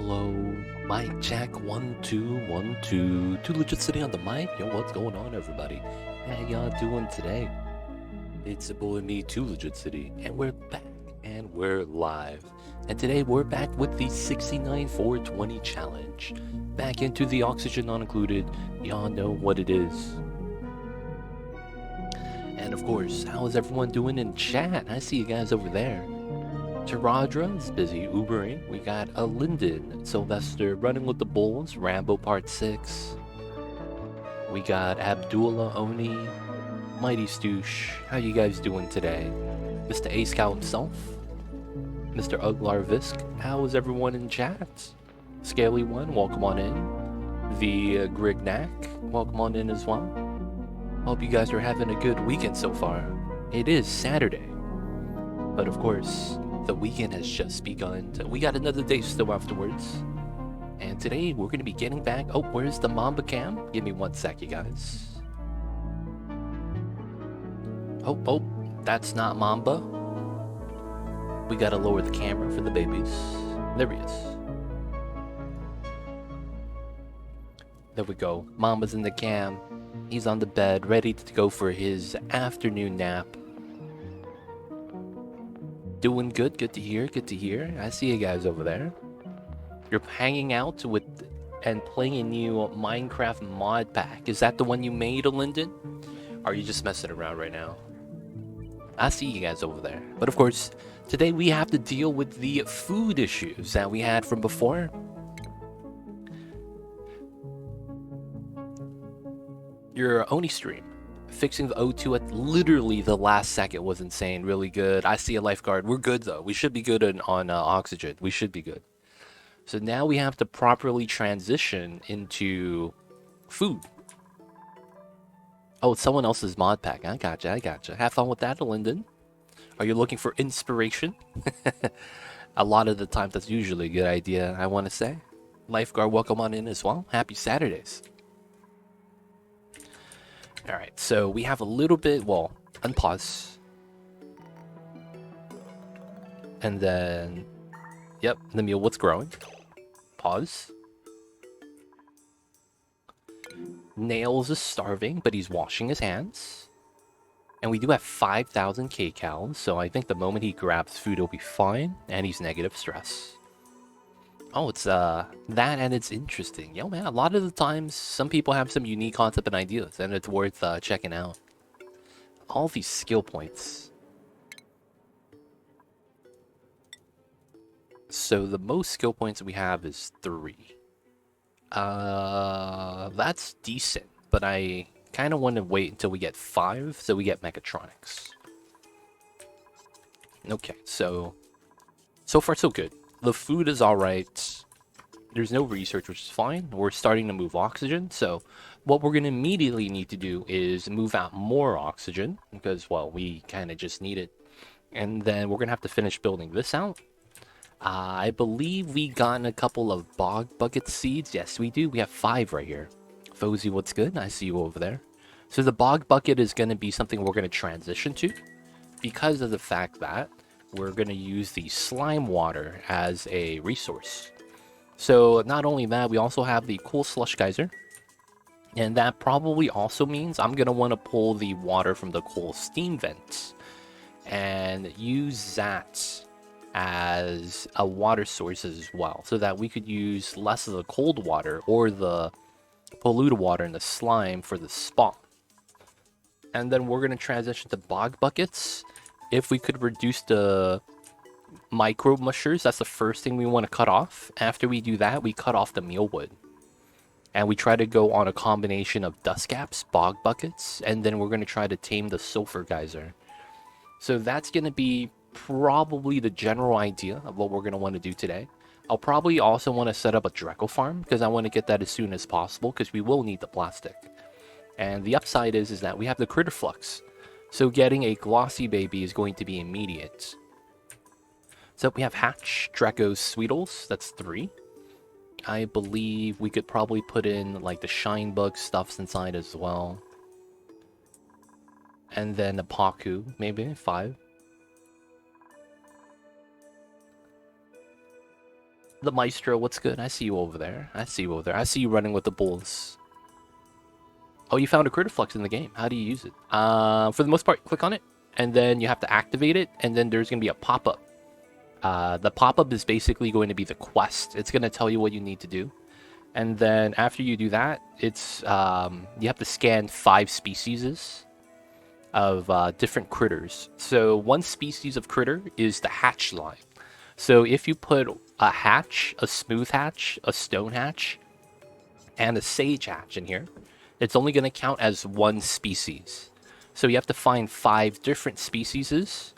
Hello, mic check 1 2 1 2. Too legit sitting on the mic. Yo, what's going on, everybody? How y'all doing today? It's a boy me, Too Legit City, and we're back and we're live. And today we're back with the 69-420 challenge. Back into the oxygen not included. Y'all know what it is. And of course, how is everyone doing in chat? I see you guys over there. Taradra is busy Ubering. We got a Linden, Sylvester running with the Bulls, Rambo Part 6. We got Abdullah Oni, Mighty Stoosh. How you guys doing today? Mr. A Scout himself, Mr. Uglar Visk. How is everyone in chat? Scaly One, welcome on in. The Grignac, welcome on in as well. Hope you guys are having a good weekend so far. It is Saturday, but of course, the weekend has just begun. We got another day still afterwards. And today we're going to be getting back. Oh, where's the Mamba cam? Give me 1 sec, you guys. Oh, that's not Mamba. We got to lower the camera for the babies. There he is. There we go. Mamba's in the cam. He's on the bed, ready to go for his afternoon nap. Doing good, good to hear, good to hear. I see you guys over there. You're hanging out with and playing a new Minecraft mod pack. Is that the one you made, Linden? Or are you just messing around right now? I see you guys over there. But of course, today we have to deal with the food issues that we had from before. Your Oni stream. Fixing the O2 at literally the last second was insane. Really good. I see a lifeguard. We're good though. We should be good on oxygen. We should be good. So now we have to properly transition into food. Oh, it's someone else's mod pack. I gotcha. Have fun with that, Linden. Are you looking for inspiration? A lot of the time, that's usually a good idea, I want to say. Lifeguard, welcome on in as well. Happy Saturdays. All right, so we have a little bit, well, unpause. And then, yep, the meal, what's growing? Pause. Nails is starving, but he's washing his hands. And we do have 5,000 kcals, so I think the moment he grabs food, he'll be fine, and he's negative stress. Oh, it's that, and it's interesting. Yo, man, a lot of the times, some people have some unique concept and ideas, and it's worth checking out. All these skill points. So the most skill points we have is 3. That's decent, but I kind of want to wait until we get 5, so we get mechatronics. Okay, so far so good. The food is alright. There's no research, which is fine. We're starting to move oxygen, so what we're going to immediately need to do is move out more oxygen, because, well, we kind of just need it. And then we're going to have to finish building this out. I believe we got a couple of bog bucket seeds. Yes, we do. We have 5 right here. Fozy, what's good? I see you over there. So the bog bucket is going to be something we're going to transition to because of the fact that we're going to use the slime water as a resource. So not only that, we also have the cool slush geyser. And that probably also means I'm going to want to pull the water from the cool steam vents and use that as a water source as well, so that we could use less of the cold water or the polluted water in the slime for the spawn. And then we're going to transition to bog buckets. If we could reduce the micro mushers, that's the first thing we want to cut off. After we do that, we cut off the mealwood. And we try to go on a combination of dust caps, bog buckets, and then we're going to try to tame the sulfur geyser. So that's going to be probably the general idea of what we're going to want to do today. I'll probably also want to set up a Dreco farm because I want to get that as soon as possible because we will need the plastic. And the upside is that we have the critter flux. So getting a glossy baby is going to be immediate. So we have Hatch, Draco's Sweetles, that's 3. I believe we could probably put in like the Shine Bug stuffs inside as well. And then the Paku, maybe 5. The Maestro, what's good? I see you over there. I see you over there. I see you running with the bulls. Oh, you found a critter flux in the game. How do you use it? For the most part, click on it, and then you have to activate it, and then there's going to be a pop-up. The pop-up is basically going to be the quest. It's going to tell you what you need to do. And then after you do that, it's you have to scan 5 species of different critters. So one species of critter is the hatch line. So if you put a hatch, a smooth hatch, a stone hatch, and a sage hatch in here, it's only going to count as one species. So you have to find 5 different species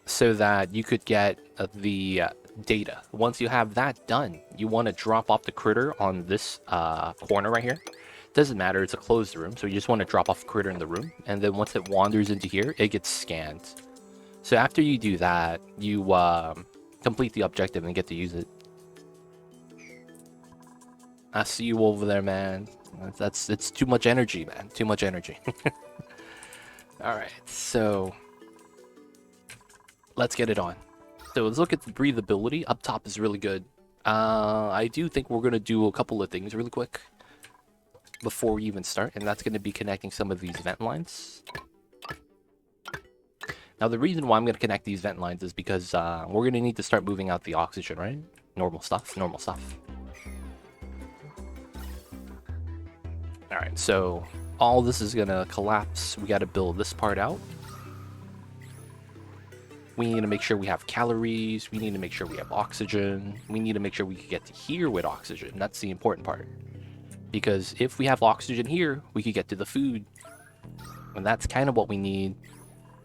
so that you could get the data. Once you have that done, you want to drop off the critter on this corner right here. Doesn't matter, it's a closed room, so you just want to drop off the critter in the room, and then once it wanders into here, it gets scanned. So after you do that, you complete the objective and get to use it. I see you over there, man. It's too much energy, man. Too much energy. Alright, so let's get it on. So let's look at the breathability. Up top is really good. I do think we're going to do a couple of things really quick before we even start, and that's going to be connecting some of these vent lines. Now, the reason why I'm going to connect these vent lines is because we're going to need to start moving out the oxygen, right? Normal stuff, normal stuff. Alright, so all this is going to collapse. We got to build this part out. We need to make sure we have calories. We need to make sure we have oxygen. We need to make sure we can get to here with oxygen. That's the important part. Because if we have oxygen here, we could get to the food. And that's kind of what we need.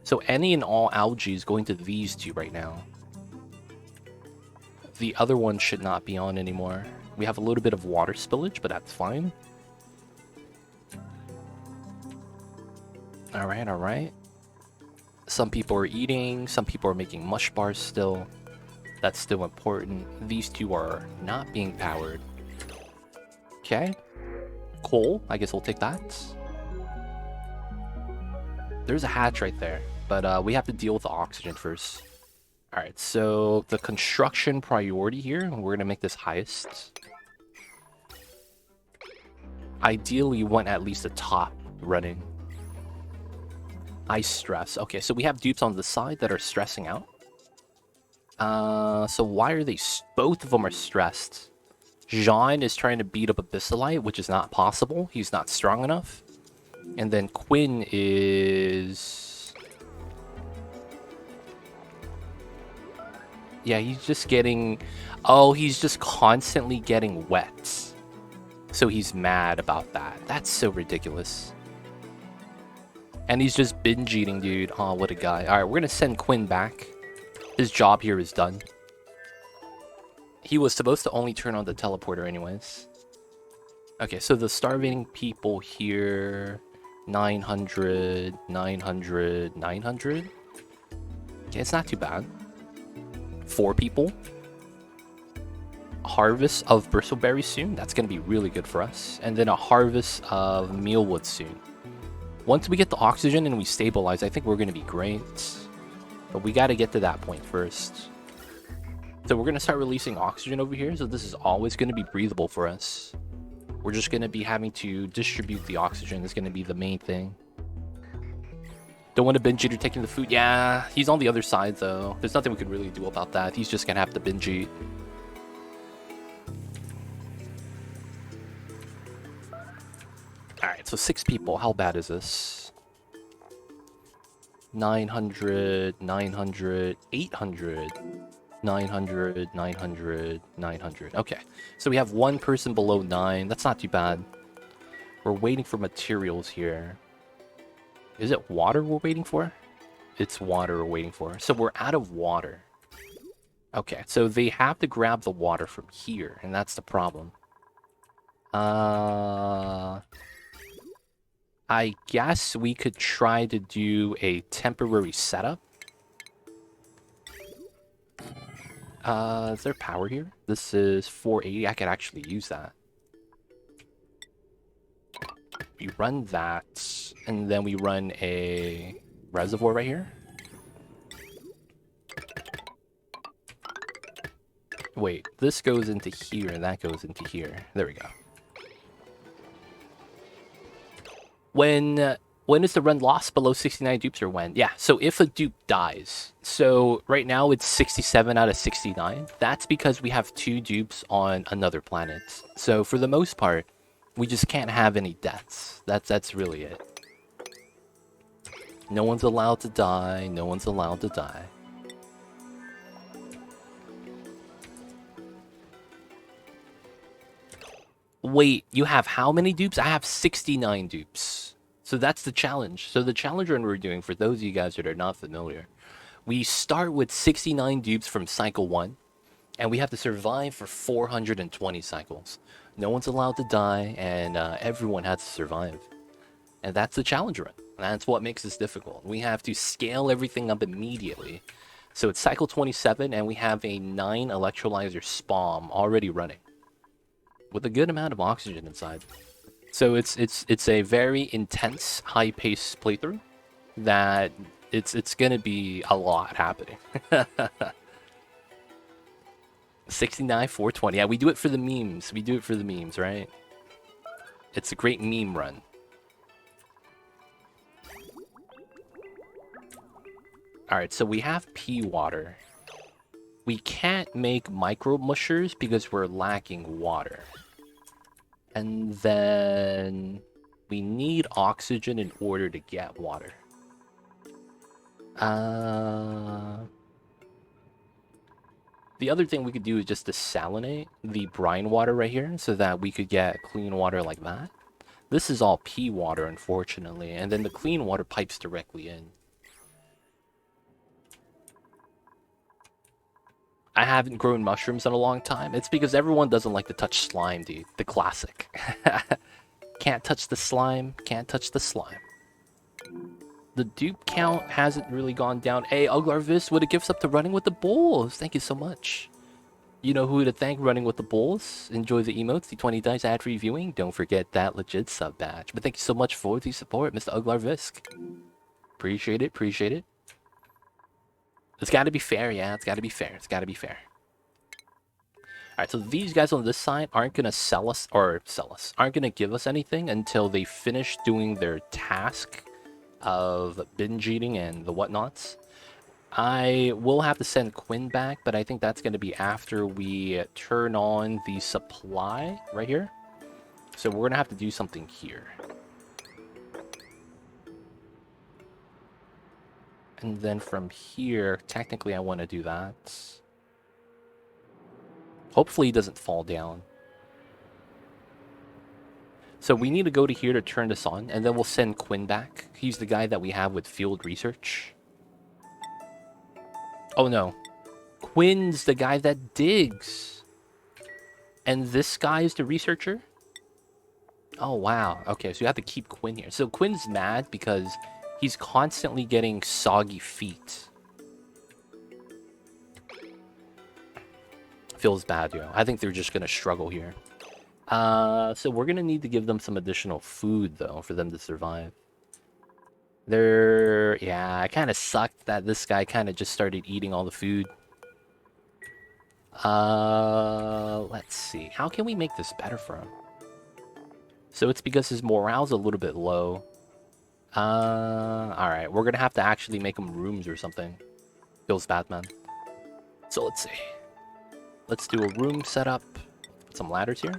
So any and all algae is going to these 2 right now. The other one should not be on anymore. We have a little bit of water spillage, but that's fine. Alright, alright. Some people are eating, some people are making mush bars still. That's still important. These 2 are not being powered. Okay. Coal, I guess we'll take that. There's a hatch right there, but we have to deal with the oxygen first. Alright, so the construction priority here, we're going to make this highest. Ideally, you want at least the top running. I stress. Okay, so we have dupes on the side that are stressing out. So why are they... Both of them are stressed. Jean is trying to beat up Abyssalite, which is not possible. He's not strong enough. And then Quinn is... Yeah, he's just getting... Oh, he's just constantly getting wet. So he's mad about that. That's so ridiculous. And he's just binge eating, dude. Oh, what a guy. Alright, we're gonna send Quinn back. His job here is done. He was supposed to only turn on the teleporter anyways. Okay, so the starving people here... 900, 900, 900. Okay, it's not too bad. 4 people. Harvest of bristleberries soon. That's gonna be really good for us. And then a harvest of mealwood soon. Once we get the oxygen and we stabilize, I think we're going to be great. But we got to get to that point first. So we're going to start releasing oxygen over here. So this is always going to be breathable for us. We're just going to be having to distribute the oxygen. Is going to be the main thing. Don't want to binge eater taking the food. Yeah, he's on the other side though. There's nothing we could really do about that. He's just going to have to binge eat. Alright, so 6 people. How bad is this? 900, 900, 800, 900, 900, 900. Okay, so we have 1 person below 9. That's not too bad. We're waiting for materials here. Is it water we're waiting for? It's water we're waiting for. So we're out of water. Okay, so they have to grab the water from here, and that's the problem. I guess we could try to do a temporary setup. Is there power here? This is 480. I could actually use that. We run that, and then we run a reservoir right here. Wait, this goes into here, and that goes into here. There we go. When is the run lost below 69 dupes or when? Yeah, so if a dupe dies, so right now it's 67 out of 69. That's because we have 2 dupes on another planet. So for the most part, we just can't have any deaths. That's really it. No one's allowed to die. No one's allowed to die. Wait, you have how many dupes? I have 69 dupes. So that's the challenge. So the challenge run we're doing, for those of you guys that are not familiar, we start with 69 dupes from cycle 1, and we have to survive for 420 cycles. No one's allowed to die, and everyone has to survive. And that's the challenge run. That's what makes this difficult. We have to scale everything up immediately. So it's cycle 27, and we have a 9 electrolyzer spawn already running, with a good amount of oxygen inside. So it's a very intense, high-paced playthrough that it's gonna be a lot happening. 69, 420. Yeah, we do it for the memes. We do it for the memes, right? It's a great meme run. Alright, so we have pea water. We can't make micro mushers because we're lacking water. And then we need oxygen in order to get water. The other thing we could do is just desalinate the brine water right here so that we could get clean water like that. This is all pea water, unfortunately, and then the clean water pipes directly in. I haven't grown mushrooms in a long time. It's because everyone doesn't like to touch slime, dude. The classic. Can't touch the slime. Can't touch the slime. The dupe count hasn't really gone down. Hey, Uglarvis, with a gifts up to running with the bulls. Thank you so much. You know who to thank, running with the bulls. Enjoy the emotes, the 20 dice ad-free viewing. Don't forget that legit sub badge. But thank you so much for the support, Mr. Uglarvisk. Appreciate it, appreciate it. It's gotta be fair, yeah. It's gotta be fair. It's gotta be fair. Alright, so these guys on this side aren't gonna aren't gonna give us anything until they finish doing their task of binge eating and the whatnots. I will have to send Quinn back, but I think that's gonna be after we turn on the supply right here. So we're gonna have to do something here. And then from here, technically I want to do that. Hopefully he doesn't fall down. So we need to go to here to turn this on, and then we'll send Quinn back. He's the guy that we have with field research. Oh no. Quinn's the guy that digs. And this guy is the researcher? Oh wow. Okay, so you have to keep Quinn here. So Quinn's mad because he's constantly getting soggy feet. Feels bad, yo. I think they're just gonna struggle here. So we're gonna need to give them some additional food, though, for them to survive. Yeah, it kind of sucked that this guy kind of just started eating all the food. Let's see. How can we make this better for him? So it's because his morale's a little bit low. Alright, we're gonna have to actually make him rooms or something. Feels bad, man. So let's see. Let's do a room setup. Put some ladders here.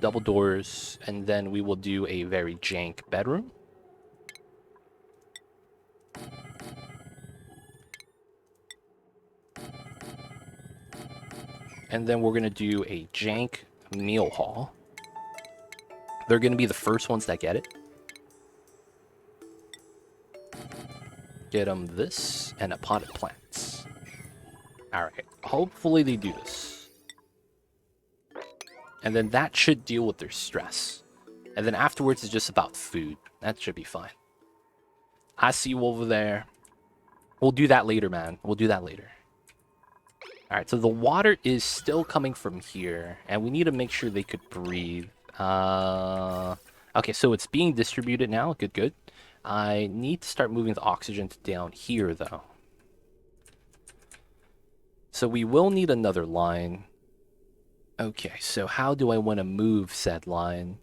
Double doors, and then we will do a very jank bedroom. And then we're gonna do a jank meal hall. They're gonna be the first ones that get it. Get them this and a potted plants. Alright, hopefully they do this. And then that should deal with their stress. And then afterwards it's just about food. That should be fine. I see you over there. We'll do that later, man. We'll do that later. Alright, so the water is still coming from here. And we need to make sure they could breathe. Okay, so it's being distributed now. Good, good. I need to start moving the oxygen down here, though. So we will need another line. Okay, so how do I want to move said line?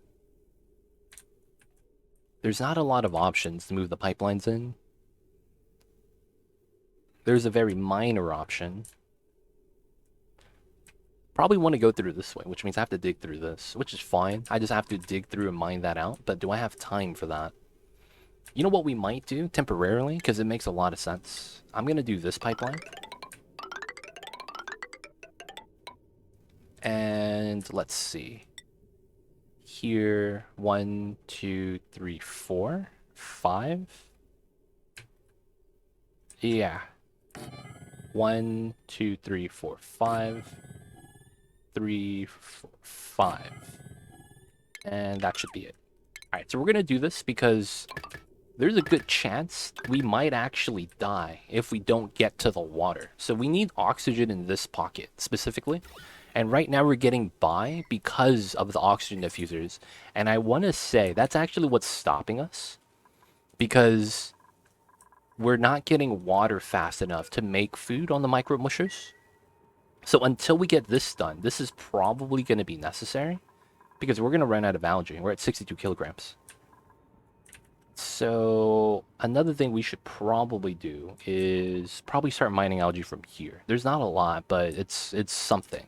There's not a lot of options to move the pipelines in. There's a very minor option. Probably want to go through this way, which means I have to dig through this, which is fine. I just have to dig through and mine that out, but do I have time for that? You know what we might do temporarily, because it makes a lot of sense? I'm going to do this pipeline. And let's see. Here, 1, 2, 3, 4, 5. Yeah. 1, 2, 3, 4, 5. 3, 4, 5. And that should be it. Alright, so we're going to do this because there's a good chance we might actually die if we don't get to the water. So we need oxygen in this pocket specifically. And right now we're getting by because of the oxygen diffusers. And I want to say that's actually what's stopping us. Because we're not getting water fast enough to make food on the micro mushers. So until we get this done, this is probably going to be necessary. Because we're going to run out of algae. We're at 62 kilograms. So another thing we should probably do is probably start mining algae from here. There's not a lot, but it's something.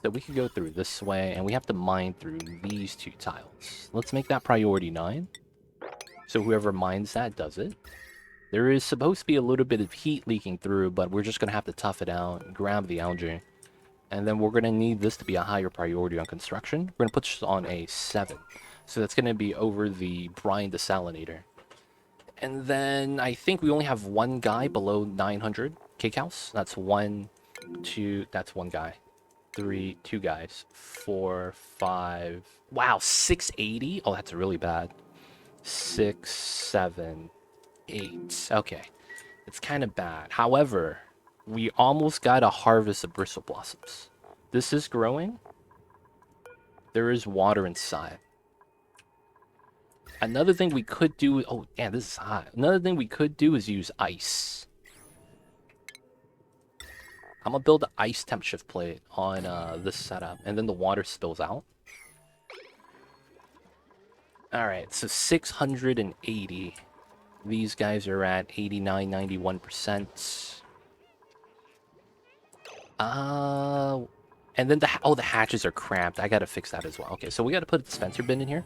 So we could go through this way, and we have to mine through these 2 tiles. Let's make that priority 9. So whoever mines that does it. There is supposed to be a little bit of heat leaking through, but we're just going to have to tough it out, grab the algae. And then we're going to need this to be a higher priority on construction. We're going to put this on a 7. So that's going to be over the brine desalinator. And then I think we only have one guy below 900 cake house. That's 1, 2, that's one guy. 3, 2 guys. 4, 5. Wow, 680? Oh, that's really bad. 6, 7, 8. Okay. It's kind of bad. However, we almost got a harvest of bristle blossoms. This is growing. There is water inside. Another thing we could do... Oh, yeah, this is hot. Another thing we could do is use ice. I'm going to build an ice temp shift plate on this setup. And then the water spills out. Alright, so 680. These guys are at 89, 91%. And then the hatches are cramped. I got to fix that as well. Okay, so we got to put a dispenser bin in here.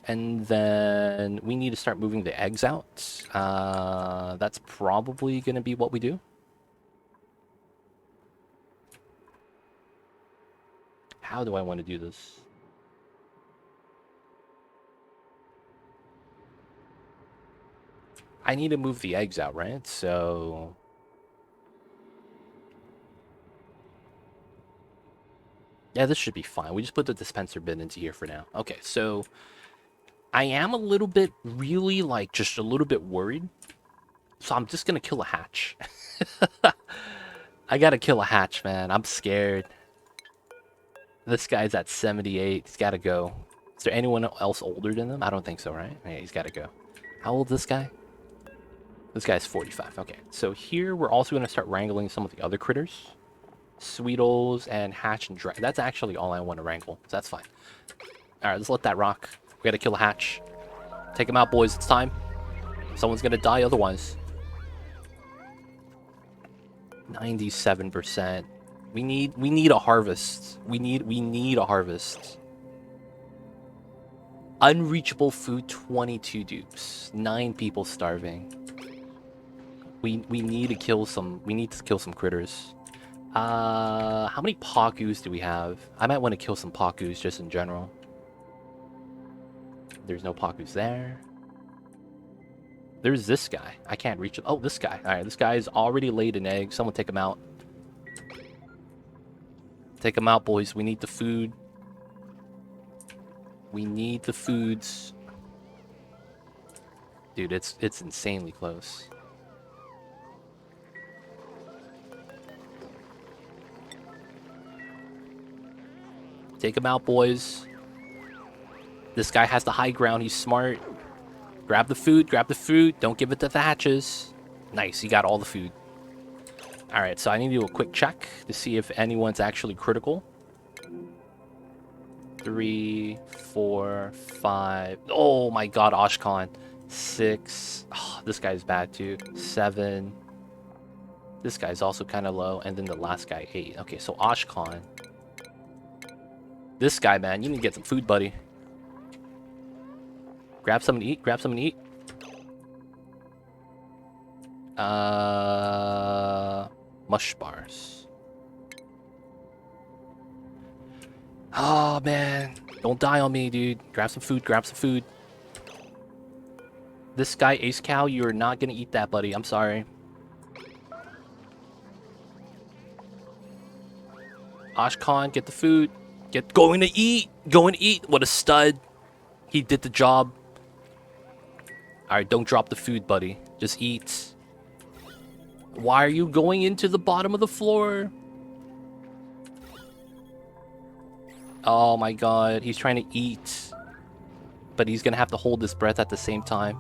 And then we need to start moving the eggs out. That's probably going to be what we do. How do I want to do this? I need to move the eggs out, right? So... yeah, this should be fine. We just put the dispenser bin into here for now. Okay, so... I am a little bit, really, like, just a little bit worried. So I'm just gonna kill a hatch. I gotta kill a hatch, man. I'm scared. This guy's at 78. He's gotta go. Is there anyone else older than them? I don't think so, right? Yeah, he's gotta go. How old is this guy? This guy's 45. Okay, so here we're also gonna start wrangling some of the other critters. Sweetles and hatch and drag. That's actually all I want to wrangle, so that's fine. Alright, let's let that rock. We gotta kill a hatch. Take him out, boys. It's time. Someone's gonna die otherwise. 97%. We need a harvest. We need a harvest. Unreachable food, 22 dupes. 9 people starving. We need to kill some critters. How many Pakus do we have? I might want to kill some Pakus just in general. There's no Pakus there. There's this guy. I can't reach him. Oh, this guy. Alright, this guy's already laid an egg. Someone take him out. Take him out, boys. We need the food. We need the foods. Dude, it's insanely close. Take him out, boys. This guy has the high ground. He's smart. Grab the food. Grab the food. Don't give it to the hatches. Nice. He got all the food. Alright, so I need to do a quick check to see if anyone's actually critical. 3, 4, 5. Oh my god, Ashkan. 6. Oh, this guy's bad too. 7. This guy's also kind of low. And then the last guy, 8. Okay, so Ashkan. This guy, man, you need to get some food, buddy. Grab something to eat. Grab something to eat. Mush bars. Oh, man. Don't die on me, dude. Grab some food. Grab some food. This guy, Ace Cow, you're not gonna eat that, buddy. I'm sorry. Ashkan, get the food. Going to eat. Going to eat. What a stud. He did the job. Alright, don't drop the food, buddy. Just eat. Why are you going into the bottom of the floor? Oh my god, he's trying to eat. But he's gonna have to hold his breath at the same time.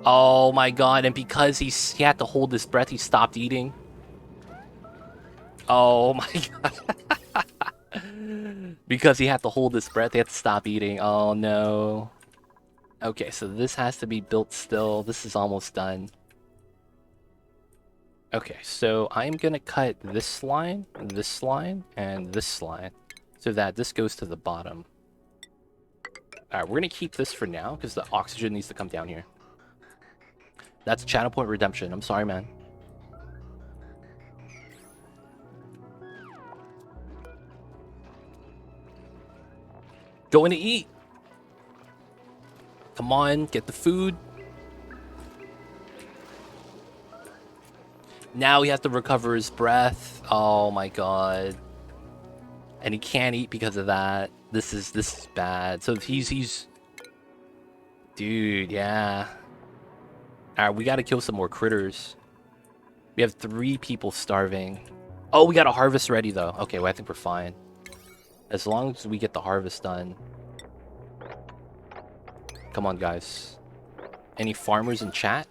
Oh my god, and because he had to hold his breath, he stopped eating. Oh my god. Because he had to hold his breath, he had to stop eating. Oh no. Okay, so this has to be built still. This is almost done. Okay, so I'm gonna cut this line, and this line, so that this goes to the bottom. Alright, we're gonna keep this for now, because the oxygen needs to come down here. That's channel point redemption. I'm sorry, man. Going to eat. Come on, get the food. Now he has to recover his breath. Oh my god. And he can't eat because of that. This is bad. So he's dude, yeah. Alright, we gotta kill some more critters. We have 3 people starving. Oh, we got a harvest ready though. Okay, well I think we're fine. As long as we get the harvest done. Come on, guys. Any farmers in chat?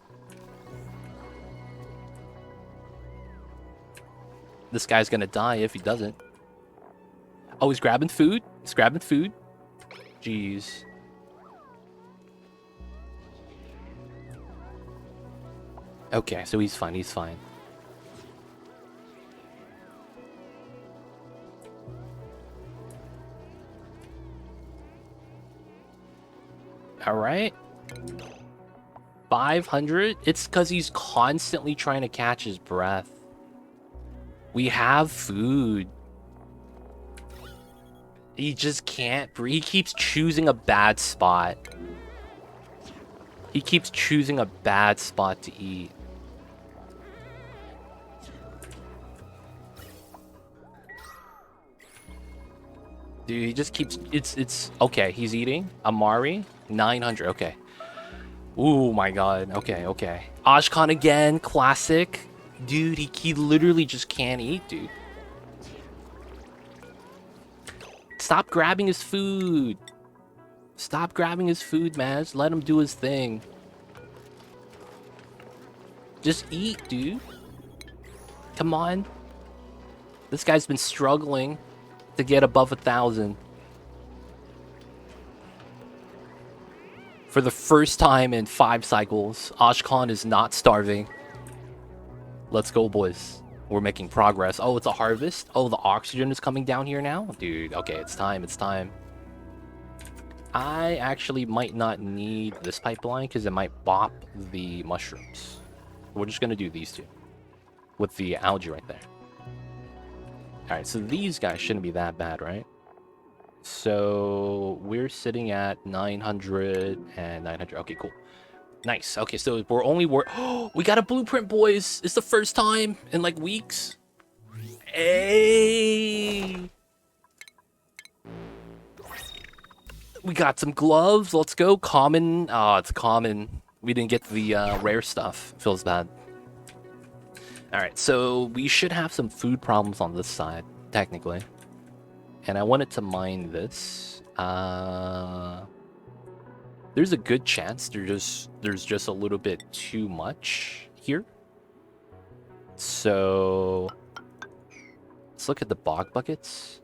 This guy's gonna die if he doesn't. Oh, he's grabbing food? He's grabbing food? Jeez. Okay, so he's fine, he's fine. Alright. 500? It's because he's constantly trying to catch his breath. We have food. He just can't breathe. He keeps choosing a bad spot. He keeps choosing a bad spot to eat. Dude, he just keeps... It's... Okay, he's eating. Amari. 900. Okay. Ooh, my god. Okay, okay. Ashkan again. Classic. Dude, he literally just can't eat, dude. Stop grabbing his food. Stop grabbing his food, man. Just let him do his thing. Just eat, dude. Come on. This guy's been struggling to get above 1,000. For the first time in 5 cycles, Ashkan is not starving. Let's go, boys. We're making progress. Oh, it's a harvest? Oh, the oxygen is coming down here now? Dude, okay, it's time, it's time. I actually might not need this pipeline because it might bop the mushrooms. We're just gonna do these two. With the algae right there. Alright, so these guys shouldn't be that bad, right? So we're sitting at 900 and 900. Okay, cool. Nice. Okay, so we're only oh, we got a blueprint, boys. It's the first time in like weeks. Hey. We got some gloves. Let's go. Common. Oh, it's common. We didn't get the rare stuff. Feels bad. Alright, so we should have some food problems on this side, technically. And I wanted to mine this. There's a good chance there's just a little bit too much here. so let's look at the bog buckets.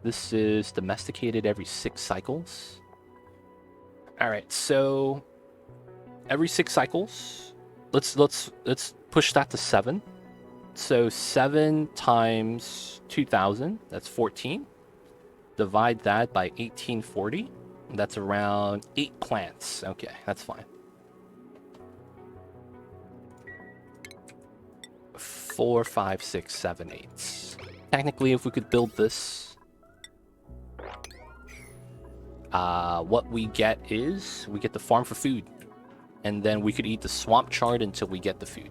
This is domesticated every 6 cycles. All right, so every 6 cycles, let's push that to 7. So 7 times 2,000, that's 14. Divide that by 1840. That's around 8 plants. Okay, that's fine. 4, 5, 6, 7, 8. Technically, if we could build this, what we get is we get the farm for food, and then we could eat the swamp chard until we get the food.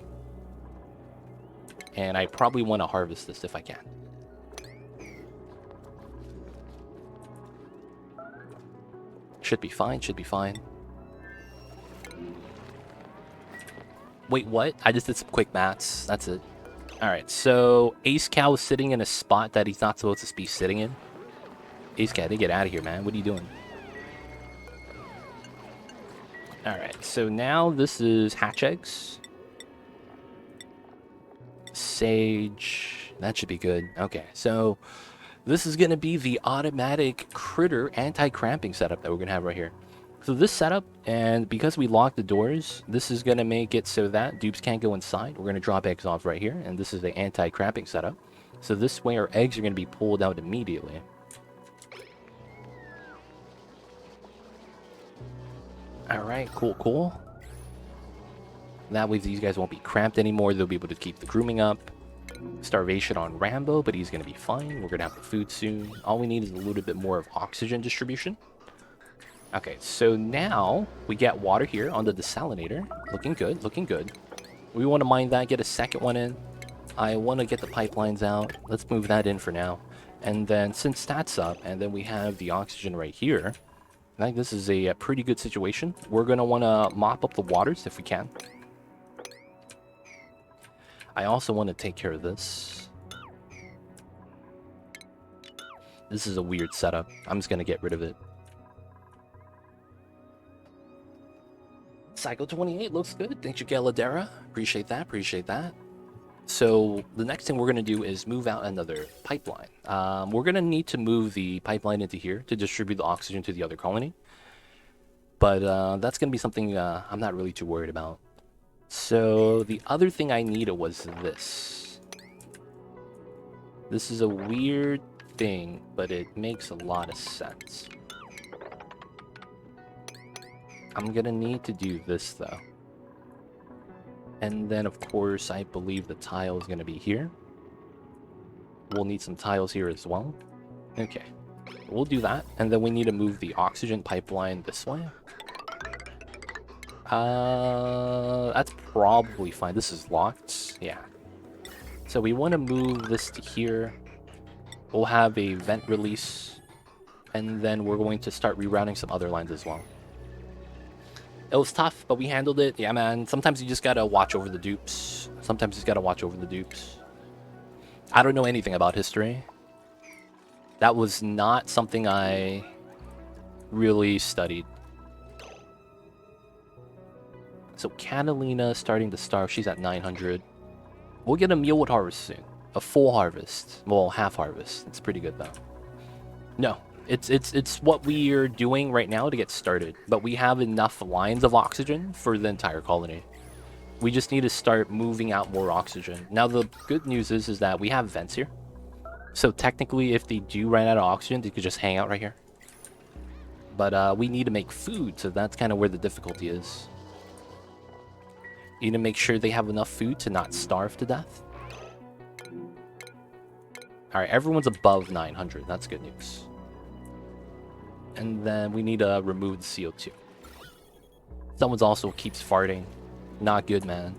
And I probably want to harvest this if I can. Should be fine, should be fine. Wait, what? I just did some quick maths. That's it. Alright, so Ace Cow is sitting in a spot that he's not supposed to be sitting in. Ace Cow, get out of here, man. What are you doing? Alright, so now this is hatch eggs. Sage. That should be good. Okay, so this is going to be the automatic critter anti-cramping setup that we're going to have right here. So this setup, and because we locked the doors, this is going to make it so that dupes can't go inside. We're going to drop eggs off right here, and this is the anti-cramping setup. So this way our eggs are going to be pulled out immediately. Alright, cool, cool. That way these guys won't be cramped anymore. They'll be able to keep the grooming up. Starvation on Rambo, but he's going to be fine. We're going to have the food soon. All we need is a little bit more of oxygen distribution. Okay, so now we get water here on the desalinator. Looking good, looking good. We want to mine that, get a second one in. I want to get the pipelines out. Let's move that in for now. And then since that's up, and then we have the oxygen right here, I think this is a pretty good situation. We're going to want to mop up the waters if we can. I also want to take care of this. This is a weird setup. I'm just going to get rid of it. Cycle 28 looks good. Thank you, Galadera. Appreciate that. Appreciate that. So the next thing we're going to do is move out another pipeline. We're going to need to move the pipeline into here to distribute the oxygen to the other colony. But that's going to be something I'm not really too worried about. So the other thing I needed was this. This is a weird thing, but it makes a lot of sense. I'm gonna need to do this though. And then of course I believe the tile is gonna be here. We'll need some tiles here as well. Okay, we'll do that. And then we need to move the oxygen pipeline this way. That's probably fine. This is locked. Yeah. So we want to move this to here. We'll have a vent release. And then we're going to start rerouting some other lines as well. It was tough, but we handled it. Yeah, man. Sometimes you just gotta watch over the dupes. Sometimes you just gotta watch over the dupes. I don't know anything about history. That was not something I really studied. So Catalina starting to starve. She's at 900. We'll get a mealwood harvest soon. A full harvest. Well, half harvest. It's pretty good though. No, it's what we are doing right now to get started. But we have enough lines of oxygen for the entire colony. We just need to start moving out more oxygen. Now the good news is that we have vents here. So technically, if they do run out of oxygen, they could just hang out right here. But we need to make food, so that's kind of where the difficulty is. You need to make sure they have enough food to not starve to death. Alright, everyone's above 900. That's good news. And then we need to remove the CO2. Someone's also keeps farting. Not good, man.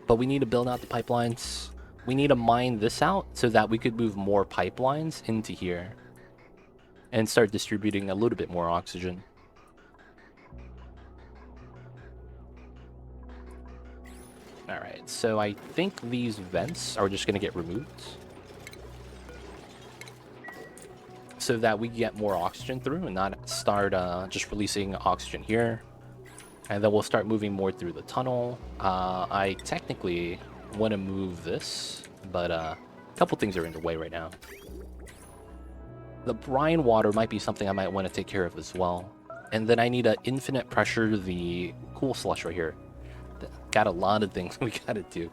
But we need to build out the pipelines. We need to mine this out so that we could move more pipelines into here. And start distributing a little bit more oxygen. Alright, so I think these vents are just going to get removed. So that we get more oxygen through and not start just releasing oxygen here. And then we'll start moving more through the tunnel. I technically want to move this, but a couple things are in the way right now. The brine water might be something I might want to take care of as well. And then I need to infinite pressure the cool slush right here. Got a lot of things we gotta do.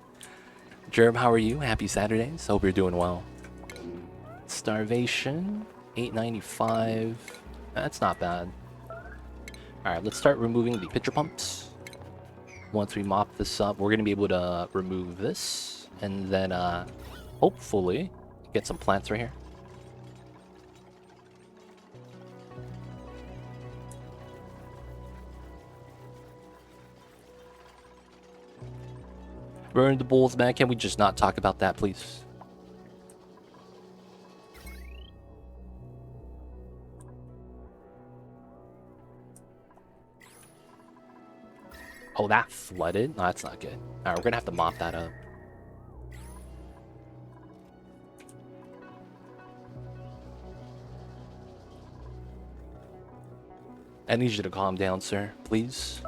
Germ, how are you? Happy Saturdays. Hope you're doing well. Starvation, 895. That's not bad. Alright, let's start removing the pitcher pumps. Once we mop this up, we're going to be able to remove this. And then, hopefully, get some plants right here. Burn the bulls, man. Can we just not talk about that, please? Oh, that flooded? No, that's not good. Alright, we're gonna have to mop that up. I need you to calm down, sir, please.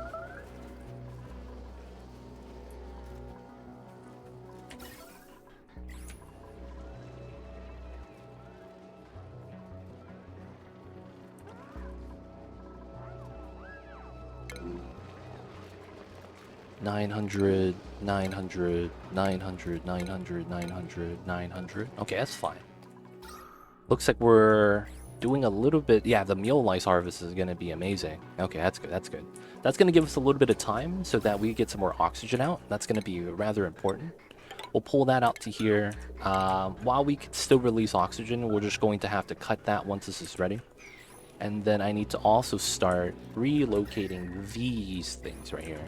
$900, $900, $900, $900, $900, $900. Okay, that's fine. Looks like we're doing a little bit. Yeah, the meal lice harvest is going to be amazing. Okay, that's good. That's good. That's going to give us a little bit of time so that we get some more oxygen out. That's going to be rather important. We'll pull that out to here. While we can still release oxygen, we're just going to have to cut that once this is ready. And then I need to also start relocating these things right here.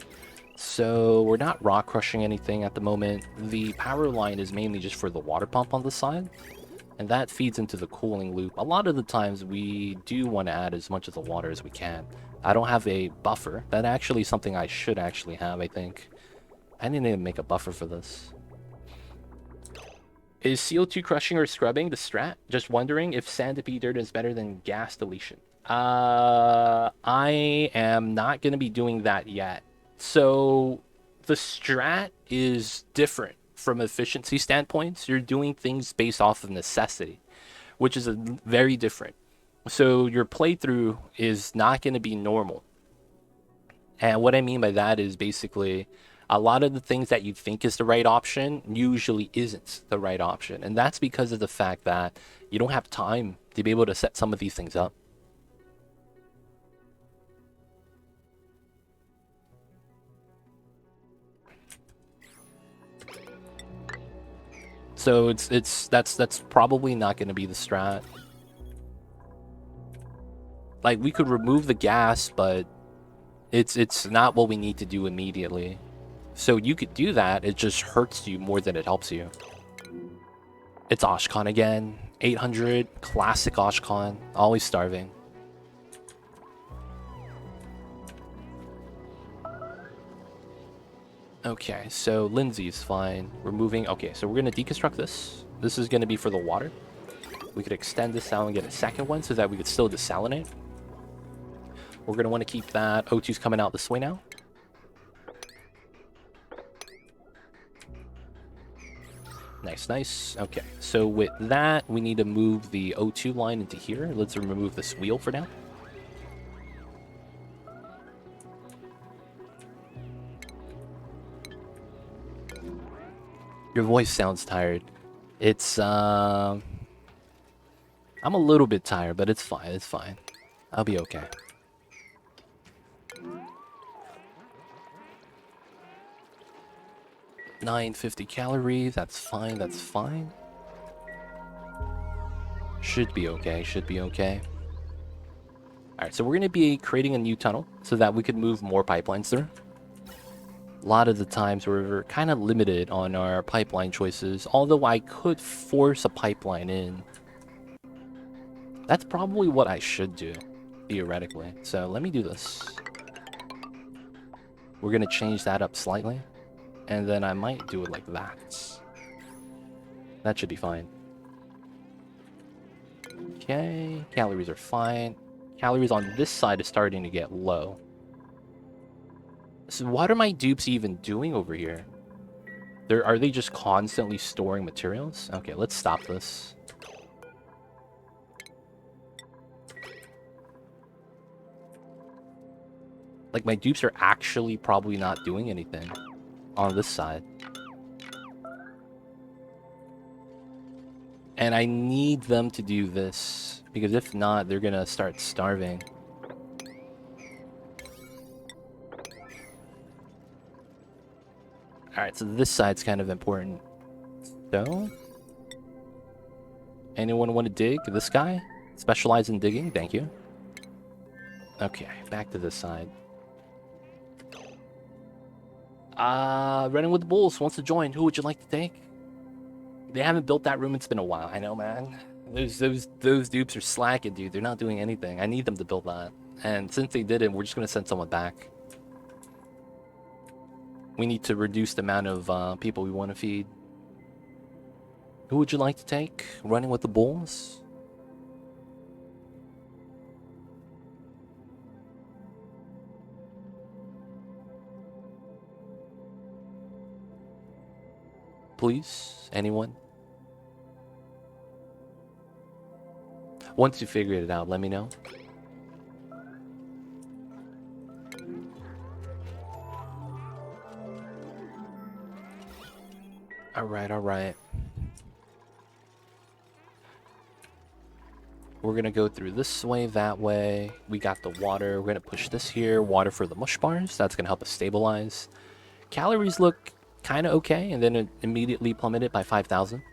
So we're not rock crushing anything at the moment. The power line is mainly just for the water pump on the side. And that feeds into the cooling loop. A lot of the times we do want to add as much of the water as we can. I don't have a buffer. That's actually something I should actually have, I think. I didn't even make a buffer for this. Is CO2 crushing or scrubbing the strat? Just wondering if sand to be dirt is better than gas deletion. I am not going to be doing that yet. So the strat is different from efficiency standpoints. You're doing things based off of necessity, which is very different. So your playthrough is not going to be normal. And what I mean by that is basically a lot of the things that you think is the right option usually isn't the right option. And that's because of the fact that you don't have time to be able to set some of these things up. So that's probably not going to be the strat. Like, we could remove the gas, but it's not what we need to do immediately. So you could do that, it just hurts you more than it helps you. It's Oshkon again. 800, classic Oshkon, always starving. Okay, so Lindsay's fine. We're moving. Okay, so we're going to deconstruct this. This is going to be for the water. We could extend this out and get a second one so that we could still desalinate. We're going to want to keep that. O2's coming out this way now. Nice, nice. Okay, so with that, we need to move the O2 line into here. Let's remove this wheel for now. Your voice sounds tired. It's, I'm a little bit tired, but it's fine, it's fine. I'll be okay. $950 calories, that's fine, that's fine. Should be okay, should be okay. Alright, so we're going to be creating a new tunnel so that we could move more pipelines through. A lot of the times we're kind of limited on our pipeline choices, although I could force a pipeline in. That's probably what I should do, theoretically. So let me do this. We're going to change that up slightly, and then I might do it like that. That should be fine. Okay, calories are fine. Calories on this side is starting to get low. So what are my dupes even doing over here? Are they just constantly storing materials? Okay, let's stop this. Like, my dupes are actually probably not doing anything on this side. And I need them to do this, because if not, they're gonna start starving. Alright, so this side's kind of important. So, anyone want to dig? This guy? Specialize in digging? Thank you. Okay, back to this side. Running with the Bulls wants to join. Who would you like to take? They haven't built that room. It's been a while. I know, man. Those dupes are slacking, dude. They're not doing anything. I need them to build that. And since they didn't, we're just gonna send someone back. We need to reduce the amount of people we want to feed. Who would you like to take? Running with the Bulls? Please? Anyone? Once you figure it out, let me know. Alright, alright. We're gonna go through this way, that way. We got the water. We're gonna push this here. Water for the mush bars. That's gonna help us stabilize. Calories look kind of okay, and then it immediately plummeted by 5,000.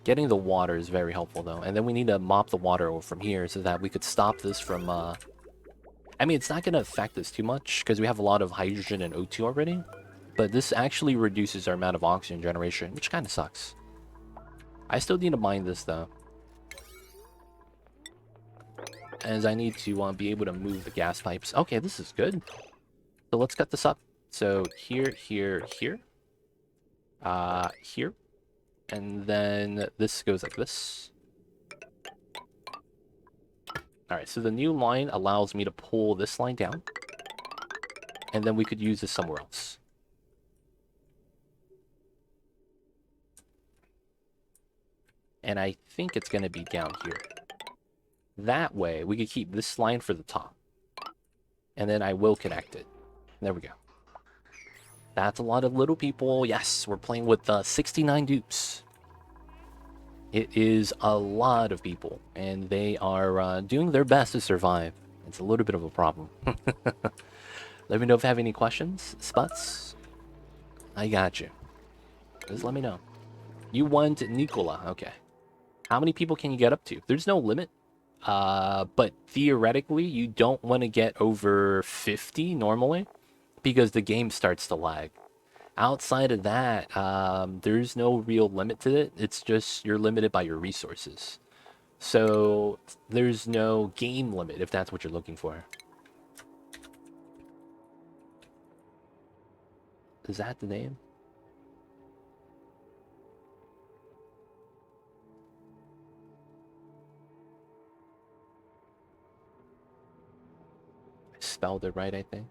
Getting the water is very helpful, though. And then we need to mop the water over from here so that we could stop this from... I mean, it's not going to affect us too much because we have a lot of hydrogen and O2 already. But this actually reduces our amount of oxygen generation, which kind of sucks. I still need to mine this, though. As I need to be able to move the gas pipes. Okay, this is good. So let's cut this up. So here, here, here. Here. And then this goes like this. Alright, so the new line allows me to pull this line down. And then we could use this somewhere else. And I think it's going to be down here. That way, we could keep this line for the top. And then I will connect it. There we go. That's a lot of little people. Yes, we're playing with 69 dupes. It is a lot of people, and they are doing their best to survive. It's a little bit of a problem. Let me know if you have any questions, Sputs. I got you. Just let me know. You want Nicola. Okay. How many people can you get up to? There's no limit. But theoretically, you don't want to get over 50 normally, because the game starts to lag. Outside of that, there's no real limit to it. It's just you're limited by your resources. So there's no game limit if that's what you're looking for. Is that the name? I spelled it right, I think.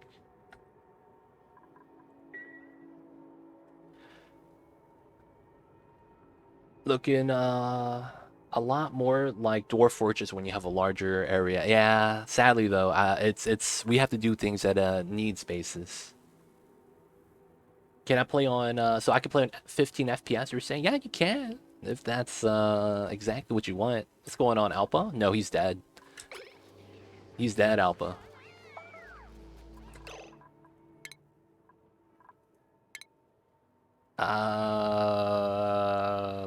Looking a lot more like Dwarf Fortress when you have a larger area. Yeah, sadly though, it's we have to do things at a needs basis. Can I play on so I can play on 15 FPS? You're saying, yeah, you can, if that's exactly what you want. What's going on, Alpha? No, he's dead. He's dead, Alpha.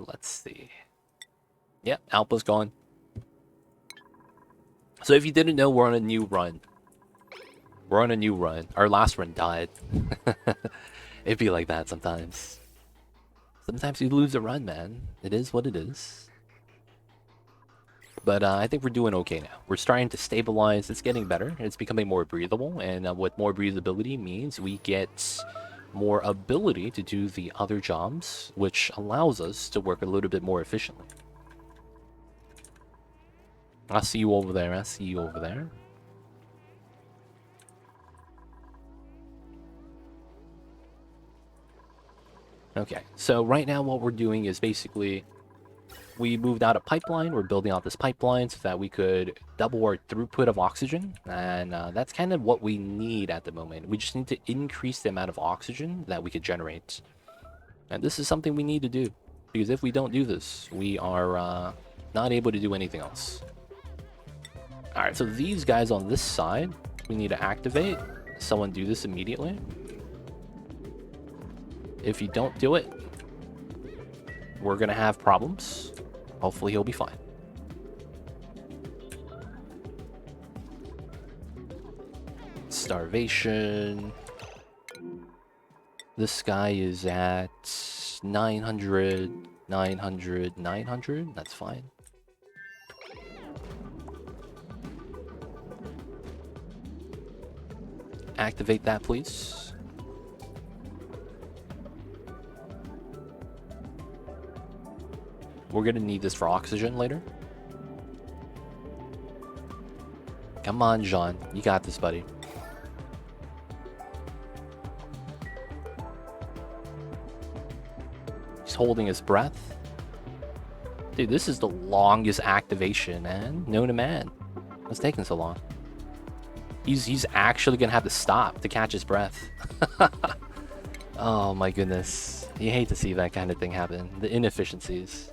Let's see. Yep, Alpha's gone. So if you didn't know, we're on a new run. We're on a new run. Our last run died. It'd be like that sometimes. Sometimes you lose a run, man. It is what it is. But I think we're doing okay now. We're starting to stabilize. It's getting better. It's becoming more breathable. And what more breathability means, we get more ability to do the other jobs, which allows us to work a little bit more efficiently. I see you over there. I see you over there. Okay, so right now what we're doing is basically we moved out a pipeline. We're building out this pipeline so that we could double our throughput of oxygen. And that's kind of what we need at the moment. We just need to increase the amount of oxygen that we could generate. And this is something we need to do. Because if we don't do this, we are not able to do anything else. Alright, so these guys on this side, we need to activate. Someone do this immediately. If you don't do it, we're going to have problems. Hopefully he'll be fine. Starvation. This guy is at 900, 900, 900. That's fine. Activate that, please. We're gonna need this for oxygen later. Come on, Jean. You got this, buddy. He's holding his breath. Dude, this is the longest activation, man. Known to man. What's taking so long? He's actually gonna have to stop to catch his breath. Oh my goodness. You hate to see that kind of thing happen. The inefficiencies.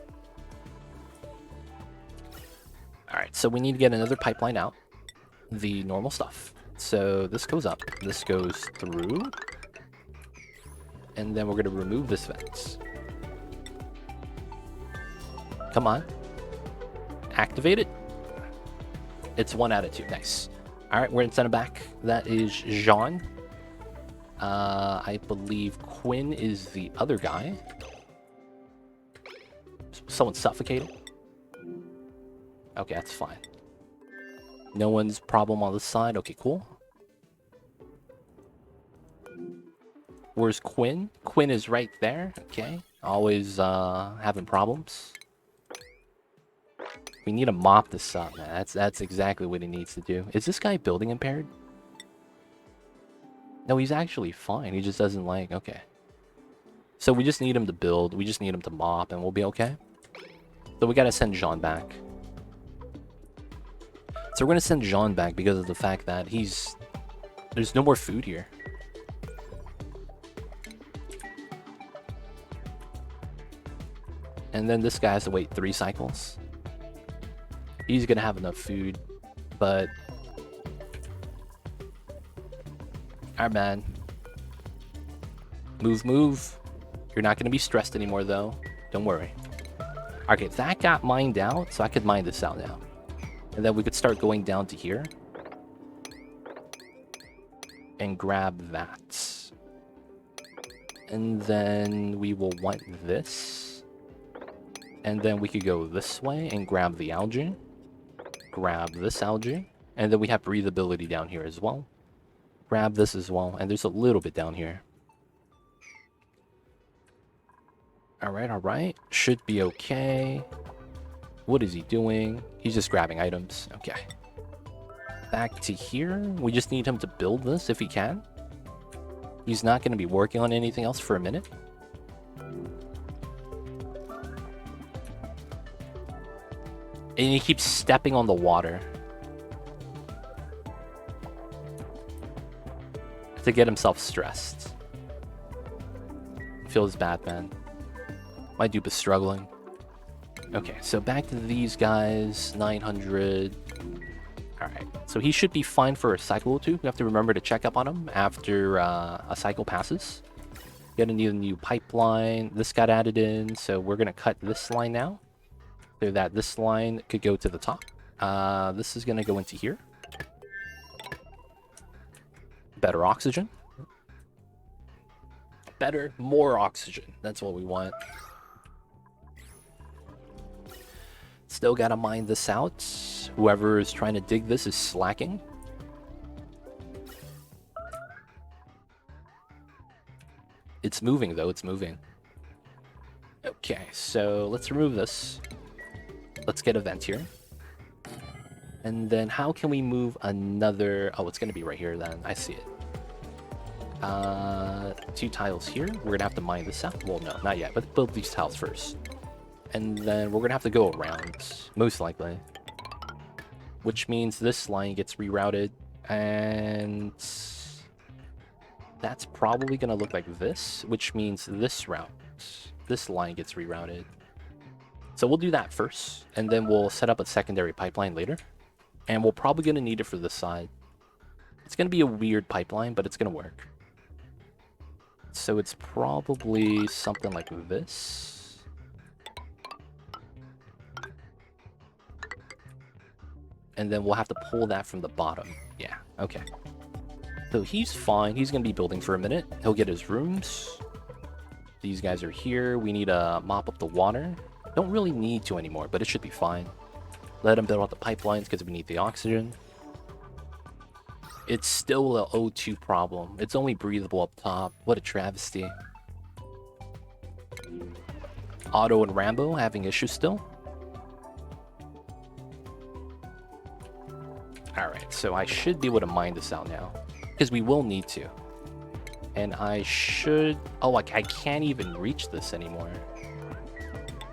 Alright, so we need to get another pipeline out. The normal stuff. So this goes up. This goes through. And then we're gonna remove this vent. Come on. Activate it. It's 1 out of 2. Nice. Alright, we're gonna send it back. That is Jean. I believe Quinn is the other guy. Someone suffocated. Okay, that's fine. No one's problem on this side. Okay, cool. Where's Quinn? Quinn is right there. Okay. Always having problems. We need to mop this up, man. That's exactly what he needs to do. Is this guy building impaired? No, he's actually fine. He just doesn't like... Okay. So we just need him to build. We just need him to mop and we'll be okay. So we gotta send Jean back. So we're gonna send Jean back because of the fact that there's no more food here. And then this guy has to wait 3 cycles. He's gonna have enough food, but... Alright, man. Move, move. You're not gonna be stressed anymore, though. Don't worry. Okay, that got mined out, so I could mine this out now. And then we could start going down to here. And grab that. And then we will want this. And then we could go this way and grab the algae. Grab this algae. And then we have breathability down here as well. Grab this as well. And there's a little bit down here. Alright, alright. Should be okay. What is he doing? He's just grabbing items. Okay. Back to here. We just need him to build this if he can. He's not going to be working on anything else for a minute. And he keeps stepping on the water. To get himself stressed. Feels bad, man. My dupe is struggling. Okay, so back to these guys. 900. Alright, so he should be fine for a cycle or two. We have to remember to check up on him after a cycle passes. Gonna need a new pipeline. This got added in, so we're gonna cut this line now. So that this line could go to the top. This is gonna go into here. Better oxygen. Better, more oxygen. That's what we want. Still gotta mine this out. Whoever is trying to dig this is slacking. It's moving, though. It's moving. Okay, so let's remove this. Let's get a vent here. And then how can we move another... Oh, it's going to be right here then. I see it. 2 tiles here. We're gonna have to mine this out. Well, no, not yet. Let's build these tiles first. And then we're gonna have to go around, most likely. Which means this line gets rerouted. And that's probably gonna look like this, which means this route, this line gets rerouted. So we'll do that first, and then we'll set up a secondary pipeline later. And we're probably gonna need it for this side. It's gonna be a weird pipeline, but it's gonna work. So it's probably something like this. And then we'll have to pull that from the bottom. Yeah, okay. So he's fine. He's going to be building for a minute. He'll get his rooms. These guys are here. We need to mop up the water. Don't really need to anymore, but it should be fine. Let him build out the pipelines because we need the oxygen. It's still an O2 problem. It's only breathable up top. What a travesty. Otto and Rambo having issues still. Alright, so I should be able to mine this out now. Because we will need to. And I should... Oh, I can't even reach this anymore.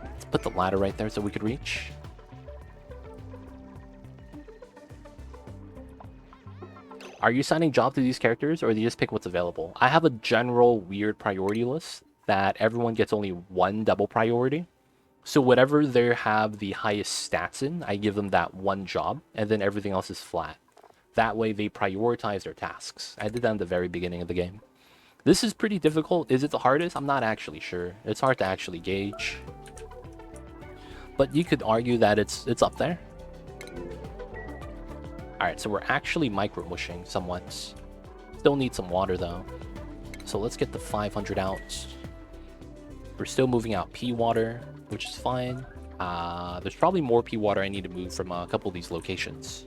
Let's put the ladder right there so we could reach. Are you assigning job to these characters, or do you just pick what's available? I have a general weird priority list that everyone gets only one double priority. So whatever they have the highest stats in, I give them that one job, and then everything else is flat. That way they prioritize their tasks. I did that in the very beginning of the game. This is pretty difficult. Is it the hardest? I'm not actually sure. It's hard to actually gauge. But you could argue that it's up there. Alright, so we're actually micro-mushing somewhat. Still need some water though. So let's get the 500 out. We're still moving out pea water, which is fine. There's probably more pea water I need to move from a couple of these locations.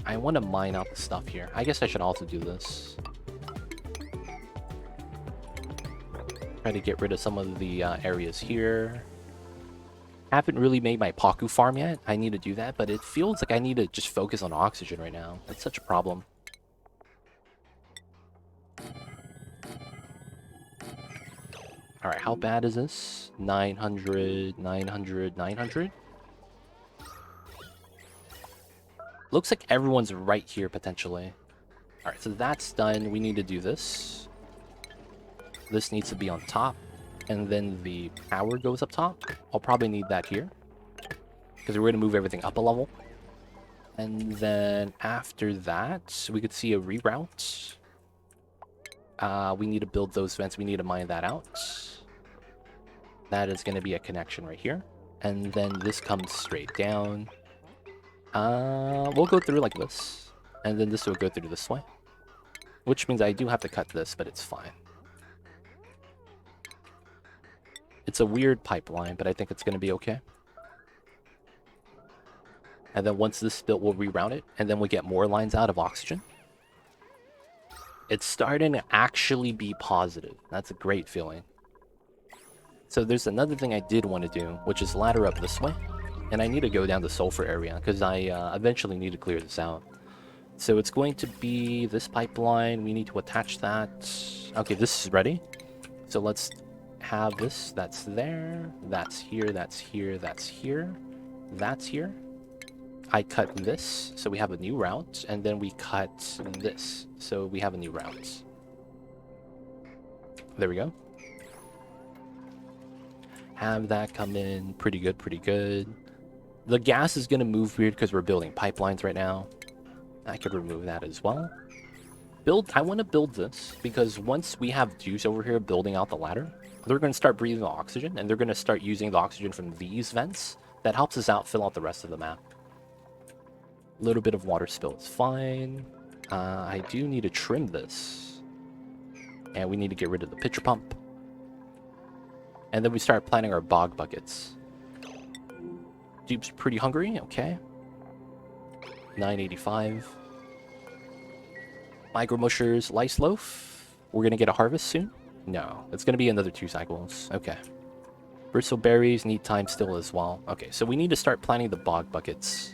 I want to mine out the stuff here. I guess I should also do this. Try to get rid of some of the areas here. Haven't really made my Paku farm yet. I need to do that, but it feels like I need to just focus on oxygen right now. That's such a problem. Alright, how bad is this? 900, 900, 900? Looks like everyone's right here, potentially. Alright, so that's done. We need to do this. This needs to be on top. And then the power goes up top. I'll probably need that here. Because we're going to move everything up a level. And then after that, we could see a reroute. We need to build those vents. We need to mine that out. That is going to be a connection right here. And then this comes straight down. We'll go through like this. And then this will go through this way. Which means I do have to cut this, but it's fine. It's a weird pipeline, but I think it's going to be okay. And then once this is built, we'll reroute it. And then we'll get more lines out of oxygen. It's starting to actually be positive. That's a great feeling. So there's another thing I did want to do, which is ladder up this way. And I need to go down the sulfur area, because I eventually need to clear this out. So it's going to be this pipeline. We need to attach that. Okay, this is ready. So let's have this. That's there. That's here. That's here. That's here. That's here. I cut this, so we have a new route. And then we cut this, so we have a new route. There we go. Have that come in. Pretty good, pretty good. The gas is going to move weird because we're building pipelines right now. I could remove that as well. I want to build this because once we have Dupes over here building out the ladder, they're going to start breathing oxygen, and they're going to start using the oxygen from these vents. That helps us out fill out the rest of the map. A little bit of water spill is fine. I do need to trim this. And we need to get rid of the pitcher pump. And then we start planting our bog buckets. Dupes pretty hungry, okay. 985. Micro mushers, lice loaf. We're gonna get a harvest soon? No, it's gonna be another 2 cycles. Okay. Bristleberries need time still as well. Okay, so we need to start planting the bog buckets.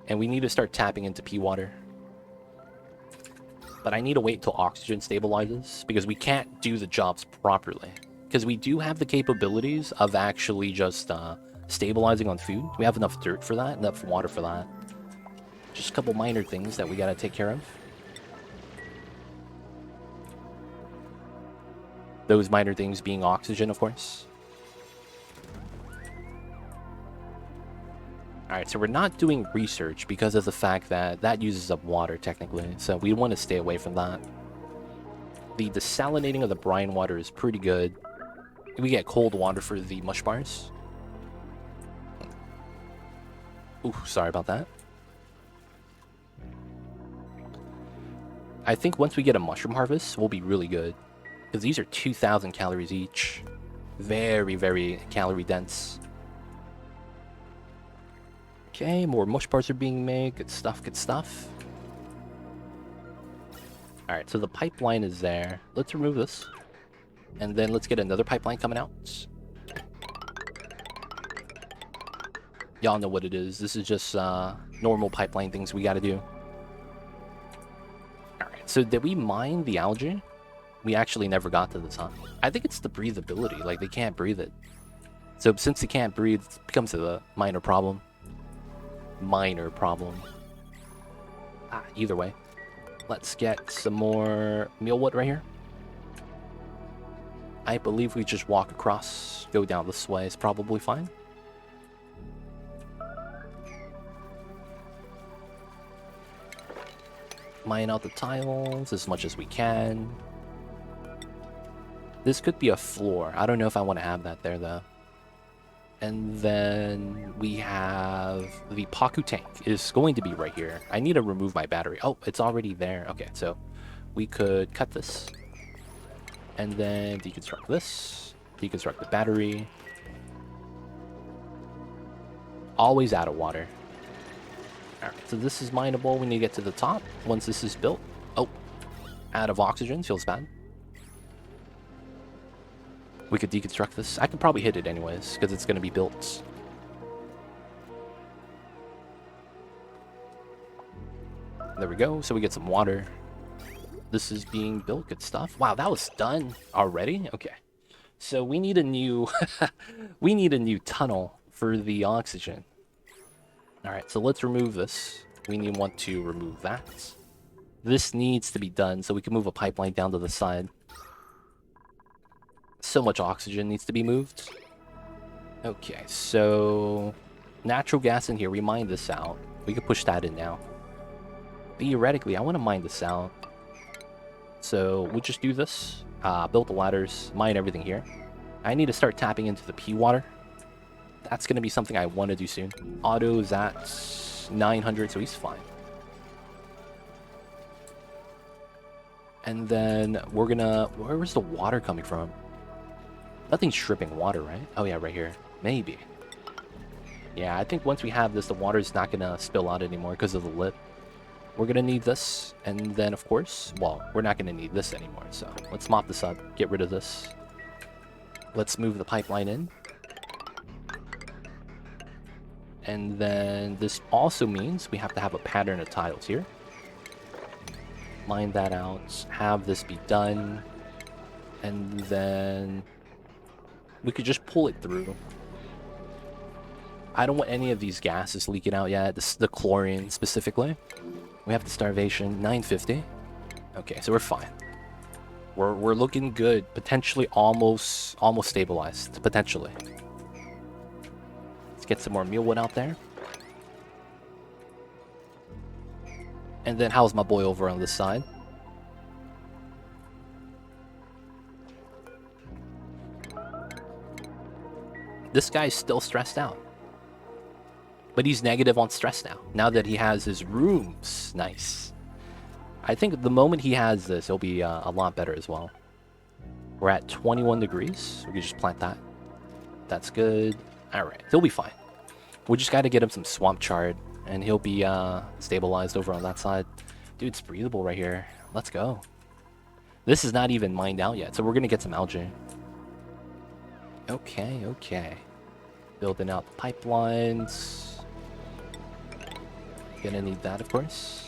And we need to start tapping into pea water. But I need to wait till oxygen stabilizes because we can't do the jobs properly. Because we do have the capabilities of actually just stabilizing on food. We have enough dirt for that, enough water for that. Just a couple minor things that we gotta take care of. Those minor things being oxygen, of course. Alright, so we're not doing research because of the fact that that uses up water, technically. So we want to stay away from that. The desalinating of the brine water is pretty good. We get cold water for the mush bars. Ooh, sorry about that. I think once we get a mushroom harvest, we'll be really good. Because these are 2,000 calories each. Very, very calorie dense. Okay, more mush bars are being made. Good stuff, good stuff. Alright, so the pipeline is there. Let's remove this. And then let's get another pipeline coming out. Y'all know what it is. This is just normal pipeline things we gotta do. Alright, so did we mine the algae? We actually never got to the top. I think it's the breathability. Like, they can't breathe it. So since they can't breathe, it becomes a minor problem. Minor problem. Either way. Let's get some more mealwood right here. I believe we just walk across, go down this way is probably fine. Mine out the tiles as much as we can. This could be a floor. I don't know if I want to have that there, though. And then we have the Paku tank is going to be right here. I need to remove my battery. Oh, it's already there. Okay, so we could cut this. And then deconstruct this. Deconstruct the battery. Always out of water. Alright, so this is mineable. We need to get to the top once this is built. Oh, out of oxygen. Feels bad. We could deconstruct this. I could probably hit it anyways, because it's going to be built. There we go. So we get some water. This is being built. Good stuff. Wow, that was done already? Okay. So we need a new... we need a new tunnel for the oxygen. Alright, so let's remove this. We want to remove that. This needs to be done so we can move a pipeline down to the side. So much oxygen needs to be moved. Okay, so natural gas in here. We mine this out. We could push that in now. Theoretically, I want to mine this out. So we'll just do this. Build the ladders. Mine everything here. I need to start tapping into the P water. That's going to be something I want to do soon. Otto is at 900, so he's fine. And then we're going to... Where's the water coming from? Nothing's stripping water, right? Oh, yeah, right here. Maybe. Yeah, I think once we have this, the water's not going to spill out anymore because of the lip. We're going to need this. And then, of course, well, we're not going to need this anymore. So let's mop this up. Get rid of this. Let's move the pipeline in. And then this also means we have to have a pattern of tiles here. Line that out. Have this be done. And then... we could just pull it through. I don't want any of these gases leaking out yet. The chlorine specifically. We have the starvation. 950. Okay, so we're fine. We're looking good. Potentially almost stabilized. Potentially. Let's get some more mealwood out there. And then how's my boy over on this side? This guy's still stressed out. But he's negative on stress now. Now that he has his rooms. Nice. I think the moment he has this, he'll be a lot better as well. We're at 21 degrees. We can just plant that. That's good. Alright, he'll be fine. We just got to get him some swamp chard. And he'll be stabilized over on that side. Dude, it's breathable right here. Let's go. This is not even mined out yet. So we're going to get some algae. Okay, okay. Building out the pipelines. Gonna need that, of course.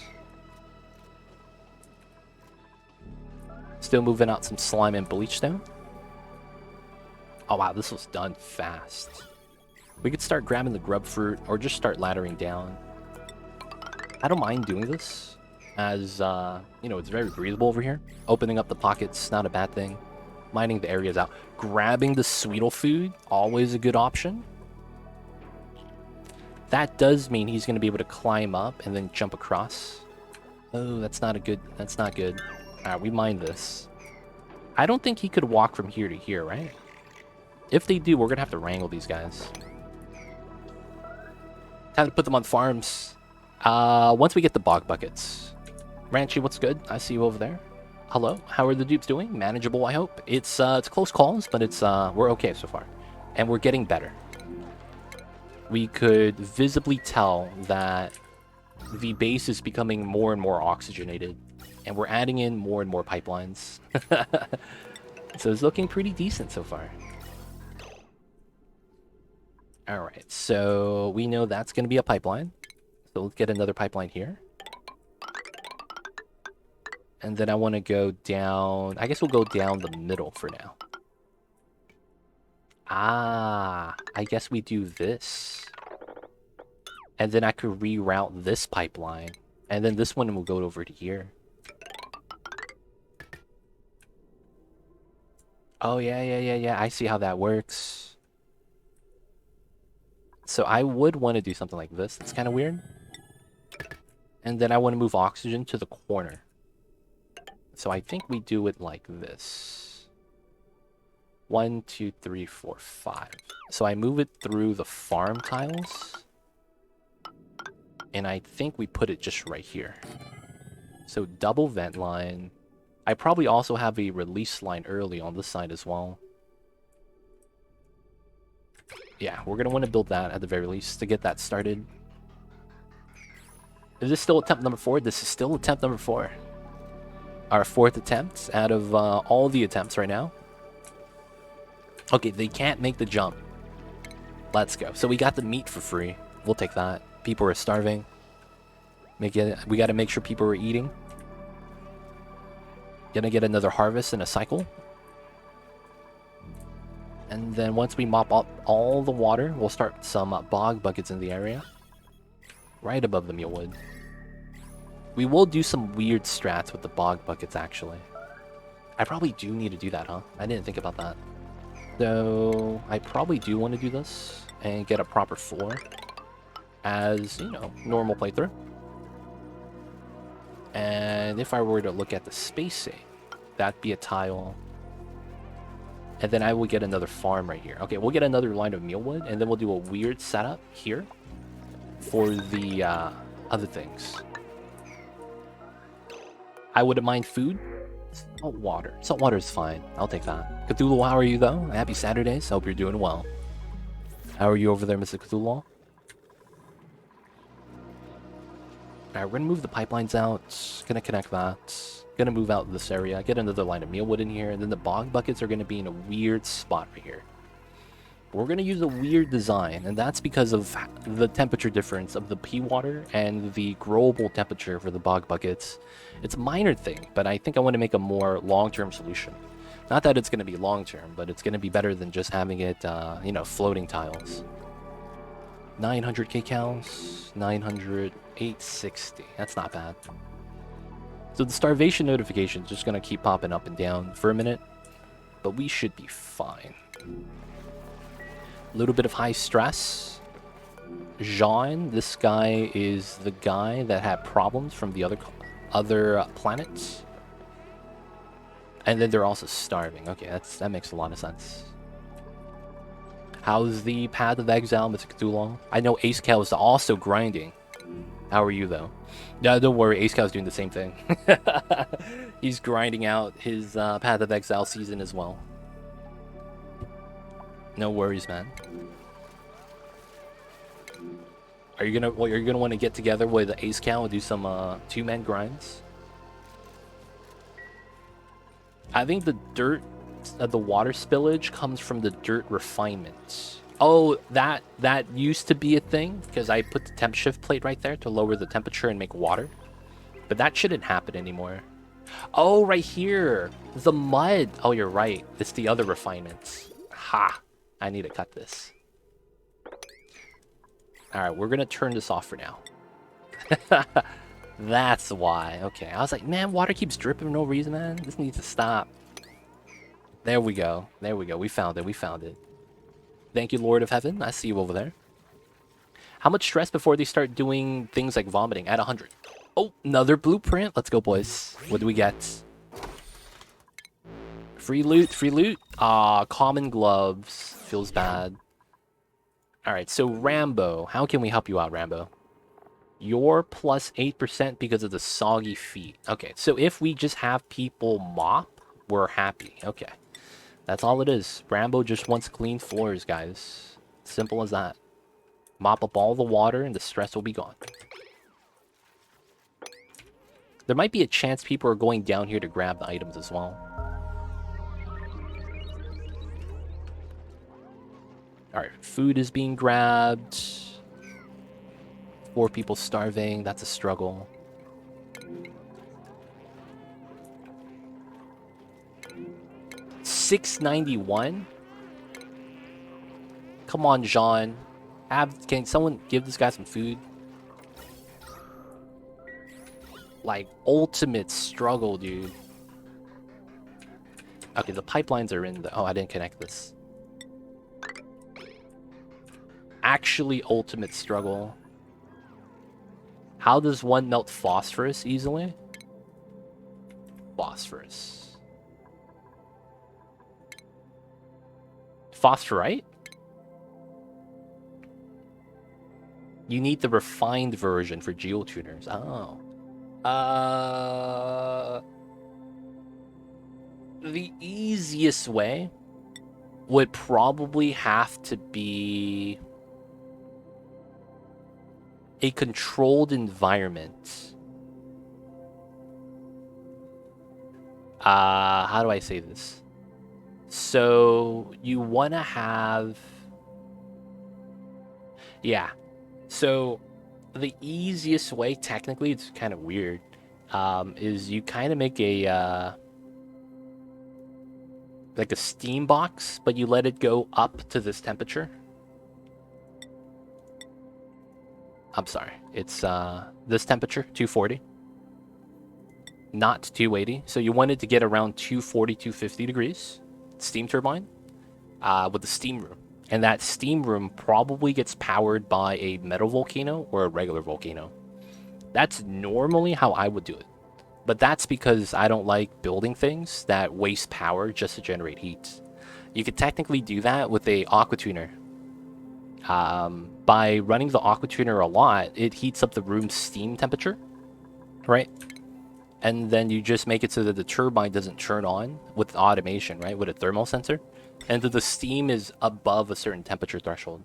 Still moving out some slime and bleachstone. Oh wow, this was done fast. We could start grabbing the grub fruit or just start laddering down. I don't mind doing this as, you know, it's very breathable over here. Opening up the pockets, not a bad thing. Mining the areas out. Grabbing the Sweetle food, always a good option. That does mean he's going to be able to climb up and then jump across. Oh, that's not good. Alright, we mine this. I don't think he could walk from here to here, right? If they do, we're going to have to wrangle these guys. Time to put them on farms. Once we get the bog buckets. Ranchy, what's good? I see you over there. Hello, how are the dupes doing? Manageable, I hope. It's close calls, but it's we're okay so far. And we're getting better. We could visibly tell that the base is becoming more and more oxygenated. And we're adding in more and more pipelines. So it's looking pretty decent so far. Alright, so we know that's going to be a pipeline. So let's get another pipeline here. And then I want to go down... I guess we'll go down the middle for now. Ah, I guess we do this. And then I could reroute this pipeline. And then this one will go over to here. Oh, yeah. I see how that works. So I would want to do something like this. That's kind of weird. And then I want to move oxygen to the corner. So I think we do it like this. 1, 2, 3, 4, 5. So I move it through the farm tiles. And I think we put it just right here. So double vent line. I probably also have a release line early on this side as well. Yeah, we're going to want to build that at the very least to get that started. Is this still attempt number 4? This is still attempt number 4. Our 4th attempt out of all the attempts right now. Okay, they can't make the jump. Let's go. So we got the meat for free. We'll take that. People are starving. We got to make sure people are eating. Gonna get another harvest in a cycle. And then once we mop up all the water, we'll start some bog buckets in the area. Right above the mealwood. We will do some weird strats with the bog buckets, actually. I probably do need to do that, huh? I didn't think about that. So, I probably do want to do this and get a proper floor. As, you know, normal playthrough. And if I were to look at the spacing, that'd be a tile. And then I will get another farm right here. Okay, we'll get another line of mealwood, and then we'll do a weird setup here for the other things. I wouldn't mind food. Salt water. Salt water is fine. I'll take that. Cthulhu, how are you, though? Happy Saturdays. Hope you're doing well. How are you over there, Mr. Cthulhu? Alright, we're gonna move the pipelines out. Gonna connect that. Gonna move out this area. Get another line of mealwood in here. And then the bog buckets are gonna be in a weird spot right here. We're gonna use a weird design, and that's because of the temperature difference of the pea water and the growable temperature for the bog buckets. It's a minor thing, but I think I want to make a more long-term solution. Not that it's gonna be long-term, but it's gonna be better than just having it, you know, floating tiles. 900 kcals, 900, 860. That's not bad. So the starvation notification is just going to keep popping up and down for a minute, but we should be fine. A little bit of high stress. Jean, this guy is the guy that had problems from the other planets. And then they're also starving. Okay, that makes a lot of sense. How's the Path of Exile, Mr. Cthulhu? I know Ace Cow is also grinding. How are you, though? No, don't worry. Ace Cow's doing the same thing. He's grinding out his Path of Exile season as well. No worries, man. Are you gonna? Well, you're gonna want to get together with Ace Cow and do some two-man grinds. I think the dirt, the water spillage comes from the dirt refinement. Oh, that used to be a thing because I put the temp shift plate right there to lower the temperature and make water. But that shouldn't happen anymore. Oh, right here. The mud. Oh, you're right. It's the other refinements. Ha. I need to cut this. Alright, we're gonna turn this off for now. That's why. Okay, I was like, man, water keeps dripping for no reason, man. This needs to stop. There we go. There we go. We found it. We found it. Thank you, Lord of Heaven. I see you over there. How much stress before they start doing things like vomiting? At 100. Oh, another blueprint. Let's go, boys. What do we get? Free loot. Free loot. Common gloves. Feels bad. Alright, so Rambo. How can we help you out, Rambo? You're plus 8% because of the soggy feet. Okay, so if we just have people mop, we're happy. Okay, that's all it is. Rambo just wants clean floors, guys. Simple as that. Mop up all the water and the stress will be gone. There might be a chance people are going down here to grab the items as well. Alright, food is being grabbed. 4 people starving. That's a struggle. $6.91. Come on, Jean. Can someone give this guy some food? Like, ultimate struggle, dude. Okay, the pipelines are in the... Oh, I didn't connect this. Actually, ultimate struggle. How does one melt phosphorus easily? Phosphorus. Phosphorite? You need the refined version for geotuners. Oh. The easiest way would probably have to be a controlled environment. How do I say this? So you want to have... Yeah. So the easiest way, technically, it's kind of weird, is you kind of make a... like a steam box, but you let it go up to this temperature. I'm sorry. It's this temperature, 240. Not 280. So you want it to get around 240, 250 degrees. Steam turbine with the steam room. And that steam room probably gets powered by a metal volcano or a regular volcano. That's normally how I would do it. But that's because I don't like building things that waste power just to generate heat. You could technically do that with a aqua tuner. By running the aqua tuner a lot, it heats up the room's steam temperature, right? And then you just make it so that the turbine doesn't turn on with automation, right? With a thermal sensor. And that the steam is above a certain temperature threshold.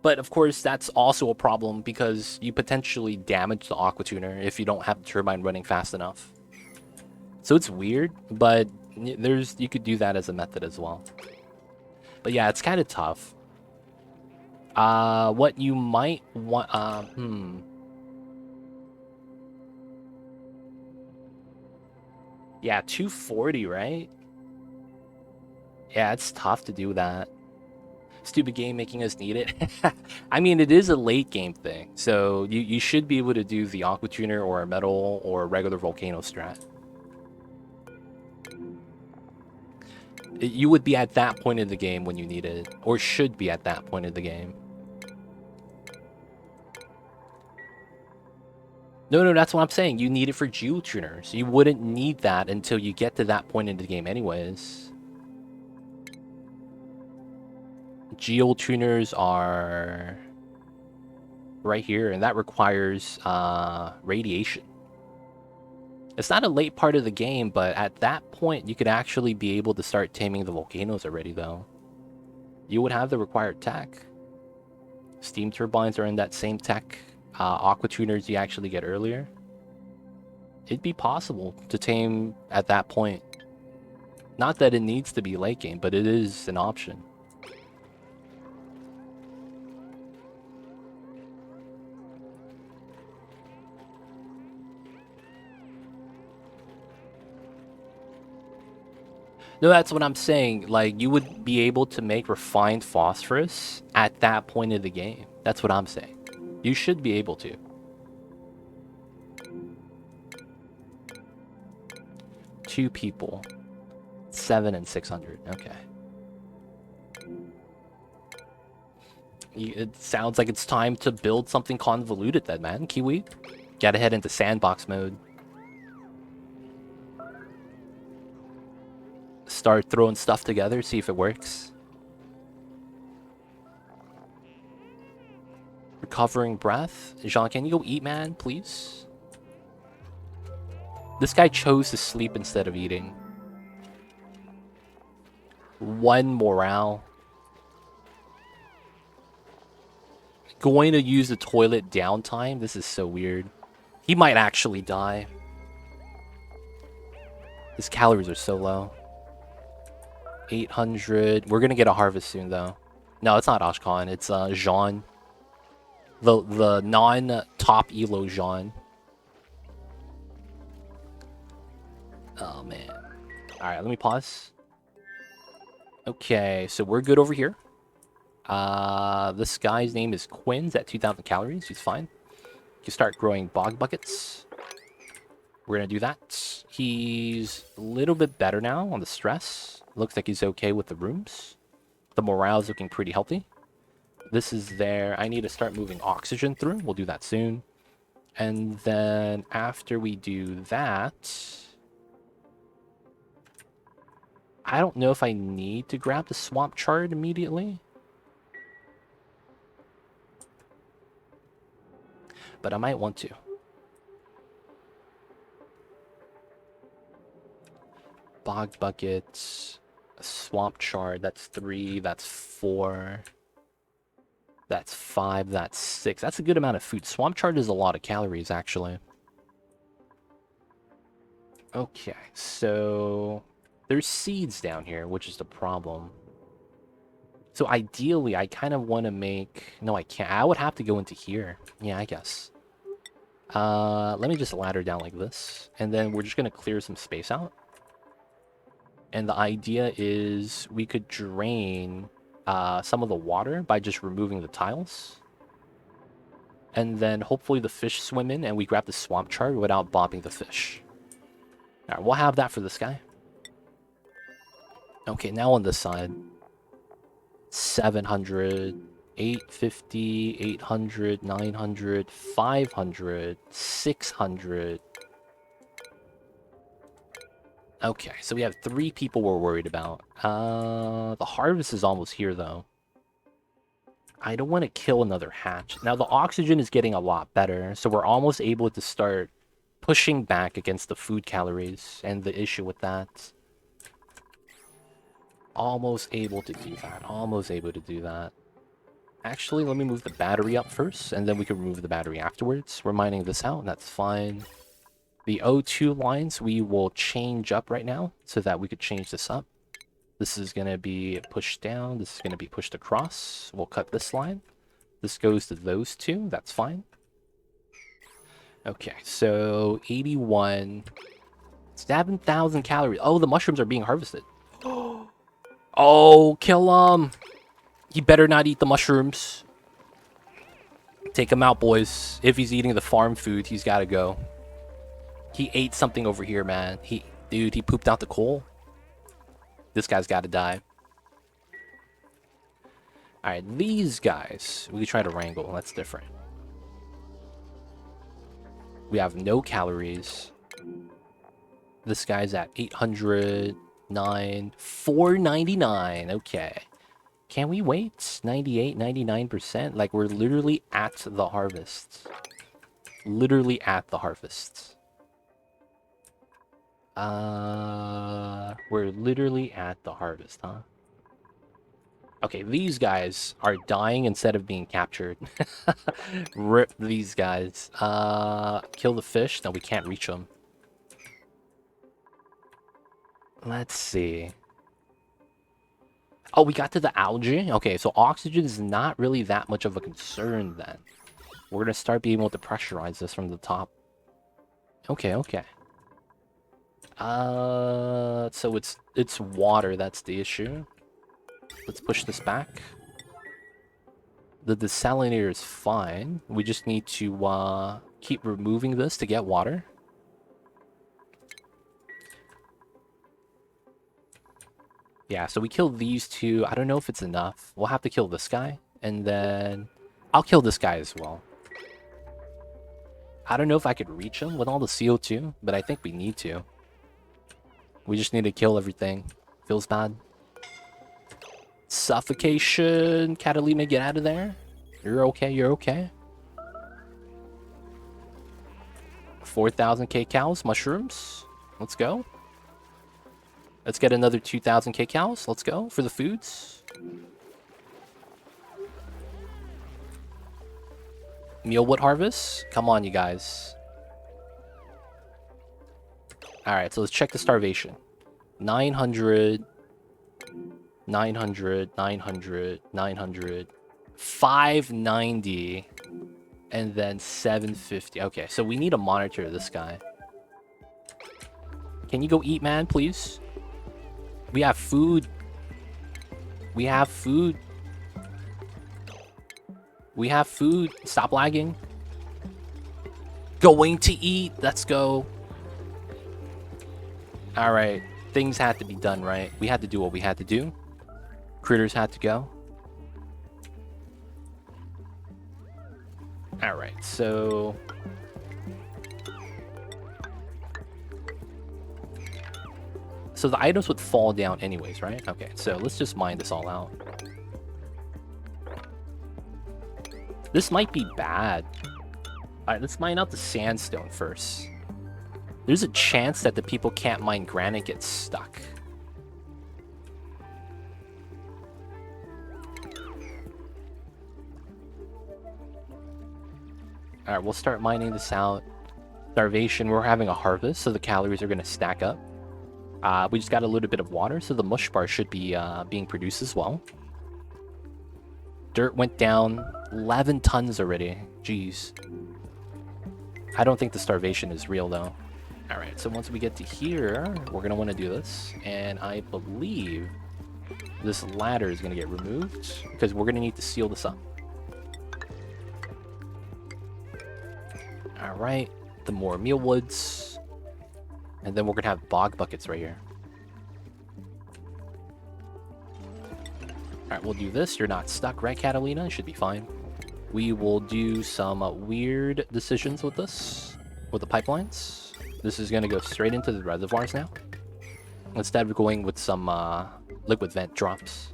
But of course, that's also a problem because you potentially damage the aqua tuner if you don't have the turbine running fast enough. So it's weird, but you could do that as a method as well. But yeah, it's kind of tough. What you might want, Yeah, 240, right? Yeah, it's tough to do that. Stupid game making us need it. I mean, it is a late game thing, so you should be able to do the aqua tuner or a metal or a regular volcano strat. You would be at that point in the game when you need it, or should be at that point in the game. No, that's what I'm saying. You need it for geotuners. You wouldn't need that until you get to that point in the game anyways. Geotuners are right here, and that requires radiation. It's not a late part of the game, but at that point, you could actually be able to start taming the volcanoes already, though. You would have the required tech. Steam turbines are in that same tech. Aqua tuners you actually get earlier. It'd be possible to tame at that point. Not that it needs to be late game, but it is an option. No, that's what I'm saying. Like, you would be able to make refined phosphorus at that point of the game. That's what I'm saying. You should be able to. 2 people. 7 and 600. Okay. It sounds like it's time to build something convoluted then, man. Kiwi, gotta head into sandbox mode. Start throwing stuff together, see if it works. Recovering breath. Jean, can you go eat, man, please? This guy chose to sleep instead of eating. 1 morale. Going to use the toilet downtime? This is so weird. He might actually die. His calories are so low. 800. We're gonna get a harvest soon, though. No, it's not Ashkan. It's Jean. The non-top elo Jean. Oh, man. Alright, let me pause. Okay, so we're good over here. This guy's name is Quinn's at 2,000 calories. He's fine. You can start growing bog buckets. We're gonna do that. He's a little bit better now on the stress. Looks like he's okay with the rooms. The morale's looking pretty healthy. This is there. I need to start moving oxygen through. We'll do that soon. And then after we do that, I don't know if I need to grab the swamp chard immediately, but I might want to. Bog buckets, swamp chard, that's 3, that's 4, that's 5, that's 6. That's a good amount of food. Swamp chard is a lot of calories, actually. Okay, so there's seeds down here, which is the problem. So ideally, I kind of want to make... No, I can't. I would have to go into here. Yeah, I guess. Let me just ladder down like this. And then we're just going to clear some space out. And the idea is we could drain some of the water by just removing the tiles. And then hopefully the fish swim in and we grab the swamp chard without bopping the fish. Alright, we'll have that for this guy. Okay, now on this side. 700, 850, 800, 900, 500, 600. Okay, so we have 3 people we're worried about. The harvest is almost here, though. I don't want to kill another hatch. Now, the oxygen is getting a lot better, so we're almost able to start pushing back against the food calories and the issue with that. Almost able to do that. Almost able to do that. Actually, let me move the battery up first, and then we can remove the battery afterwards. We're mining this out, and that's fine. The O2 lines we will change up right now so that we could change this up. This is going to be pushed down. This is going to be pushed across. We'll cut this line. This goes to those 2. That's fine. Okay, so 81. 7,000 calories. Oh, the mushrooms are being harvested. Oh, kill him. He better not eat the mushrooms. Take him out, boys. If he's eating the farm food, he's got to go. He ate something over here, man. Dude, he pooped out the coal. This guy's got to die. Alright, these guys, we can try to wrangle. That's different. We have no calories. This guy's at 809, 499. Okay. Can we wait? 98, 99%? Like, we're literally at the harvest. Literally at the harvest. We're literally at the harvest, huh? Okay, these guys are dying instead of being captured. Rip these guys. Kill the fish. No, we can't reach them. Let's see. Oh, we got to the algae? Okay, so oxygen is not really that much of a concern then. We're gonna start being able to pressurize this from the top. Okay, okay. So it's water, that's the issue. Let's push this back. The desalinator is fine. We just need to keep removing this to get water. Yeah, so we killed these two. I don't know if it's enough. We'll have to kill this guy, and then I'll kill this guy as well. I don't know if I could reach him with all the CO2, but I think we need to. We just need to kill everything. Feels bad. Suffocation. Catalina, get out of there. You're okay, you're okay. 4,000 kcals, mushrooms. Let's go. Let's get another 2,000 kcals. Let's go for the foods. Mealwood harvest. Come on, you guys. Alright, so let's check the starvation. 900, 900, 900, 900, 590, and then 750. Okay, so we need to monitor this guy. Can you go eat, man, please? We have food. We have food. We have food. Stop lagging. Going to eat. Let's go. Alright. Things had to be done, right? We had to do what we had to do. Critters had to go. Alright, so... So the items would fall down anyways, right? Okay, so let's just mine this all out. This might be bad. Alright, let's mine out the sandstone first. There's a chance that the people can't mine granite get stuck. Alright, we'll start mining this out. Starvation, we're having a harvest, so the calories are going to stack up. We just got a little bit of water, so the mush bar should be being produced as well. Dirt went down 11 tons already. Jeez. I don't think the starvation is real, though. Alright, so once we get to here, we're going to want to do this. And I believe this ladder is going to get removed, because we're going to need to seal this up. Alright, the more mealwoods. And then we're going to have bog buckets right here. Alright, we'll do this. You're not stuck, right, Catalina? Should be fine. We will do some weird decisions with this. With the pipelines. This is going to go straight into the reservoirs now. Instead of going with some liquid vent drops.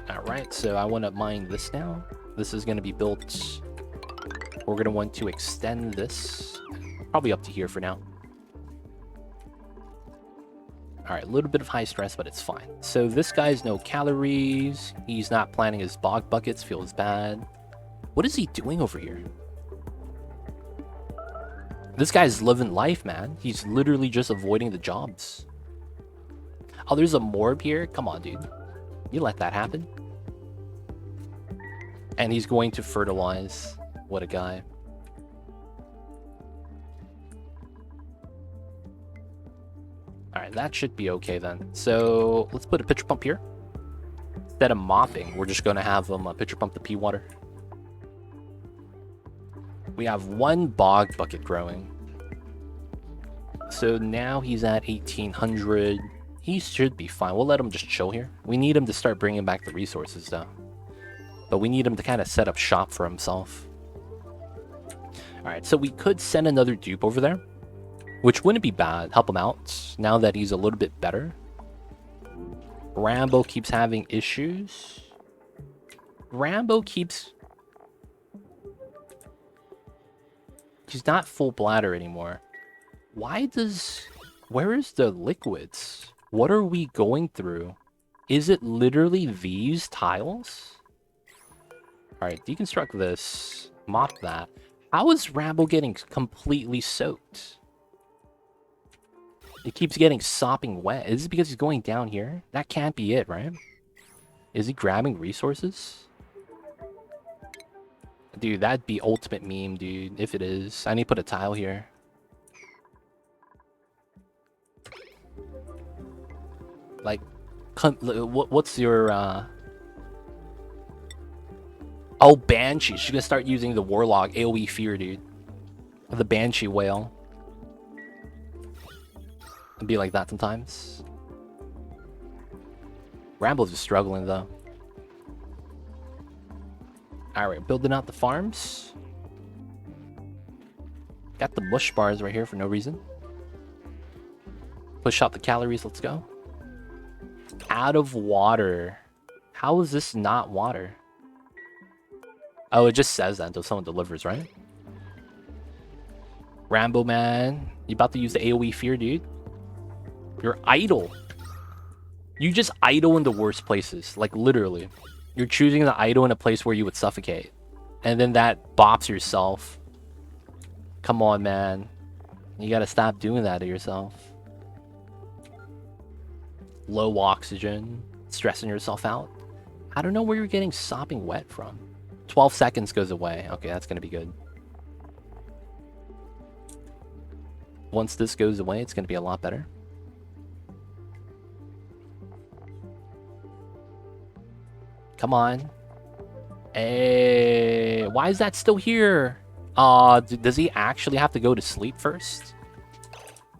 Alright, so I want to mine this now. This is going to be built... We're going to want to extend this. Probably up to here for now. Alright, a little bit of high stress, but it's fine. So this guy's no calories. He's not planning his bog buckets. Feels bad. What is he doing over here? This guy's living life, man. He's literally just avoiding the jobs. Oh, there's a morb here? Come on, dude. You let that happen? And he's going to fertilize. What a guy. Alright, that should be okay then. So, let's put a pitcher pump here. Instead of mopping, we're just going to have him pitcher pump the pea water. We have one bog bucket growing. So now he's at 1,800. He should be fine. We'll let him just chill here. We need him to start bringing back the resources, though. But we need him to kind of set up shop for himself. Alright, so we could send another dupe over there. Which wouldn't be bad. Help him out. Now that he's a little bit better. Rambo keeps having issues. Rambo keeps... He's not full bladder anymore. Why does... Where is the liquids? What are we going through? Is it literally these tiles? Alright, deconstruct this. Mop that. How is Rambo getting completely soaked? It keeps getting sopping wet. Is it because he's going down here? That can't be it, right? Is he grabbing resources? Dude, that'd be ultimate meme, dude. If it is. I need to put a tile here. Like, what's your Oh, Banshee. She's gonna start using the Warlock AoE Fear, dude. The Banshee Whale. It'd be like that sometimes. Ramble's just struggling, though. Alright, building out the farms. Got the bush bars right here for no reason. Push out the calories, let's go. Out of water. How is this not water? Oh, it just says that until someone delivers, right? Rambo, man. You about to use the AoE Fear, dude? You're idle. You just idle in the worst places. Like, literally. You're choosing to idle in a place where you would suffocate. And then that bops yourself. Come on, man. You gotta stop doing that to yourself. Low oxygen. Stressing yourself out. I don't know where you're getting sopping wet from. 12 seconds goes away. Okay, that's gonna be good. Once this goes away, it's gonna be a lot better. Come on. Hey, why is that still here? Does he actually have to go to sleep first?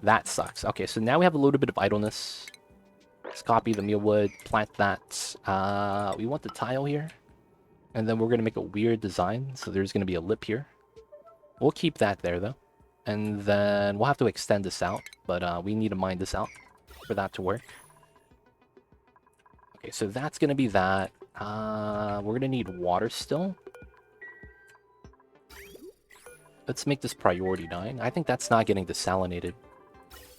That sucks. Okay, so now we have a little bit of idleness. Let's copy the mealwood, plant that. We want the tile here. And then we're going to make a weird design. So there's going to be a lip here. We'll keep that there, though. And then we'll have to extend this out. But we need to mine this out for that to work. Okay, so that's going to be that. We're going to need water still. Let's make this priority 9. I think that's not getting desalinated.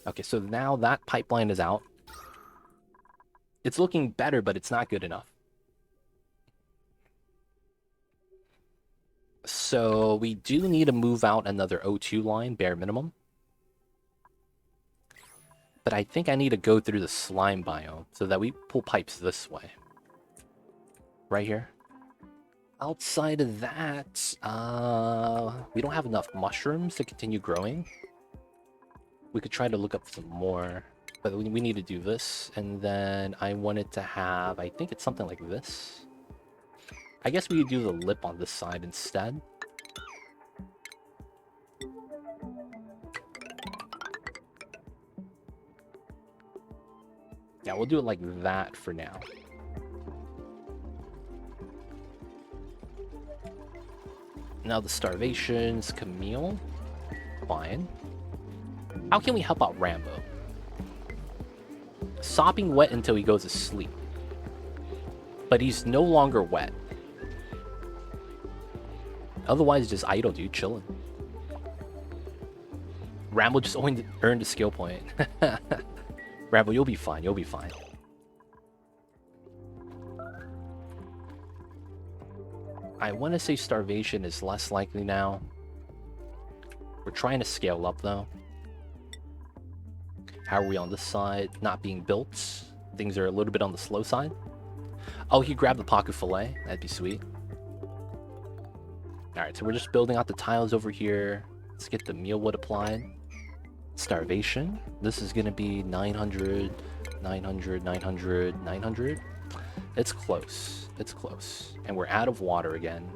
Okay, so now that pipeline is out. It's looking better, but it's not good enough. So we do need to move out another O2 line, bare minimum. But I think I need to go through the slime biome so that we pull pipes this way. Right here. Outside of that, we don't have enough mushrooms to continue growing. We could try to look up some more, but we need to do this. And then I wanted to have, I think it's something like this. I guess we could do the lip on this side instead. Yeah, we'll do it like that for now. Now the starvations, Camille. Fine. How can we help out Rambo? Sopping wet until he goes to sleep. But he's no longer wet. Otherwise, just idle, dude, chilling. Rambo just earned a skill point. Rambo, you'll be fine, you'll be fine. I want to say starvation is less likely now. We're trying to scale up, though. How are we on this side? Not being built. Things are a little bit on the slow side. Oh, he grabbed the pocket fillet. That'd be sweet. Alright, so we're just building out the tiles over here. Let's get the mealwood applied. Starvation. This is going to be 900, 900, 900, 900. It's close. It's close. And we're out of water again.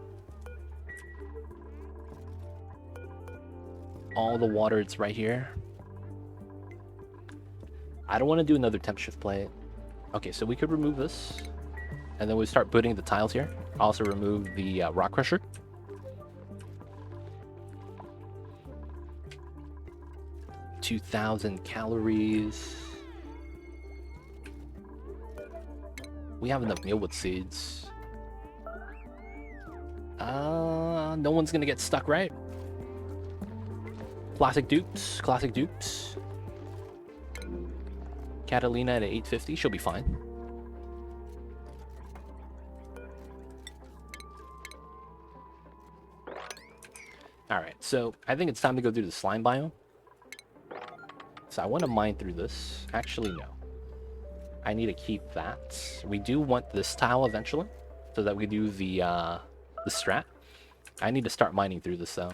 All the water, it's right here. I don't want to do another temp shift plate. Okay, so we could remove this. And then we start putting the tiles here. Also remove the rock crusher. $2,000 calories. We have enough mealwood seeds. No one's gonna get stuck, right? Classic dupes, classic dupes. Catalina at 850, she'll be fine. Alright, so I think it's time to go through the slime biome. So I want to mine through this. Actually, no. I need to keep that. We do want this tile eventually, so that we do the strat. I need to start mining through this, though.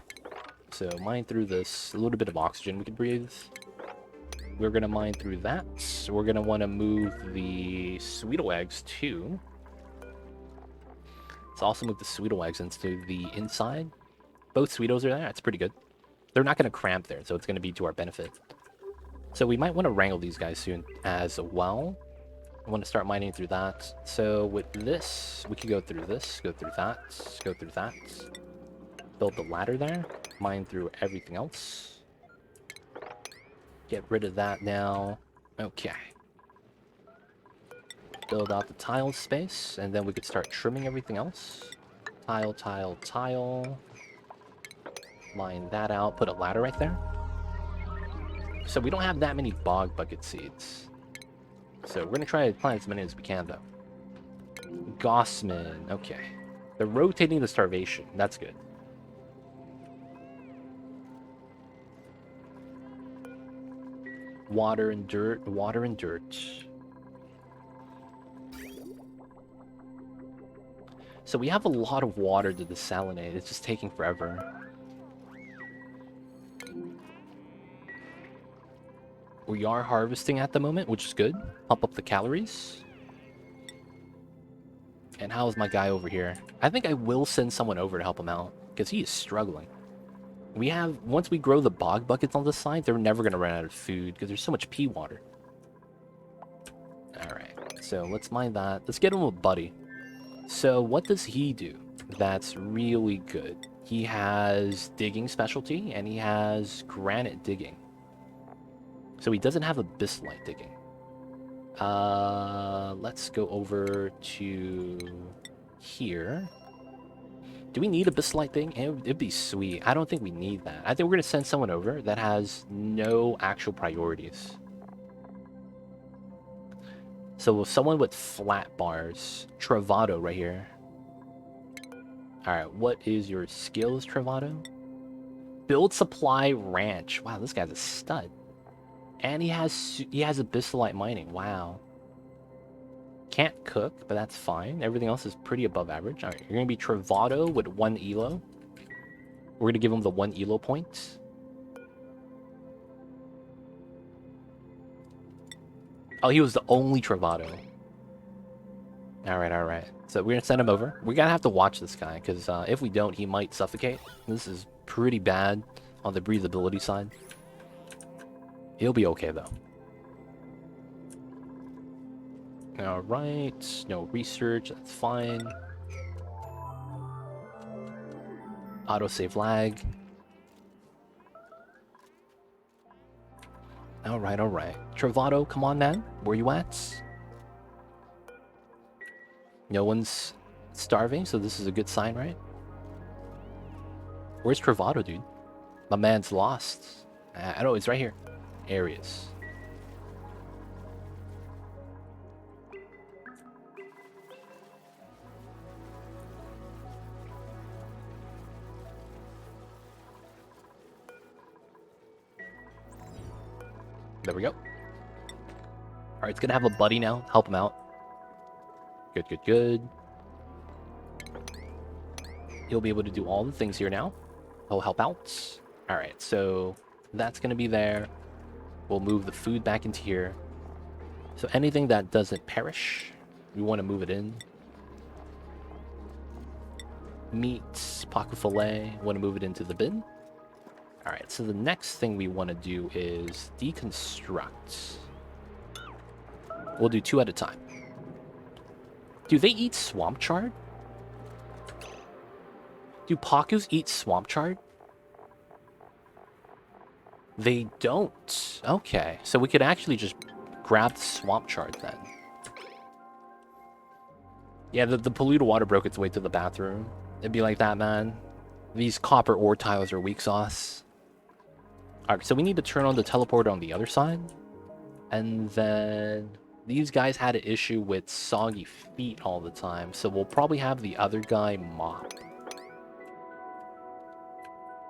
So mine through this. A little bit of oxygen we can breathe. we're gonna mine through that. We're gonna want to move the sweetle eggs too. Let's also move the sweetle eggs into the inside. Both sweetos are there. That's pretty good. They're not gonna cramp there, so it's gonna be to our benefit. So we might want to wrangle these guys soon as well. I want to start mining through that. So with this, we could go through this, go through that, go through that. Build the ladder there. Mine through everything else. Get rid of that now. Okay. Build out the tile space, and then we could start trimming everything else. Tile, tile, tile. Line that out. Put a ladder right there. So we don't have that many bog bucket seeds. So we're going to try to plant as many as we can, though. Gossman. Okay. They're rotating the starvation. That's good. Water and dirt. Water and dirt. So we have a lot of water to desalinate. It's just taking forever. We are harvesting at the moment, which is good. Pump up the calories. And how's my guy over here? I think I will send someone over to help him out, because he is struggling. We have, once we grow the bog buckets on this side, they're never going to run out of food, because there's so much pea water. Alright, so let's mine that. Let's get him a buddy. So what does he do that's really good? He has digging specialty, and he has granite digging. So he doesn't have abyssite digging. Let's go over to here. Do we need abyssite thing? It'd be sweet. I don't think we need that. I think we're gonna send someone over that has no actual priorities. So someone with flat bars, Travado right here. All right, what is your skills, Travado? Build supply ranch. Wow, this guy's a stud. And he has abyssite mining. Wow. Can't cook, but that's fine. Everything else is pretty above average. All right, you're gonna be Travado with 1 elo. We're gonna give him the 1 elo point. Oh, he was the only Travado. All right. So we're gonna send him over. We're gonna have to watch this guy, because if we don't, he might suffocate. This is pretty bad on the breathability side. He'll be okay, though. Alright, no research, that's fine. Autosave lag. Alright. Travado, come on, man. Where you at? No one's starving, so this is a good sign, right? Where's Travado, dude? My man's lost. I know, it's right here. Areas. There we go. Alright, it's gonna have a buddy now. Help him out. Good. He'll be able to do all the things here now. He'll help out. Alright, so that's gonna be there. We'll move the food back into here. So anything that doesn't perish, we want to move it in. Meat, pacu filet, want to move it into the bin. Alright, so the next thing we want to do is deconstruct. We'll do 2 at a time. Do they eat swamp chard? Do pacus eat swamp chard? They don't. Okay, so we could actually just grab the swamp chard then. Yeah, the polluted water broke its way to the bathroom. It'd be like that, man. These copper ore tiles are weak sauce. Alright, so we need to turn on the teleporter on the other side. And then these guys had an issue with soggy feet all the time, so we'll probably have the other guy mop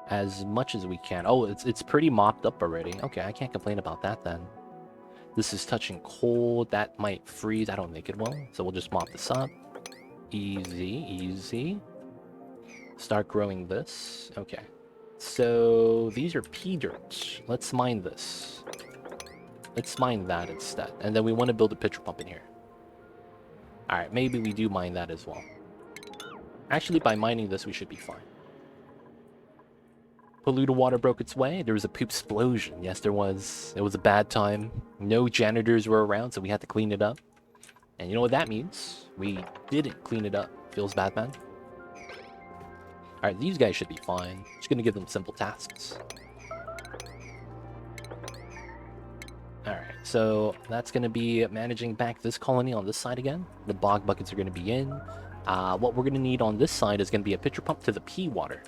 as much as we can. Oh, it's pretty mopped up already. Okay, I can't complain about that then. This is touching cold. That might freeze. I don't think it will. So we'll just mop this up. Easy. Start growing this. Okay. So these are pea dirt. Let's mine this. Let's mine that instead. And then we want to build a pitcher pump in here. Alright, maybe we do mine that as well. Actually, by mining this, we should be fine. Polluted water broke its way. There was a poop explosion. Yes, there was. It was a bad time. No janitors were around, so we had to clean it up. And you know what that means? We didn't clean it up. Feels bad, man. Alright, these guys should be fine. Just gonna give them simple tasks. Alright, so that's gonna be managing back this colony on this side again. The bog buckets are gonna be in. What we're gonna need on this side is gonna be a pitcher pump to the pea water.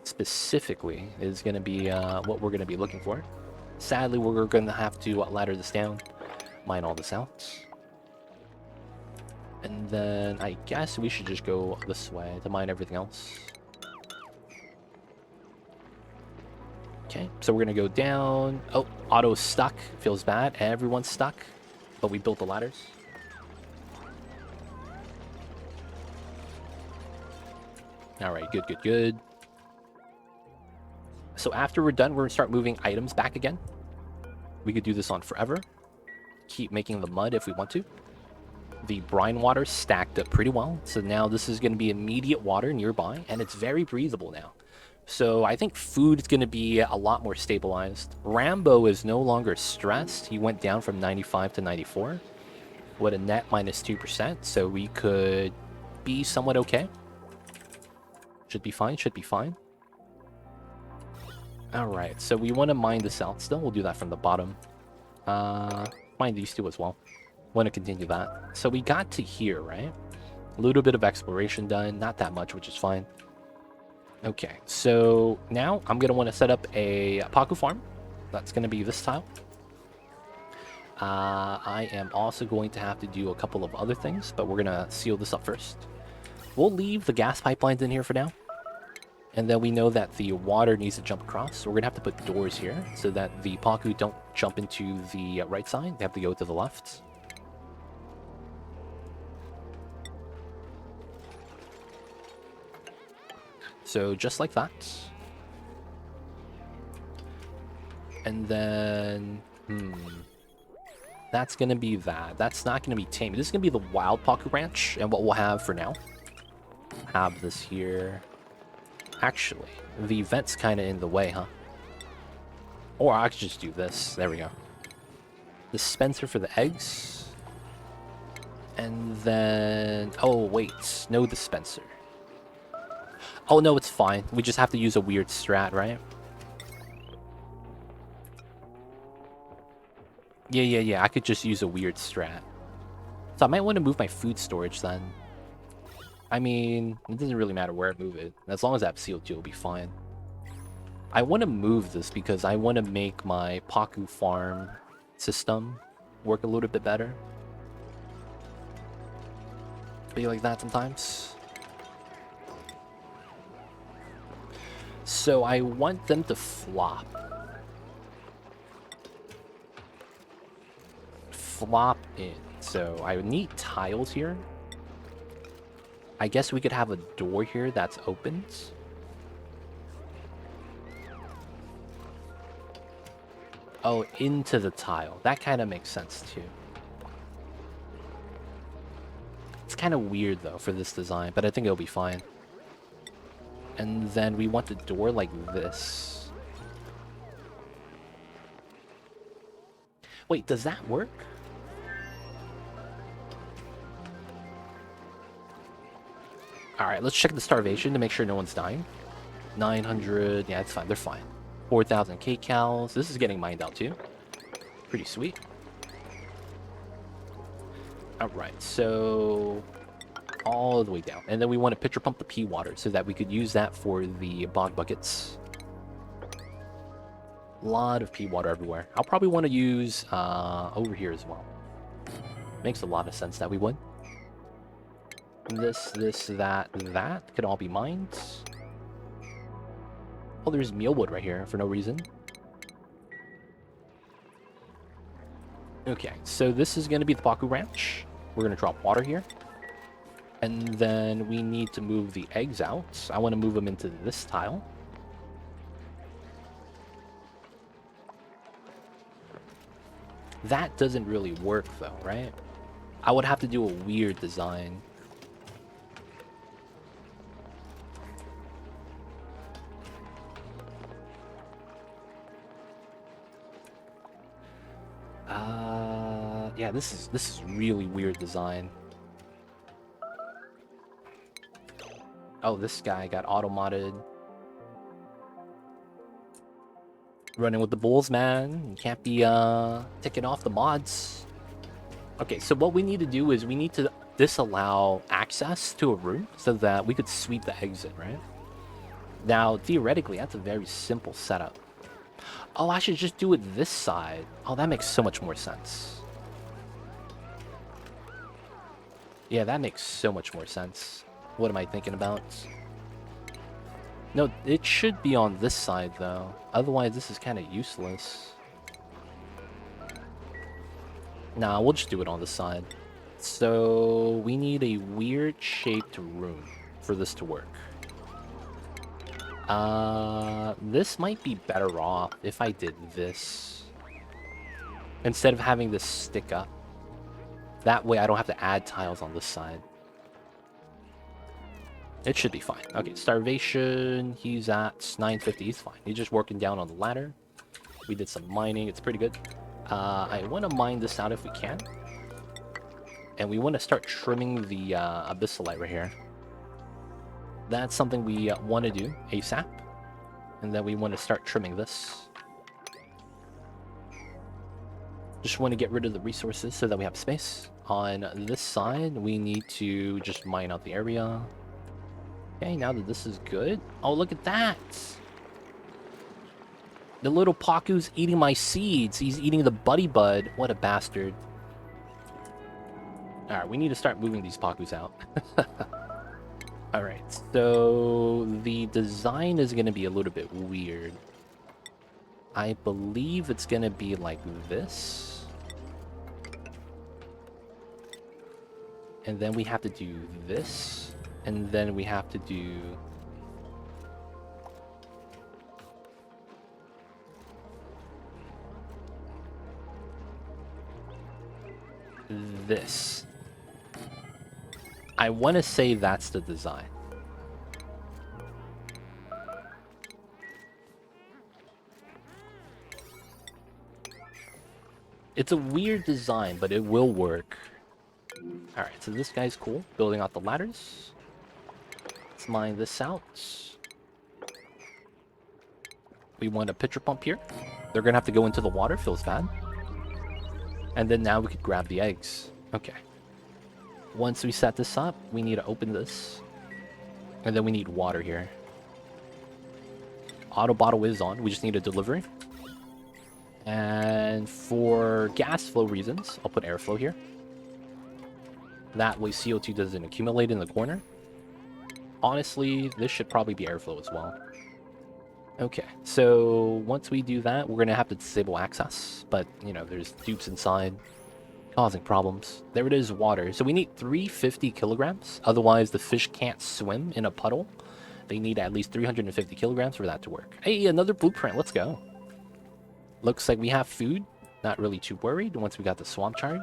Specifically is gonna be what we're gonna be looking for. Sadly, we're gonna have to ladder this down, mine all this out. And then I guess we should just go this way to mine everything else. Okay, so we're gonna go down. Oh, auto's stuck. Feels bad. Everyone's stuck. But we built the ladders. Alright, good, good, good. So after we're done, we're gonna start moving items back again. We could do this on forever. Keep making the mud if we want to. The brine water stacked up pretty well. So now this is gonna be immediate water nearby, and it's very breathable now. So I think food is going to be a lot more stabilized. Rambo is no longer stressed. He went down from 95 to 94 with a net minus 2%. So we could be somewhat okay. Should be fine, should be fine. Alright, so we want to mine this out still. We'll do that from the bottom. Mine these two as well. Want to continue that. So we got to here, right? A little bit of exploration done. Not that much, which is fine. Okay, so now I'm going to want to set up a Paku farm. That's going to be this tile. I am also going to have to do a couple of other things, but we're going to seal this up first. We'll leave the gas pipelines in here for now. And then we know that the water needs to jump across, so we're going to have to put doors here so that the Paku don't jump into the right side. They have to go to the left. So just like that. And then, that's going to be that. That's not going to be tame. This is going to be the wild Paku Ranch, and what we'll have for now. Have this here. Actually, the vent's kind of in the way, huh? Or I could just do this. There we go. Dispenser for the eggs. And then, oh wait, no dispenser. Oh, no, it's fine. We just have to use a weird strat, right? Yeah. I could just use a weird strat. So I might want to move my food storage then. I mean, it doesn't really matter where I move it. As long as I have CO2, it'll be fine. I want to move this because I want to make my Paku farm system work a little bit better. Be like that sometimes. So I want them to flop. Flop in. So I need tiles here. I guess we could have a door here that's opened. Oh, into the tile. That kind of makes sense too. It's kind of weird though for this design, but I think it'll be fine. And then we want the door like this. Wait, does that work? Alright, let's check the starvation to make sure no one's dying. 900, yeah, it's fine, they're fine. 4,000 kcals. This is getting mined out too. Pretty sweet. Alright, so all the way down. And then we want to pitcher pump the pea water so that we could use that for the bog buckets. A lot of pea water everywhere. I'll probably want to use over here as well. Makes a lot of sense that we would. This, that could all be mined. Oh, there's mealwood right here for no reason. Okay, so this is going to be the Paku Ranch. We're going to drop water here. And then we need to move the eggs out. I want to move them into this tile. That doesn't really work though, right? I would have to do a weird design. Yeah, this is really weird design. Oh, this guy got auto-modded. Running with the bulls, man. You can't be ticking off the mods. Okay, so what we need to do is we need to disallow access to a room so that we could sweep the exit, right? Now, theoretically, that's a very simple setup. Oh, I should just do it this side. Oh, that makes so much more sense. Yeah, that makes so much more sense. What am I thinking about? No, it should be on this side, though. Otherwise, this is kind of useless. Nah, we'll just do it on the side. So, we need a weird-shaped room for this to work. This might be better off if I did this. Instead of having this stick up. That way I don't have to add tiles on this side. It should be fine. Okay, starvation. He's at 950. He's fine. He's just working down on the ladder. We did some mining. It's pretty good. I want to mine this out if we can. And we want to start trimming the abyssalite right here. That's something we want to do ASAP. And then we want to start trimming this. Just want to get rid of the resources so that we have space. On this side, we need to just mine out the area. Okay, now that this is good. Oh, look at that! The little Paku's eating my seeds. He's eating the buddy bud. What a bastard. Alright, we need to start moving these Pakus out. Alright, so the design is going to be a little bit weird. I believe it's going to be like this. And then we have to do this. And then we have to do... this. I want to say that's the design. It's a weird design, but it will work. Alright, so this guy's cool. Building out the ladders. Let's mine this out. We want a pitcher pump here. They're gonna have to go into the water, feels bad. And then now we could grab the eggs. Okay. Once we set this up, we need to open this. And then we need water here. Auto bottle is on. We just need a delivery. And for gas flow reasons, I'll put airflow here. That way CO2 doesn't accumulate in the corner. Honestly, this should probably be airflow as well. Okay, so once we do that, we're going to have to disable access. But, you know, there's dupes inside causing problems. There it is, water. So we need 350 kilograms. Otherwise, the fish can't swim in a puddle. They need at least 350 kilograms for that to work. Hey, another blueprint. Let's go. Looks like we have food. Not really too worried once we got the swamp chard.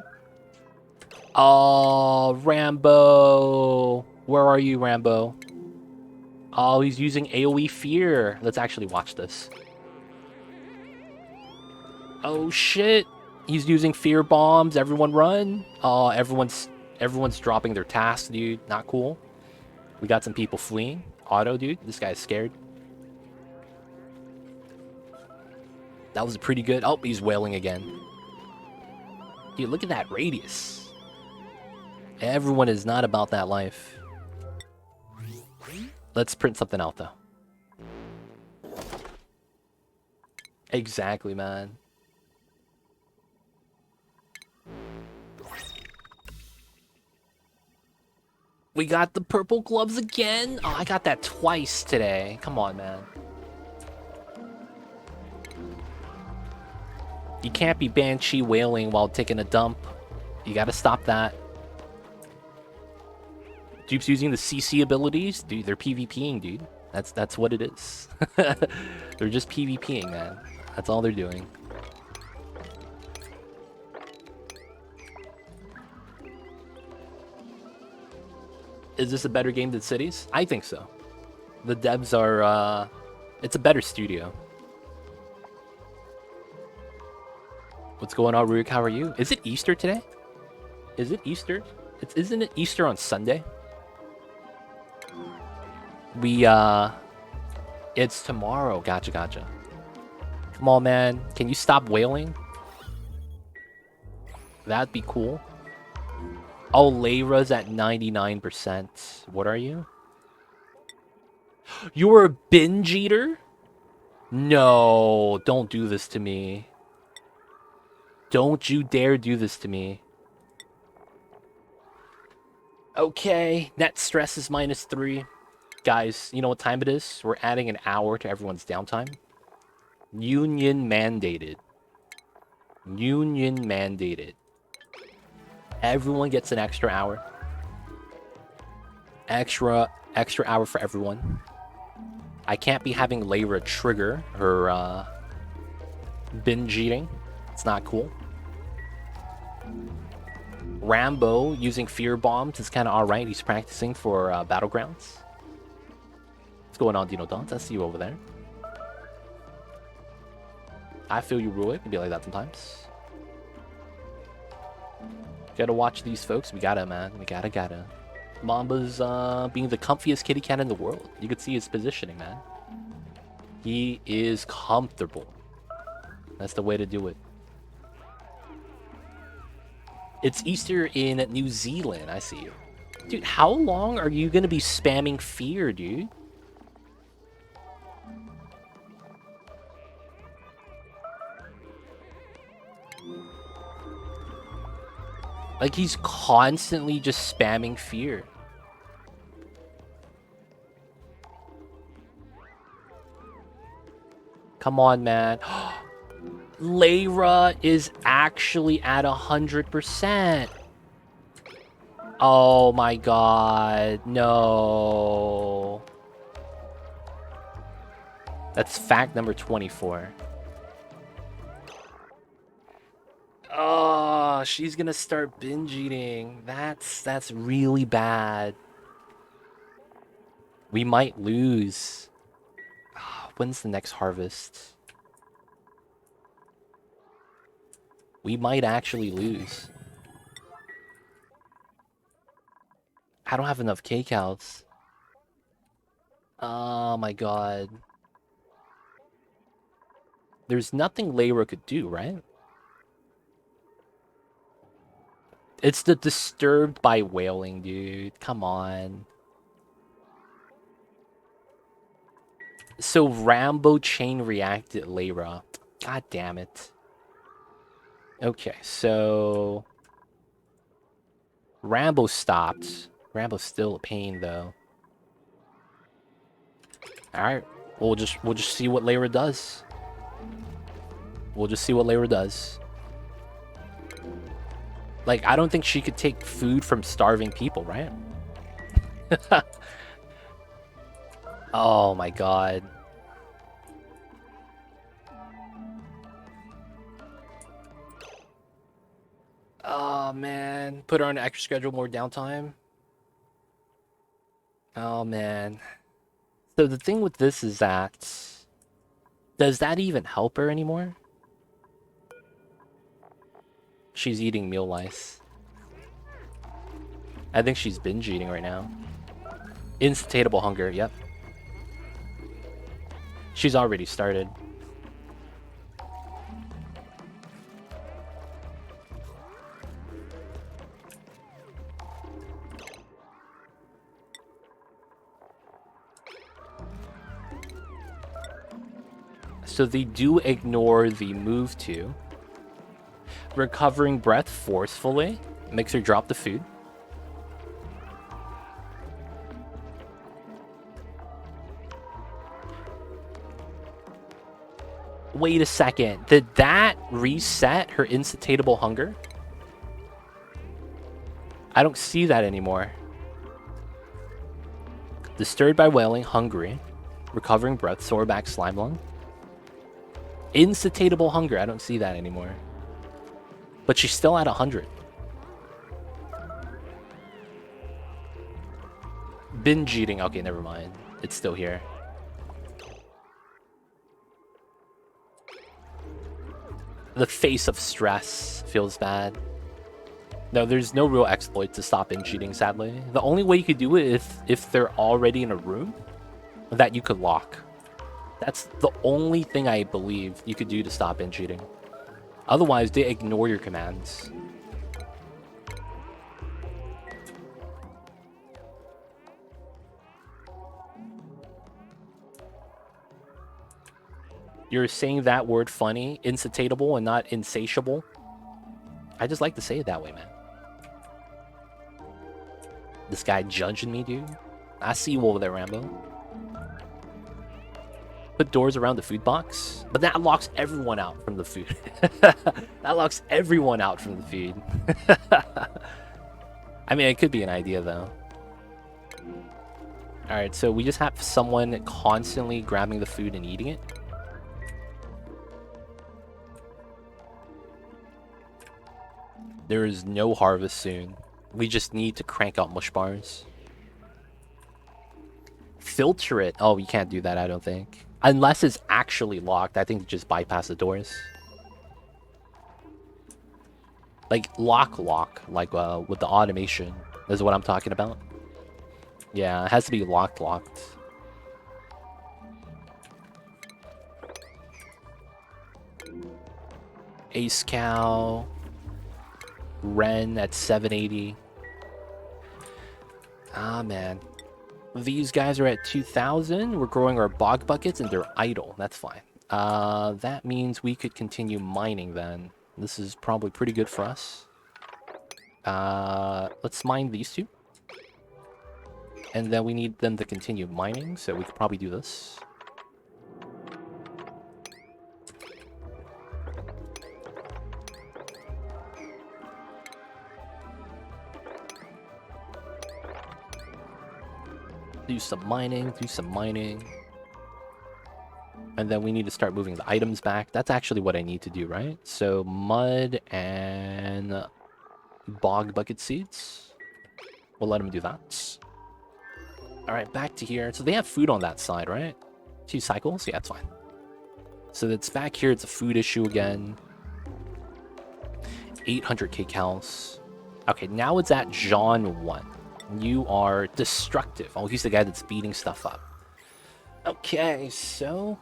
Oh, Rambo. Where are you, Rambo? Oh, he's using AoE fear. Let's actually watch this. Oh, shit. He's using fear bombs. Everyone run. Oh, everyone's dropping their tasks, dude. Not cool. We got some people fleeing. Auto, dude. This guy's scared. That was pretty good. Oh, he's wailing again. Dude, look at that radius. Everyone is not about that life. Let's print something out, though. Exactly, man. We got the purple gloves again? Oh, I got that twice today. Come on, man. You can't be Banshee wailing while taking a dump. You gotta stop that. Dupes using the CC abilities? Dude, they're PvPing, dude. That's what it is. They're just PvPing, man. That's all they're doing. Is this a better game than Cities? I think so. The devs are, it's a better studio. What's going on, Rurik? How are you? Is it Easter today? Is it Easter? Isn't it Easter on Sunday? It's tomorrow. Gotcha, gotcha. Come on, man. Can you stop wailing? That'd be cool. Oh, Layra's at 99%. What are you? You're a binge eater? No, don't do this to me. Don't you dare do this to me. Okay, net stress is -3. Guys, you know what time it is? We're adding an hour to everyone's downtime. Union mandated. Union mandated. Everyone gets an extra hour. Extra hour for everyone. I can't be having Layra trigger her binge eating. It's not cool. Rambo using fear bombs is kind of alright. He's practicing for Battlegrounds. What's going on, Dino Dons? I see you over there. I feel you, Ruik. It'd be like that sometimes. Gotta watch these folks. We gotta, man. We gotta. Mamba's being the comfiest kitty cat in the world. You can see his positioning, man. He is comfortable. That's the way to do it. It's Easter in New Zealand. I see you. Dude, how long are you gonna be spamming fear, dude? Like, he's constantly just spamming fear. Come on, man. Layra is actually at 100%. Oh my god. No. That's fact number 24. Oh, she's gonna start binge eating. That's really bad. We might lose. When's the next harvest? We might actually lose. I don't have enough K-cows. Oh my god. There's nothing Layra could do, right? It's the disturbed by wailing, dude. Come on. So Rambo chain reacted Layra. God damn it. Okay, so Rambo stopped. Rambo's still a pain though. Alright. We'll just see what Layra does. We'll just see what Layra does. Like, I don't think she could take food from starving people, right? Oh my god. Oh man. Put her on an extra schedule, more downtime. Oh man. So the thing with this is that... Does that even help her anymore? She's eating meal lice. I think she's binge eating right now. Insatiable hunger, yep. She's already started. So they do ignore the move to. Recovering breath forcefully makes her drop the food. Wait a second. Did that reset her insatiable hunger? I don't see that anymore. Disturbed by wailing, hungry. Recovering breath, sore back, slime lung. Insatiable hunger. I don't see that anymore. But she's still at 100. Binge eating. Okay, never mind. It's still here. The face of stress feels bad. No, there's no real exploit to stop binge eating, sadly. The only way you could do it if they're already in a room that you could lock. That's the only thing I believe you could do to stop binge eating. Otherwise, they ignore your commands. You're saying that word funny, insatiable, and not insatiable. I just like to say it that way, man. This guy judging me, dude. I see you over there, Rambo. Put doors around the food box, but that locks everyone out from the food. That locks everyone out from the feed. I mean, it could be an idea, though. Alright, so we just have someone constantly grabbing the food and eating it. There is no harvest soon. We just need to crank out mush bars. Filter it. Oh, you can't do that, I don't think. Unless it's actually locked. I think just bypass the doors. Like, lock. Like, with the automation. Is what I'm talking about. Yeah, it has to be locked. Ace Cow. Ren at 780. Ah, man. These guys are at 2,000. We're growing our bog buckets and they're idle. That's fine. That means we could continue mining then. This is probably pretty good for us. Let's mine these two. And then we need them to continue mining, so we could probably do this. Do some mining. And then we need to start moving the items back. That's actually what I need to do, right? So mud and bog bucket seeds. We'll let them do that. All right, back to here. So they have food on that side, right? 2 cycles? Yeah, that's fine. So it's back here. It's a food issue again. 800 kcals. Okay, now it's at John 1. You are destructive. Oh, he's the guy that's beating stuff up. Okay, so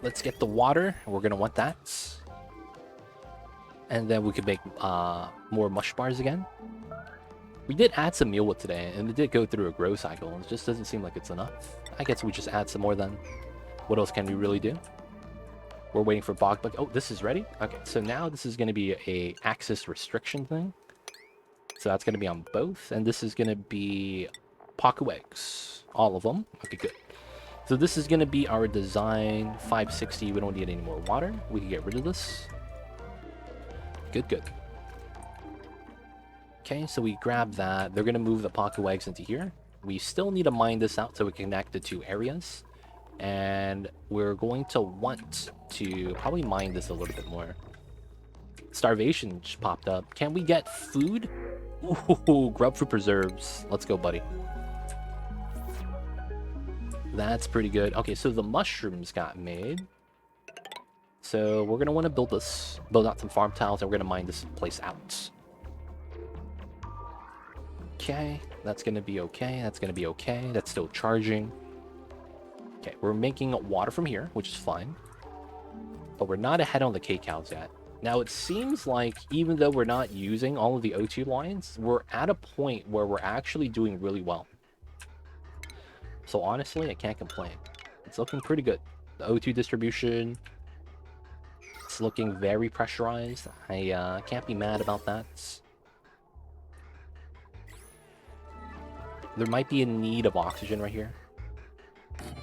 let's get the water. We're gonna want that. And then we could make more mush bars again. We did add some mealwood today, and it did go through a grow cycle. It just doesn't seem like it's enough. I guess we just add some more then. What else can we really do? We're waiting for bog bucket. Oh, this is ready? Okay, so now this is going to be a axis restriction thing. So that's going to be on both, and this is going to be pocket eggs. All of them. Okay, good. So this is going to be our design. 560, we don't need any more water. We can get rid of this. Good. Okay, so we grab that. They're going to move the pocket wags into here. We still need to mine this out so we can connect the 2 areas. And we're going to want to probably mine this a little bit more. Starvation just popped up. Can we get food? Ooh, grub for preserves. Let's go, buddy. That's pretty good. Okay, so the mushrooms got made. So we're going to want to build out some farm tiles, and we're going to mine this place out. Okay, that's going to be okay. That's still charging. Okay, we're making water from here, which is fine. But we're not ahead on the kcals yet. Now, it seems like even though we're not using all of the O2 lines, we're at a point where we're actually doing really well. So honestly, I can't complain. It's looking pretty good. The O2 distribution, it's looking very pressurized. I can't be mad about that. There might be a need of oxygen right here.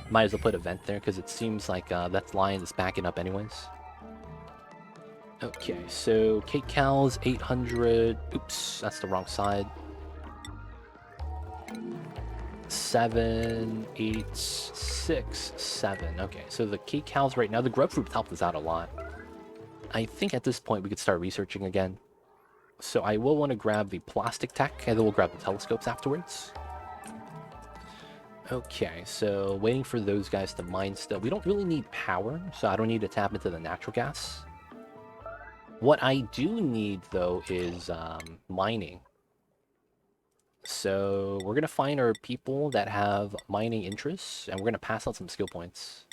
Might as well put a vent there because it seems like that line is backing up anyways. Okay, so kcals 800. Oops, that's the wrong side. 7, 8, 6, 7. Okay, so the kcals right now, the grub fruit helped us out a lot. I think at this point we could start researching again. So I will want to grab the plastic tech, and then we'll grab the telescopes afterwards. Okay, so waiting for those guys to mine still. We don't really need power, so I don't need to tap into the natural gas. What I do need, though, is mining. So we're going to find our people that have mining interests, and we're going to pass out some skill points.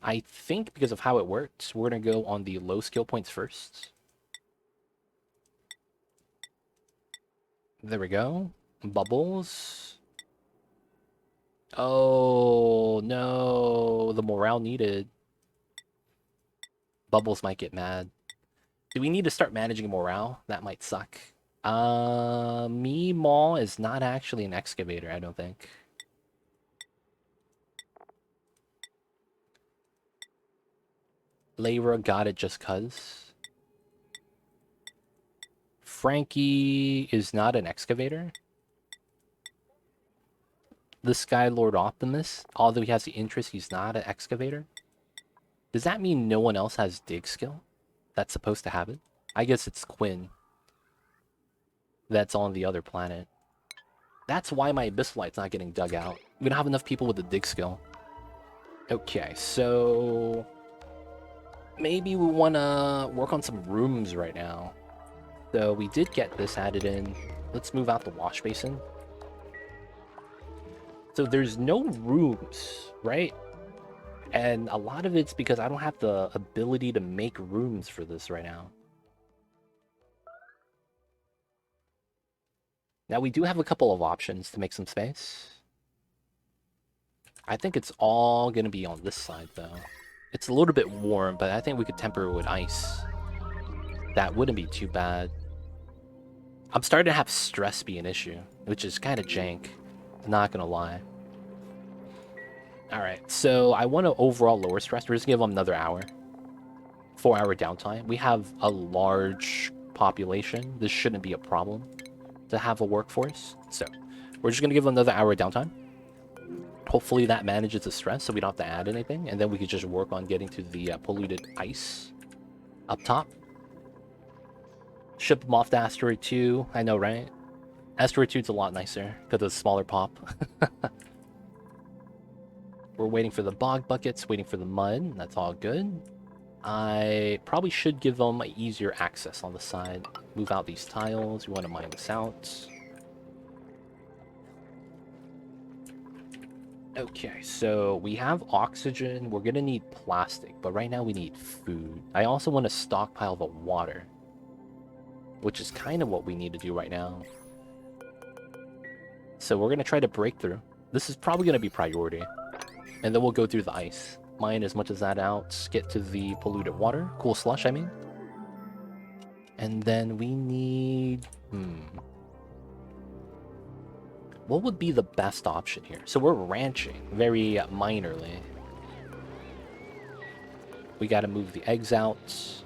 I think because of how it works, we're going to go on the low skill points first. There we go. Bubbles. Oh, no. The morale needed. Bubbles might get mad. Do we need to start managing morale? That might suck. Meemaw is not actually an excavator, I don't think. Layra got it just cuz. Frankie is not an excavator. The Skylord Optimus, although he has the interest, he's not an excavator. Does that mean no one else has dig skill that's supposed to have it? I guess it's Quinn that's on the other planet. That's why my Abyssalite's not getting dug out. We don't have enough people with the dig skill. Okay, so maybe we want to work on some rooms right now. So we did get this added in. Let's move out the wash basin. So there's no rooms, right? And a lot of it's because I don't have the ability to make rooms for this right now. Now we do have a couple of options to make some space. I think it's all going to be on this side, though. It's a little bit warm, but I think we could temper it with ice. That wouldn't be too bad. I'm starting to have stress be an issue, which is kind of jank. Not gonna lie. Alright, so I want to overall lower stress. We're just gonna give them another hour. 4-hour downtime. We have a large population. This shouldn't be a problem to have a workforce. So we're just gonna give them another hour downtime. Hopefully that manages the stress so we don't have to add anything. And then we could just work on getting to the polluted ice up top. Ship them off to Asteroid 2. I know, right? Asteroid 2 is a lot nicer because of the smaller pop. We're waiting for the bog buckets, waiting for the mud. That's all good. I probably should give them easier access on the side. Move out these tiles. We want to mine this out. Okay, so we have oxygen. We're going to need plastic, but right now we need food. I also want to stockpile the water, which is kind of what we need to do right now. So we're going to try to break through. This is probably going to be priority. And then we'll go through the ice. Mine as much as that out. Get to the polluted water. Cool slush, I mean. And then we need... What would be the best option here? So we're ranching very minorly. We got to move the eggs out.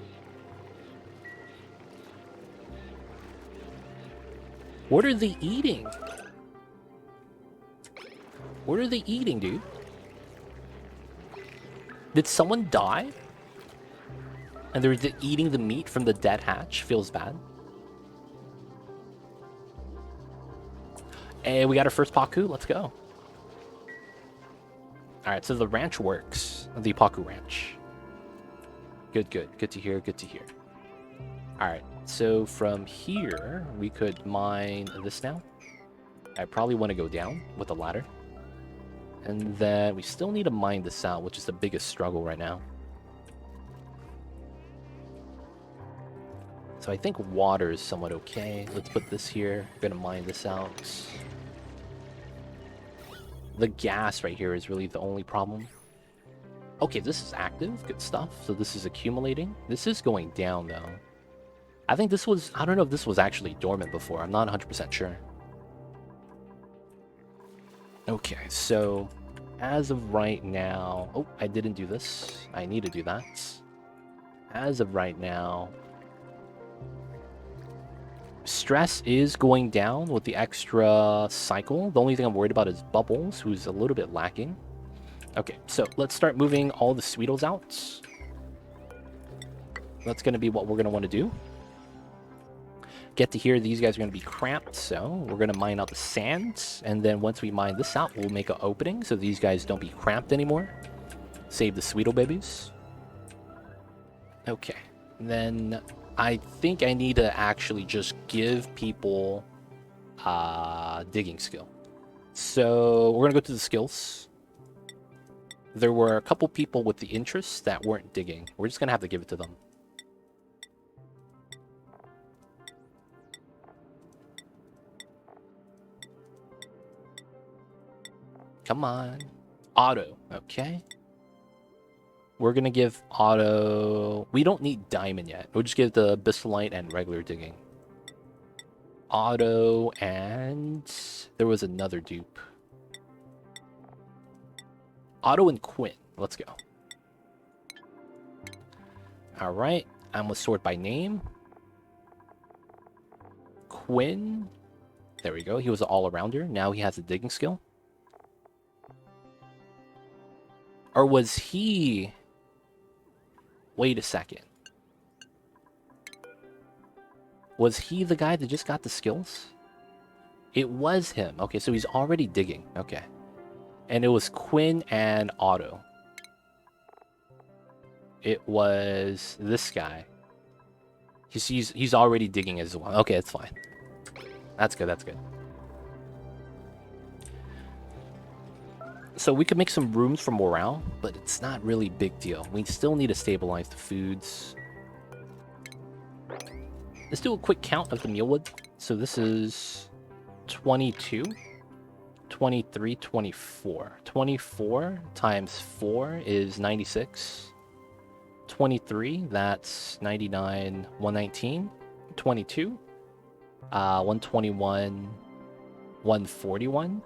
What are they eating? What are they eating, dude? Did someone die? And they're eating the meat from the dead hatch? Feels bad. And we got our first Paku. Let's go. Alright, so the ranch works. The Paku ranch. Good, good. Good to hear, good to hear. Alright, so from here, we could mine this now. I probably want to go down with the ladder. And then we still need to mine this out, which is the biggest struggle right now. So I think water is somewhat okay. Let's put this here. We're gonna mine this out. The gas right here is really the only problem. Okay, this is active. Good stuff. So this is accumulating. This is going down, though. I think this was... I don't know if this was actually dormant before. I'm not 100% sure. Okay, so... as of right now... Oh, I didn't do this. I need to do that. As of right now... stress is going down with the extra cycle. The only thing I'm worried about is Bubbles, who's a little bit lacking. Okay, so let's start moving all the Sweetles out. That's going to be what we're going to want to do. get to here, these guys are going to be cramped, so we're going to mine out the sand, and then once we mine this out, we'll make an opening so these guys don't be cramped anymore. Save the Sweeto babies. Okay, then I think I need to actually just give people digging skill. So we're going to go to the skills. There were a couple people with the interest that weren't digging. We're just going to have to give it to them. Come on. Auto. Okay. We're going to give auto... We don't need diamond yet. We'll just give the bisylite and regular digging. Auto and... There was another dupe. Otto and Quinn. Let's go. Alright. I'm going to sort by name. Quinn. There we go. He was an all-arounder. Now he has a digging skill. Or was he... Wait a second. Was he the guy that just got the skills? It was him. Okay, so he's already digging. Okay. And it was Quinn and Otto. It was this guy. He's already digging as well. Okay, that's fine. That's good, that's good. So we could make some rooms for morale, but it's not really big deal. We still need to stabilize the foods. Let's do a quick count of the mealwood. So this is 22, 23, 24. 24 times 4 is 96. 23, that's 99, 119. 22, 121, 141.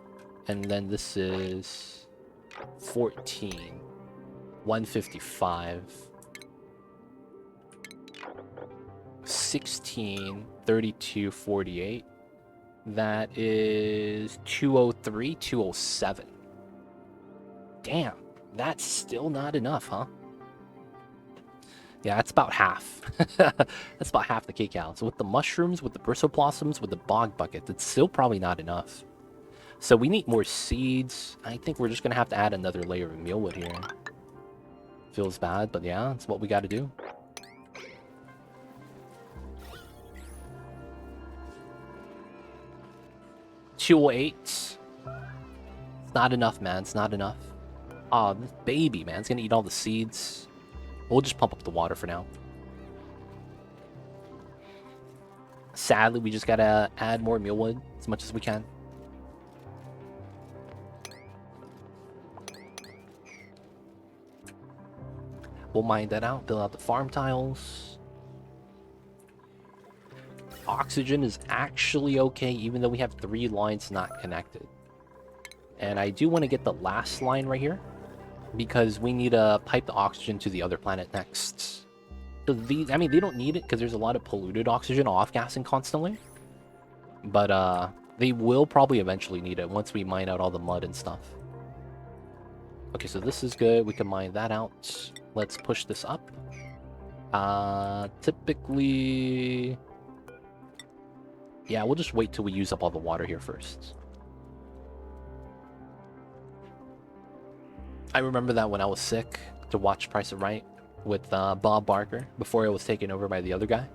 And then this is 14, 155, 16, 32, 48. That is 203, 207. Damn, that's still not enough, huh? Yeah, that's about half. That's about half the cacao. So with the mushrooms, with the bristleblossoms, with the bog bucket, it's still probably not enough. So we need more seeds. I think we're just going to have to add another layer of mealwood here. Feels bad, but yeah, that's what we got to do. $208. It's not enough, man. It's not enough. Oh, this baby, man. It's going to eat all the seeds. We'll just pump up the water for now. Sadly, we just got to add more mealwood as much as we can. We'll mine that out, build out the farm tiles. Oxygen is actually okay, even though we have 3 lines not connected. And I do want to get the last line right here, because we need to pipe the oxygen to the other planet next. So these, I mean, they don't need it because there's a lot of polluted oxygen off-gassing constantly. But they will probably eventually need it once we mine out all the mud and stuff. Okay, so this is good. We can mine that out. Let's push this up. Typically... Yeah, we'll just wait till we use up all the water here first. I remember that when I was sick to watch Price is Right with Bob Barker before it was taken over by the other guy.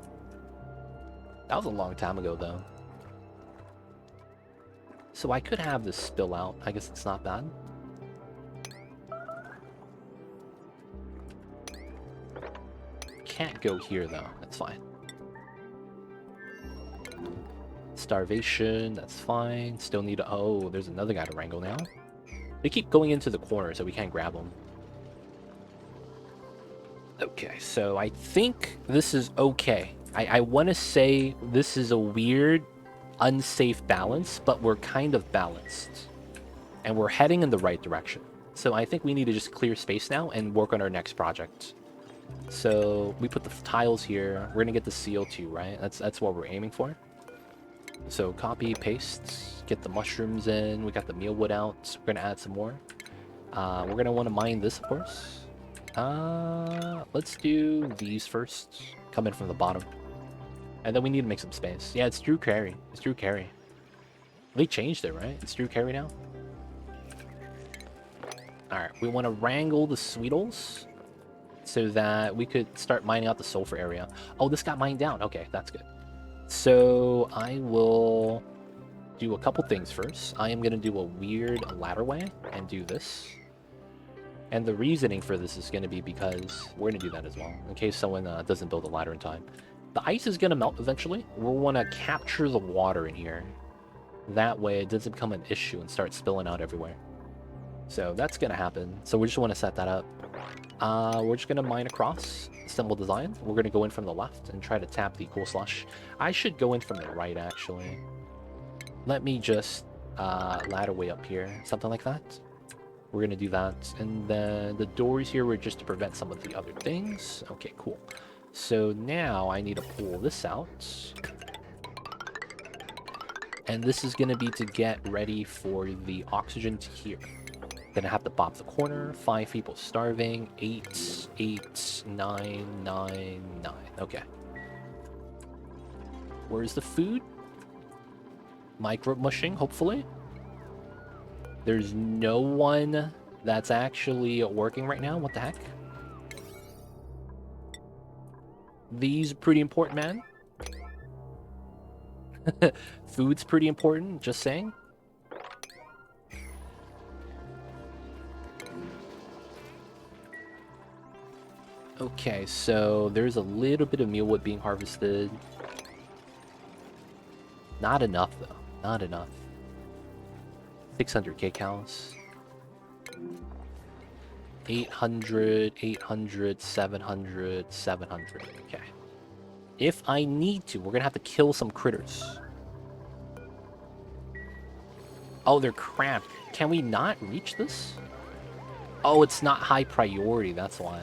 That was a long time ago, though. So I could have this spill out. I guess it's not bad. Can't go here, though. That's fine. Starvation, that's fine. Still need to... Oh, there's another guy to wrangle now. They keep going into the corner, so we can't grab them. Okay, so I think this is okay. I want to say this is a weird, unsafe balance, but we're kind of balanced. And we're heading in the right direction. So I think we need to just clear space now and work on our next project. So we put the tiles here. We're going to get the CO2, right? That's what we're aiming for. So copy, paste, get the mushrooms in. We got the mealwood out. We're going to add some more. We're going to want to mine this, of course. Let's do these first. Come in from the bottom. And then we need to make some space. Yeah, it's Drew Carey. It's Drew Carey. They changed it, right? It's Drew Carey now? Alright, we want to wrangle the Sweetles so that we could start mining out the sulfur area. Oh, this got mined down. Okay, that's good. So I will do a couple things first. I am going to do a weird ladderway and do this. And the reasoning for this is going to be because we're going to do that as well, in case someone doesn't build a ladder in time. The ice is going to melt eventually. We'll want to capture the water in here. That way it doesn't become an issue and start spilling out everywhere. So that's going to happen. So we just want to set that up. We're just going to mine across, assemble design. We're going to go in from the left and try to tap the cool slush. I should go in from the right, actually. Let me just ladder way up here, something like that. We're going to do that. And then the doors here were just to prevent some of the other things. Okay, cool. So now I need to pull this out. And this is going to be to get ready for the oxygen to here. Gonna have to pop the corner. 5 people starving. 8, 8, 9, 9, 9. Okay. Where's the food? Micro mushing, hopefully. There's no one that's actually working right now. What the heck? These are pretty important, man. Food's pretty important, just saying. Okay, so there's a little bit of mealwood being harvested. Not enough, though. Not enough. 600k cows. 800, 800, 700, 700. Okay. If I need to, we're gonna have to kill some critters. Oh, they're cramped. Can we not reach this? Oh, it's not high priority, that's why.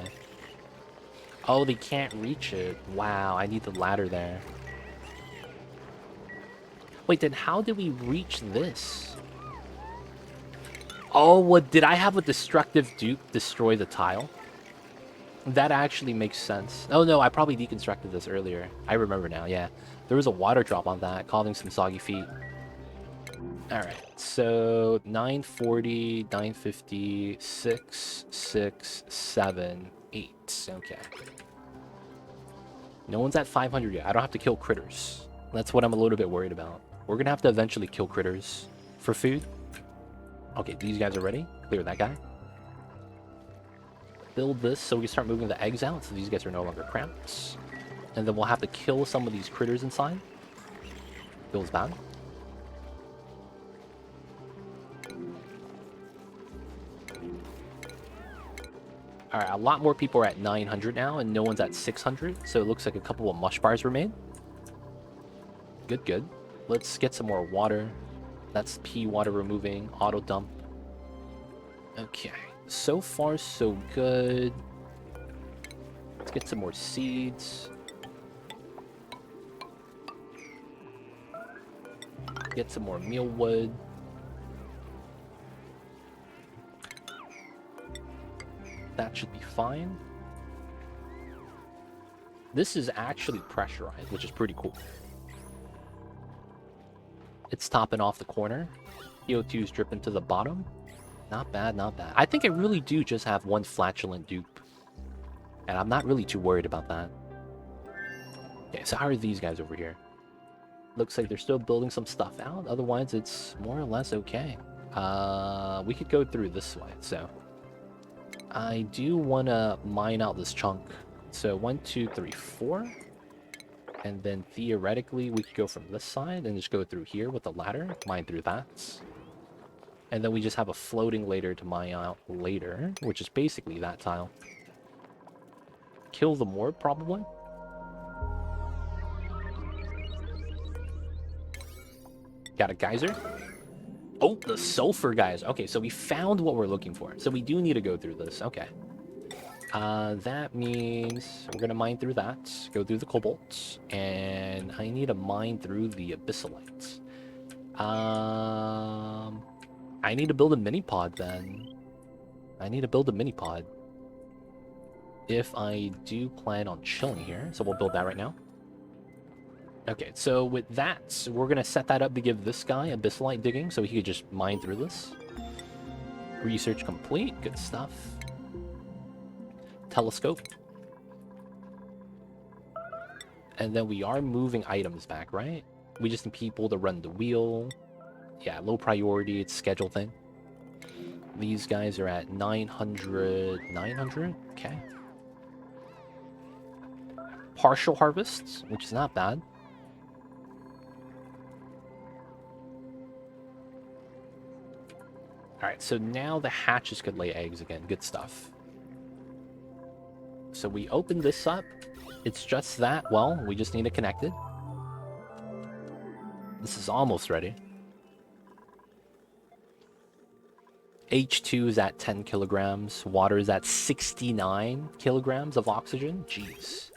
Oh, they can't reach it. Wow, I need the ladder there. Wait, then how did we reach this? Oh, what, did I have a destructive dupe destroy the tile? That actually makes sense. Oh no, I probably deconstructed this earlier. I remember now, yeah. There was a water drop on that, causing some soggy feet. Alright, so 940, 950, 6, 6, 7, 8. Okay. No one's at 500 yet. I don't have to kill critters. That's what I'm a little bit worried about. We're gonna have to eventually kill critters for food. Okay, these guys are ready. Clear that guy. Build this so we can start moving the eggs out so these guys are no longer cramped. And then we'll have to kill some of these critters inside. Feels bad. Alright, a lot more people are at 900 now, and no one's at 600, so it looks like a couple of mush bars were made. Good, good. Let's get some more water. That's pea water removing, auto dump. Okay, so far so good. Let's get some more seeds. Get some more mealwood. That should be fine. This is actually pressurized, which is pretty cool. It's topping off the corner. CO2 is dripping to the bottom. Not bad, not bad. I think I really do just have one flatulent dupe. And I'm not really too worried about that. Okay, so how are these guys over here? Looks like they're still building some stuff out. Otherwise, it's more or less okay. We could go through this way, so... I do want to mine out this chunk. So 1, 2, 3, 4. And then theoretically, we could go from this side and just go through here with the ladder. Mine through that. And then we just have a floating ladder to mine out later, which is basically that tile. Kill the morb, probably. Got a geyser. Oh, the sulfur guys. Okay, so we found what we're looking for. So we do need to go through this. Okay. That means we're going to mine through that. Go through the cobalt. And I need to mine through the abyssalites. I need to build a mini pod then. I need to build a mini pod. If I do plan on chilling here. So we'll build that right now. Okay, so with that, we're gonna set that up to give this guy abyssalite digging so he could just mine through this. Research complete, good stuff. Telescope. And then we are moving items back, right? We just need people to run the wheel. Yeah, low priority, it's schedule thing. These guys are at 900. 900? Okay. Partial harvests, which is not bad. Alright, so now the hatches could lay eggs again. Good stuff. So we open this up. It's just that, well, we just need to connect it. This is almost ready. H2 is at 10 kilograms. Water is at 69 kilograms of oxygen. Jeez.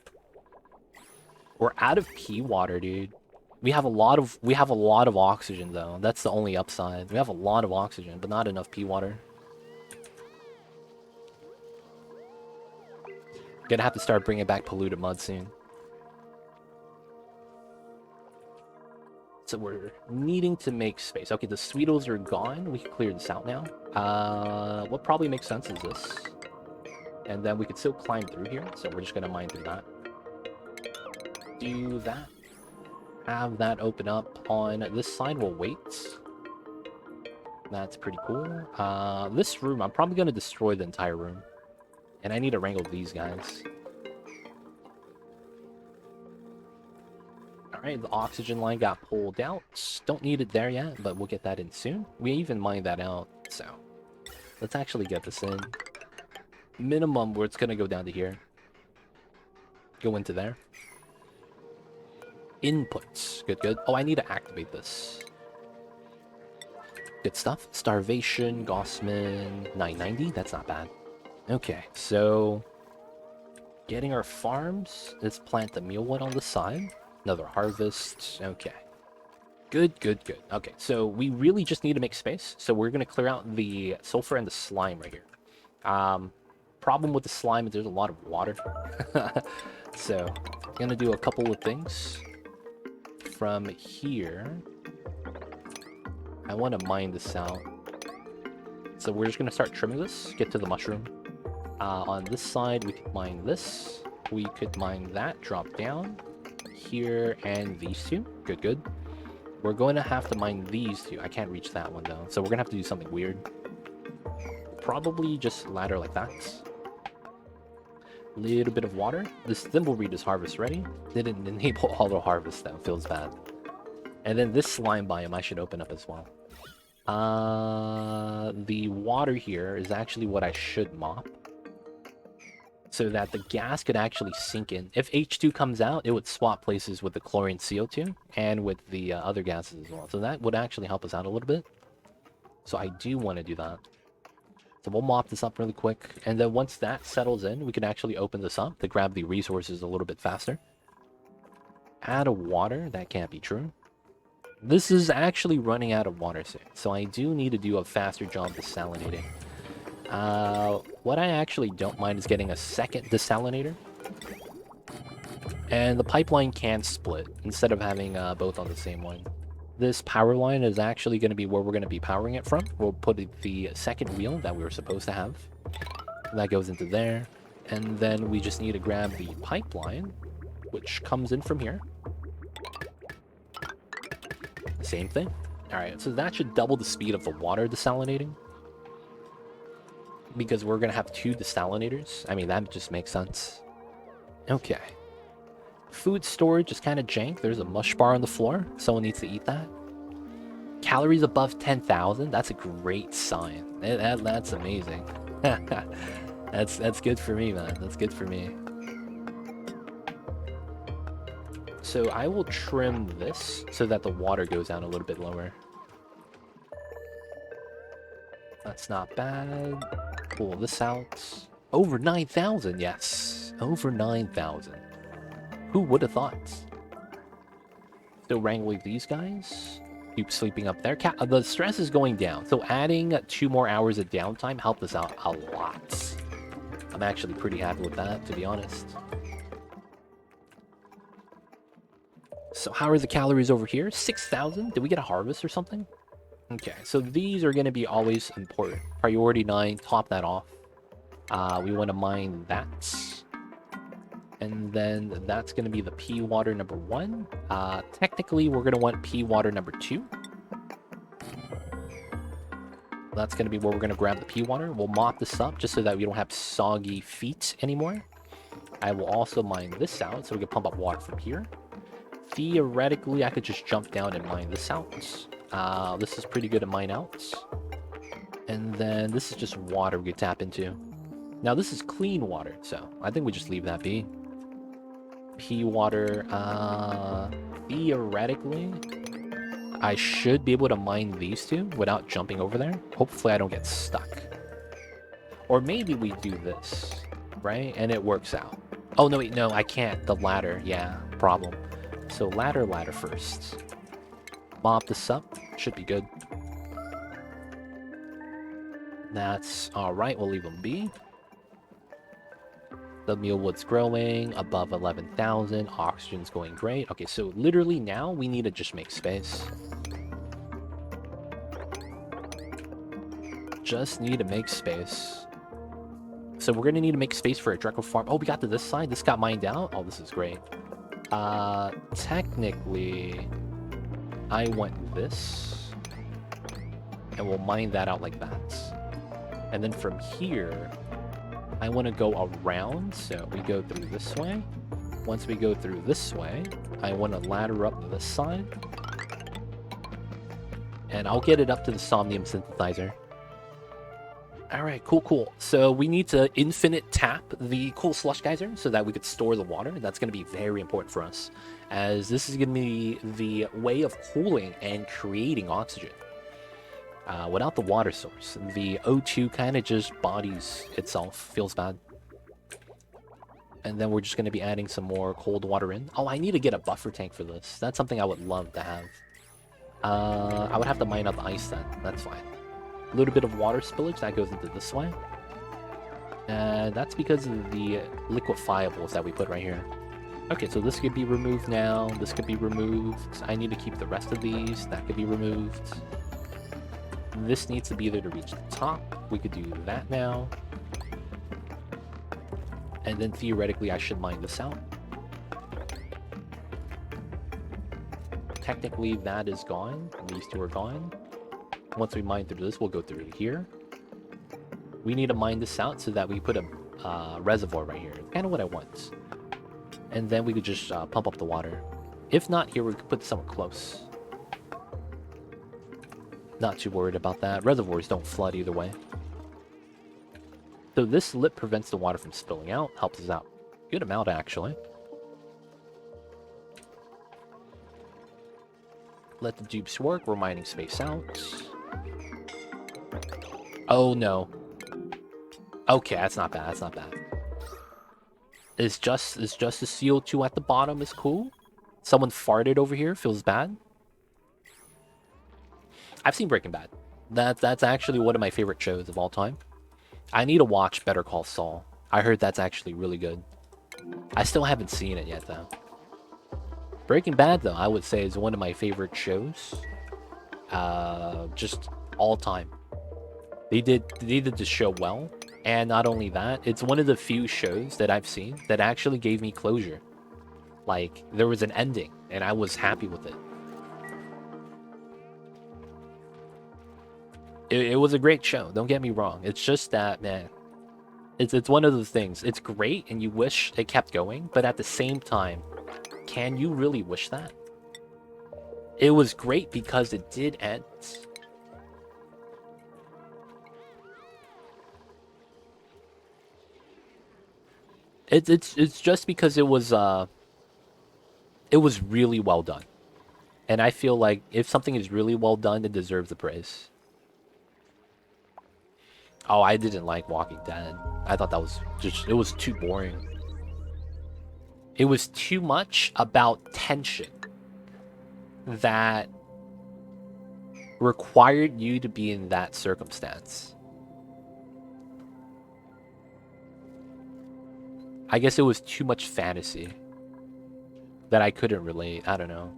We're out of pea water, dude. We have a lot of oxygen though. That's the only upside. We have a lot of oxygen, but not enough pea water. Gonna have to start bringing back polluted mud soon. So we're needing to make space. Okay, the Sweetles are gone. We can clear this out now. What probably makes sense is this. And then we could still climb through here. So we're just gonna mine through that. Do that. Have that open up on this side. We'll wait. That's pretty cool. This room, I'm probably gonna destroy the entire room. And I need to wrangle these guys. Alright, the oxygen line got pulled out. Don't need it there yet, but we'll get that in soon. We even mined that out, so let's actually get this in. Minimum, where it's gonna go down to here. Go into there. Inputs. Good, good. Oh, I need to activate this. Good stuff. Starvation, Gossman, 990. That's not bad. Okay, so getting our farms. Let's plant the mealwood on the side. Another harvest. Okay. Good, good, good. Okay, so we really just need to make space. So we're going to clear out the sulfur and the slime right here. Problem with the slime is there's a lot of water. So I'm going to do a couple of things. From here, I want to mine this out. So we're just going to start trimming this. Get to the mushroom. On this side, we could mine this. We could mine that. Drop down. Here and these two. Good, good. We're going to have to mine these two. I can't reach that one though. So we're going to have to do something weird. Probably just ladder like that. Little bit of water. This thimbleweed is harvest ready. Didn't enable auto harvest though. Feels bad. And then this slime biome I should open up as well. The water here is actually what I should mop. So that the gas could actually sink in. If H2 comes out, it would swap places with the chlorine CO2 and with the other gases as well. So that would actually help us out a little bit. So I do want to do that. So we'll mop this up really quick. And then once that settles in, we can actually open this up to grab the resources a little bit faster. Out of water? That can't be true. This is actually running out of water soon. So I do need to do a faster job desalinating. What I actually don't mind is getting a second desalinator. And the pipeline can split instead of having both on the same one. This power line is actually going to be where we're going to be powering it from. We'll put the second wheel that we were supposed to have. That goes into there. And then we just need to grab the pipeline, which comes in from here. Same thing. Alright, so that should double the speed of the water desalinating. Because we're going to have two desalinators. I mean, that just makes sense. Okay. Food storage is kind of jank. There's a mush bar on the floor. Someone needs to eat that. Calories above 10,000. That's a great sign. That's amazing. That's good for me, man. That's good for me. So I will trim this so that the water goes down a little bit lower. That's not bad. Pull this out. Over 9,000, yes. Over 9,000. Who would have thought? Still wrangling these guys. Keep sleeping up there. The stress is going down. So adding 2 more hours of downtime helped us out a lot. I'm actually pretty happy with that, to be honest. So how are the calories over here? 6,000? Did we get a harvest or something? Okay, so these are going to be always important. Priority 9, top that off. We want to mine that. And then that's going to be the P water number 1. Technically, we're going to want P water number 2. That's going to be where we're going to grab the P water. We'll mop this up just so that we don't have soggy feet anymore. I will also mine this out so we can pump up water from here. Theoretically, I could just jump down and mine this out. This is pretty good at mine outs. And then this is just water we could tap into. Now this is clean water, so I think we just leave that be. P water, theoretically, I should be able to mine these two without jumping over there. Hopefully I don't get stuck. Or maybe we do this, right? And it works out. Oh, no, wait, no, I can't. The ladder, yeah, problem. So ladder first. Mop this up, should be good. That's alright, we'll leave them be. The mealwood's growing, above 11,000, oxygen's going great. Okay, so literally now we need to just make space. Just need to make space. So we're gonna need to make space for a Dreco farm. Oh, we got to this side? This got mined out? Oh, this is great. Technically, I want this. And we'll mine that out like that. And then from here, I want to go around, so we go through this way. Once we go through this way, I want to ladder up this side. And I'll get it up to the Somnium synthesizer. Alright, cool. So we need to infinite tap the cool slush geyser so that we could store the water. That's going to be very important for us, as this is going to be the way of cooling and creating oxygen. Without the water source, the O2 kind of just bodies itself, feels bad. And then we're just going to be adding some more cold water in. Oh, I need to get a buffer tank for this. That's something I would love to have. I would have to mine up ice then. That's fine. A little bit of water spillage that goes into this way. And that's because of the liquefiables that we put right here. Okay, so this could be removed now. This could be removed. I need to keep the rest of these. That could be removed. This needs to be there to reach the top. We could do that now. And then theoretically, I should mine this out. Technically, that is gone. These two are gone. Once we mine through this, we'll go through here. We need to mine this out so that we put a reservoir right here. Kind of what I want. And then we could just pump up the water. If not here, we could put somewhere close. Not too worried about that. Reservoirs don't flood either way. So this lip prevents the water from spilling out. Helps us out. Good amount, actually. Let the dupes work. We're mining space out. Oh, no. Okay, that's not bad. That's not bad. It's just the CO2 at the bottom is cool. Someone farted over here. Feels bad. I've seen Breaking Bad. That's actually one of my favorite shows of all time. I need to watch Better Call Saul. I heard that's actually really good. I still haven't seen it yet, though. Breaking Bad, though, I would say is one of my favorite shows. Just all time. They did the show well. And not only that, it's one of the few shows that I've seen that actually gave me closure. Like, there was an ending, and I was happy with it. It was a great show, don't get me wrong. It's just that, man, it's one of those things. It's great, and you wish it kept going, but at the same time, can you really wish that? It was great because it did end. It's just because it was really well done. And I feel like if something is really well done, it deserves the praise. Oh, I didn't like Walking Dead. I thought that was just, it was too boring. It was too much about tension that required you to be in that circumstance. I guess it was too much fantasy. that I couldn't relate. I don't know.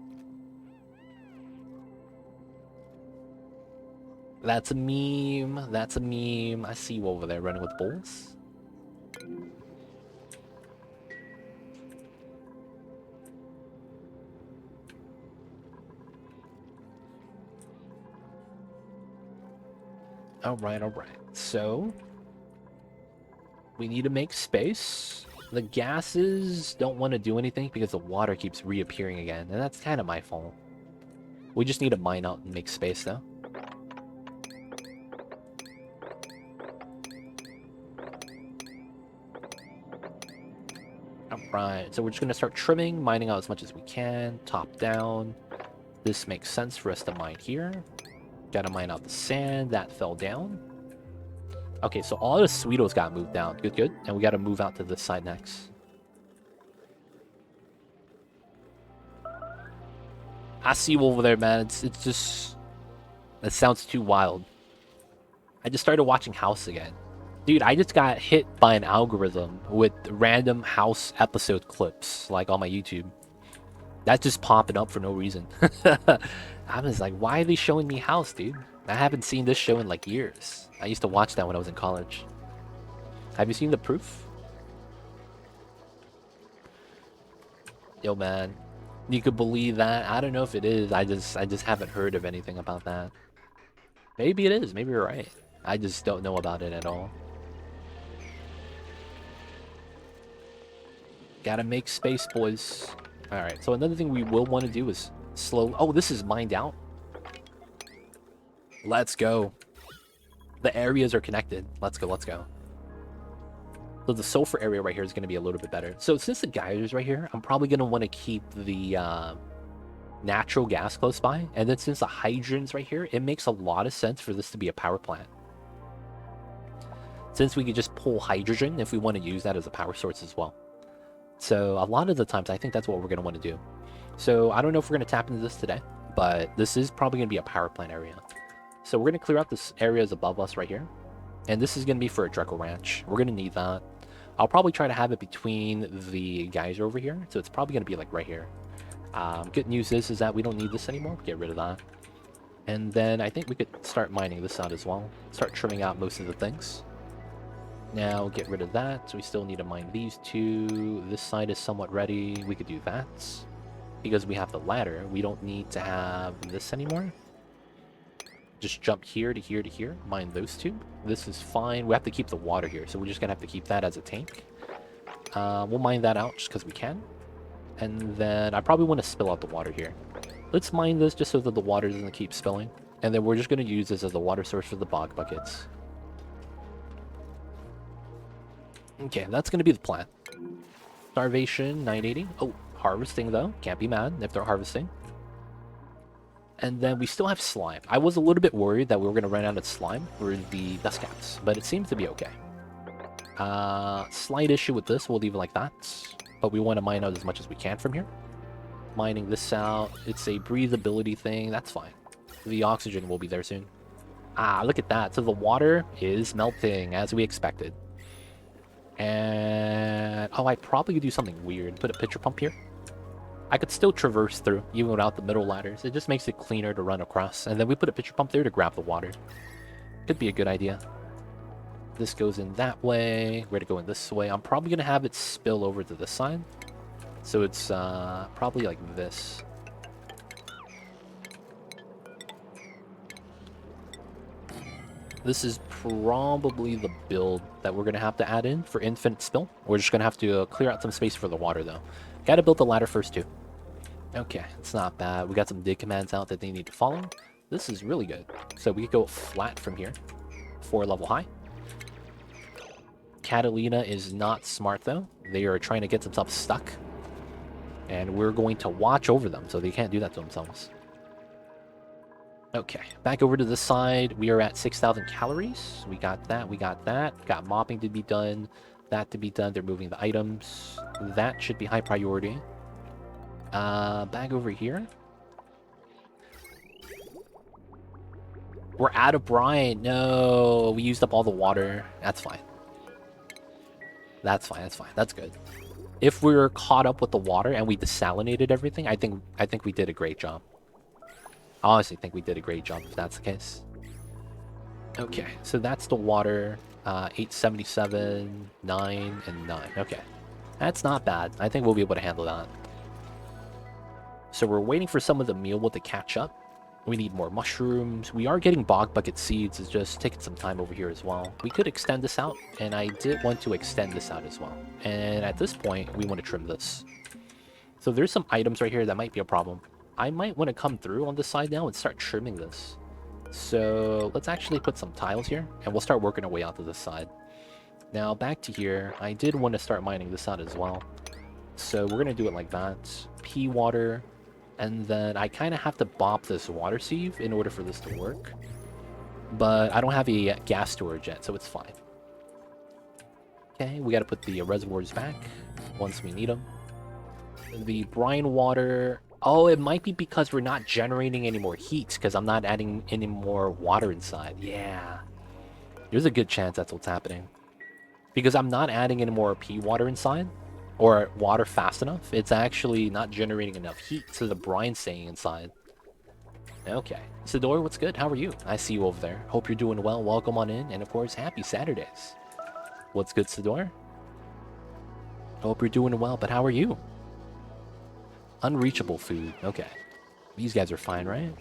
That's a meme. That's a meme. I see you over there running with bulls. All right. So we need to make space. The gases don't want to do anything because the water keeps reappearing again, and that's kind of my fault. We just need to mine out and make space, though. Alright, so we're just going to start trimming, mining out as much as we can, top down. This makes sense for us to mine here. Gotta mine out the sand, that fell down. Okay, so all the Sweetos got moved down. Good. And we gotta move out to this side next. I see you over there, man. It's just... That sounds too wild. I just started watching House again. Dude, I just got hit by an algorithm with random House episode clips, like on my YouTube. That's just popping up for no reason. I was like, why are they showing me House, dude? I haven't seen this show in like years. I used to watch that when I was in college. Have you seen The Proof? Yo, man. You could believe that? I don't know if it is. I just haven't heard of anything about that. Maybe it is. Maybe you're right. I just don't know about it at all. Gotta make space, boys. Alright, so another thing we will want to do is slow... Oh, this is mined out. Let's go. The areas are connected. Let's go. So the sulfur area right here is going to be a little bit better. So since the geysers right here, I'm probably going to want to keep the natural gas close by. And then since the hydrants right here, it makes a lot of sense for this to be a power plant. Since we could just pull hydrogen if we want to use that as a power source as well. So a lot of the times, I think that's what we're going to want to do. So I don't know if we're going to tap into this today, but this is probably going to be a power plant area. So we're going to clear out this areas above us right here. And this is going to be for a Dreco Ranch. We're going to need that. I'll probably try to have it between the geyser over here. So it's probably going to be like right here. Good news is that we don't need this anymore. Get rid of that. And then I think we could start mining this out as well. Start trimming out most of the things. Now get rid of that. So we still need to mine these two. This side is somewhat ready. We could do that. Because we have the ladder, we don't need to have this anymore. Just jump here to here to here. Mine those two. This is fine. We have to keep the water here, so we're just gonna have to keep that as a tank. We'll mine that out just because we can. And then I probably want to spill out the water here. Let's mine this just so that the water doesn't keep spilling. And then we're just going to use this as the water source for the bog buckets. Okay, that's going to be the plan. Starvation, 980. Oh, harvesting though. Can't be mad if they're harvesting. And then we still have slime. I was a little bit worried that we were going to run out of slime for the dust caps, but it seems to be okay. Slight issue with this, we'll leave it like that. But we want to mine out as much as we can from here. Mining this out, it's a breathability thing, that's fine. The oxygen will be there soon. Ah, look at that. So the water is melting as we expected. And oh, I probably could do something weird. Put a pitcher pump here. I could still traverse through, even without the middle ladders. It just makes it cleaner to run across. And then we put a pitcher pump there to grab the water. Could be a good idea. This goes in that way. We're to go in this way. I'm probably going to have it spill over to this side. So it's probably like this. This is probably the build that we're going to have to add in for infinite spill. We're just going to have to clear out some space for the water, though. Got to build the ladder first, too. Okay, it's not bad. We got some dig commands out that they need to follow. This is really good. So we could go flat from here. 4 level high. Catalina is not smart, though. They are trying to get themselves stuck. And we're going to watch over them, so they can't do that to themselves. Okay, back over to this side. We are at 6,000 calories. We got that, we got that. Got mopping to be done. That to be done. They're moving the items. That should be high priority. Back over here. We're out of brine. No, we used up all the water. That's fine. That's fine, that's fine. That's good. if we're caught up with the water and we desalinated everything, I think we did a great job. I honestly think we did a great job if that's the case. Okay, so that's the water. 877, 9, and 9. Okay. That's not bad. I think we'll be able to handle that. So we're waiting for some of the mealwood to catch up. We need more mushrooms. We are getting bog bucket seeds. It's just taking some time over here as well. We could extend this out, and I did want to extend this out as well. And at this point, we want to trim this. So there's some items right here that might be a problem. I might want to come through on this side now and start trimming this. So let's actually put some tiles here, and we'll start working our way out to this side. Now back to here, I did want to start mining this out as well. So we're going to do it like that. Pea water, and then I kind of have to bop this water sieve in order for this to work. But I don't have a gas storage yet, so it's fine. Okay, we got to put the reservoirs back once we need them. The brine water... Oh, it might be because we're not generating any more heat, because I'm not adding any more water inside. Yeah. There's a good chance that's what's happening. Because I'm not adding any more pea water inside, or water fast enough, it's actually not generating enough heat, so the brine's staying inside. Okay. Sidor, what's good? How are you? I see you over there. Hope you're doing well. Welcome on in, and of course, happy Saturdays. What's good, Sidor? Hope you're doing well, but how are you? Unreachable food. Okay. These guys are fine, right?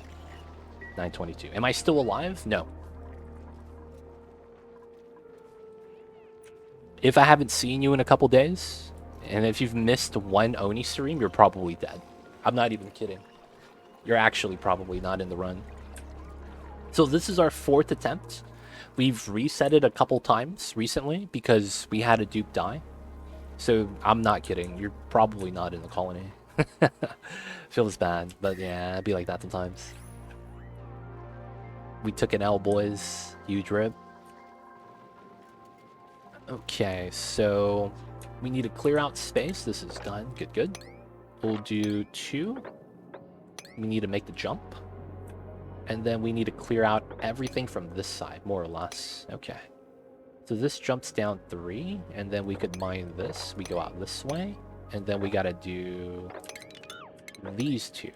922. Am I still alive? No. If I haven't seen you in a couple days, and if you've missed one Oni stream, you're probably dead. I'm not even kidding. You're actually probably not in the run. So this is our 4th attempt. We've reset it a couple times recently because we had a dupe die. So I'm not kidding. You're probably not in the colony. Feels bad, but yeah, it'd be like that sometimes. We took an L, boys. Huge rip. Okay, so we need to clear out space. This is done. Good, good. We'll do 2. We need to make the jump. And then we need to clear out everything from this side, more or less. Okay. So this jumps down 3, and then we could mine this. We go out this way. And then we gotta do these 2.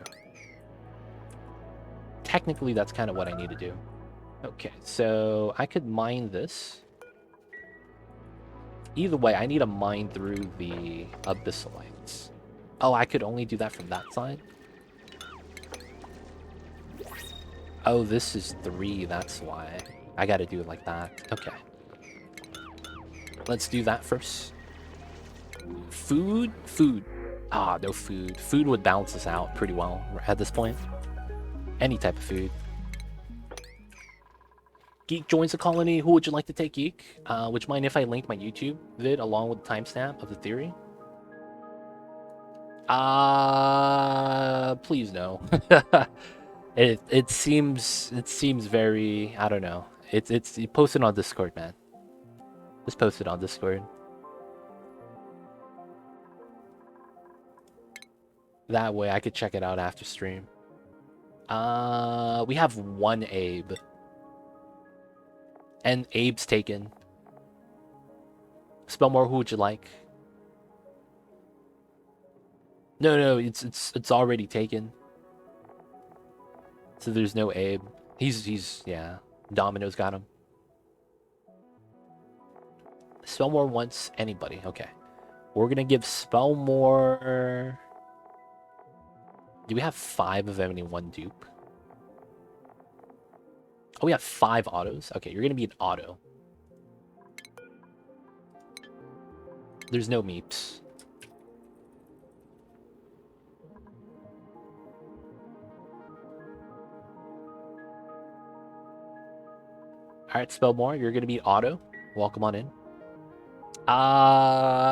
Technically, that's kind of what I need to do. Okay, so I could mine this. Either way, I need to mine through the abyssalites. Oh, I could only do that from that side? Oh, this is 3, that's why. I gotta do it like that. Okay. Let's do that first. Food? Food. Ah, no food. Food would balance us out pretty well at this point. Any type of food. Geek joins the colony. Who would you like to take, Geek? Would you mind if I link my YouTube vid along with the timestamp of the theory? Please no. It seems very, I don't know. It's posted on Discord, man. Just post it on Discord. That way I could check it out after stream. We have 1 Abe. And Abe's taken. Spell more, who would you like? No, it's already taken. So there's no Abe. He's yeah. Domino's got him. Spellmore wants anybody. Okay. We're gonna give Spellmore... Do we have 5 of any one dupe? Oh, we have 5 autos. Okay, you're gonna be an auto. There's no meeps. Alright, Spellmore, you're gonna be auto. Welcome on in.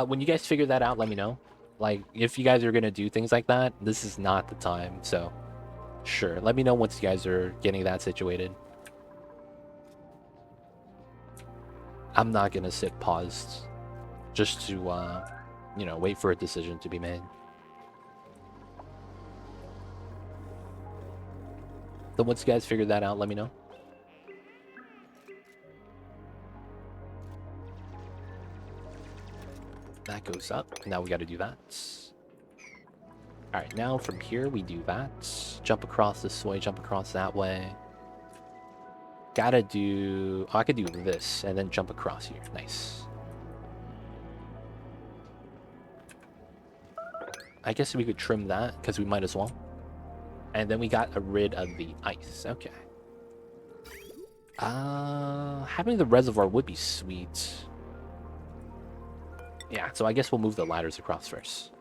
When you guys figure that out, let me know. Like, if you guys are gonna do things like that, this is not the time, so... Sure, let me know once you guys are getting that situated. I'm not gonna sit paused just to, you know, wait for a decision to be made. So once you guys figure that out, let me know. that goes up. Now we got to do that. Alright, now from here we do that. Jump across this way, jump across that way. Gotta do... Oh, I could do this and then jump across here. Nice. I guess we could trim that, because we might as well. And then we got rid of the ice. Okay. Having the reservoir would be sweet. Yeah, so I guess we'll move the ladders across first.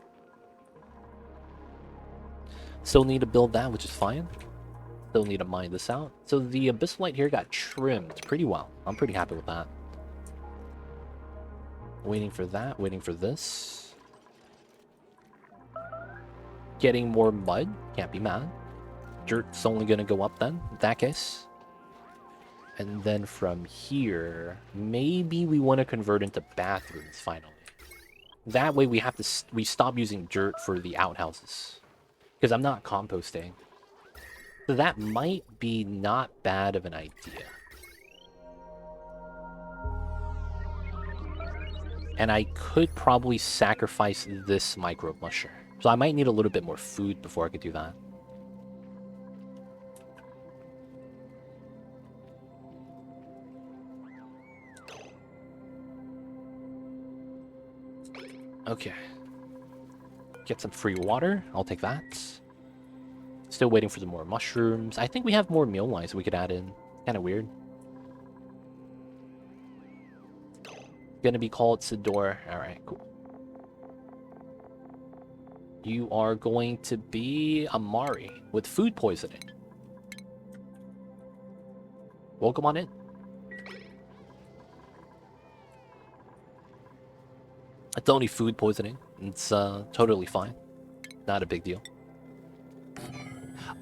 Still need to build that, which is fine. Still need to mine this out. So the abyssalite here got trimmed pretty well. I'm pretty happy with that. Waiting for that, waiting for this. Getting more mud, can't be mad. Dirt's only gonna go up then, in that case. And then from here, maybe we want to convert into bathrooms finally. That way we have to we stop using dirt for the outhouses. Because I'm not composting. So that might be not bad of an idea. And I could probably sacrifice this micro musher. So I might need a little bit more food before I could do that. Okay. Get some free water. I'll take that. Still waiting for some more mushrooms. I think we have more meal lines we could add in. Kind of weird. Gonna be called Sidor. Alright, cool. You are going to be Amari with food poisoning. Welcome on in. It's only food poisoning. It's totally fine. Not a big deal.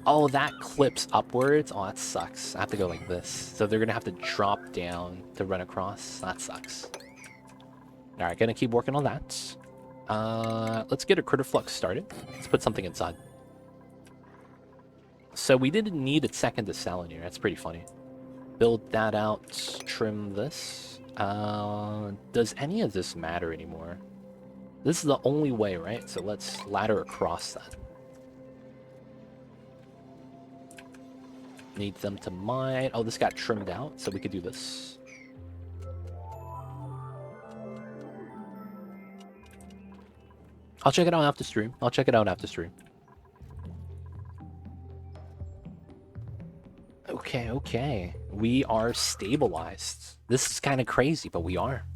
Oh, that clips upwards? Oh, that sucks. I have to go like this. So they're going to have to drop down to run across. That sucks. Alright, gonna keep working on that. Let's get a critter flux started. Let's put something inside. So we didn't need a second desalination. That's pretty funny. Build that out. Trim this. Does any of this matter anymore? This is the only way, right? So let's ladder across that. Need them to mine. Oh, this got trimmed out, so we could do this. I'll check it out after stream. Okay. We are stabilized. This is kind of crazy, but we are.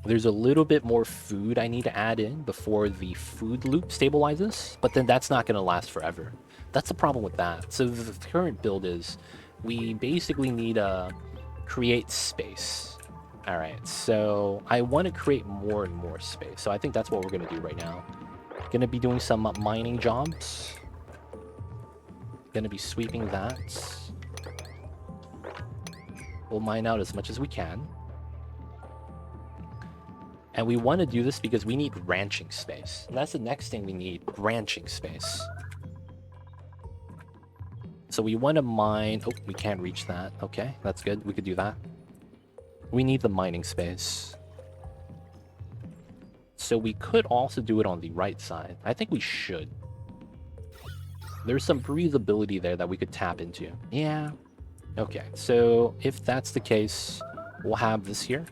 There's a little bit more food I need to add in before the food loop stabilizes, but then that's not going to last forever. That's the problem with that. So the current build is we basically need to create space. All right, so I want to create more and more space. So I think that's what we're going to do right now. Going to be doing some mining jobs. Going to be sweeping that. We'll mine out as much as we can. And we want to do this because we need ranching space. And that's the next thing we need, ranching space. So we want to mine... Oh, we can't reach that. Okay, that's good. We could do that. We need the mining space. So we could also do it on the right side. I think we should. There's some breathability there that we could tap into. Yeah. Okay, so if that's the case, we'll have this here.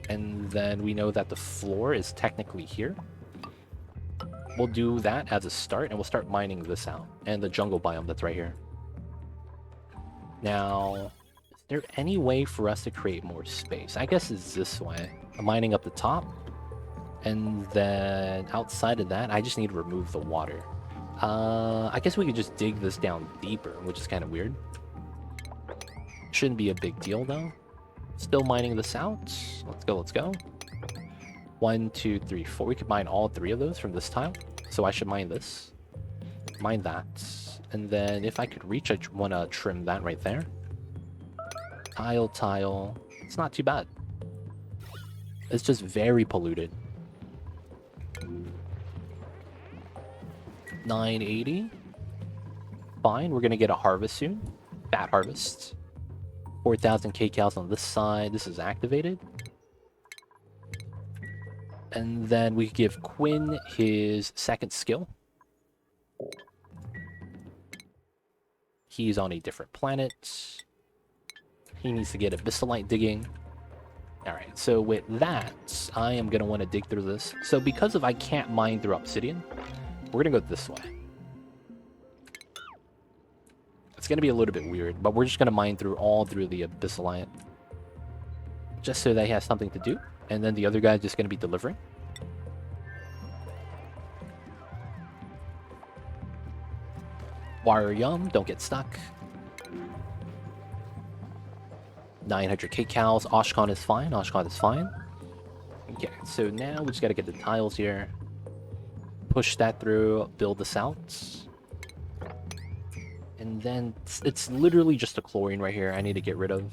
And then we know that the floor is technically here. We'll do that as a start, and we'll start mining this out. And the jungle biome that's right here. Now, is there any way for us to create more space? I guess it's this way. I'm mining up the top. And then outside of that, I just need to remove the water. I guess we could just dig this down deeper, which is kind of weird. Shouldn't be a big deal, though. Still mining this out. Let's go. 1, 2, 3, 4. We could mine all 3 of those from this tile. So I should mine this. Mine that. And then if I could reach, I want to trim that right there. Tile. It's not too bad. It's just very polluted. 980. Fine, we're going to get a harvest soon. Bat harvest. 4,000 kcals on this side. This is activated. And then we give Quinn his second skill. He's on a different planet. He needs to get abyssalite digging. Alright, so with that, I am going to want to dig through this. So because of I can't mine through obsidian, we're going to go this way. It's going to be a little bit weird, but we're just going to mine through the abyssalite. Just so that he has something to do. And then the other guy's just going to be delivering. Wire yum, don't get stuck. 900k cows. Oshkon is fine. Oshkon is fine. Okay, so now we just gotta get the tiles here. Push that through, build this out. And then it's literally just a chlorine right here I need to get rid of.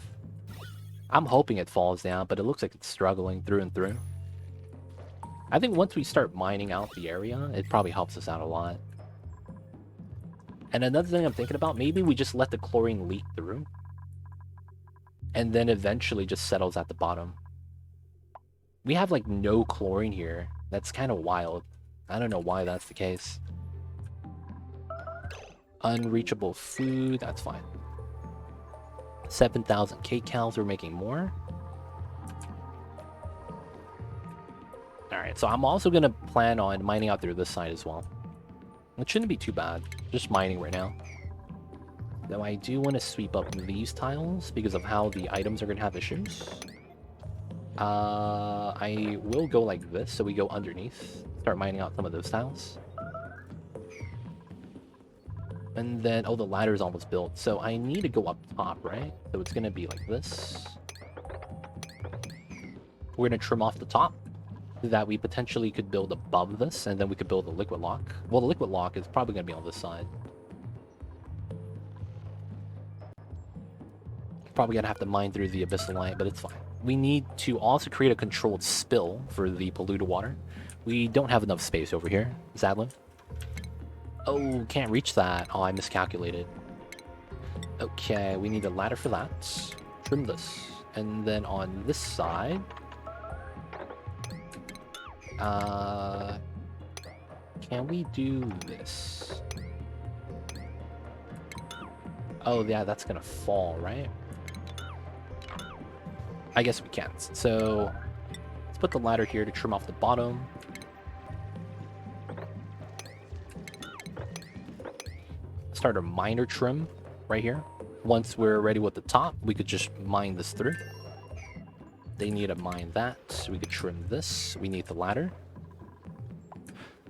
I'm hoping it falls down, but it looks like it's struggling through and through. I think once we start mining out the area, it probably helps us out a lot. And another thing I'm thinking about, maybe we just let the chlorine leak through. And then eventually just settles at the bottom. We have like no chlorine here. That's kind of wild. I don't know why that's the case. Unreachable food, that's fine. 7,000 kcals, we're making more. Alright, so I'm also going to plan on mining out through this side as well. It shouldn't be too bad. Just mining right now. Now I do want to sweep up these tiles because of how the items are going to have issues. I will go like this, so we go underneath. Start mining out some of those tiles. And then, oh, the ladder is almost built. So I need to go up top, right? So it's going to be like this. We're going to trim off the top that we potentially could build above this, and then we could build a liquid lock. Well, the liquid lock is probably going to be on this side. Probably going to have to mine through the abyssalite, but it's fine. We need to also create a controlled spill for the polluted water. We don't have enough space over here, sadly. Oh, can't reach that. Oh, I miscalculated. Okay, we need a ladder for that. Trim this. And then on this side... can we do this? Oh, yeah, that's gonna fall, right? I guess we can't. So, let's put the ladder here to trim off the bottom. Start a miner trim right here. Once we're ready with the top, we could just mine this through. They need to mine that, so we could trim this. We need the ladder.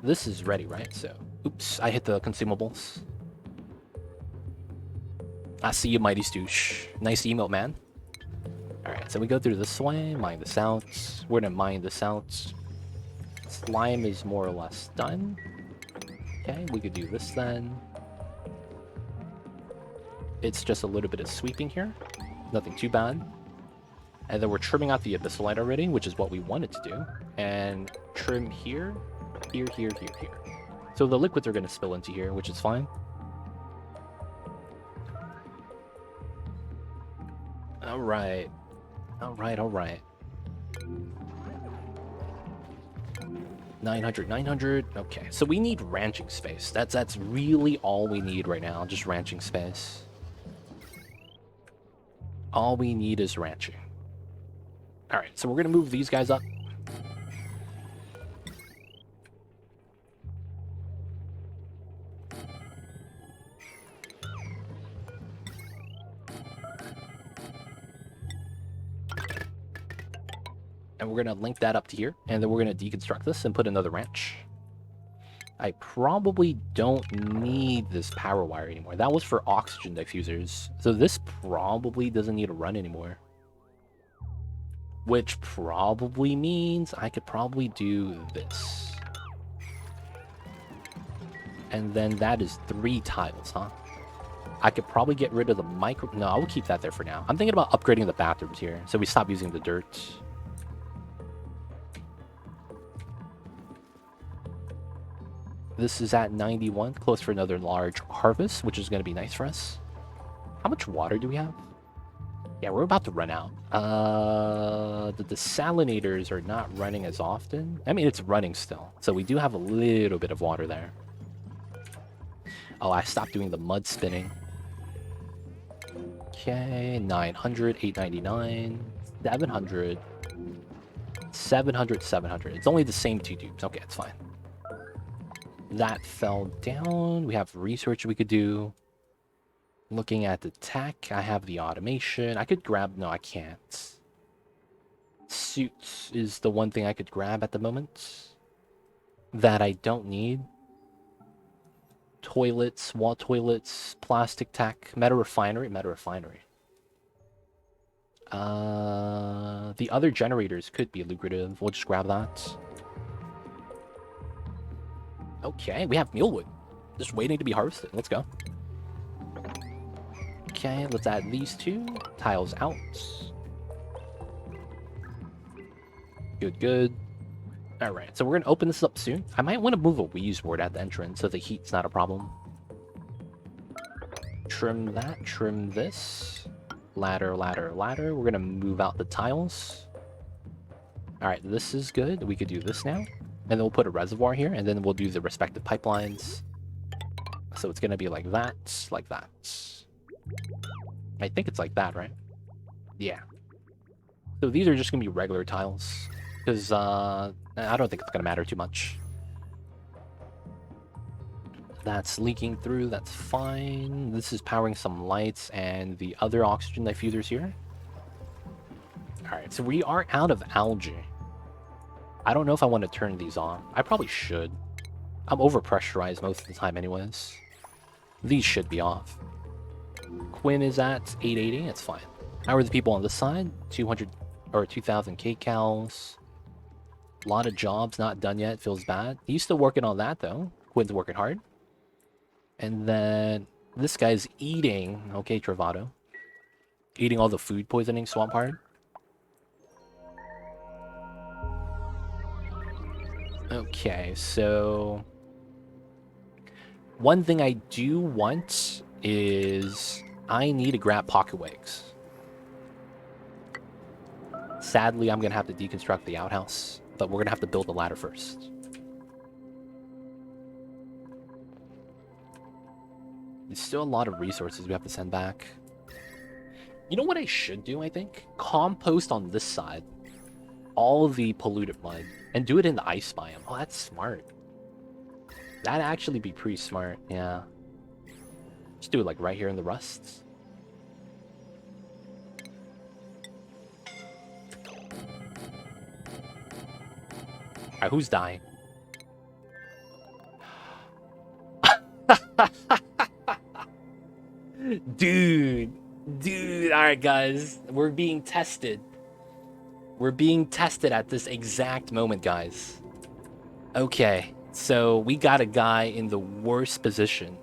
This is ready, right? So, oops, I hit the consumables. I see you, Mighty Stoosh. Nice emote, man. Alright, so we go through this way, mine this out. We're gonna mine this out. Slime is more or less done. Okay, we could do this then. It's just a little bit of sweeping here. Nothing too bad. And then we're trimming out the abyssalite already, which is what we wanted to do. And trim here, here, here, here, here. So the liquids are going to spill into here, which is fine. Alright. Alright, alright. 900, 900. Okay, so we need ranching space. That's really all we need right now, just ranching space. All we need is ranching. Alright, so we're going to move these guys up. And we're going to link that up to here. And then we're going to deconstruct this and put another ranch. I probably don't need this power wire anymore. That was for oxygen diffusers. So this probably doesn't need to run anymore. Which probably means I could probably do this. And then that is 3 tiles, huh? I could probably get rid of the micro... No, I will keep that there for now. I'm thinking about upgrading the bathrooms here, so we stop using the dirt. This is at 91, close for another large harvest, which is going to be nice for us. How much water do we have? Yeah, we're about to run out. The desalinators are not running as often. I mean, it's running still, so we do have a little bit of water there. Oh, I stopped doing the mud spinning. Okay, 900, 899, 700, 700, 700. It's only the same two dupes. Okay, it's fine. That fell down. We have research we could do. Looking at the tech, I have the automation. I could grab... No, I can't. Suits is the one thing I could grab at the moment that I don't need. Toilets, wall toilets, plastic tech, meta refinery. The other generators could be lucrative. We'll just grab that. Okay, we have mealwood. Just waiting to be harvested. Let's go. Okay, let's add these two. Tiles out. Good, good. Alright, so we're going to open this up soon. I might want to move a wheeze board at the entrance so the heat's not a problem. Trim that, trim this. Ladder, ladder, ladder. We're going to move out the tiles. Alright, this is good. We could do this now. And then we'll put a reservoir here, and then we'll do the respective pipelines. So it's going to be like that, like that. I think it's like that, right? Yeah. So these are just going to be regular tiles. Because, I don't think it's going to matter too much. That's leaking through, that's fine. This is powering some lights and the other oxygen diffusers here. Alright, so we are out of algae. I don't know if I want to turn these on. I probably should. I'm overpressurized most of the time anyways. These should be off. Quinn is at 880, it's fine. How are the people on this side? 200 or 2,000 kcals. A lot of jobs not done yet, feels bad. He's still working on that though. Quinn's working hard. And then this guy's eating, okay, Travado. Eating all the food poisoning swamp hard. Okay, so one thing I do want is I need to grab pocket wigs. Sadly, I'm going to have to deconstruct the outhouse, but we're going to have to build the ladder first. There's still a lot of resources we have to send back. You know what I should do, I think? Compost on this side. All the polluted mud. And do it in the ice biome. Oh, that's smart. That'd actually be pretty smart, yeah. Just do it like right here in the rusts. Alright, who's dying? Dude, alright guys, we're being tested. We're being tested at this exact moment, guys. Okay, so we got a guy in the worst position.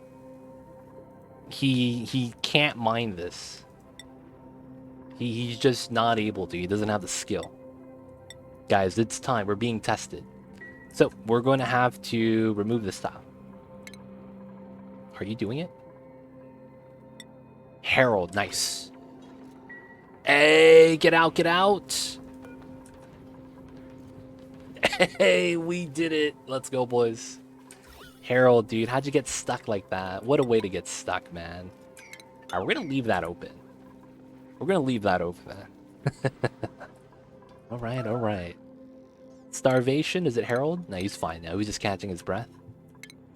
He can't mine this. He's just not able to. He doesn't have the skill. Guys, it's time. We're being tested. So, we're going to have to remove this tile. Are you doing it? Harold, nice. Hey, get out, get out. Hey, we did it. Let's go, boys. Harold, dude, how'd you get stuck like that? What a way to get stuck, man. Alright, we're gonna leave that open. We're gonna leave that open. Alright, alright. Starvation, is it Harold? No, he's fine now. He's just catching his breath.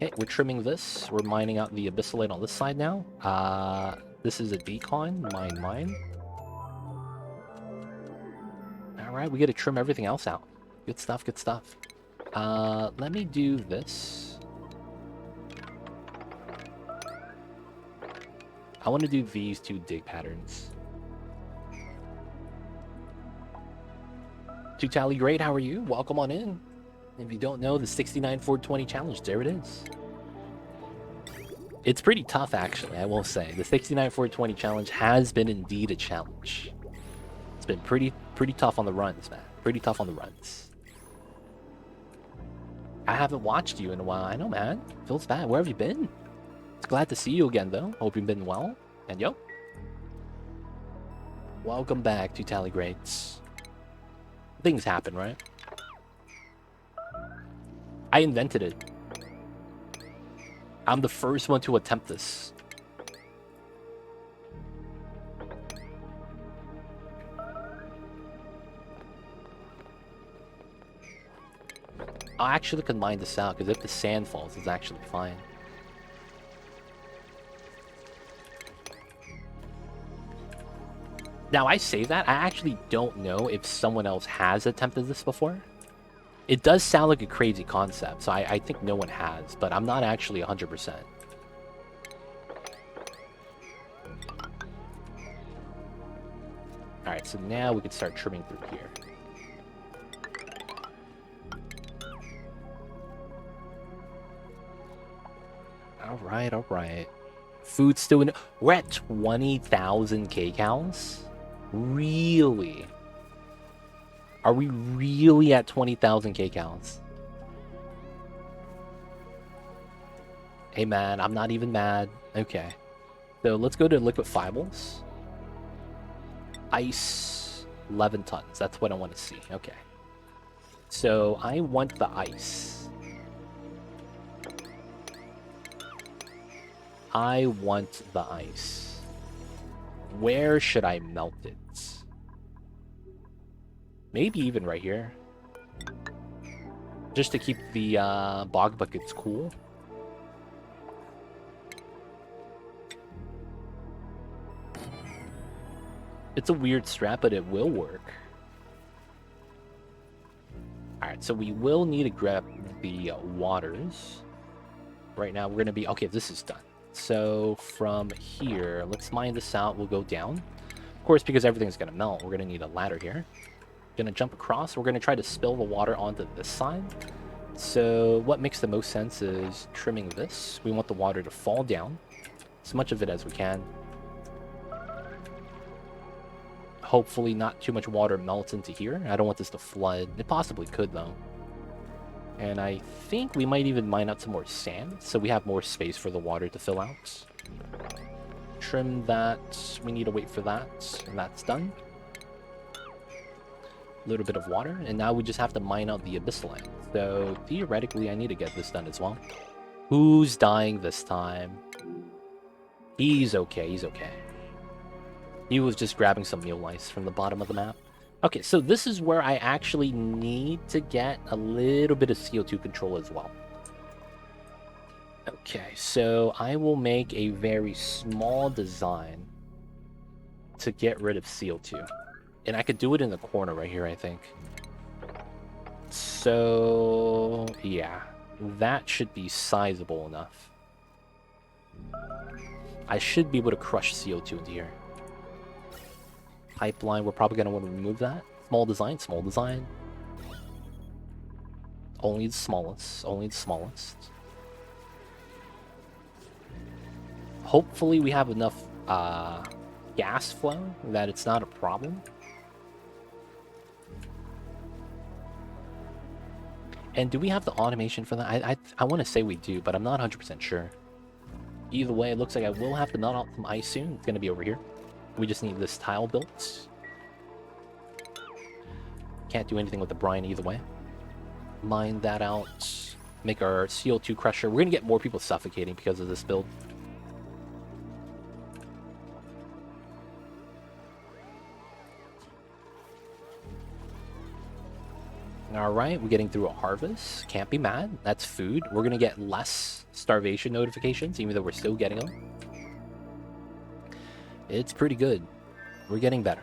Okay, we're trimming this. We're mining out the abyssalite on this side now. This is a decon. Mine. Alright, we gotta trim everything else out. Good stuff, good stuff. Let me do this. I want to do these two dig patterns. Tutali, great, how are you? Welcome on in. If you don't know, the 69 420 challenge, there it is. It's pretty tough, actually, I will say. The 69 420 challenge has been indeed a challenge. It's been pretty tough on the runs, man. Pretty tough on the runs. I haven't watched you in a while. I know, man. Feels bad. Where have you been? It's glad to see you again, though. Hope you've been well. And yo. Welcome back to Tallygrates. Things happen, right? I invented it. I'm the first one to attempt this. I actually can mine this out, because if the sand falls, it's actually fine. Now, I say that, I actually don't know if someone else has attempted this before. It does sound like a crazy concept, so I think no one has, but I'm not actually 100%. Alright, so now we can start trimming through here. Alright, alright. Food's still in... We're at 20,000 K-cows? Really? Are we really at 20,000 K-cows? Hey man, I'm not even mad. Okay. So let's go to liquefiables. Ice, 11 tons. That's what I want to see. Okay. So I want the ice. I want the ice. Where should I melt it? Maybe even right here. Just to keep the bog buckets cool. It's a weird strat, but it will work. Alright, so we will need to grab the waters. Right now, we're going to be... Okay, this is done. So, from here, let's mine this out. We'll go down. Of course, because everything's going to melt, we're going to need a ladder here. Going to jump across. We're going to try to spill the water onto this side. So, what makes the most sense is trimming this. We want the water to fall down. As much of it as we can. Hopefully not too much water melts into here. I don't want this to flood. It possibly could, though. And I think we might even mine out some more sand, so we have more space for the water to fill out. Trim that. We need to wait for that, and that's done. A little bit of water, and now we just have to mine out the abyssalite. So, theoretically, I need to get this done as well. Who's dying this time? He's okay, he's okay. He was just grabbing some meal lice from the bottom of the map. Okay, so this is where I actually need to get a little bit of CO2 control as well. Okay, so I will make a very small design to get rid of CO2. And I could do it in the corner right here, I think. So, yeah. That should be sizable enough. I should be able to crush CO2 into here. Pipeline, we're probably going to want to remove that. Small design, small design. Only the smallest, only the smallest. Hopefully we have enough gas flow that it's not a problem. And do we have the automation for that? I want to say we do, but I'm not 100% sure. Either way, it looks like I will have to melt out some ice soon. It's going to be over here. We just need this tile built. Can't do anything with the brine either way. Mine that out. Make our CO2 crusher. We're going to get more people suffocating because of this build. Alright, we're getting through a harvest. Can't be mad. That's food. We're going to get less starvation notifications, even though we're still getting them. It's pretty good. We're getting better.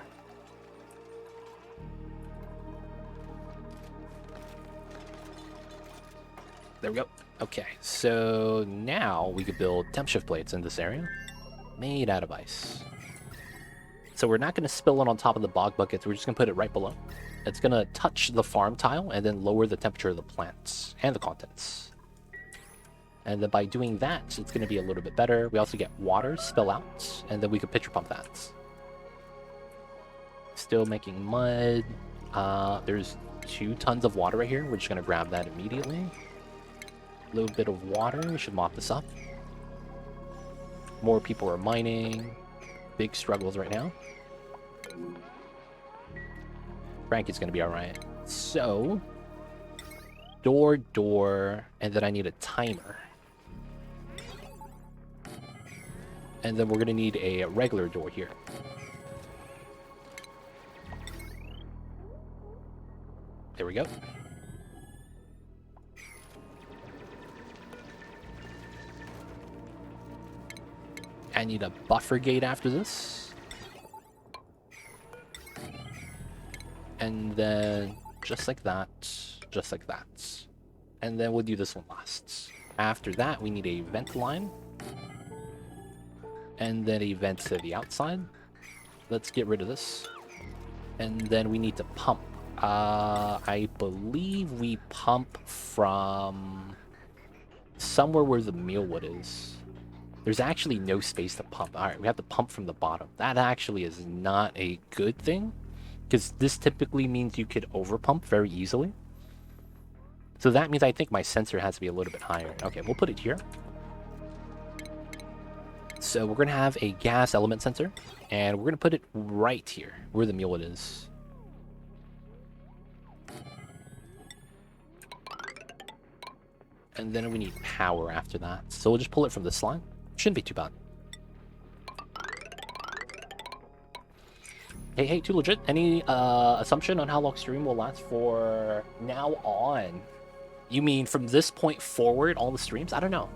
There we go. Okay, so now we could build temp shift plates in this area. Made out of ice. So we're not going to spill it on top of the bog buckets. We're just going to put it right below. It's going to touch the farm tile and then lower the temperature of the plants and the contents. And then by doing that, it's going to be a little bit better. We also get water spill out, and then we could pitcher pump that. Still making mud. There's 2 tons of water right here. We're just going to grab that immediately. A little bit of water. We should mop this up. More people are mining. Big struggles right now. Frankie's gonna be alright. So, door, and then I need a timer. And then we're gonna need a regular door here. There we go. I need a buffer gate after this. And then just like that. Just like that. And then we'll do this one last. After that, we need a vent line. And then a vent to the outside. Let's get rid of this. And then we need to pump. I believe we pump from somewhere where the mealwood is. There's actually no space to pump. Alright, we have to pump from the bottom. That actually is not a good thing, because this typically means you could overpump very easily. So that means I think my sensor has to be a little bit higher. Okay, we'll put it here. So we're going to have a gas element sensor, and we're going to put it right here, where the mealwood is. And then we need power after that. So we'll just pull it from this line. Shouldn't be too bad. Hey, too legit. Any assumption on how long stream will last for now on? You mean from this point forward, all the streams? I don't know.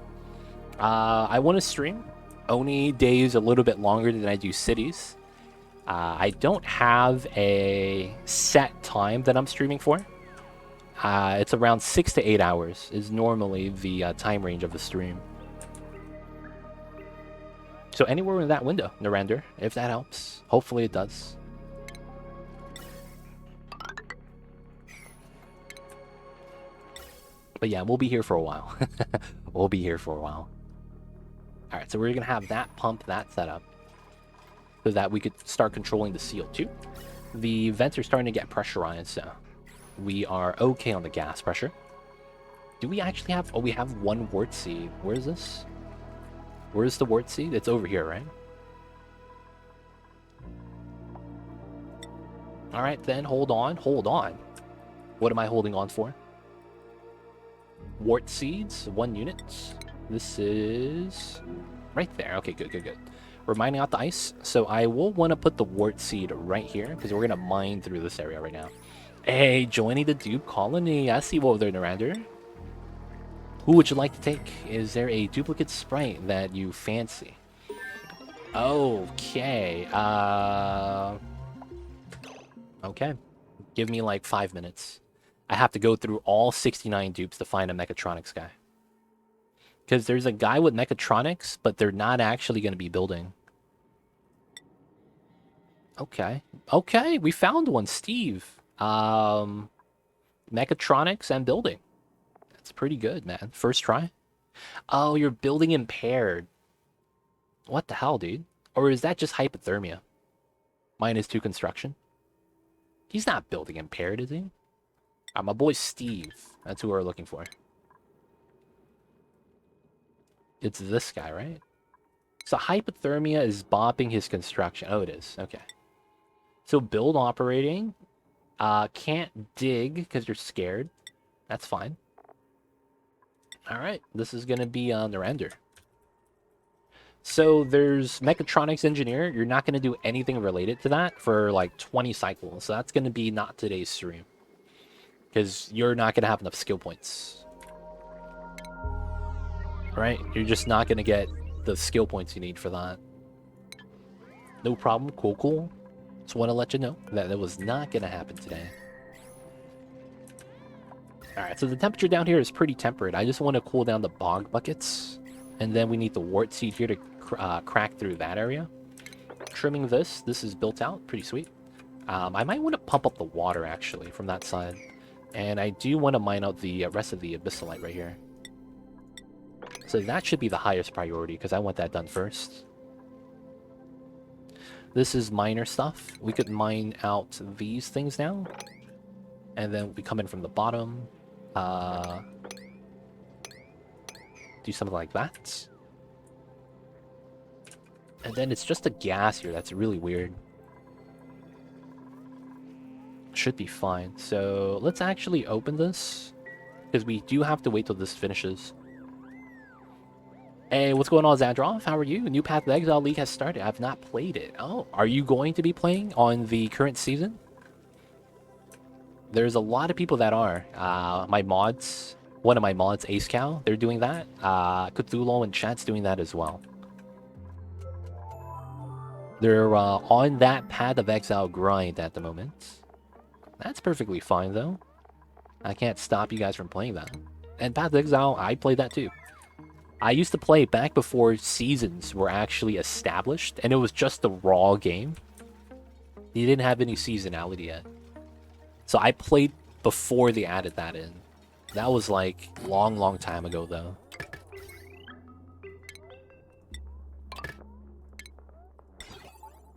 I want to stream Oni days a little bit longer than I do cities. I don't have a set time that I'm streaming for. It's around 6 to 8 hours is normally the time range of the stream. So anywhere in that window, Narender, if that helps. Hopefully it does. But yeah, we'll be here for a while. We'll be here for a while. Alright, so we're going to have that pump, that set up, so that we could start controlling the CO2. The vents are starting to get pressurized, so we are okay on the gas pressure. Do we actually have... Oh, we have one wort seed. Where is this? Where's the wort seed? It's over here, right? Alright then, hold on. Hold on. What am I holding on for? Wort seeds, 1 unit. This is... right there. Okay, good. We're mining out the ice. So I will want to put the wort seed right here, because we're going to mine through this area right now. Hey, joining the dupe colony. I see you over there, Narender. Who would you like to take? Is there a duplicate sprite that you fancy? Okay. Okay. Give me like 5 minutes. I have to go through all 69 dupes to find a mechatronics guy. Because there's a guy with mechatronics, but they're not actually going to be building. Okay. Okay, we found one. Steve. Mechatronics and building. That's pretty good, man. First try. Oh, you're building impaired. What the hell, dude? Or is that just hypothermia? -2 construction. He's not building impaired, is he? My boy Steve. That's who we're looking for. It's this guy, right? So hypothermia is bopping his construction. Oh, it is. Okay. So build operating. Can't dig because you're scared. That's fine. Alright. This is going to be on the render. So there's mechatronics engineer. You're not going to do anything related to that for like 20 cycles. So that's going to be not today's stream. Because you're not going to have enough skill points. Right? You're just not going to get the skill points you need for that. No problem. Cool. Just want to let you know that that was not going to happen today. Alright, so the temperature down here is pretty temperate. I just want to cool down the bog buckets. And then we need the wort seed here to crack through that area. Trimming this. This is built out. Pretty sweet. I might want to pump up the water, actually, from that side. And I do want to mine out the rest of the abyssalite right here. So that should be the highest priority, because I want that done first. This is miner stuff. We could mine out these things now. And then we come in from the bottom. Do something like that. And then it's just a gas here. That's really weird. should be fine. So let's actually open this, because we do have to wait till this finishes. Hey, what's going on, Zadroff? How are you? New Path of Exile League has started. I've not played it. Oh, are you going to be playing on the current season? There's a lot of people that are. My mods, one of my mods, Ace Cow, they're doing that. Cthulhu and Chat's doing that as well. They're on that Path of Exile grind at the moment. That's perfectly fine, though. I can't stop you guys from playing that. And Path of Exile, I played that too. I used to play back before seasons were actually established, and it was just the raw game. You didn't have any seasonality yet. So I played before they added that in. That was like long time ago, though.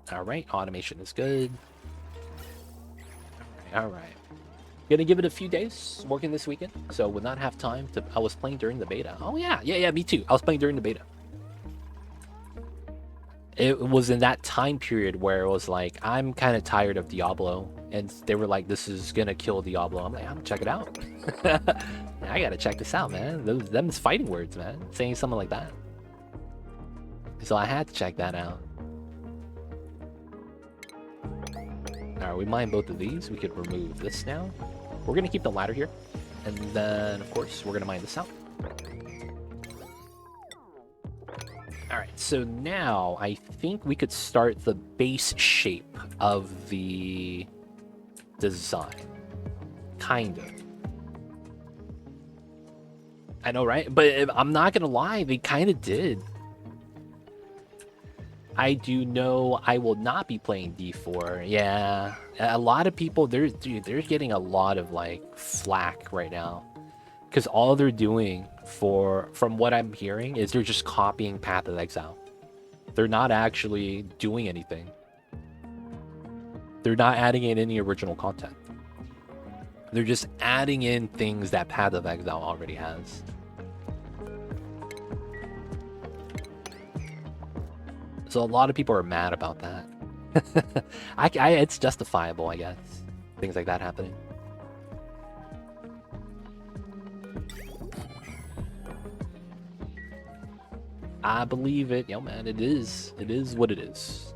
Alright, automation is good. Alright. Gonna give it a few days working this weekend, so would not have time to. I was playing during the beta. Oh yeah, me too. I was playing during the beta. It was in that time period where it was like, I'm kind of tired of Diablo, and they were like, this is gonna kill Diablo. I'm like, I'm gonna check it out. I gotta check this out, man. Them's fighting words, man. Saying something like that. So I had to check that out. Alright, we mine both of these. We could remove this now. We're gonna keep the ladder here. And then, of course, we're gonna mine this out. Alright, so now I think we could start the base shape of the design. Kind of. I know, right? But I'm not gonna lie, they kind of did. I do know I will not be playing D4. Yeah, a lot of people, they're getting a lot of like flack right now, because all they're doing, from what I'm hearing, is they're just copying Path of Exile. They're not actually doing anything. They're not adding in any original content. They're just adding in things that Path of Exile already has. So a lot of people are mad about that. It's justifiable, I guess. Things like that happening. I believe it. Yo, man, it is. It is what it is.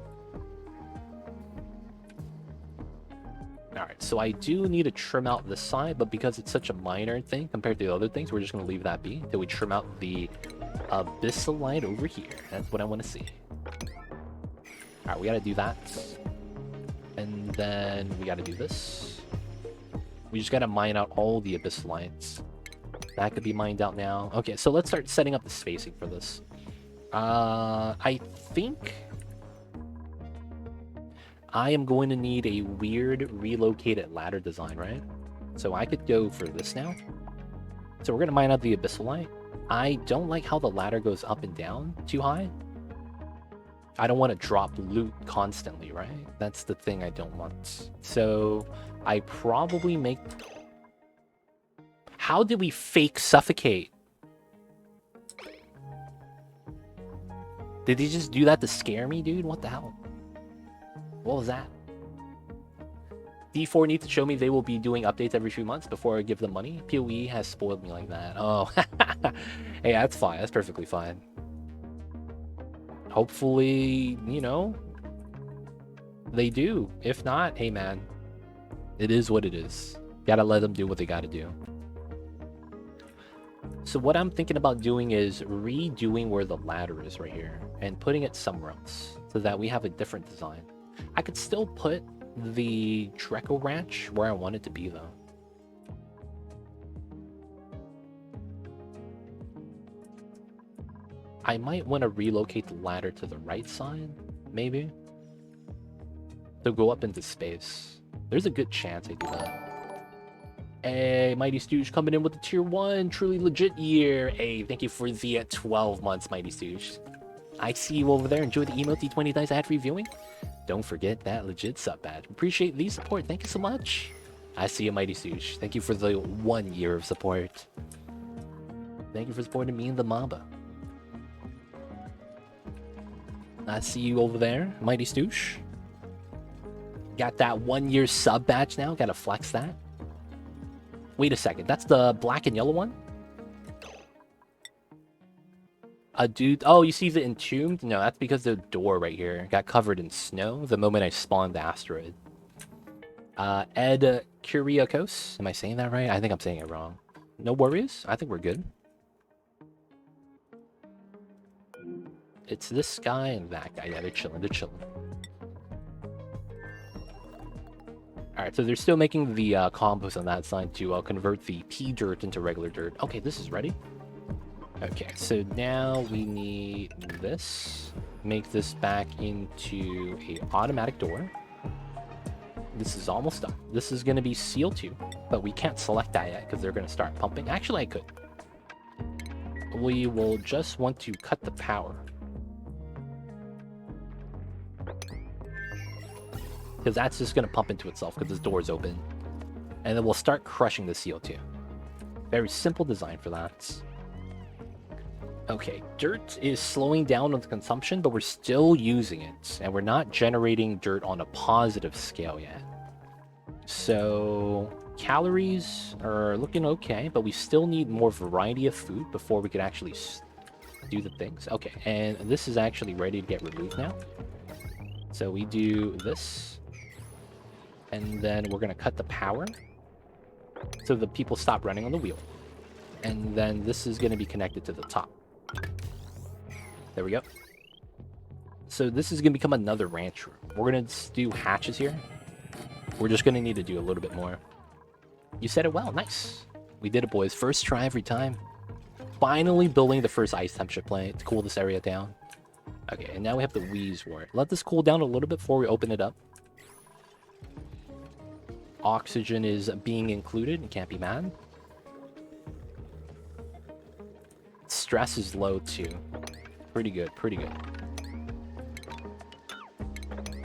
Alright, so I do need to trim out this side, but because it's such a minor thing compared to the other things, we're just going to leave that be until we trim out the abyssalite over here. That's what I want to see. Alright, we gotta do that. And then we gotta do this. We just gotta mine out all the abyssalites. That could be mined out now. Okay, so let's start setting up the spacing for this. I think I am going to need a weird relocated ladder design, right? So I could go for this now. So we're gonna mine out the abyssalite. I don't like how the ladder goes up and down too high. I don't want to drop loot constantly, right? That's the thing I don't want. So I probably make... How did we fake suffocate? Did he just do that to scare me, dude? What the hell? What was that? D4 needs to show me they will be doing updates every few months before I give them money. PoE has spoiled me like that. Oh, hey, that's fine. That's perfectly fine. Hopefully, you know, they do. If not, hey man, it is what it is. Gotta let them do what they gotta do. So what I'm thinking about doing is redoing where the ladder is right here and putting it somewhere else so that we have a different design. I could still put the Dreco Ranch where I want it to be though. I might want to relocate the ladder to the right side, maybe, to go up into space. There's a good chance I do that. Hey, Mighty Stooge coming in with the tier 1, truly legit year. Hey, thank you for the 12 months, Mighty Stooge. I see you over there. Enjoy the emote 20 dice ad free viewing. Don't forget that legit sub badge. Appreciate the support. Thank you so much. I see you, Mighty Stooge. Thank you for the 1 year of support. Thank you for supporting me and the Mamba. I see you over there, Mighty Stoosh. Got that 1-year sub badge now. Gotta flex that. Wait a second. That's the black and yellow one? Dude. Oh, you see the entombed? No, that's because the door right here got covered in snow the moment I spawned the asteroid. Ed Kyriakos. Am I saying that right? I think I'm saying it wrong. No worries. I think we're good. It's this guy and that guy. Yeah, they're chilling. They're chilling. Alright, so they're still making the compost on that side to convert the pea dirt into regular dirt. Okay, this is ready. Okay, so now we need this. Make this back into a automatic door. This is almost done. This is going to be CO2, but we can't select that yet because they're going to start pumping. Actually, I could. We will just want to cut the power. Because that's just going to pump into itself because this door is open. And then we'll start crushing the CO2. Very simple design for that. Okay, dirt is slowing down on the consumption, but we're still using it. And we're not generating dirt on a positive scale yet. So, calories are looking okay, but we still need more variety of food before we can actually do the things. Okay, and this is actually ready to get removed now. So we do this. And then we're going to cut the power. So the people stop running on the wheel. And then this is going to be connected to the top. There we go. So this is going to become another ranch room. We're going to do hatches here. We're just going to need to do a little bit more. You said it well. Nice. We did it, boys. First try every time. Finally building the first ice temperature plate to cool this area down. Okay, and now we have the wheeze wort. Let this cool down a little bit before we open it up. Oxygen is being included. You can't be mad. Stress is low too. Pretty good, pretty good.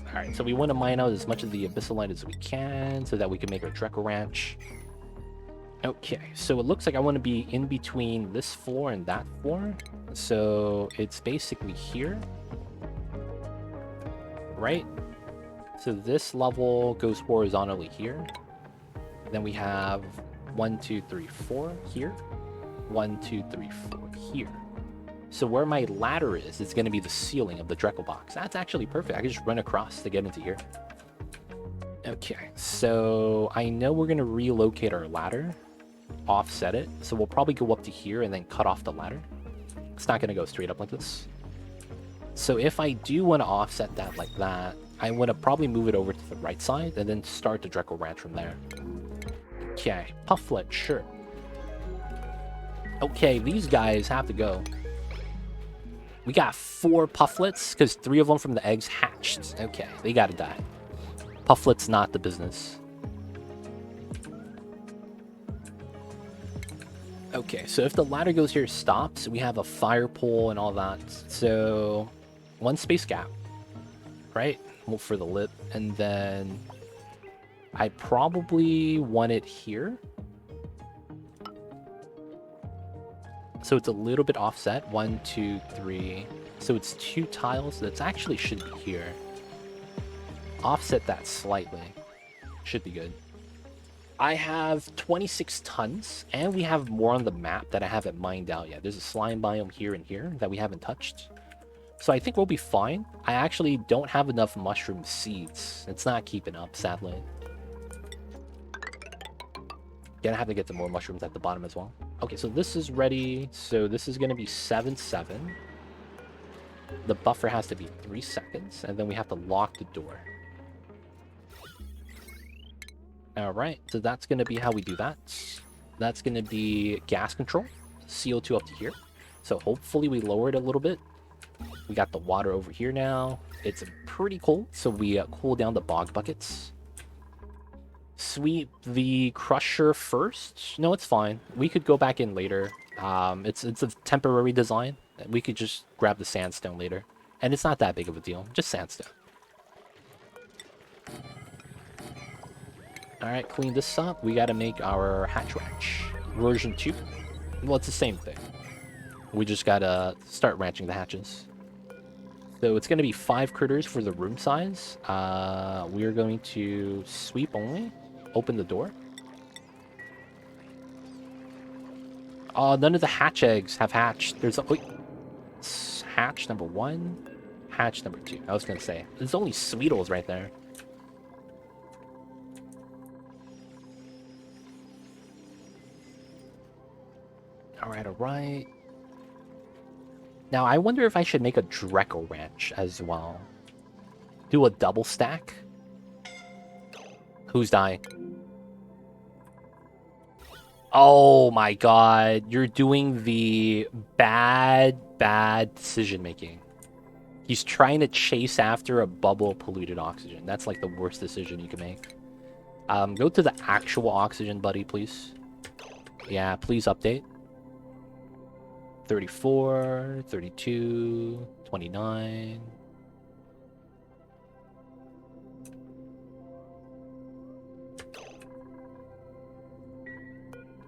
Alright, so we want to mine out as much of the abyssalite as we can so that we can make our Dreco Ranch. Okay, so it looks like I want to be in between this floor and that floor. So it's basically here. Right? So this level goes horizontally here. Then we have 1, 2, 3, 4 here. 1, 2, 3, 4 here. So where my ladder is, it's going to be the ceiling of the Dreco box. That's actually perfect. I can just run across to get into here. Okay, so I know we're going to relocate our ladder. Offset it. So we'll probably go up to here and then cut off the ladder. It's not going to go straight up like this. So if I do want to offset that like that, I want to probably move it over to the right side and then start the Dreco Ranch from there. Okay, Pufflet, sure. Okay, these guys have to go. We got 4 Pufflets because 3 of them from the eggs hatched. Okay, they gotta die. Pufflet's not the business. Okay, so if the ladder goes here, stops, we have a fire pole and all that. So 1 space gap, right? Well, for the lip, and then I probably want it here. So it's a little bit offset. 1, 2, 3. So it's 2 tiles. That's actually should be here. Offset that slightly. Should be good. I have 26 tons, and we have more on the map that I haven't mined out yet. There's a slime biome here and here that we haven't touched. So I think we'll be fine. I actually don't have enough mushroom seeds. It's not keeping up, sadly. Gonna have to get some more mushrooms at the bottom as well. Okay, so this is ready. So this is gonna be 7, 7. The buffer has to be 3 seconds, and then we have to lock the door. Alright, so that's gonna be how we do that. That's gonna be gas control. CO2 up to here. So hopefully we lower it a little bit. We got the water over here now. It's pretty cold, so we cool down the bog buckets. Sweep the crusher first. No, it's fine. We could go back in later. It's a temporary design. We could just grab the sandstone later. And it's not that big of a deal. Just sandstone. Alright, clean this up. We gotta make our hatch ranch. Version 2. Well, it's the same thing. We just gotta start ranching the hatches. So it's going to be 5 critters for the room size. We are going to sweep only. Open the door. None of the hatch eggs have hatched. There's a... Wait. Hatch number 1. Hatch number 2. I was going to say. There's only Sweetles right there. Alright, alright. Now, I wonder if I should make a Dreco Ranch as well. Do a double stack. Who's dying? Oh my god. You're doing the bad decision making. He's trying to chase after a bubble of polluted oxygen. That's like the worst decision you can make. Go to the actual oxygen, buddy, please. Yeah, please update. 34, 32, 29.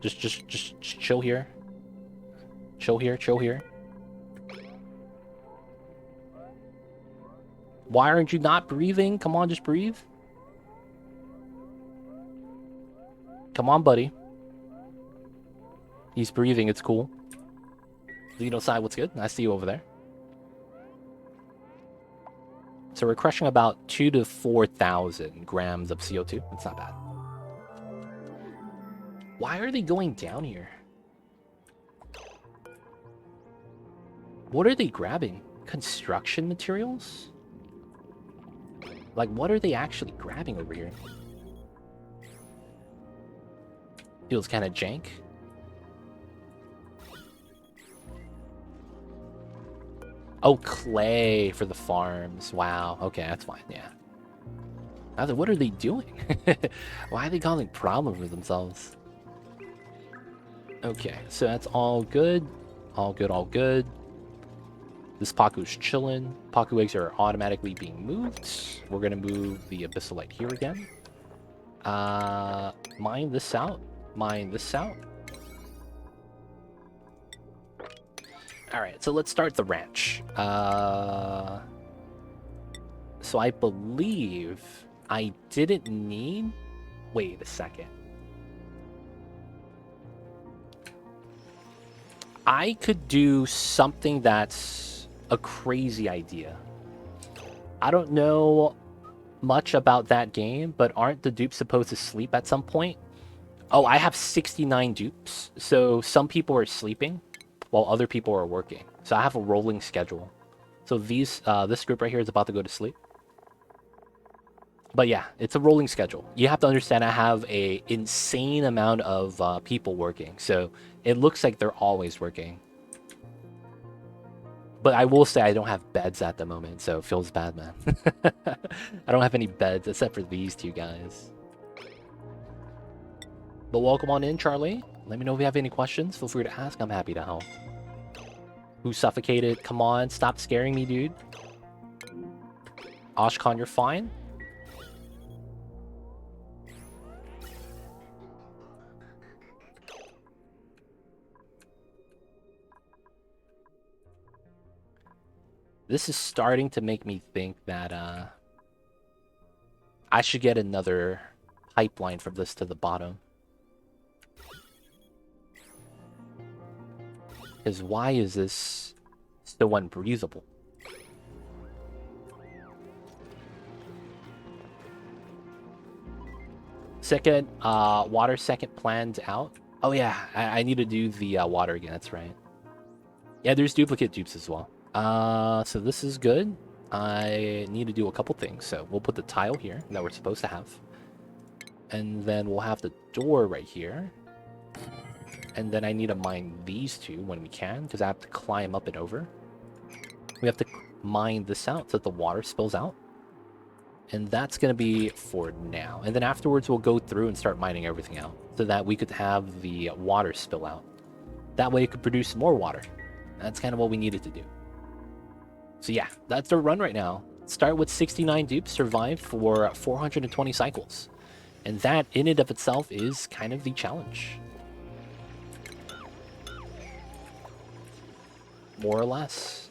Just chill here. Chill here, chill here. Why aren't you not breathing? Come on, just breathe. Come on, buddy. He's breathing, it's cool. Xenoside, what's good? I see you over there. So we're crushing about 2,000 to 4,000 grams of CO2. That's not bad. Why are they going down here? What are they grabbing? Construction materials? Like, what are they actually grabbing over here? Feels kind of jank. Oh, clay for the farms. Wow. Okay, that's fine. Yeah. I was like, what are they doing? Why are they causing problems for themselves? Okay, so that's all good. All good, all good. This Paku's chilling. Paku eggs are automatically being moved. We're going to move the Abyssalite here again. Mine this out. Mine this out. Alright, so let's start the ranch. So I believe I didn't need... Wait a second. I could do something that's a crazy idea. I don't know much about that game, but aren't the dupes supposed to sleep at some point? Oh, I have 69 dupes. So some people are sleeping while other people are working. So I have a rolling schedule. So this group right here is about to go to sleep. But yeah, it's a rolling schedule. You have to understand I have a insane amount of people working. So it looks like they're always working. But I will say I don't have beds at the moment, so it feels bad, man. I don't have any beds except for these two guys. But welcome on in, Charlie. Let me know if you have any questions. Feel free to ask. I'm happy to help. Who's suffocated? Come on, stop scaring me, dude. Oshkon, you're fine. This is starting to make me think that I should get another pipeline from this to the bottom. Because why is this so unbreathable? Second, water second planned out. Oh yeah, I need to do the water again, that's right. Yeah, there's duplicate dupes as well. So this is good. I need to do a couple things. So we'll put the tile here that we're supposed to have. And then we'll have the door right here. And then I need to mine these two when we can, because I have to climb up and over. We have to mine this out so that the water spills out. And that's going to be for now. And then afterwards, we'll go through and start mining everything out so that we could have the water spill out. That way it could produce more water. That's kind of what we needed to do. So yeah, that's our run right now. Start with 69 dupes, survive for 420 cycles. And that, in and of itself, is kind of the challenge. More or less.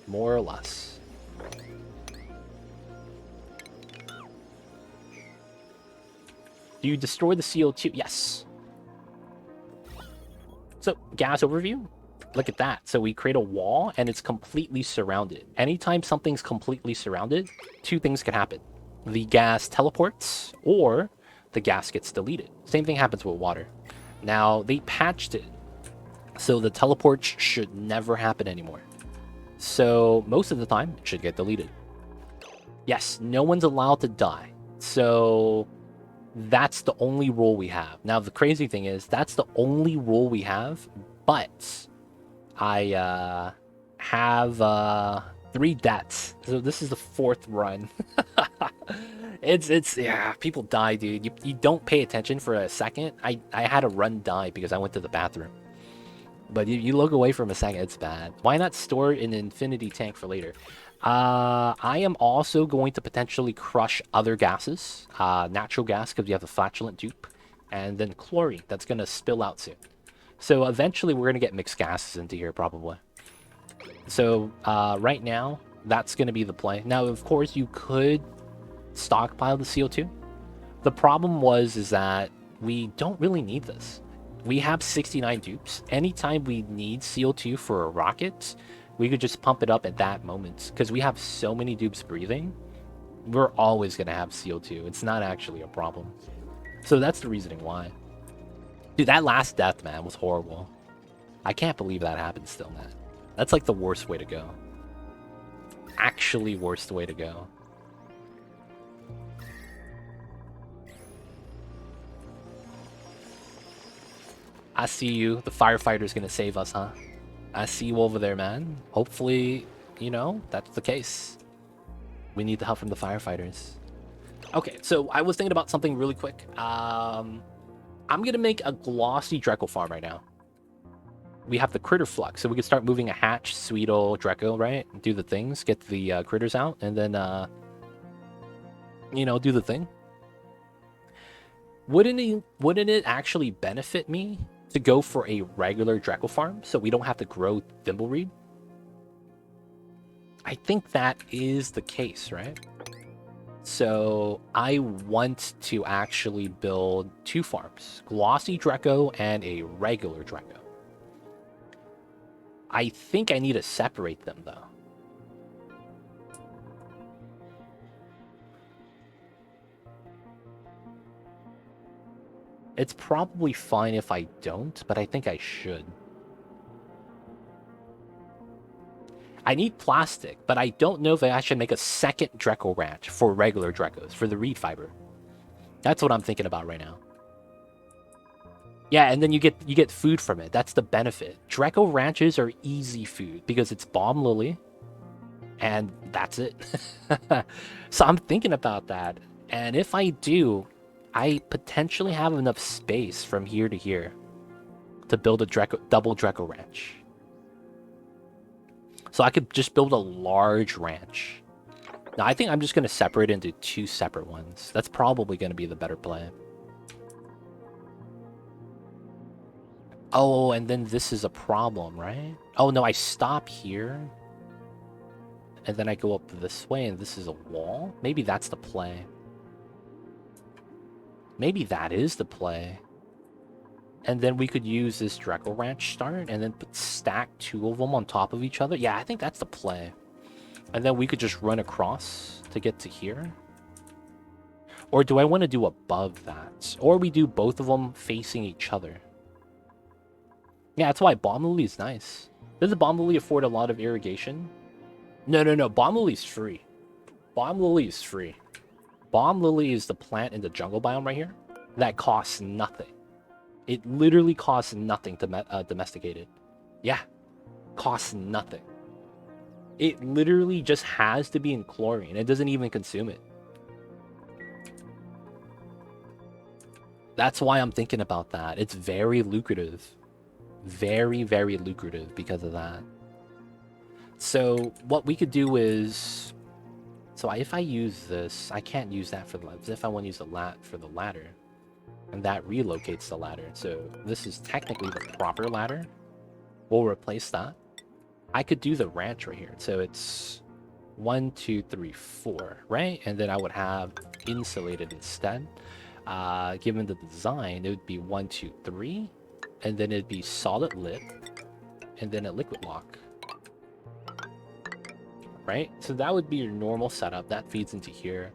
More or less. Do you destroy the CO2? Yes. So, gas overview. Look at that. So we create a wall and it's completely surrounded. Anytime something's completely surrounded, two things can happen. The gas teleports or the gas gets deleted. Same thing happens with water. Now, they patched it, so the teleports should never happen anymore. So most of the time, it should get deleted. Yes, no one's allowed to die. So that's the only rule we have. Now, the crazy thing is, that's the only rule we have, but I have 3 deaths. So this is the 4th run. It's yeah, people die, dude. You don't pay attention for a second. I had a run die because I went to the bathroom. But you look away from a second, it's bad. Why not store an infinity tank for later? I am also going to potentially crush other gases. Natural gas, because we have the flatulent dupe. And then chlorine, that's going to spill out soon. So eventually we're going to get mixed gases into here, probably. So right now, that's going to be the play. Now, of course, you could stockpile the CO2. The problem is that we don't really need this. We have 69 dupes. Anytime we need CO2 for a rocket, we could just pump it up at that moment. Because we have so many dupes breathing, we're always going to have CO2. It's not actually a problem. So that's the reasoning why. Dude, that last death, man, was horrible. I can't believe that happened still, man. That's like the worst way to go. Actually worst way to go. I see you. The firefighter's gonna save us, huh? I see you over there, man. Hopefully, you know, that's the case. We need the help from the firefighters. Okay, so I was thinking about something really quick. I'm gonna make a glossy Dreco farm right now. We have the critter flux, so we can start moving a hatch, Sweetle, Dreco, right? Do the things, get the critters out, and then, you know, do the thing. Wouldn't it actually benefit me to go for a regular Dreco farm so we don't have to grow Thimbleweed? I think that is the case, right? So I want to actually build 2 farms, glossy Dreco and a regular Dreco. I think I need to separate them though. It's probably fine if I don't, but I think I should. I need plastic, but I don't know if I should make a second Dreco ranch for regular Drecos, for the reed fiber. That's what I'm thinking about right now. Yeah, and then you get food from it. That's the benefit. Dreco ranches are easy food because it's bomb lily, and that's it. So I'm thinking about that, and if I do, I potentially have enough space from here to here to build a double Dreco ranch. So I could just build a large ranch. Now, I think I'm just going to separate it into 2 separate ones. That's probably going to be the better play. Oh, and then this is a problem, right? Oh, no, I stop here. And then I go up this way, and this is a wall? Maybe that's the play. Maybe that is the play. And then we could use this Dreco Ranch start, and then stack 2 of them on top of each other. Yeah, I think that's the play. And then we could just run across to get to here. Or do I want to do above that? Or we do both of them facing each other. Yeah, that's why Bomb Lily is nice. Does the Bomb Lily afford a lot of irrigation? No. Bomb Lily is free. Bomb Lily is free. Bomb Lily is the plant in the jungle biome right here that costs nothing. It literally costs nothing to domesticate it. Yeah, costs nothing. It literally just has to be in chlorine. It doesn't even consume it. That's why I'm thinking about that. It's very lucrative. Very, very lucrative because of that. So what we could do is... So if I use this, I can't use that for the ladder. If I want to use the ladder, and that relocates the ladder. So this is technically the proper ladder. We'll replace that. I could do the ranch right here. So it's 1, 2, 3, 4, right? And then I would have insulated instead. Given the design, it would be 1, 2, 3, and then it'd be solid lid, and then a liquid lock, right? So that would be your normal setup. That feeds into here,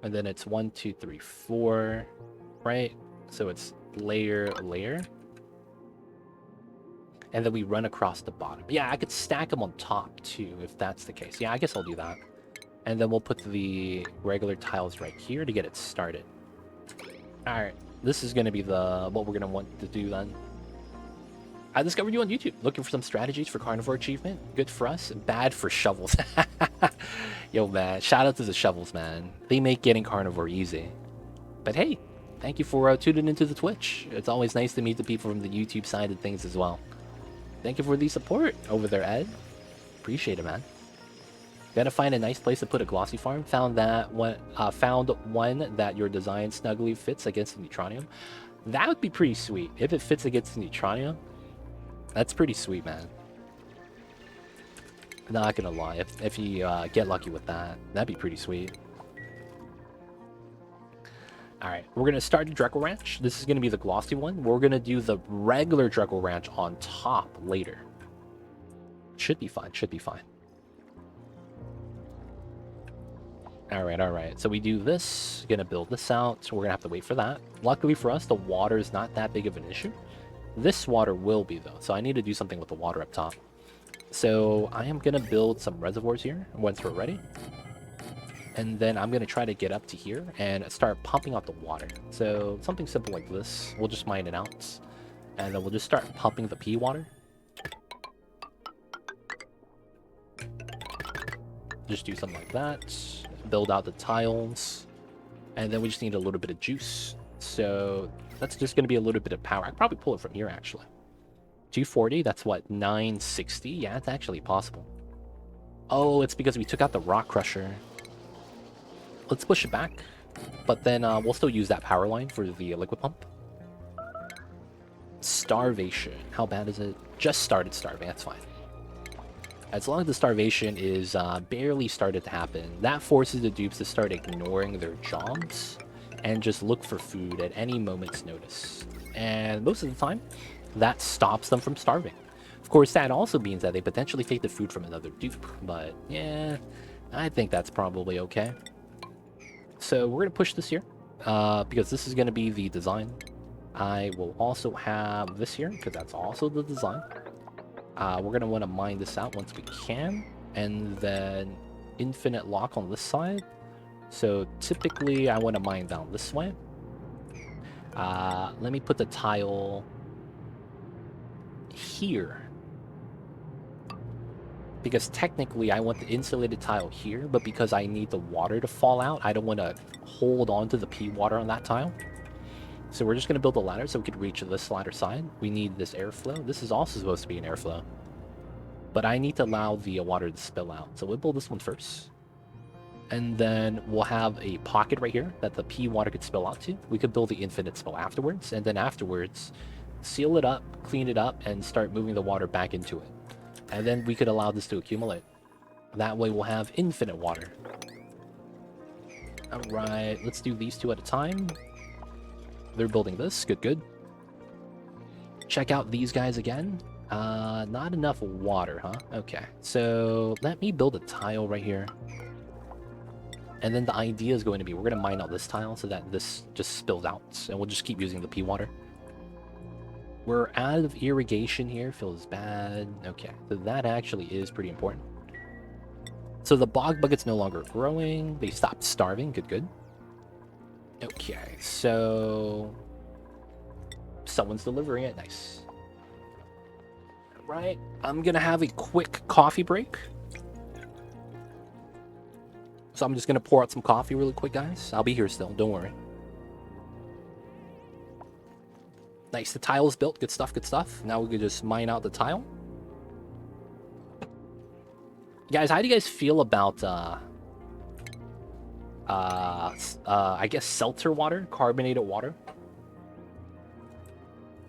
and then it's 1, 2, 3, 4, right? So it's layer, layer, and then we run across the bottom. Yeah, I could stack them on top too, if that's the case. Yeah, I guess I'll do that. And then we'll put the regular tiles right here to get it started. Alright, this is going to be what we're going to want to do then. I discovered you on YouTube, looking for some strategies for carnivore achievement. Good for us, bad for shovels. Yo, man, shout out to the shovels, man. They make getting carnivore easy. But hey, thank you for tuning into the Twitch. It's always nice to meet the people from the YouTube side of things as well. Thank you for the support over there, Ed. Appreciate it, man. Gotta find a nice place to put a glossy farm. Found one that your design snugly fits against the neutronium. That would be pretty sweet. If it fits against the neutronium, that's pretty sweet, man. Not gonna lie, if you get lucky with that, that'd be pretty sweet. Alright, we're gonna start the Dreckle Ranch. This is gonna be the glossy one. We're gonna do the regular Dreckle Ranch on top later. Should be fine, should be fine. Alright. So we do this, gonna build this out, so we're gonna have to wait for that. Luckily for us, the water is not that big of an issue. This water will be, though, so I need to do something with the water up top. So I am gonna build some reservoirs here once we're ready. And then I'm gonna try to get up to here and start pumping out the water. So something simple like this, we'll just mine it out. And then we'll just start pumping the pea water. Just do something like that. Build out the tiles, and then we just need a little bit of juice. So that's just going to be a little bit of power. I could probably pull it from here, actually. 240, that's what, 960? Yeah, it's actually possible. Oh, it's because we took out the rock crusher. Let's push it back, but then we'll still use that power line for the liquid pump. Starvation, how bad is it? Just started starving, that's fine. As long as the starvation is barely started to happen, that forces the dupes to start ignoring their jobs and just look for food at any moment's notice. And most of the time, that stops them from starving. Of course, that also means that they potentially take the food from another dupe, but yeah, I think that's probably okay. So we're going to push this here, because this is going to be the design. I will also have this here, because that's also the design. We're going to want to mine this out once we can, and then infinite lock on this side. So typically I want to mine down this way. Let me put the tile here, because technically I want the insulated tile here, but because I need the water to fall out, I don't want to hold on to the pea water on that tile. So we're just going to build a ladder so we could reach this ladder side. We need this airflow. This is also supposed to be an airflow, but I need to allow the water to spill out. So we'll build this one first. And then we'll have a pocket right here that the pea water could spill out to. We could build the infinite spill afterwards, and then afterwards seal it up, clean it up, and start moving the water back into it. And then we could allow this to accumulate. That way we'll have infinite water. Alright, let's do these two at a time. They're building this. Good. Check out these guys again. Not enough water, huh? Okay, so let me build a tile right here. And then the idea is going to be, we're going to mine out this tile so that this just spills out. And we'll just keep using the pea water. We're out of irrigation here. Feels bad. Okay, so that actually is pretty important. So the bog bucket's no longer growing. They stopped starving. Good. Okay, so someone's delivering it. Nice. Right, I'm gonna have a quick coffee break. So I'm just gonna pour out some coffee really quick, guys. I'll be here still, don't worry. Nice, the tile is built. Good stuff. Now we can just mine out the tile. Guys, how do you guys feel about I guess seltzer water, carbonated water?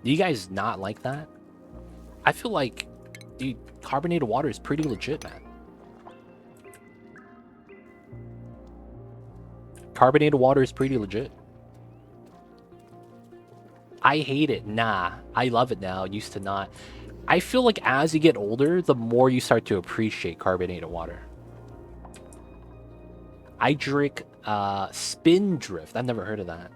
Do you guys not like that? I feel like, dude, carbonated water is pretty legit, man. carbonated water is pretty legit. I hate it. Nah, I love it now. Used to not. I feel like as you get older, the more you start to appreciate carbonated water. I drink Spindrift. I've never heard of that.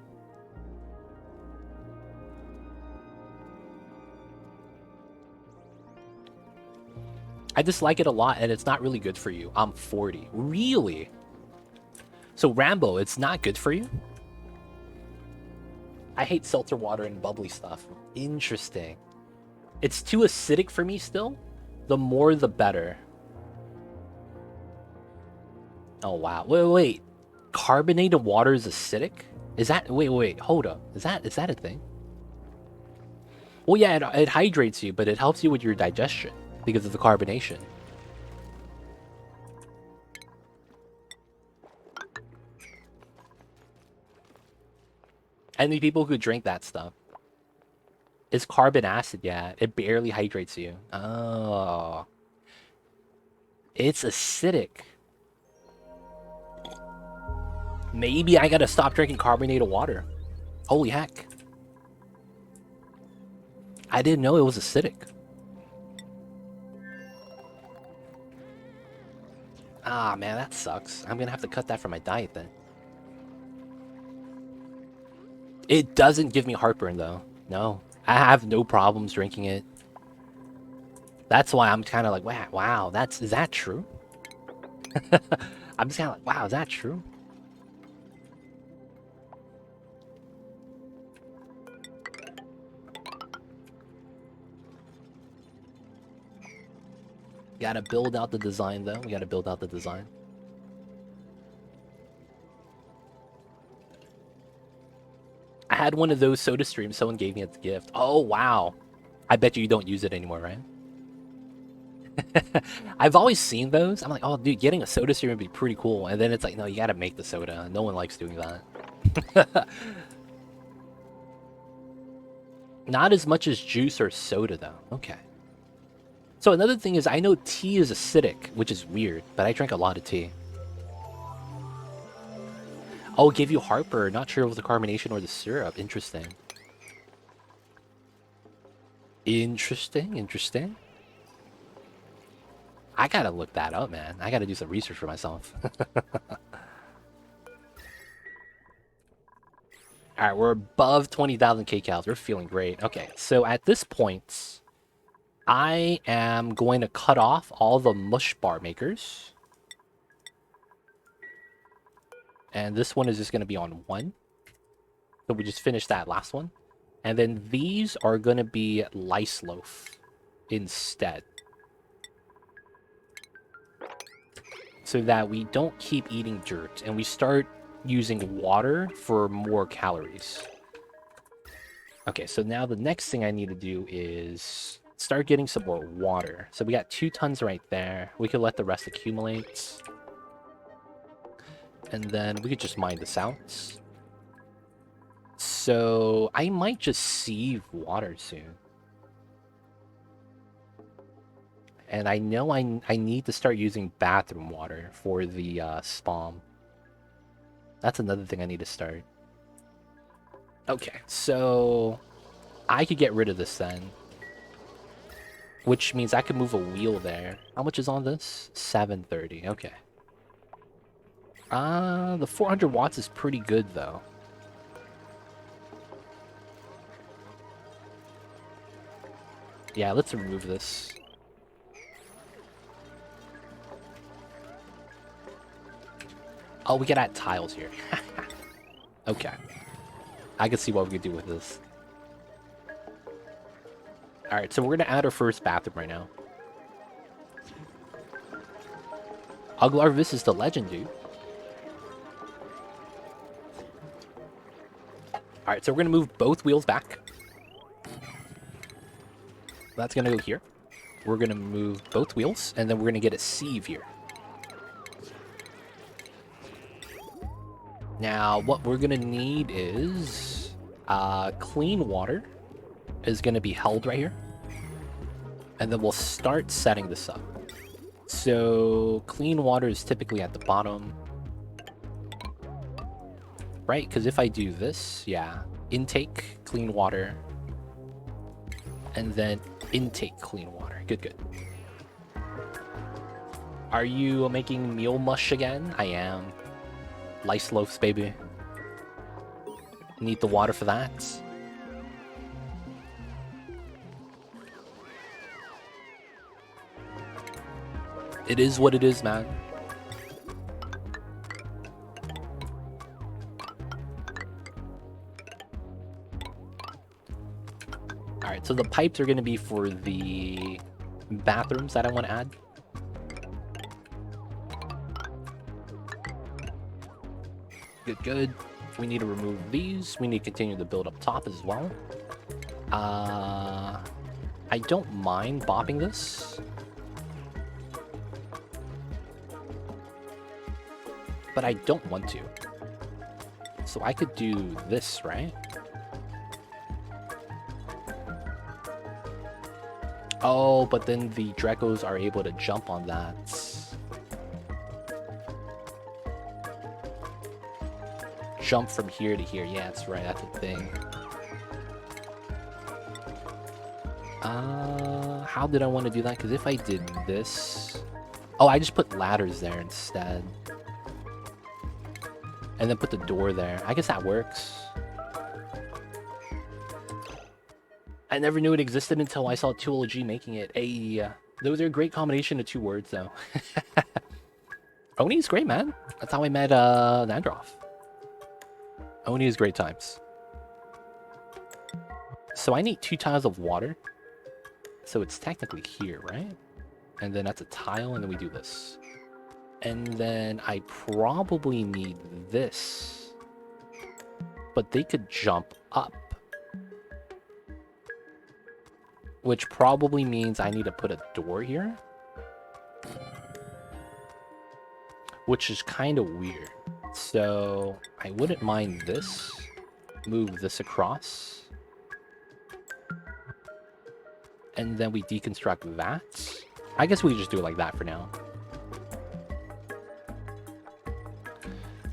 I dislike it a lot, and it's not really good for you. I'm 40. Really? So Rambo, it's not good for you? I hate seltzer water and bubbly stuff. Interesting. It's too acidic for me still. The more, the better. Oh, wow. Wait. Carbonated water is acidic? Is that... Wait. Hold up. Is that a thing? Well, yeah, it hydrates you, but it helps you with your digestion because of the carbonation. Any people who drink that stuff. It's carbon acid, yeah. It barely hydrates you. Oh. It's acidic. Maybe I gotta stop drinking carbonated water. Holy heck. I didn't know it was acidic. Ah, man, that sucks. I'm gonna have to cut that from my diet then. It doesn't give me heartburn, though. No. I have no problems drinking it. That's why I'm kind of like, wow, is that true? I'm just kind of like, wow, is that true? Gotta build out the design, though. We gotta build out the design. I had one of those soda streams someone gave me as a gift. Oh, wow. I bet you don't use it anymore, right? I've always seen those. I'm like, oh, dude, getting a soda stream would be pretty cool. And then it's like, no, you gotta make the soda. No one likes doing that. Not as much as juice or soda, though. Okay. So another thing is, I know tea is acidic, which is weird, but I drink a lot of tea. Oh, give you heartburn. Not sure if it was the carbonation or the syrup. Interesting. Interesting. I gotta look that up, man. I gotta do some research for myself. Alright, we're above 20,000 kcals. We're feeling great. Okay, so at this point, I am going to cut off all the mush bar makers. And this one is just going to be on 1. So we just finished that last one. And then these are going to be lice loaf instead. So that we don't keep eating dirt and we start using water for more calories. Okay, so now the next thing I need to do is start getting some more water. So we got 2 tons right there. We could let the rest accumulate. And then we could just mine this out. So I might just sieve water soon. And I know I need to start using bathroom water for the spawn. That's another thing I need to start. Okay, so I could get rid of this then. Which means I could move a wheel there. How much is on this? 730, okay. The 400 watts is pretty good though. Yeah, let's remove this. Oh, we can add tiles here. Okay. I can see what we can do with this. Alright, so we're gonna add our first bathroom right now. Uglarvis is the legend, dude. Alright, so we're gonna move both wheels back. That's gonna go here. We're gonna move both wheels, and then we're gonna get a sieve here. Now, what we're gonna need is clean water is gonna be held right here. And then we'll start setting this up. So, clean water is typically at the bottom. right? Because if I do this, yeah, intake, clean water, and then intake, clean water. Good, good. Are you making meal mush again? I am. Lice loafs, baby. Need the water for that. It is what it is, man. Alright, so the pipes are going to be for the bathrooms that I want to add. Good, good. We need to remove these. We need to continue to build up top as well. I don't mind bopping this. But I don't want to. So I could do this, right? Oh, but then the Drecos are able to jump on that. Jump from here to here. Yeah, that's right. That's a thing. How did I want to do that? Because if I did this... Oh, I just put ladders there instead. And then put the door there. I guess that works. I never knew it existed until I saw Toology making it. Those are a great combination of two words, though. Oni is great, man. That's how I met Nandroff. Oni is great times. So I need 2 tiles of water. So it's technically here, right? And then that's a tile, and then we do this. And then I probably need this. But they could jump up. Which probably means I need to put a door here. Which is kind of weird. So I wouldn't mind this. Move this across. And then we deconstruct that. I guess we just do it like that for now.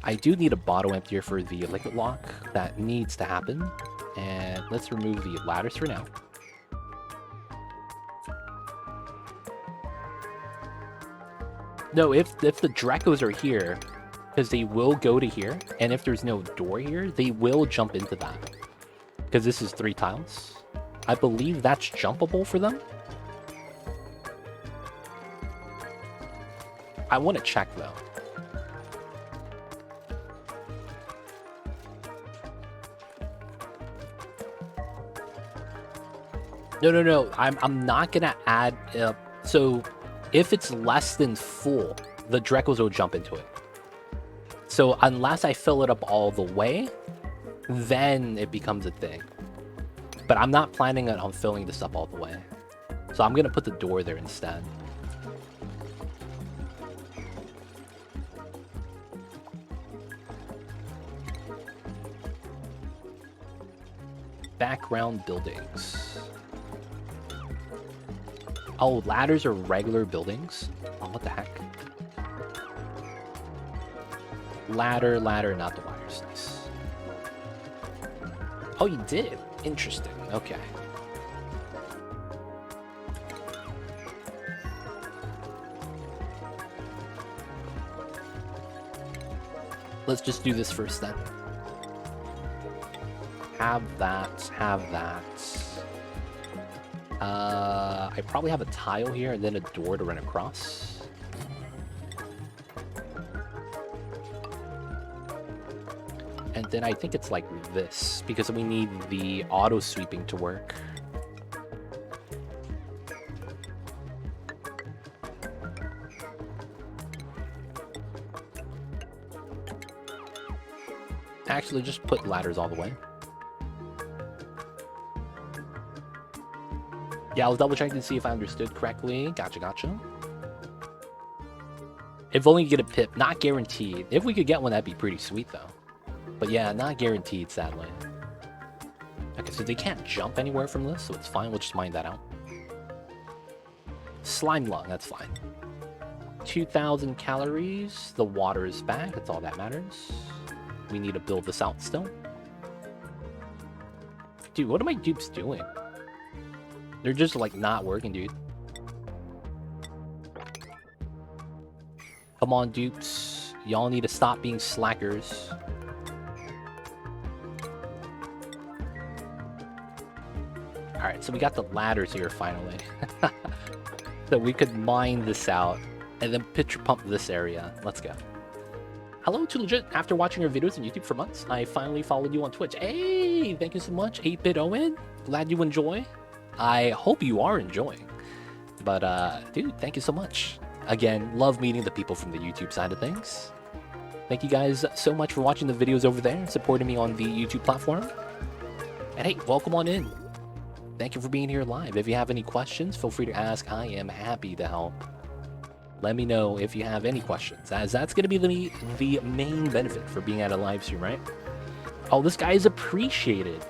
I do need a bottle emptier for the liquid lock. That needs to happen. And let's remove the ladders for now. No, if the Drecos are here, because they will go to here, and if there's no door here, they will jump into that. Because this is 3 tiles. I believe that's jumpable for them. I want to check, though. No. I'm not gonna add. So, if it's less than full, the Drecos will jump into it. So unless I fill it up all the way, then it becomes a thing. But I'm not planning on filling this up all the way. So I'm gonna put the door there instead. Background buildings. Oh, ladders are regular buildings? Oh, what the heck? Ladder, not the wires. Nice. Oh, you did? Interesting. Okay. Let's just do this first then. Have that, have that. I probably have a tile here and then a door to run across. And then I think it's like this, because we need the auto sweeping to work. Actually, just put ladders all the way. Yeah, I was double checking to see if I understood correctly. Gotcha. If only you get a pip, not guaranteed. If we could get one, that'd be pretty sweet, though. But yeah, not guaranteed, sadly. Okay, so they can't jump anywhere from this, so it's fine. We'll just mine that out. Slime lung, that's fine. 2,000 calories. The water is back. That's all that matters. we need to build this out still. Dude, what are my dupes doing? They're just like not working, dude. Come on, dupes. Y'all need to stop being slackers. Alright, so we got the ladders here finally. So we could mine this out and then pitcher pump this area. Let's go. Hello to Legit. After watching your videos on YouTube for months, I finally followed you on Twitch. Hey, thank you so much, 8-Bit Owen. Glad you enjoy. I hope you are enjoying. But, dude, thank you so much. Again, love meeting the people from the YouTube side of things. Thank you guys so much for watching the videos over there and supporting me on the YouTube platform. And hey, welcome on in. Thank you for being here live. If you have any questions, feel free to ask. I am happy to help. Let me know if you have any questions, as that's going to be the main benefit for being at a live stream, right? Oh, this guy is appreciated.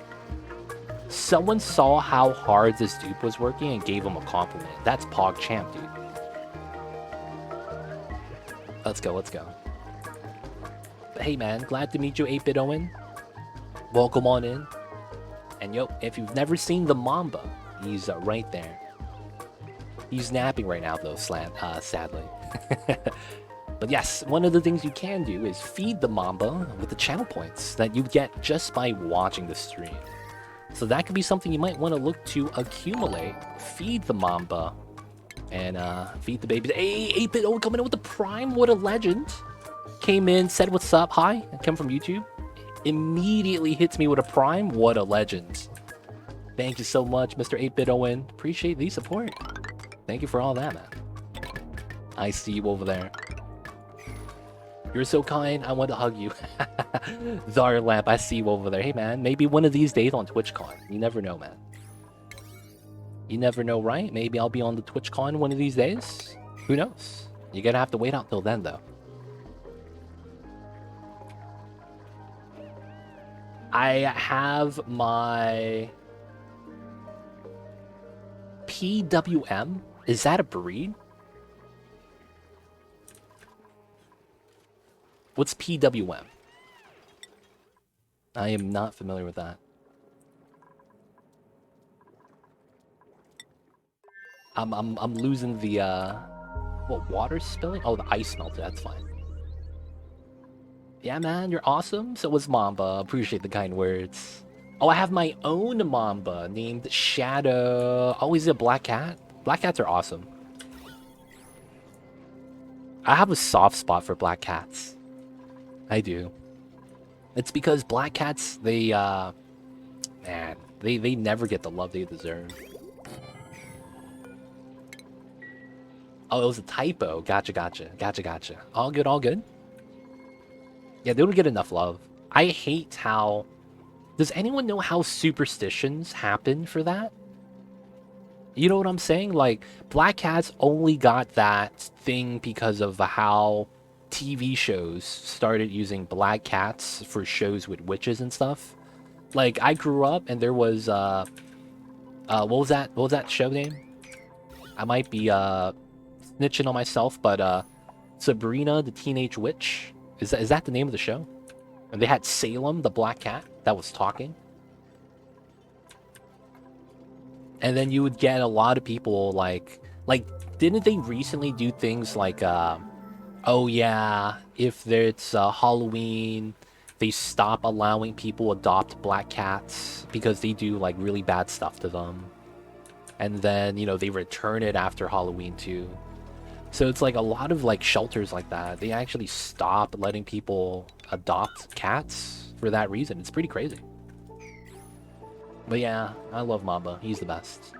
Someone saw how hard this dupe was working and gave him a compliment. That's Pog Champ, dude. Let's go, let's go. But hey, man, glad to meet you, 8-Bit Owen. Welcome on in. And yo, if you've never seen the Mamba, he's right there. He's napping right now, though, sadly. But yes, one of the things you can do is feed the Mamba with the channel points that you get just by watching the stream. So that could be something you might want to look to accumulate. Feed the Mamba and feed the babies. Hey, 8-Bit Owen coming in with the Prime. What a legend. Came in, said what's up. Hi, I come from YouTube. Immediately hits me with a Prime. What a legend. Thank you so much, Mr. 8-Bit Owen. Appreciate the support. Thank you for all that, man. I see you over there. You're so kind. I want to hug you. Zarlamp, I see you over there. Hey, man, maybe one of these days on TwitchCon. You never know, man. You never know, right? Maybe I'll be on the TwitchCon one of these days. Who knows? You're gonna have to wait out till then, though. I have my PWM. Is that a breed? What's PWM? I am not familiar with that. I'm losing the what, water spilling? Oh, the ice melted. That's fine. Yeah, man, you're awesome. So was Mamba. Appreciate the kind words. Oh, I have my own Mamba named Shadow. Oh, is it a black cat? Black cats are awesome. I have a soft spot for black cats. I do. It's because black cats, they, man, they never get the love they deserve. Oh, it was a typo. Gotcha. All good, all good. Yeah, they don't get enough love. I hate how... Does anyone know how superstitions happen for that? You know what I'm saying? Like, black cats only got that thing because of how TV shows started using black cats for shows with witches and stuff. Like, I grew up and there was, what was that show name? I might be, snitching on myself, but, Sabrina the Teenage Witch. Is that the name of the show? And they had Salem, the black cat, that was talking. And then you would get a lot of people like, didn't they recently do things like, oh yeah, if it's Halloween, they stop allowing people adopt black cats because they do like really bad stuff to them. And then, you know, they return it after Halloween too. So it's like a lot of like shelters like that, they actually stop letting people adopt cats for that reason. It's pretty crazy. But yeah, I love Mamba. He's the best.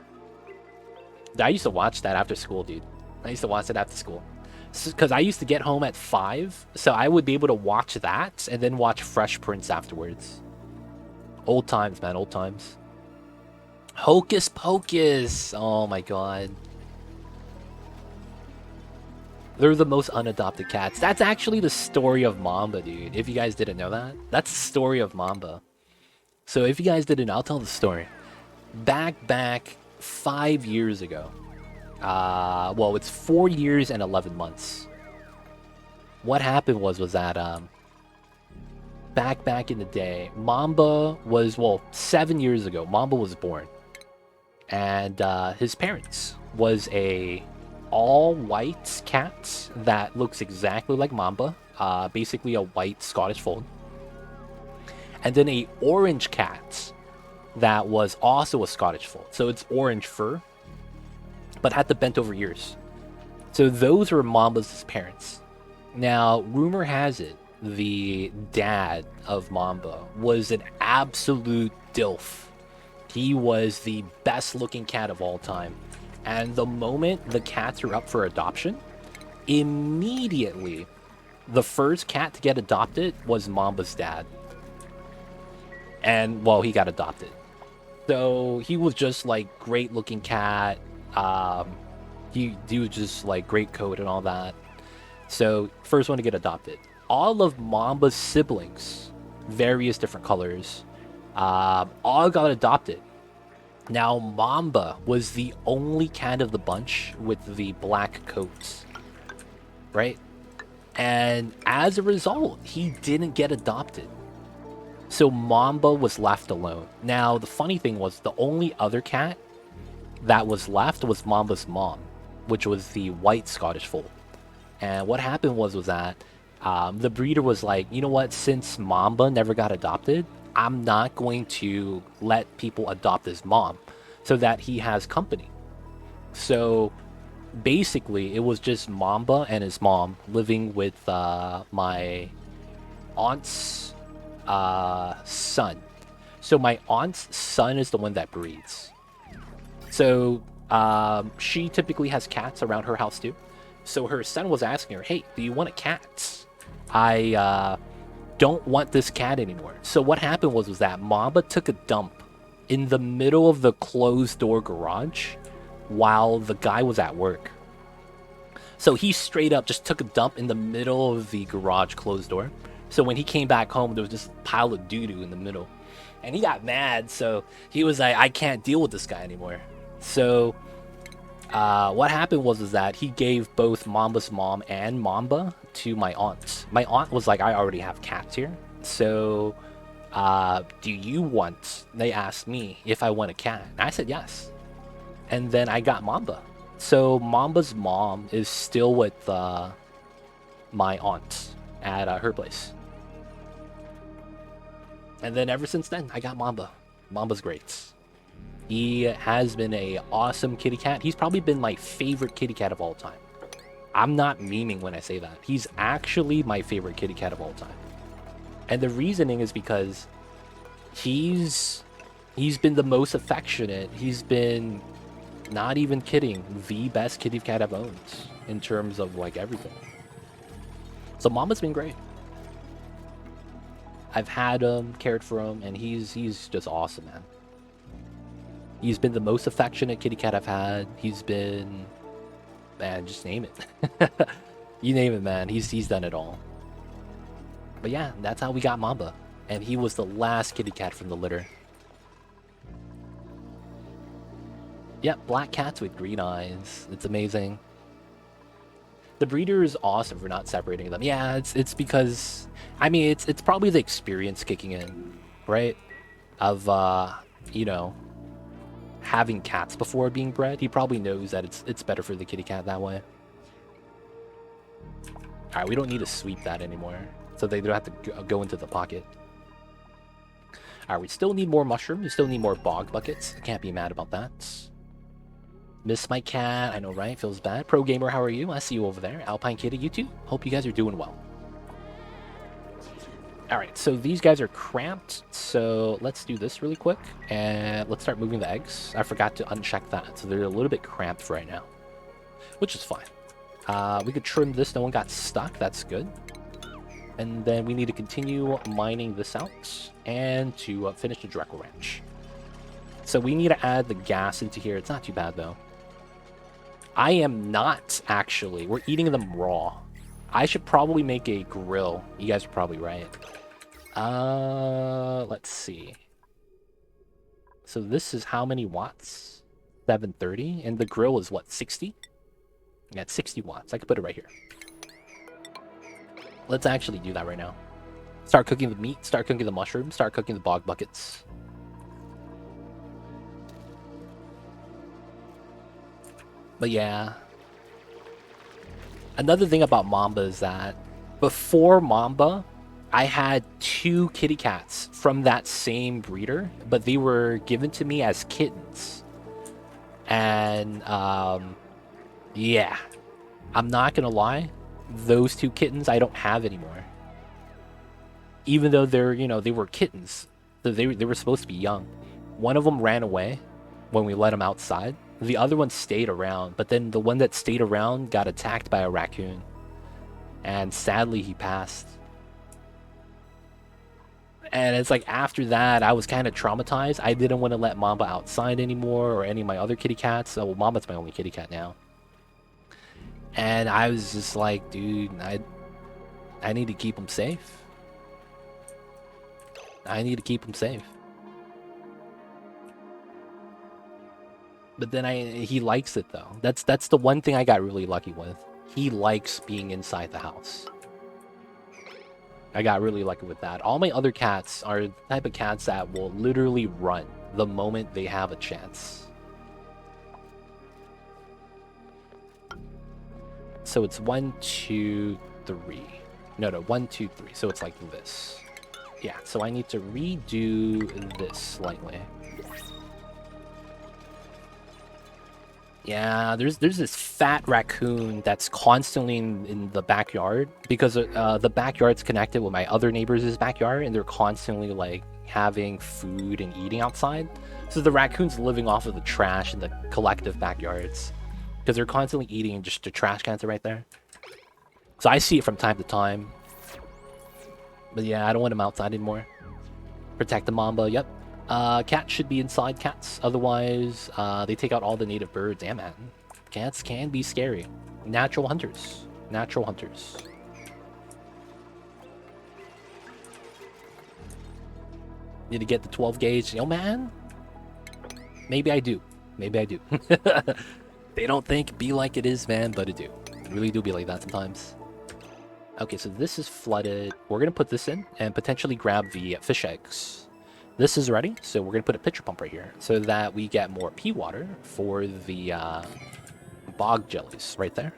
I used to watch that after school, dude. I used to watch it after school. Because I used to get home at 5, so I would be able to watch that and then watch Fresh Prince afterwards. Old times, man, old times. Hocus Pocus! Oh my god. They're the most unadopted cats. That's actually the story of Mamba, dude. If you guys didn't know that. That's the story of Mamba. So if you guys didn't know, I'll tell the story. Back 5 years ago. Well, it's 4 years and 11 months. What happened was that, back in the day, Mamba was, well, 7 years ago, Mamba was born. And his parents was a all-white cat that looks exactly like Mamba, basically a white Scottish fold. And then a orange cat that was also a Scottish fold. So it's orange fur, but had the bent over ears. So those were Mamba's parents. Now, rumor has it, the dad of Mamba was an absolute dilf. He was the best looking cat of all time. And the moment the cats were up for adoption, immediately the first cat to get adopted was Mamba's dad. And, well, he got adopted. So he was just like great looking cat. He was just like great coat and all that. So first one to get adopted. All of Mamba's siblings, various different colors, all got adopted. Now Mamba was the only cat of the bunch with the black coats, right? And as a result, he didn't get adopted. So Mamba was left alone. Now, the funny thing was the only other cat that was left was Mamba's mom, which was the white Scottish fold. And what happened was that the breeder was like, you know what, since Mamba never got adopted, I'm not going to let people adopt his mom so that he has company. So basically, it was just Mamba and his mom living with my aunt's son. So my aunt's son is the one that breeds. So she typically has cats around her house too. So her son was asking her, hey, do you want a cat? I don't want this cat anymore. So what happened was that Mamba took a dump in the middle of the closed door garage while the guy was at work. So he straight up just took a dump in the middle of the garage closed door. So when he came back home, there was this pile of doo-doo in the middle. And he got mad, so he was like, I can't deal with this guy anymore. So what happened was that he gave both Mamba's mom and Mamba to my aunt. My aunt was like, I already have cats here. So do you want, they asked me if I want a cat. And I said yes. And then I got Mamba. So Mamba's mom is still with my aunt at her place. And then ever since then, I got Mamba. Mamba's great. He has been a awesome kitty cat. He's probably been my favorite kitty cat of all time. I'm not memeing when I say that. He's actually my favorite kitty cat of all time. And the reasoning is because he's been the most affectionate. He's been, not even kidding, the best kitty cat I've owned in terms of like everything. So Mama's been great. I've had him, cared for him, and he's just awesome, man. He's been the most affectionate kitty cat I've had. He's been, man, just name it. You name it, man. He's done it all. But yeah, that's how we got Mamba. And he was the last kitty cat from the litter. Yep, black cats with green eyes. It's amazing. The breeder is awesome for not separating them. Yeah, it's because, I mean, it's probably the experience kicking in, right? Of, you know, having cats before being bred. He probably knows that it's better for the kitty cat that way. Alright, we don't need to sweep that anymore. So they don't have to go into the pocket. Alright, we still need more mushrooms. We still need more bog buckets. I can't be mad about that. Miss my cat. I know, right? Feels bad. Pro Gamer, how are you? I see you over there. Alpine Kitty, you too. Hope you guys are doing well. Alright, so these guys are cramped. So let's do this really quick. And let's start moving the eggs. I forgot to uncheck that. So they're a little bit cramped for right now. Which is fine. We could trim this. No one got stuck. That's good. And then we need to continue mining this out. And to finish the Dreckle Ranch. So we need to add the gas into here. It's not too bad, though. I am not, actually. We're eating them raw. I should probably make a grill. You guys are probably right. Let's see. So this is how many watts? 730. And the grill is what, 60? Yeah, it's 60 watts. I could put it right here. Let's actually do that right now. Start cooking the meat, start cooking the mushrooms, start cooking the bog buckets. But yeah. Another thing about Mamba is that before Mamba, I had 2 kitty cats from that same breeder, but they were given to me as kittens. And yeah, I'm not gonna lie, those 2 kittens I don't have anymore. Even though they're, they were kittens, they were supposed to be young. One of them ran away when we let him outside. The other one stayed around, but then the one that stayed around got attacked by a raccoon. And sadly, he passed. And it's like after that, I was kind of traumatized. I didn't want to let Mamba outside anymore or any of my other kitty cats. Well, Mamba's my only kitty cat now. And I was just like, dude, I need to keep him safe. I need to keep him safe. But then he likes it though. That's the one thing I got really lucky with. He likes being inside the house. I got really lucky with that. All my other cats are the type of cats that will literally run the moment they have a chance. So it's 1, 2, 3. No, 1, 2, 3. So it's like this. Yeah, so I need to redo this slightly. Yeah, there's this fat raccoon that's constantly in the backyard because the backyard's connected with my other neighbors' backyard, and they're constantly like having food and eating outside. So the raccoon's living off of the trash in the collective backyards because they're constantly eating, just the trash cans are right there. So I see it from time to time. But yeah, I don't want him outside anymore. Protect the Mamba, yep. Cats should be inside cats. Otherwise, they take out all the native birds. Yeah, man. Cats can be scary. Natural hunters. Natural hunters. Need to get the 12 gauge. Yo, man. Maybe I do. Maybe I do. They don't think be like it is, man, but it do. It really do be like that sometimes. Okay, so this is flooded. We're going to put this in and potentially grab the fish eggs. This is ready, so we're going to put a pitcher pump right here so that we get more pea water for the bog jellies right there.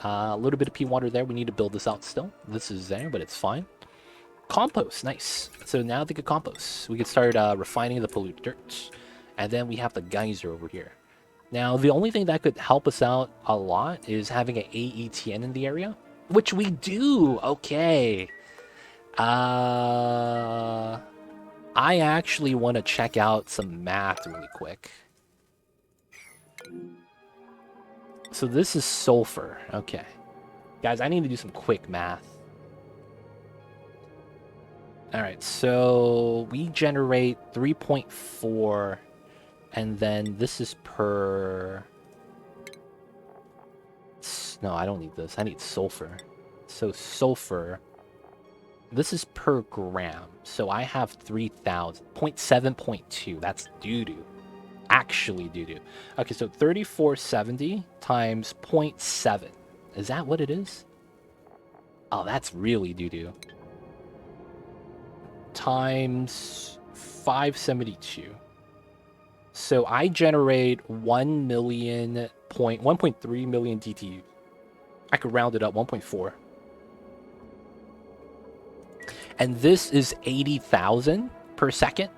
A little bit of pea water there. We need to build this out still. This is there, but it's fine. Compost, nice. So now they get compost. We can start refining the polluted dirt. And then we have the geyser over here. Now, the only thing that could help us out a lot is having an AETN in the area, which we do. Okay. I actually want to check out some math really quick. So this is sulfur. Okay. Guys, I need to do some quick math. Alright, so we generate 3.4, and then this is per... No, I don't need this. I need sulfur. So sulfur... This is per gram, so I have 3,000. 0.7.2, that's doo-doo. Actually doo-doo. Okay, so 3470 times 0.7. Is that what it is? Oh, that's really doo-doo. Times 572. So I generate 1.3 million DTU. I could round it up, 1.4. And this is 80,000 per second.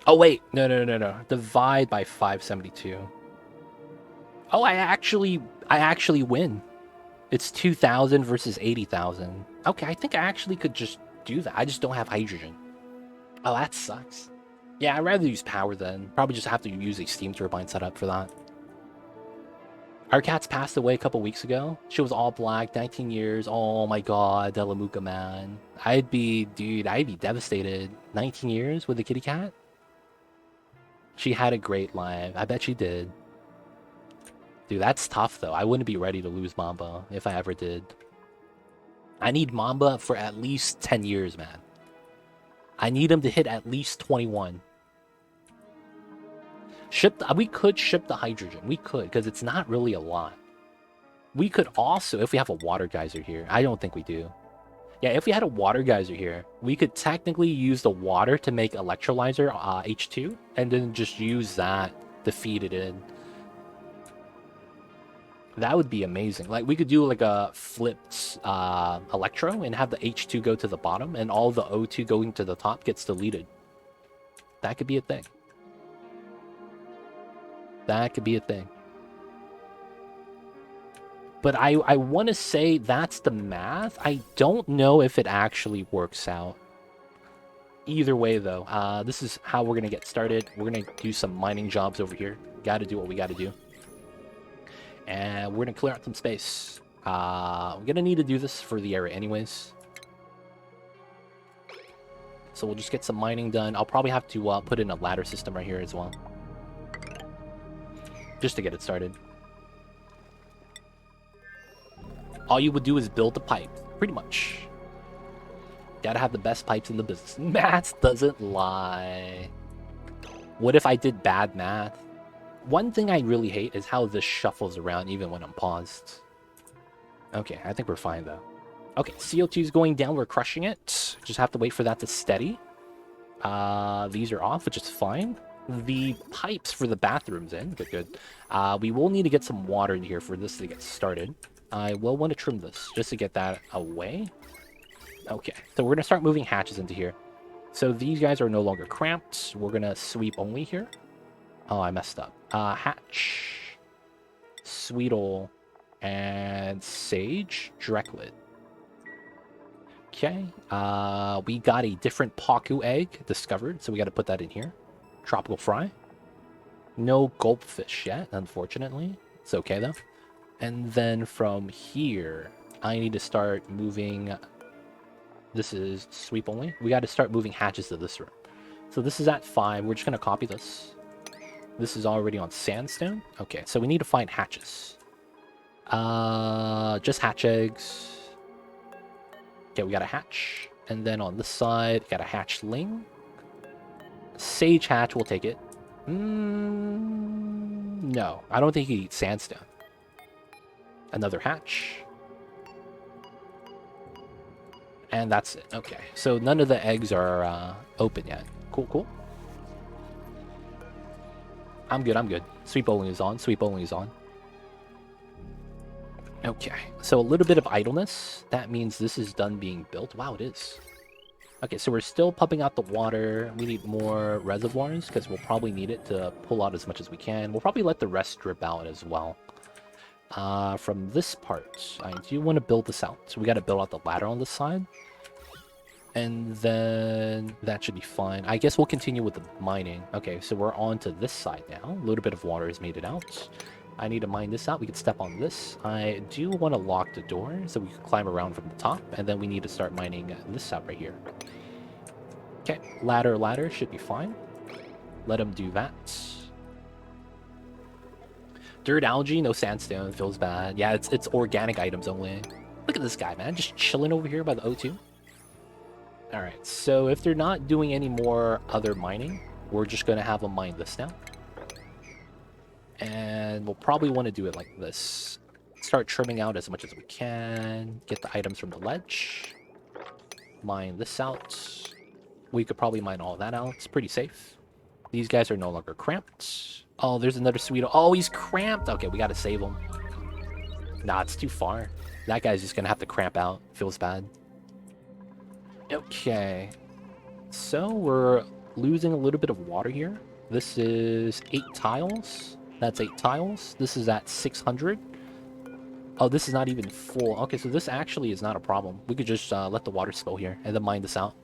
Oh, wait. No. Divide by 572. Oh, I actually win. It's 2,000 versus 80,000. Okay, I think I actually could just do that. I just don't have hydrogen. Oh, that sucks. Yeah, I'd rather use power then. Probably just have to use a steam turbine setup for that. Our cat's passed away a couple weeks ago. She was all black, 19 years. Oh my god, Delamuka, man. I'd be devastated. 19 years with a kitty cat? She had a great life. I bet she did. Dude, that's tough though. I wouldn't be ready to lose Mamba if I ever did. I need Mamba for at least 10 years, man. I need him to hit at least 21. We could ship the hydrogen. We could, because it's not really a lot. We could also, if we have a water geyser here. I don't think we do. Yeah, if we had a water geyser here, we could technically use the water to make electrolyzer H2, and then just use that to feed it in. That would be amazing. Like, we could do like a flipped electro and have the H2 go to the bottom, and all the O2 going to the top gets deleted. That could be a thing. That could be a thing. But I want to say that's the math. I don't know if it actually works out. Either way, though, this is how we're going to get started. We're going to do some mining jobs over here. Got to do what we got to do. And we're going to clear out some space. We're going to need to do this for the area anyways. So we'll just get some mining done. I'll probably have to put in a ladder system right here as well. Just to get it started. All you would do is build the pipe, pretty much. Gotta have the best pipes in the business. Math doesn't lie. What if I did bad math? One thing I really hate is how this shuffles around even when I'm paused. Okay, I think we're fine though. Okay, CO2 is going down, we're crushing it. Just have to wait for that to steady. These are off, which is fine. The pipes for the bathrooms in, good. We will need to get some water in here for this to get started. I will want to trim this just to get that away. Okay, so we're going to start moving hatches into here. So these guys are no longer cramped. We're going to sweep only here. Oh, I messed up. Hatch, Sweetle, and Sage, Drecklet. Okay, we got a different Paku egg discovered, so we got to put that in here. Tropical fry. No goldfish yet, unfortunately. It's okay, though. And then from here, I need to start moving... This is sweep only. We got to start moving hatches to this room. So this is at 5. We're just going to copy this. This is already on sandstone. Okay, so we need to find hatches. Just hatch eggs. Okay, we got a hatch. And then on this side, got a hatchling. Sage hatch, we'll take it. No, I don't think you eat sandstone. Another hatch. And that's it. Okay, so none of the eggs are open yet. Cool. I'm good. Sweep only is on. Okay, so a little bit of idleness. That means this is done being built. Wow, it is. Okay, so we're still pumping out the water. We need more reservoirs because we'll probably need it to pull out as much as we can. We'll probably let the rest drip out as well. From this part, I do want to build this out. So we got to build out the ladder on this side. And then that should be fine. I guess we'll continue with the mining. Okay, so we're on to this side now. A little bit of water has made it out. I need to mine this out. We can step on this. I do want to lock the door so we can climb around from the top. And then we need to start mining this out right here. Okay, ladder should be fine. Let him do that. Dirt algae, no sandstone, feels bad. Yeah, it's organic items only. Look at this guy, man, just chilling over here by the O2. Alright, so if they're not doing any more other mining, we're just going to have them mine this now. And we'll probably want to do it like this. Start trimming out as much as we can. Get the items from the ledge. Mine this out. We could probably mine all that out. It's pretty safe. These guys are no longer cramped. Oh, there's another Sweeto. Oh, he's cramped. Okay, we got to save him. Nah, it's too far. That guy's just going to have to cramp out. Feels bad. Okay. So we're losing a little bit of water here. This is 8 tiles. That's 8 tiles. This is at 600. Oh, this is not even full. Okay, so this actually is not a problem. We could just let the water spill here and then mine this out.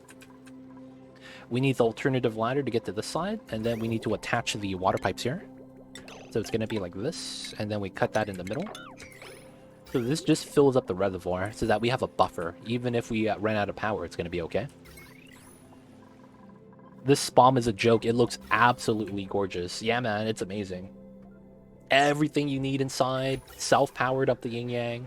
We need the alternative ladder to get to this side, and then we need to attach the water pipes here. So it's going to be like this, and then we cut that in the middle. So this just fills up the reservoir so that we have a buffer. Even if we run out of power, it's going to be okay. This spawn is a joke. It looks absolutely gorgeous. Yeah, man, it's amazing. Everything you need inside. Self-powered up the yin-yang.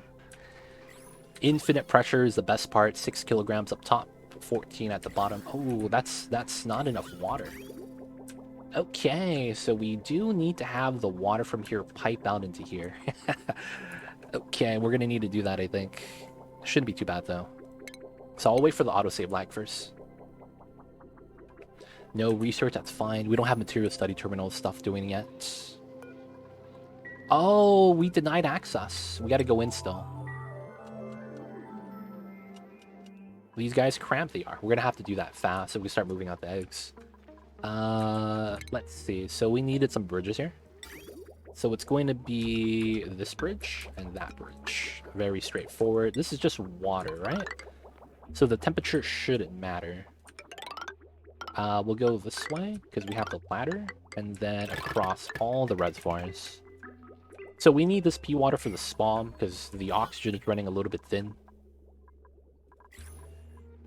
Infinite pressure is the best part. 6 kilograms up top. 14 at the bottom. Oh, that's not enough water. Okay, so we do need to have the water from here pipe out into here. Okay, we're gonna need to do that, I think. Shouldn't be too bad, though. So I'll wait for the autosave lag first. No research, that's fine. We don't have material study terminal stuff doing yet. Oh, we denied access. We gotta go in still. These guys cramped they are. We're gonna have to do that fast so we start moving out the eggs. Let's see. So we needed some bridges here. So it's going to be this bridge and that bridge. Very straightforward. This is just water, right? So the temperature shouldn't matter. We'll go this way because we have the ladder, and then across all the reservoirs. So we need this pea water for the spawn because the oxygen is running a little bit thin.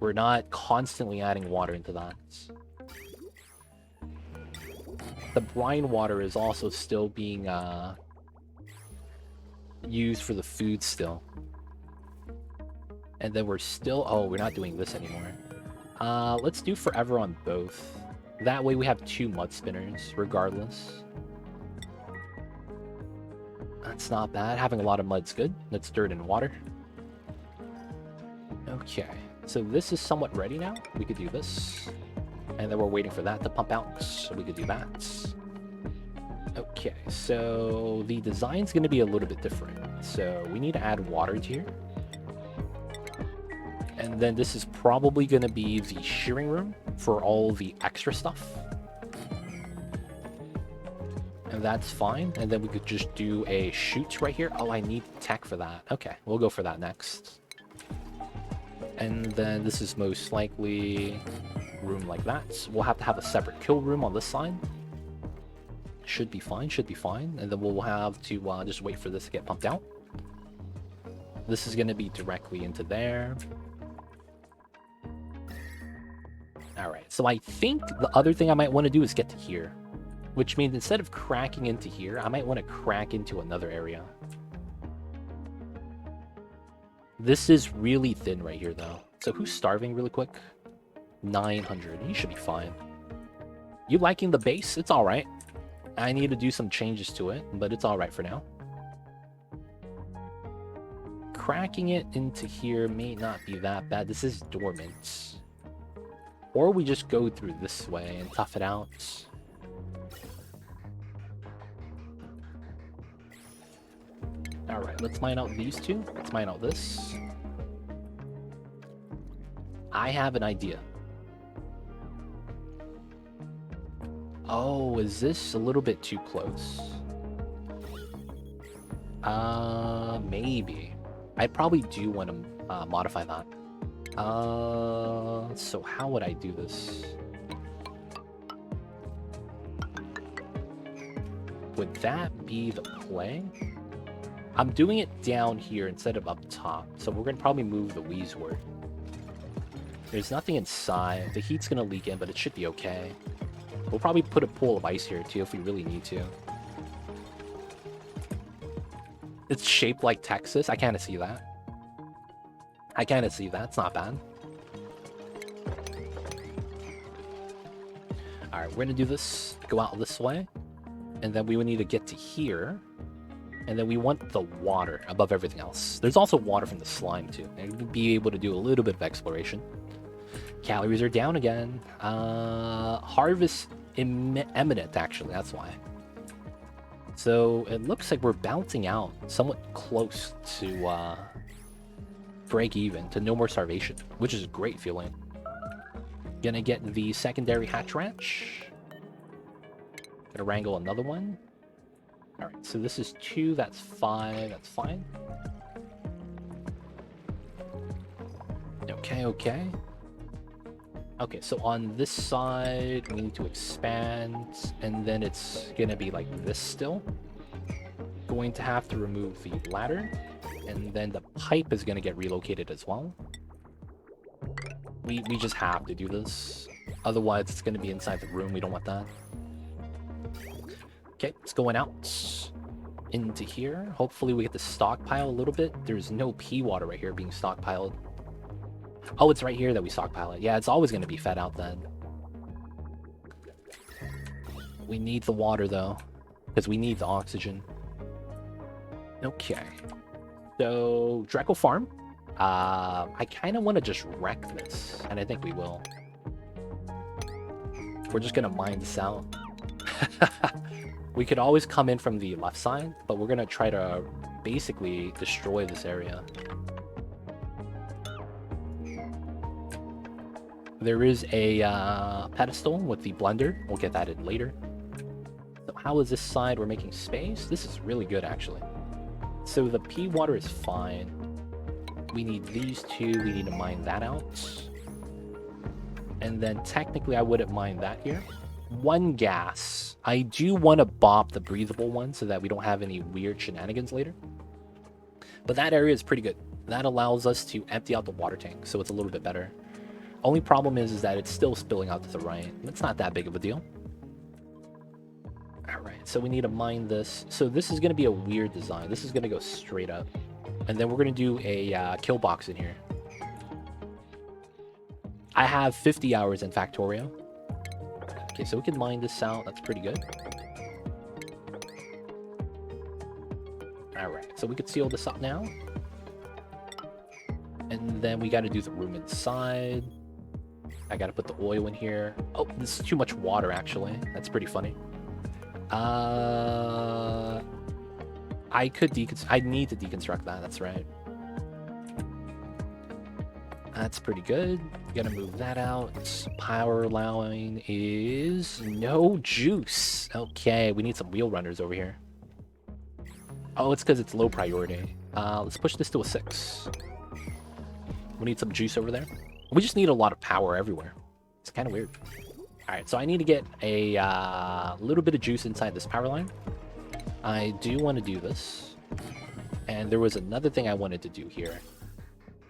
We're not constantly adding water into that. The brine water is also still being used for the food still. And then we're still... Oh, we're not doing this anymore. Let's do forever on both. That way we have 2 mud spinners, regardless. That's not bad. Having a lot of mud's good. That's dirt and water. Okay. So this is somewhat ready now. We could do this. And then we're waiting for that to pump out. So we could do that. Okay. So the design's going to be a little bit different. So we need to add water to here. And then this is probably going to be the shearing room for all the extra stuff. And that's fine. And then we could just do a chute right here. Oh, I need tech for that. Okay, we'll go for that next. And then this is most likely room like that. We'll have to have a separate kill room on this side. Should be fine, should be fine. And then we'll have to just wait for this to get pumped out. This is going to be directly into there. Alright, so I think the other thing I might want to do is get to here. Which means instead of cracking into here, I might want to crack into another area. This is really thin right here, though. So who's starving really quick? 900. You should be fine. You liking the base? It's alright. I need to do some changes to it, but it's alright for now. Cracking it into here may not be that bad. This is dormant. Or we just go through this way and tough it out. Alright, let's mine out these two. Let's mine out this. I have an idea. Oh, is this a little bit too close? Maybe. I'd probably do want to modify that. So how would I do this? Would that be the play? I'm doing it down here instead of up top, so we're going to probably move the Weezwort. There's nothing inside. The heat's going to leak in, but it should be okay. We'll probably put a pool of ice here, too, if we really need to. It's shaped like Texas. I kind of see that. I kind of see that. It's not bad. Alright, we're going to do this. Go out this way. And then we would need to get to here. And then we want the water above everything else. There's also water from the slime, too. And we'll be able to do a little bit of exploration. Calories are down again. Harvest imminent, actually. That's why. So it looks like we're bouncing out somewhat close to break even, to no more starvation, which is a great feeling. Gonna get the secondary hatch ranch. Gonna wrangle another one. Alright, so this is 2, that's 5, that's fine. Okay, okay. Okay, so on this side, we need to expand, and then it's gonna be like this still. Going to have to remove the ladder, and then the pipe is gonna get relocated as well. We just have to do this. Otherwise, it's gonna be inside the room. We don't want that. Okay, it's going out into here. Hopefully we get to stockpile a little bit. There's no pea water right here being stockpiled. Oh, it's right here that we stockpile it. Yeah, it's always going to be fed out then. We need the water, though, because we need the oxygen. Okay. So, Dreckle Farm. I kind of want to just wreck this, and I think we will. We're just gonna mine this out. We could always come in from the left side, but we're gonna try to basically destroy this area. There is a pedestal with the blender. We'll get that in later. So how is this side? We're making space. This is really good, actually. So the pea water is fine. We need these two. We need to mine that out. And then technically I wouldn't mind that here. One gas. I do want to bop the breathable one so that we don't have any weird shenanigans later. But that area is pretty good. That allows us to empty out the water tank, so it's a little bit better. Only problem is that it's still spilling out to the right. It's not that big of a deal. Alright, so we need to mine this. So this is going to be a weird design. This is going to go straight up. And then we're going to do a kill box in here. I have 50 hours in Factorio. Okay, so we can mine this out. That's pretty good. Alright, so we could seal this up now. And then we got to do the room inside. I got to put the oil in here. Oh, this is too much water, actually. That's pretty funny. I need to deconstruct that. That's right. That's pretty good. Gotta move that out. Power line is no juice. Okay, we need some wheel runners over here. Oh, it's because it's low priority. Let's push this to a 6. We need some juice over there. We just need a lot of power everywhere. It's kind of weird. Alright, so I need to get a little bit of juice inside this power line. I do want to do this. And there was another thing I wanted to do here.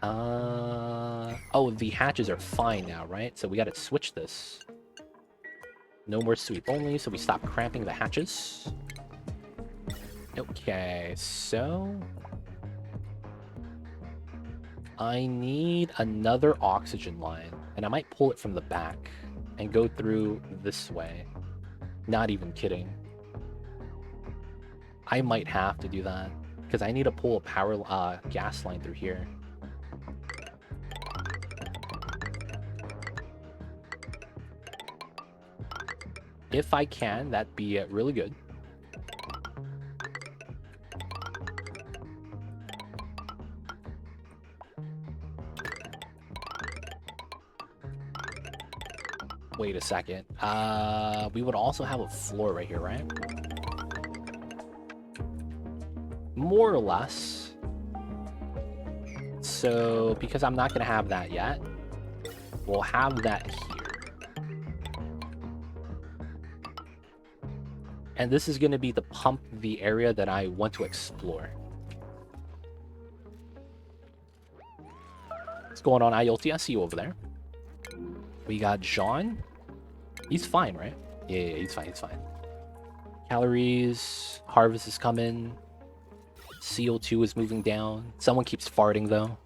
Oh, the hatches are fine now, right? So we got to switch this. No more sweep only, so we stop cramping the hatches. Okay, so I need another oxygen line, and I might pull it from the back and go through this way. Not even kidding. I might have to do that because I need to pull a power gas line through here. If I can, that'd be really good. Wait a second. We would also have a floor right here, right? More or less. So, because I'm not going to have that yet, we'll have that here. And this is going to be the pump, the area that I want to explore. What's going on, IoT? I see you over there. We got John. He's fine, right? Yeah, he's fine, he's fine. Calories. Harvest is coming. CO2 is moving down. Someone keeps farting, though.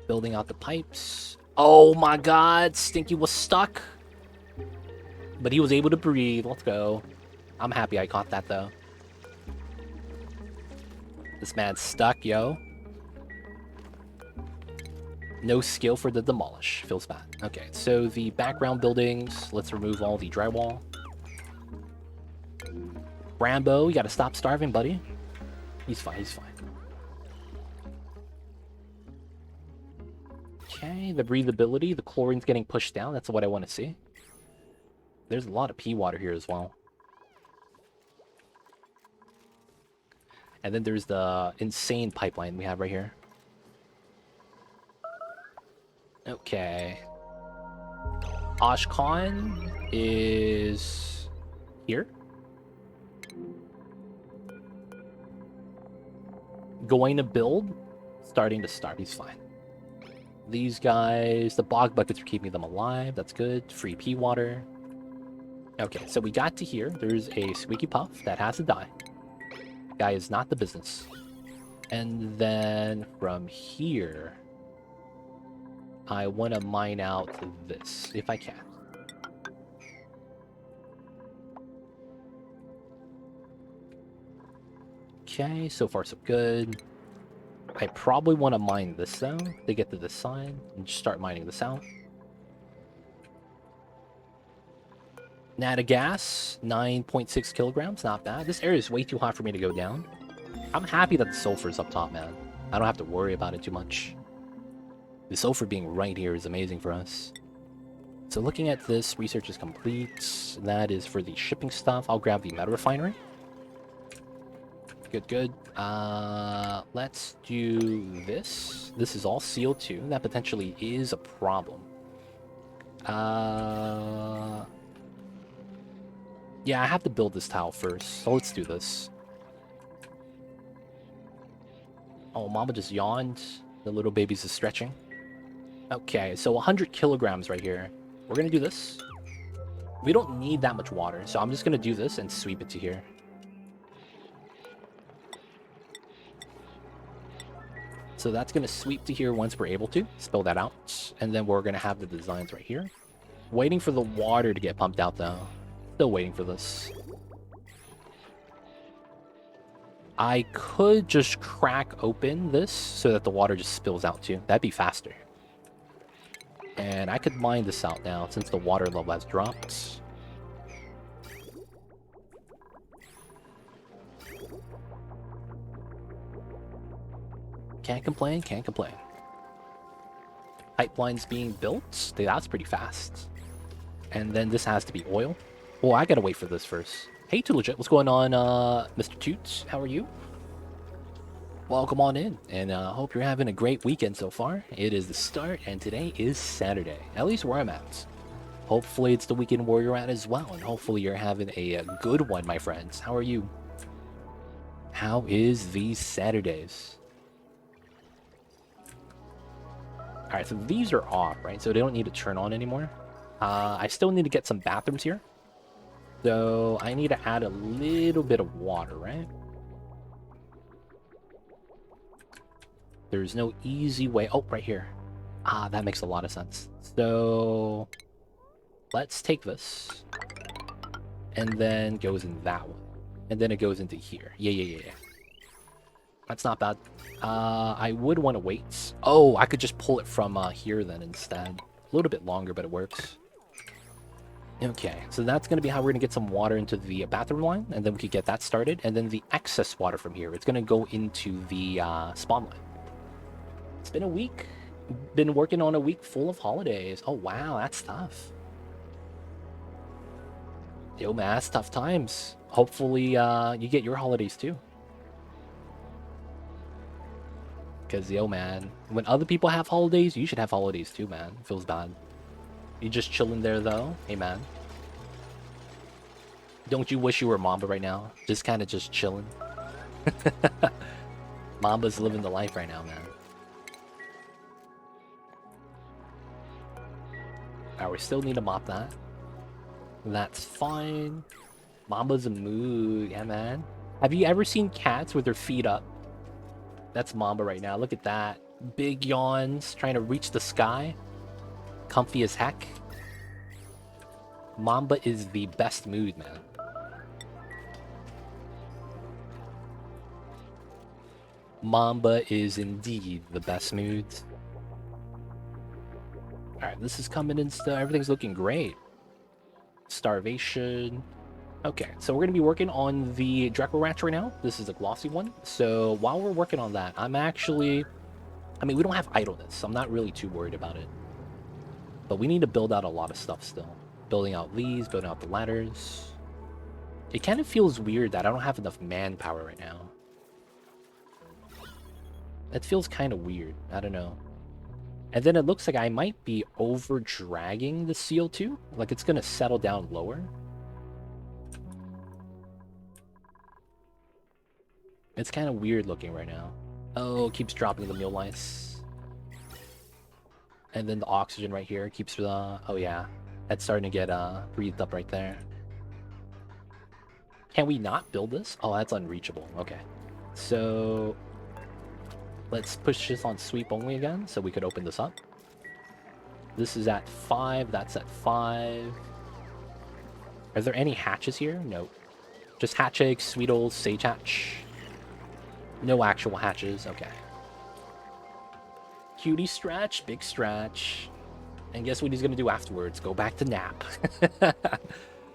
Building out the pipes. Oh my god, Stinky was stuck. But he was able to breathe. Let's go. I'm happy I caught that, though. This man's stuck, yo. No skill for the demolish. Feels bad. Okay, so the background buildings. Let's remove all the drywall. Rambo, you gotta stop starving, buddy. He's fine, he's fine. Okay, the breathability. The chlorine's getting pushed down. That's what I want to see. There's a lot of pea water here as well. And then there's the insane pipeline we have right here. Okay. Ashkan is here. Going to build. Starting to starve. He's fine. These guys, the bog buckets are keeping them alive. That's good. Free pea water. Okay, so we got to here. There's a squeaky puff that has to die. Guy is not the business. And then from here, I want to mine out this, if I can. Okay, so far so good. I probably want to mine this though to get to this side and just start mining this out. Nata gas, 9.6 kilograms, not bad. This area is way too hot for me to go down. I'm happy that the sulfur is up top, man. I don't have to worry about it too much. The sulfur being right here is amazing for us. So looking at this, research is complete. That is for the shipping stuff. I'll grab the metal refinery. Good, good. Let's do this. This is all sealed too. That potentially is a problem. Yeah, I have to build this tile first, so let's do this. Oh, Mama just yawned. The little baby's just stretching. Okay, so 100 kilograms right here. We're gonna do this. We don't need that much water, so I'm just gonna do this and sweep it to here. So that's gonna sweep to here once we're able to. Spill that out. And then we're gonna have the designs right here. Waiting for the water to get pumped out though. Still waiting for this. I could just crack open this so that the water just spills out too. That'd be faster. And I could mine this out now since the water level has dropped. Can't complain, can't complain. Pipelines being built. That's pretty fast. And then this has to be oil. Oh, I gotta wait for this first. Hey, Too Legit, what's going on, Mr. Toots? How are you? Welcome on in, and hope you're having a great weekend so far. It is the start, and today is Saturday, at least where I'm at. Hopefully it's the weekend where you're at as well, and hopefully you're having a good one, my friends. How are you? How is these Saturdays? Alright, so these are off, right? So they don't need to turn on anymore. I still need to get some bathrooms here. So I need to add a little bit of water, right? There's no easy way. Oh, right here. Ah, that makes a lot of sense. So let's take this. And then goes in that one. And then it goes into here. Yeah. That's not bad. I would want to wait. Oh, I could just pull it from here then instead. A little bit longer, but it works. Okay, so that's going to be how we're going to get some water into the bathroom line, and then we could get that started. And then the excess water from here, it's going to go into the spawn line. It's been a week. Been working on a week full of holidays. Oh, wow, that's tough. Yo, man, that's tough times. Hopefully, you get your holidays too. Because, yo, man, when other people have holidays, you should have holidays too, man. It feels bad. You just chilling there, though? Hey, man. Don't you wish you were Mamba right now? Just kind of just chilling. Mamba's living the life right now, man. Alright, we still need to mop that. That's fine. Mamba's a mood. Yeah, man. Have you ever seen cats with their feet up? That's Mamba right now. Look at that. Big yawns, trying to reach the sky. Comfy as heck. Mamba is the best mood, man. Mamba is indeed the best mood. Alright, this is coming in still. Everything's looking great. Starvation. Okay, so we're going to be working on the Draco Ranch right now. This is a glossy one. So while we're working on that, I'm actually... I mean, we don't have idleness, so I'm not really too worried about it. But we need to build out a lot of stuff still. Building out these, building out the ladders. It kind of feels weird that I don't have enough manpower right now. It feels kind of weird. I don't know. And then it looks like I might be over-dragging the seal too. Like it's going to settle down lower. It's kind of weird looking right now. Oh, it keeps dropping the meal lice. And then the oxygen right here keeps the... Oh yeah, that's starting to get breathed up right there. Can we not build this? Oh, that's unreachable. Okay. So... let's push this on sweep only again, so we could open this up. This is at 5, that's at 5. Are there any hatches here? No. Just hatch eggs, sweet old sage hatch. No actual hatches, okay. Cutie stretch, big stretch. And guess what he's gonna do afterwards? Go back to nap.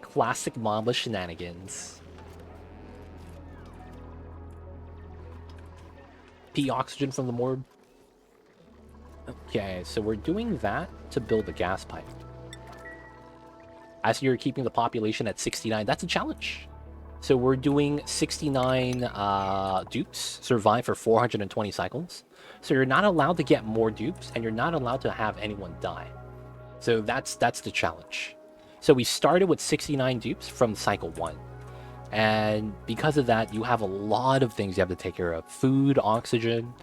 Classic Mamba shenanigans. Pee oxygen from the morgue. Okay, so we're doing that to build a gas pipe. As you're keeping the population at 69, that's a challenge. So we're doing 69 dupes, survive for 420 cycles. So you're not allowed to get more dupes, and you're not allowed to have anyone die. So that's the challenge. So we started with 69 dupes from cycle 1. And because of that, you have a lot of things you have to take care of. Food, oxygen,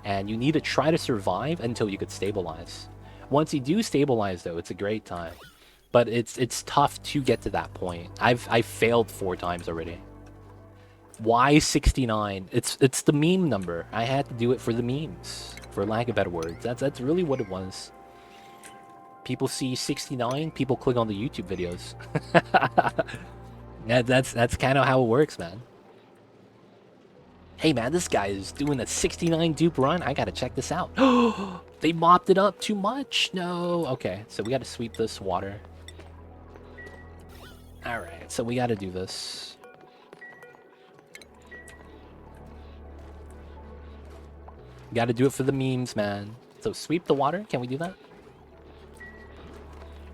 and you need to try to survive until you could stabilize. Once you do stabilize, though, it's a great time. But it's tough to get to that point. I've failed 4 times already. Why 69? It's the meme number. I had to do it for the memes, for lack of better words. That's really what it was. People see 69, people click on the YouTube videos. That's kind of how it works, man. Hey man, this guy is doing a 69 dupe run. I gotta check this out. They mopped it up too much. No. Okay, so we gotta sweep this water. Alright, so we gotta do this. Gotta do it for the memes, man. So sweep the water. Can we do that?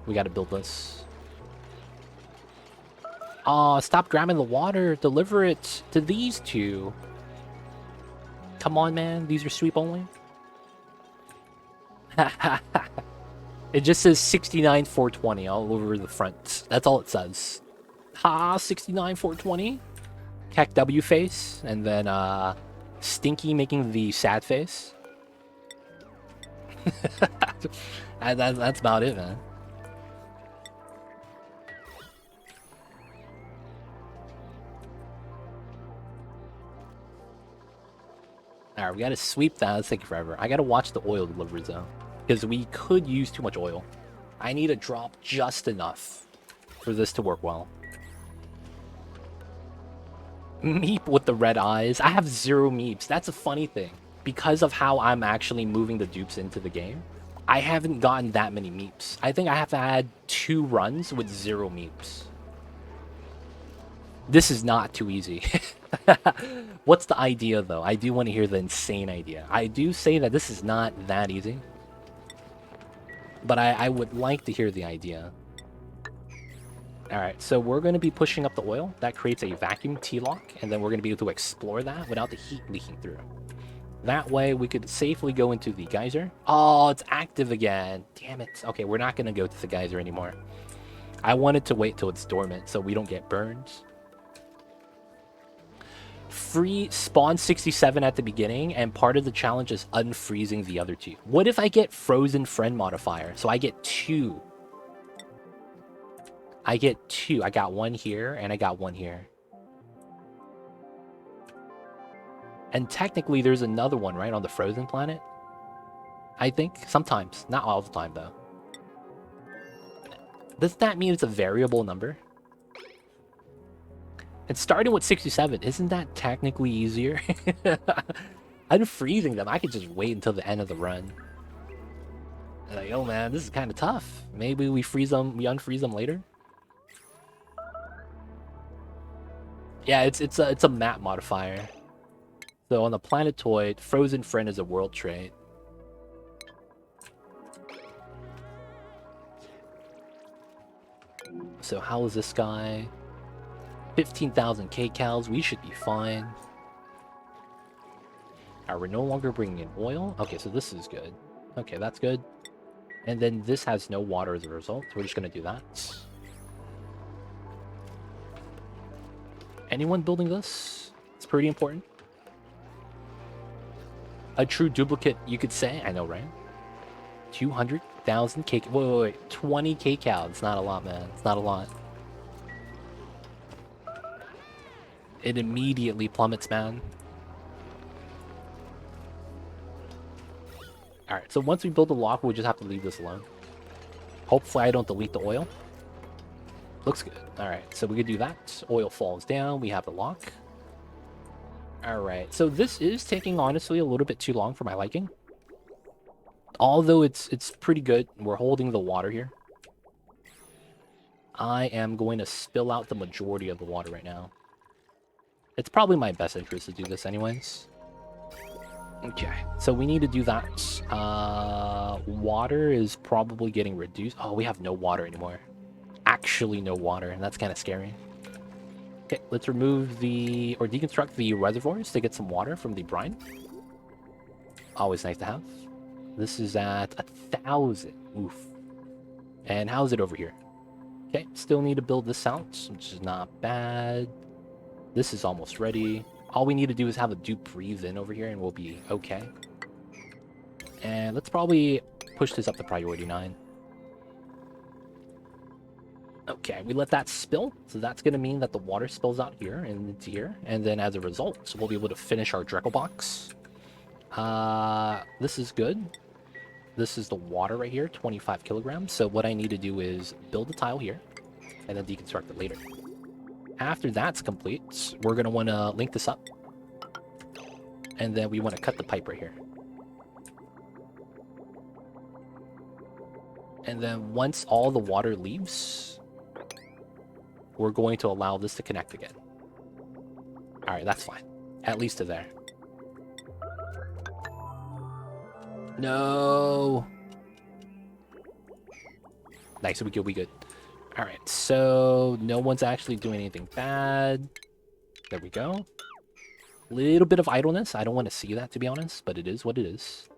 We gotta build this. Aw, stop grabbing the water. Deliver it to these two. Come on, man. These are sweep only. It just says 69 420 all over the front. That's all it says. Ha, 69 420. Heck W face. And then Stinky making the sad face. That's about it, man. Alright, we gotta sweep that. That's taking forever. I gotta watch the oil deliveries, though. Because we could use too much oil. I need to drop just enough for this to work well. Meep with the red eyes. I have 0 meeps. That's a funny thing. Because of how I'm actually moving the dupes into the game, I haven't gotten that many meeps. I think I have to add 2 runs with 0 meeps. This is not too easy. What's the idea, though? I do want to hear the insane idea. I do say that this is not that easy. But I would like to hear the idea. Alright, so we're going to be pushing up the oil. That creates a vacuum T-lock, and then we're going to be able to explore that without the heat leaking through. That way, we could safely go into the geyser. Oh, it's active again. Damn it. Okay, we're not going to go to the geyser anymore. I wanted to wait till it's dormant so we don't get burned. Free spawn 67 at the beginning, and part of the challenge is unfreezing the other 2. What if I get frozen friend modifier? So I get 2. I get 2. I got 1 here, and I got 1 here. And technically, there's another one, right, on the frozen planet? I think. Sometimes. Not all the time, though. Does that mean it's a variable number? And starting with 67, isn't that technically easier? Unfreezing them, I could just wait until the end of the run. Like, oh man, this is kind of tough. Maybe we freeze them, we unfreeze them later? Yeah, it's a map modifier. So on the planetoid, frozen friend is a world trait. So how is this guy? 15,000 kcals, we should be fine. Alright, we're no longer bringing in oil. Okay, so this is good. Okay, that's good. And then this has no water as a result. We're just going to do that. Anyone building this? It's pretty important. A true duplicate, you could say. I know, right? 200,000 kcal. Wait. 20 kcal. It's not a lot, man. It's not a lot. It immediately plummets, man. Alright, so once we build the lock, we'll just have to leave this alone. Hopefully I don't delete the oil. Looks good. Alright, so we could do that. Oil falls down. We have the lock. Alright, so this is taking, honestly, a little bit too long for my liking. Although it's pretty good. We're holding the water here. I am going to spill out the majority of the water right now. It's probably my best interest to do this anyways. Okay, so we need to do that. Water is probably getting reduced. Oh, we have no water anymore. Actually no water, and that's kind of scary. Okay, let's remove the, or deconstruct the reservoirs to get some water from the brine. Always nice to have. This is at 1,000. Oof. And how's it over here? Okay, still need to build this out, which is not bad. This is almost ready. All we need to do is have a dupe breathe in over here and we'll be okay. And let's probably push this up to priority 9. Okay, we let that spill, so that's going to mean that the water spills out here and into here, and then as a result, we'll be able to finish our Dreckle box. This is good. This is the water right here, 25 kilograms. So what I need to do is build a tile here, and then deconstruct it later. After that's complete, we're going to want to link this up, and then we want to cut the pipe right here. And then once all the water leaves, we're going to allow this to connect again. Alright, that's fine. At least to there. No! Nice, we good. Alright, so no one's actually doing anything bad. There we go. Little bit of idleness. I don't want to see that, to be honest, but it is what it is.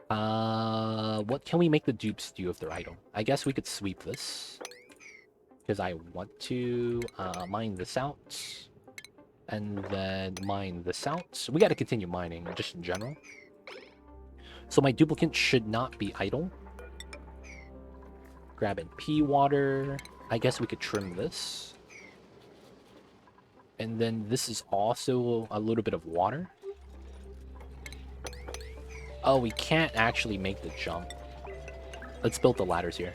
What can we make the dupes do if they're idle? I guess we could sweep this. Because I want to mine this out. And then mine this out. We got to continue mining, just in general. So my duplicant should not be idle. Grab NP water. I guess we could trim this. And then this is also a little bit of water. Oh, we can't actually make the jump. Let's build the ladders here.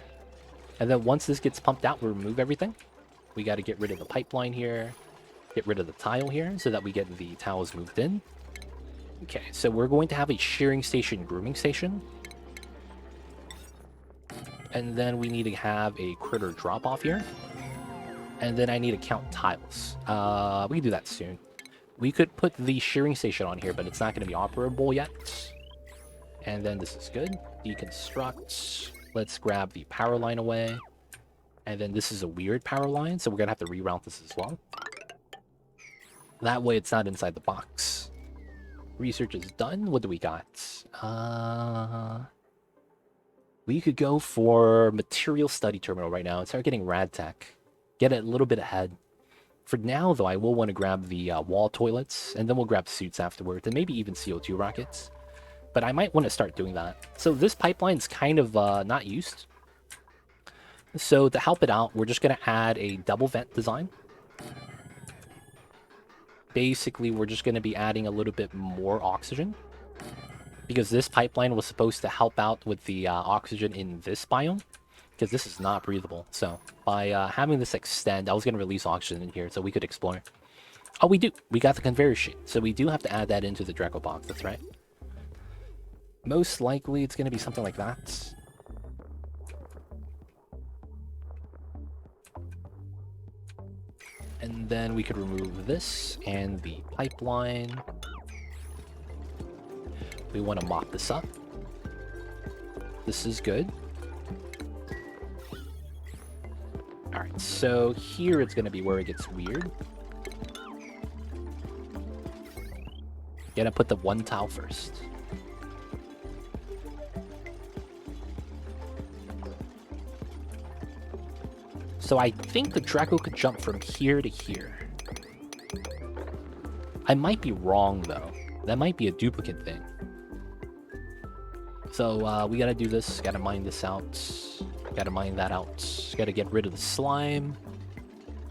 And then once this gets pumped out, we'll remove everything. We got to get rid of the pipeline here. Get rid of the tile here so that we get the tiles moved in. Okay, so we're going to have a shearing station, grooming station. And then we need to have a critter drop off here. And then I need to count tiles. We can do that soon. We could put the shearing station on here, but it's not going to be operable yet. And then this is good. Deconstruct. Let's grab the power line away. And then this is a weird power line, so we're going to have to reroute this as well. That way it's not inside the box. Research is done. What do we got? We could go for material study terminal right now and start getting rad tech. Get it a little bit ahead. For now, though, I will want to grab the wall toilets, and then we'll grab suits afterwards, and maybe even CO2 rockets. But I might want to start doing that. So this pipeline's kind of not used. So to help it out, we're just going to add a double vent design. Basically, we're just going to be adding a little bit more oxygen. Because this pipeline was supposed to help out with the oxygen in this biome. Because this is not breathable. So by having this extend, I was going to release oxygen in here so we could explore. Oh, we do. We got the conveyor sheet. So we do have to add that into the Dreckle box. That's right. Most likely, it's going to be something like that. And then we could remove this and the pipeline. We want to mop this up. This is good. Alright, so here it's going to be where it gets weird. Gonna put the one tile first. So I think the Draco could jump from here to here. I might be wrong, though. That might be a duplicate thing. So we gotta do this. Gotta mine this out. Gotta mine that out. Gotta get rid of the slime.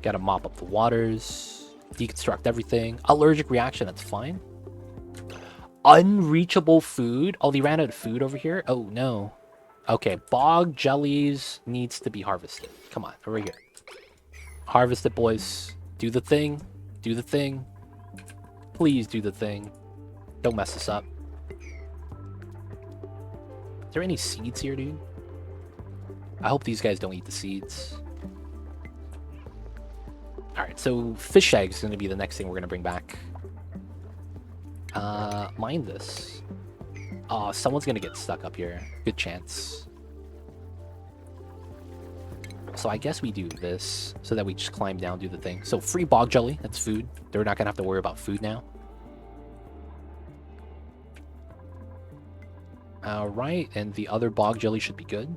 Gotta mop up the waters. Deconstruct everything. Allergic reaction, that's fine. Unreachable food. Oh, they ran out of food over here? Oh, no. Okay, bog jellies needs to be harvested. Come on, over here. Harvest it, boys. Do the thing. Do the thing. Please do the thing. Don't mess this up. Is there any seeds here, dude? I hope these guys don't eat the seeds. Alright, so fish eggs is going to be the next thing we're going to bring back. Mind this. Oh, someone's going to get stuck up here. Good chance. So I guess we do this so that we just climb down, do the thing. So free bog jelly, that's food. They're not going to have to worry about food now. Alright, and the other bog jelly should be good.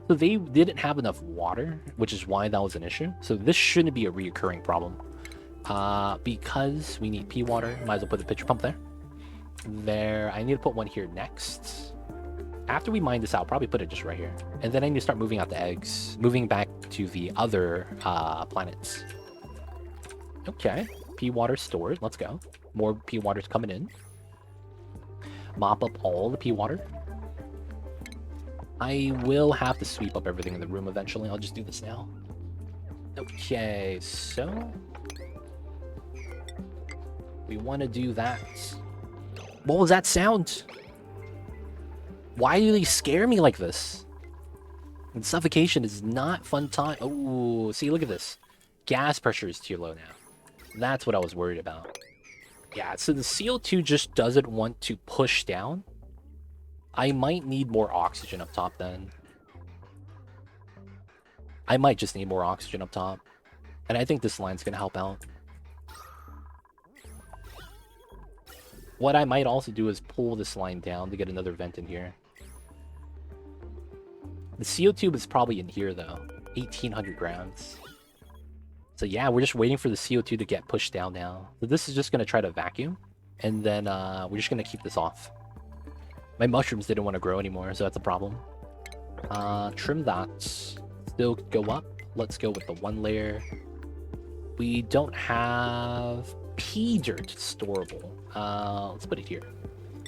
So they didn't have enough water, which is why that was an issue. So this shouldn't be a reoccurring problem. Because we need pea water, might as well put the pitcher pump there. There, I need to put one here next. After we mine this out, probably put it just right here. And then I need to start moving out the eggs, moving back to the other planets. Okay, pea water stored, let's go. More pea water's coming in. Mop up all the pea water. I will have to sweep up everything in the room eventually. I'll just do this now. Okay, so we want to do that. What was that sound? Why do they scare me like this? And suffocation is not fun time. Oh, see, look at this. Gas pressure is too low now. That's what I was worried about. Yeah, so the CO2 just doesn't want to push down. I might need more oxygen up top then. I might just need more oxygen up top. And I think this line's going to help out. What I might also do is pull this line down to get another vent in here. The CO tube is probably in here though. 1,800 grams. So yeah, we're just waiting for the CO2 to get pushed down now. So this is just going to try to vacuum. And then we're just going to keep this off. My mushrooms didn't want to grow anymore, so that's a problem. Trim that. Still go up. Let's go with the one layer. We don't have pea dirt storable. Let's put it here.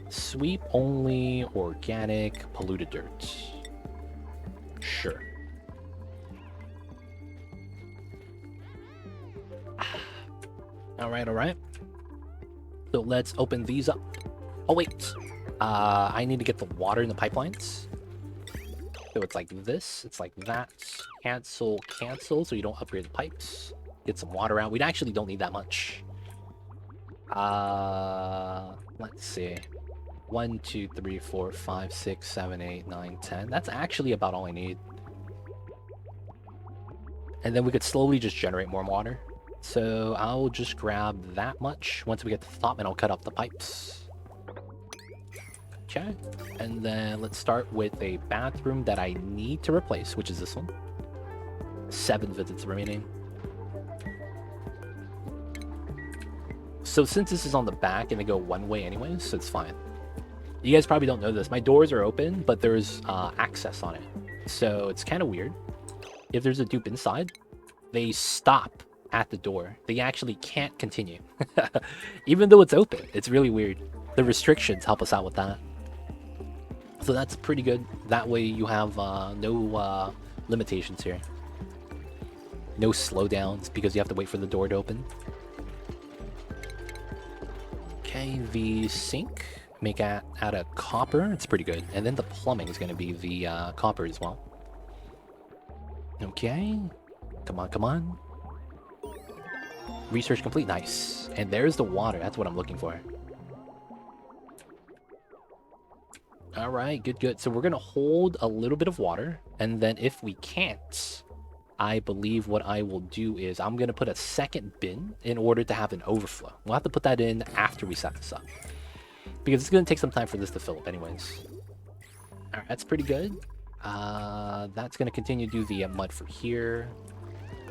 Sweep only organic polluted dirt. Sure. Alright, alright. So let's open these up. Oh, wait. I need to get the water in the pipelines. So it's like this. It's like that. Cancel, cancel, so you don't upgrade the pipes. Get some water out. We actually don't need that much. Let's see. 1, 2, 3, 4, 5, 6, 7, 8, 9, 10. That's actually about all I need. And then we could slowly just generate more water. So I'll just grab that much once we get to the top, and I'll cut off the pipes. Okay, and then let's start with a bathroom that I need to replace, which is this one. 7 visits remaining. So since this is on the back and they go one way anyways, so it's fine. You guys probably don't know this. My doors are open, but there's access on it. So it's kind of weird. If there's a dupe inside, they stop at the door. They actually can't continue. Even though it's open. It's really weird. The restrictions help us out with that. So that's pretty good. That way you have no limitations here. No slowdowns because you have to wait for the door to open. Okay, the sink. Make it out of copper. It's pretty good. And then the plumbing is going to be the copper as well. Okay. Come on, come on. Research complete. Nice. And there's the water. That's what I'm looking for. Alright, good, good. So we're going to hold a little bit of water. And then if we can't, I believe what I will do is I'm going to put a second bin in order to have an overflow. We'll have to put that in after we set this up. Because it's going to take some time for this to fill up anyways. Alright, that's pretty good. That's going to continue to do the mud for here.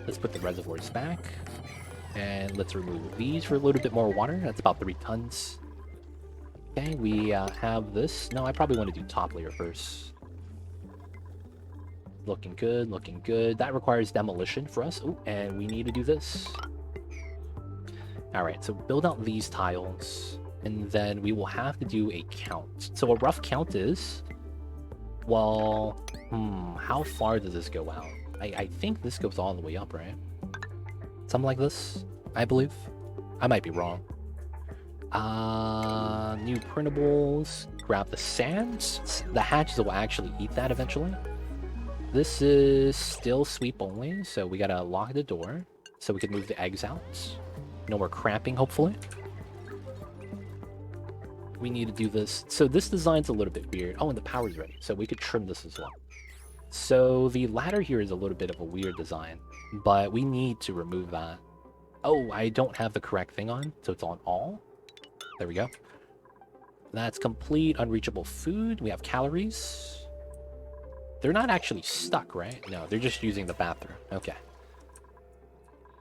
Let's put the reservoirs back. And let's remove these for a little bit more water. That's about 3 tons. Okay, we have this. No, I probably want to do top layer first. Looking good, looking good. That requires demolition for us. Oh, and we need to do this. Alright, so build out these tiles. And then we will have to do a count. So a rough count is... Well, how far does this go out? I think this goes all the way up, right? Something like this, I believe. I might be wrong. New printables. grab the sand. The hatches will actually eat that eventually. This is still sweep only, so we gotta lock the door so we can move the eggs out. No more cramping, hopefully. We need to do this. So this design's a little bit weird. Oh, and the power's ready, so we could trim this as well. So the ladder here is a little bit of a weird design, but we need to remove that. Oh, I don't have the correct thing on, so it's on all. There we go. That's complete unreachable food. We have calories. They're not actually stuck, right? No, they're just using the bathroom. Okay.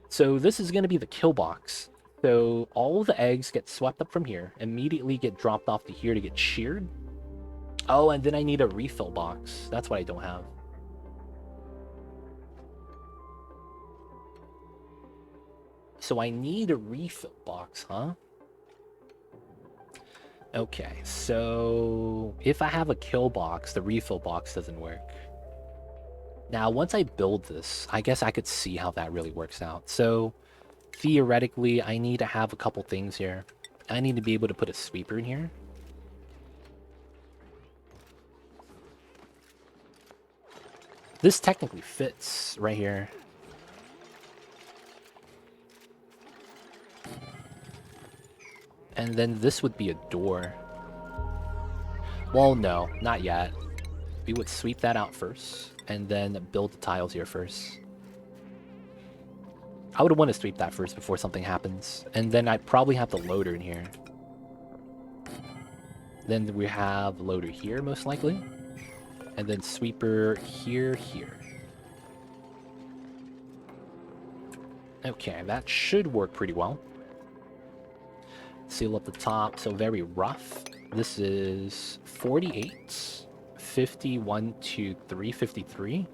So this is going to be the kill box. So all the eggs get swept up from here, immediately get dropped off to here to get sheared. Oh, and then I need a refill box. That's what I don't have. So I need a refill box, huh? Okay, so if I have a kill box, the refill box doesn't work. Now, once I build this, I guess I could see how that really works out. So theoretically, I need to have a couple things here. I need to be able to put a sweeper in here. This technically fits right here. And then this would be a door. Well, no, not yet. We would sweep that out first, and then build the tiles here first. I would want to sweep that first before something happens. And then I'd probably have the loader in here. Then we have loader here, most likely. And then sweeper here. Okay, that should work pretty well. Seal up the top, so very rough. This is 48, 51, 2, 3, 53.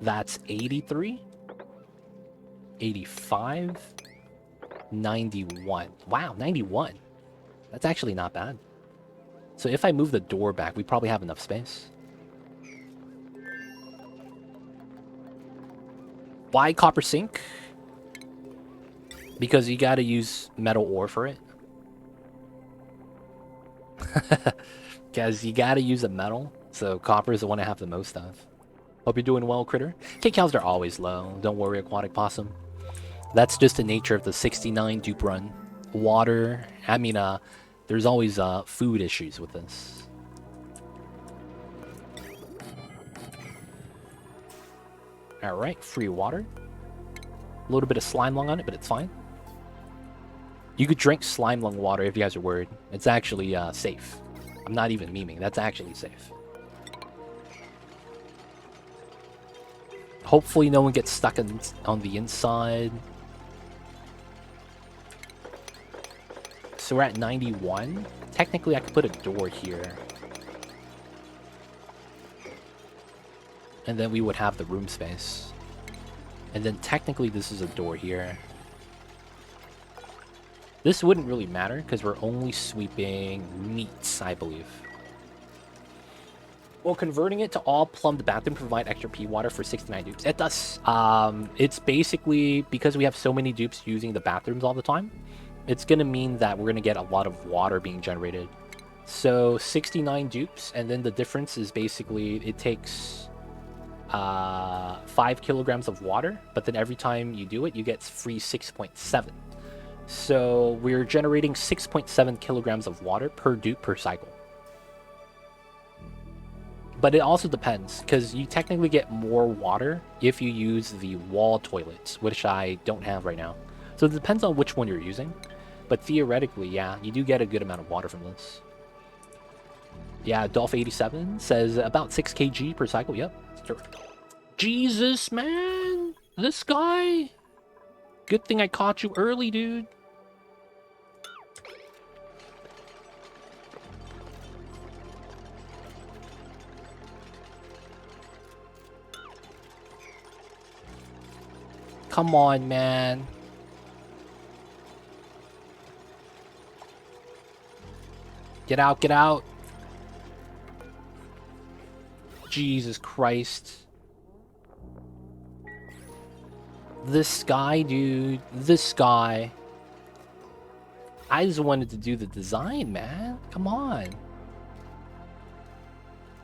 That's 83, 85, 91. Wow, 91. That's actually not bad. So if I move the door back, we probably have enough space. Why copper sink? Because you gotta use metal ore for it. Because you gotta use the metal, so copper is the one I have the most of. Hope you're doing well, critter. K-cows are always low. Don't worry, aquatic possum. That's just the nature of the 69 dupe run. Water, I mean, there's always food issues with this. Alright, free water. A little bit of slime lung on it, but it's fine. You could drink slime lung water if you guys are worried. It's actually safe. I'm not even memeing. That's actually safe. Hopefully no one gets stuck on the inside. So we're at 91. Technically, I could put a door here. And then we would have the room space. And then technically this is a door here. This wouldn't really matter because we're only sweeping meats, I believe. Well, converting it to all plumbed bathroom provide extra pee water for 69 dupes. It does. It's basically because we have so many dupes using the bathrooms all the time. It's going to mean that we're going to get a lot of water being generated. So 69 dupes, and then the difference is basically it takes 5 kilograms of water, but then every time you do it, you get free 6.7. So we're generating 6.7 kilograms of water per dupe per cycle. But it also depends, because you technically get more water if you use the wall toilets, which I don't have right now. So it depends on which one you're using. But theoretically, yeah, you do get a good amount of water from this. Yeah, Dolph87 says about 6 kg per cycle. Yep. Jesus, man! This guy! Good thing I caught you early, dude. Come on, man. Get out, get out. Jesus Christ. This guy, dude. This guy. I just wanted to do the design, man. Come on.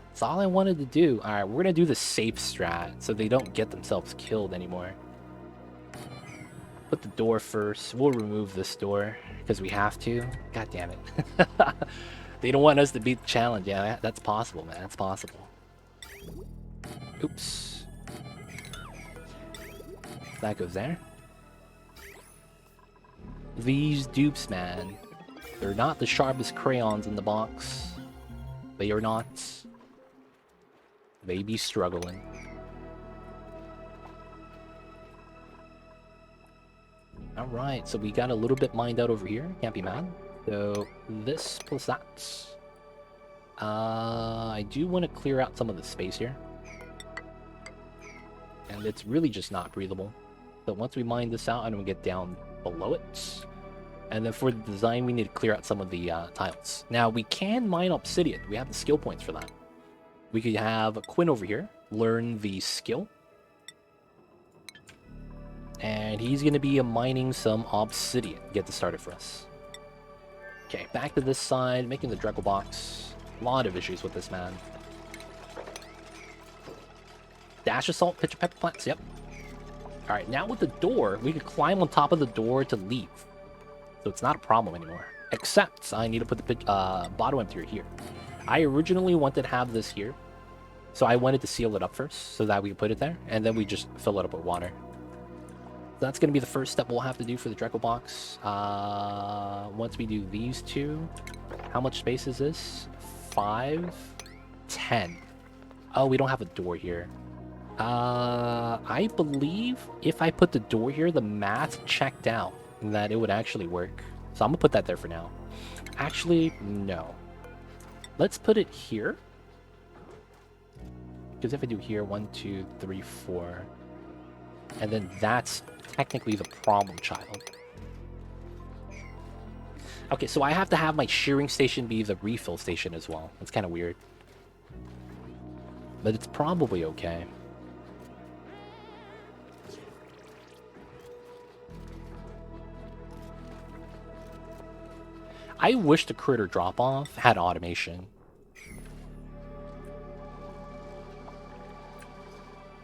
That's all I wanted to do. All right, we're gonna do the safe strat so they don't get themselves killed anymore. Put the door first. We'll remove this door because we have to. God damn it. They don't want us to beat the challenge. Yeah, that's possible, man. That's possible. Oops. That goes there. These dupes, man. They're not the sharpest crayons in the box. They are not. They be struggling. Alright, so we got a little bit mined out over here. Can't be mad. So, this plus that. I do want to clear out some of the space here. And it's really just not breathable. So once we mine this out, I'm going to get down below it. And then for the design, we need to clear out some of the tiles. Now, we can mine obsidian. We have the skill points for that. We could have Quinn over here learn the skill. And he's going to be mining some obsidian. Get this started for us. Okay, back to this side, making the Dreckle box. A lot of issues with this, man. Dash of salt, pitch of pepper plants, yep. Alright, now with the door, we can climb on top of the door to leave. So it's not a problem anymore. Except, I need to put the bottom emptier here. I originally wanted to have this here. So I wanted to seal it up first, so that we could put it there. And then we just fill it up with water. That's going to be the first step we'll have to do for the Dreckle box. Once we do these two, how much space is this? 5, 10. Oh, we don't have a door here. I believe if I put the door here, the math checked out that it would actually work. So I'm gonna put that there for now. Actually, no. Let's put it here. Because if I do here, 1, 2, 3, 4, and then that's technically the problem child. Okay, so I have to have my shearing station be the refill station as well. That's kind of weird. But it's probably okay. I wish the critter drop-off had automation.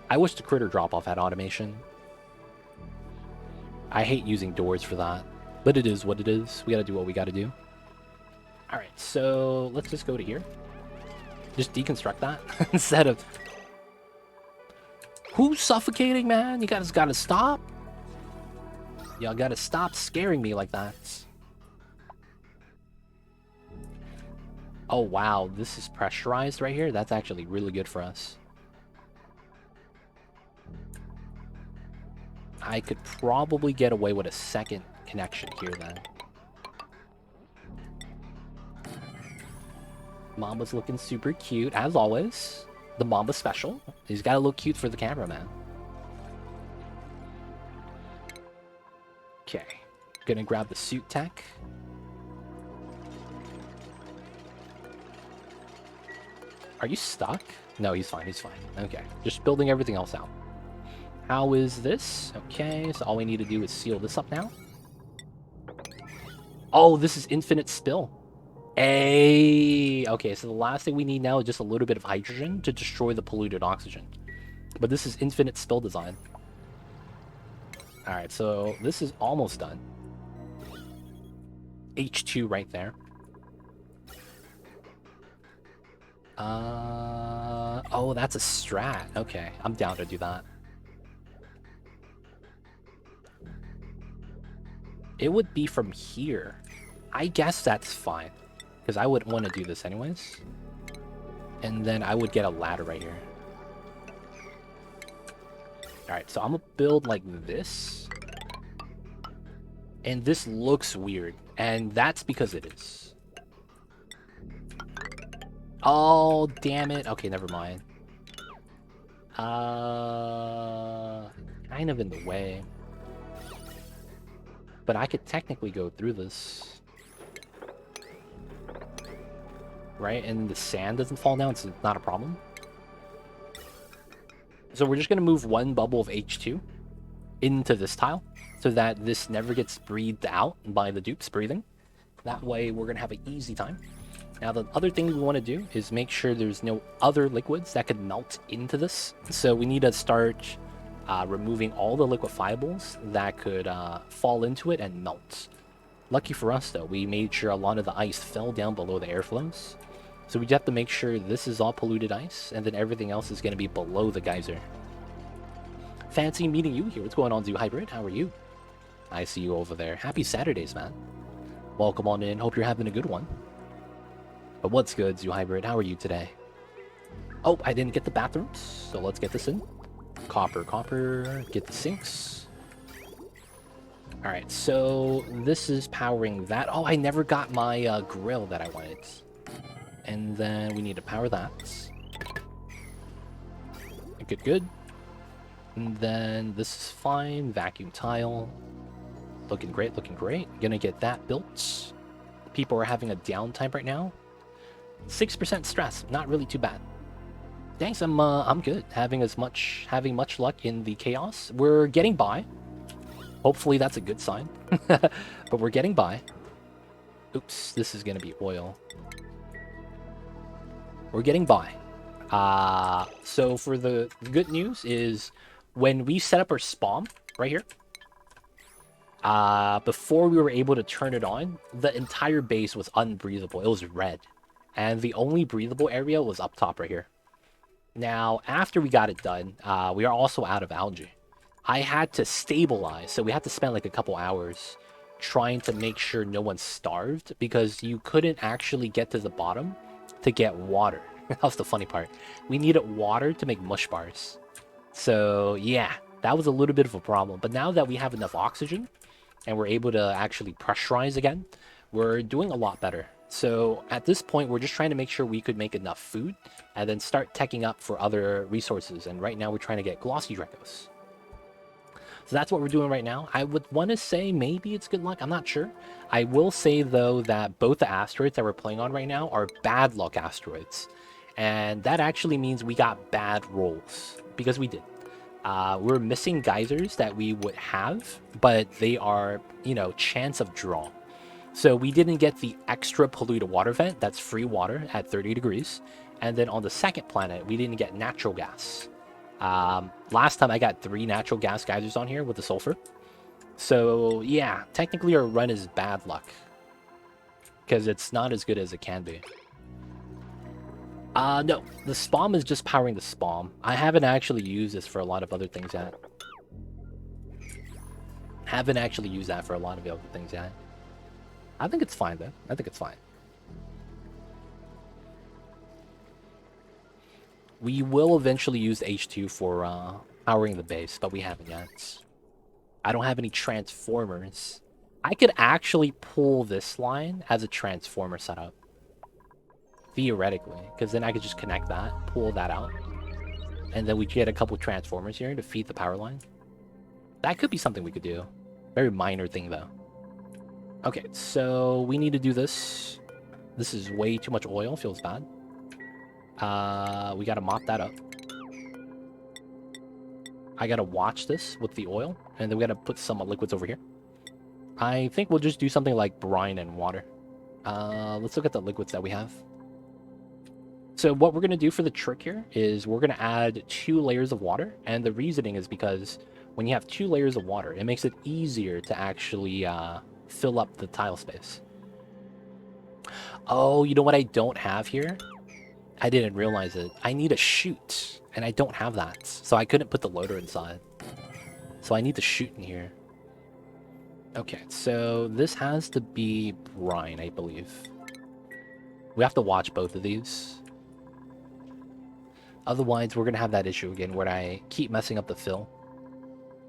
I wish the critter drop-off had automation. I hate using doors for that. But it is what it is. We gotta do what we gotta do. Alright, so let's just go to here. Just deconstruct that instead of... Who's suffocating, man? You guys gotta stop. Y'all gotta stop scaring me like that. Oh, wow. This is pressurized right here. That's actually really good for us. I could probably get away with a second connection here then. Mamba's looking super cute, as always. The Mamba special. He's got to look cute for the camera, man. Okay. Gonna grab the suit tech. Are you stuck? No, he's fine, he's fine. Okay, just building everything else out. How is this? Okay, so all we need to do is seal this up now. Oh, this is infinite spill. Okay, so the last thing we need now is just a little bit of hydrogen to destroy the polluted oxygen. But this is infinite spill design. Alright, so this is almost done. H2 right there. Oh, that's a strat. Okay, I'm down to do that. It would be from here. I guess that's fine. Because I would want to do this anyways. And then I would get a ladder right here. Alright, so I'm going to build like this. And this looks weird. And that's because it is. Oh, damn it. Okay, never mind. Kind of in the way. But I could technically go through this. Right? And the sand doesn't fall down, so it's not a problem. So we're just going to move one bubble of H2 into this tile. So that this never gets breathed out by the dupes breathing. That way we're going to have an easy time. Now, the other thing we want to do is make sure there's no other liquids that could melt into this. So we need to start removing all the liquefiables that could fall into it and melt. Lucky for us, though, we made sure a lot of the ice fell down below the airflows. So we just have to make sure this is all polluted ice, and then everything else is going to be below the geyser. Fancy meeting you here. What's going on, Zoo Hybrid? How are you? I see you over there. Happy Saturdays, man. Welcome on in. Hope you're having a good one. But what's good, Zoo Hybrid? How are you today? Oh, I didn't get the bathrooms, so let's get this in. Copper, copper. Get the sinks. Alright, so this is powering that. Oh, I never got my grill that I wanted. And then we need to power that. Good, good. And then this is fine. Vacuum tile. Looking great, looking great. Gonna get that built. People are having a downtime right now. 6% stress. Not really too bad. Thanks, I'm good. Having much luck in the chaos. We're getting by. Hopefully that's a good sign. But we're getting by. Oops, this is gonna be oil. We're getting by. So for the good news is when we set up our spawn right here, before we were able to turn it on, the entire base was unbreathable. It was red. And the only breathable area was up top right here. Now, after we got it done, we are also out of algae. I had to stabilize, so we had to spend like a couple hours trying to make sure no one starved, because you couldn't actually get to the bottom to get water. That was the funny part. We needed water to make mush bars. So yeah, that was a little bit of a problem. But now that we have enough oxygen and we're able to actually pressurize again, we're doing a lot better. So at this point, we're just trying to make sure we could make enough food and then start teching up for other resources. And right now we're trying to get glossy Dracos. So that's what we're doing right now. I would want to say maybe it's good luck. I'm not sure. I will say, though, that both the asteroids that we're playing on right now are bad luck asteroids. And that actually means we got bad rolls. Because we did. We're missing geysers that we would have, but they are, you know, chance of draw. So we didn't get the extra polluted water vent. That's free water at 30 degrees. And then on the second planet, we didn't get natural gas. Last time I got 3 natural gas geysers on here with the sulfur. So yeah, technically our run is bad luck. Because it's not as good as it can be. No, the spawn is just powering the spawn. I haven't actually used this for a lot of other things yet. Haven't actually used that for a lot of the other things yet. I think it's fine though. I think it's fine. We will eventually use H2 for powering the base, but we haven't yet. I don't have any transformers. I could actually pull this line as a transformer setup. Theoretically, because then I could just connect that, pull that out, and then we get a couple transformers here to feed the power line. That could be something we could do. Very minor thing though. Okay, so we need to do this. This is way too much oil, feels bad. We gotta mop that up. I gotta watch this with the oil, and then we gotta put some liquids over here. I think we'll just do something like brine and water. Let's look at the liquids that we have. So what we're gonna do for the trick here is we're gonna add 2 layers of water, and the reasoning is because when you have 2 layers of water, it makes it easier to actually fill up the tile space. Oh, you know what I don't have here? I didn't realize it. I need a chute, and I don't have that. So I couldn't put the loader inside. So I need the chute in here. Okay, so this has to be brine, I believe. We have to watch both of these. Otherwise, we're going to have that issue again where I keep messing up the fill.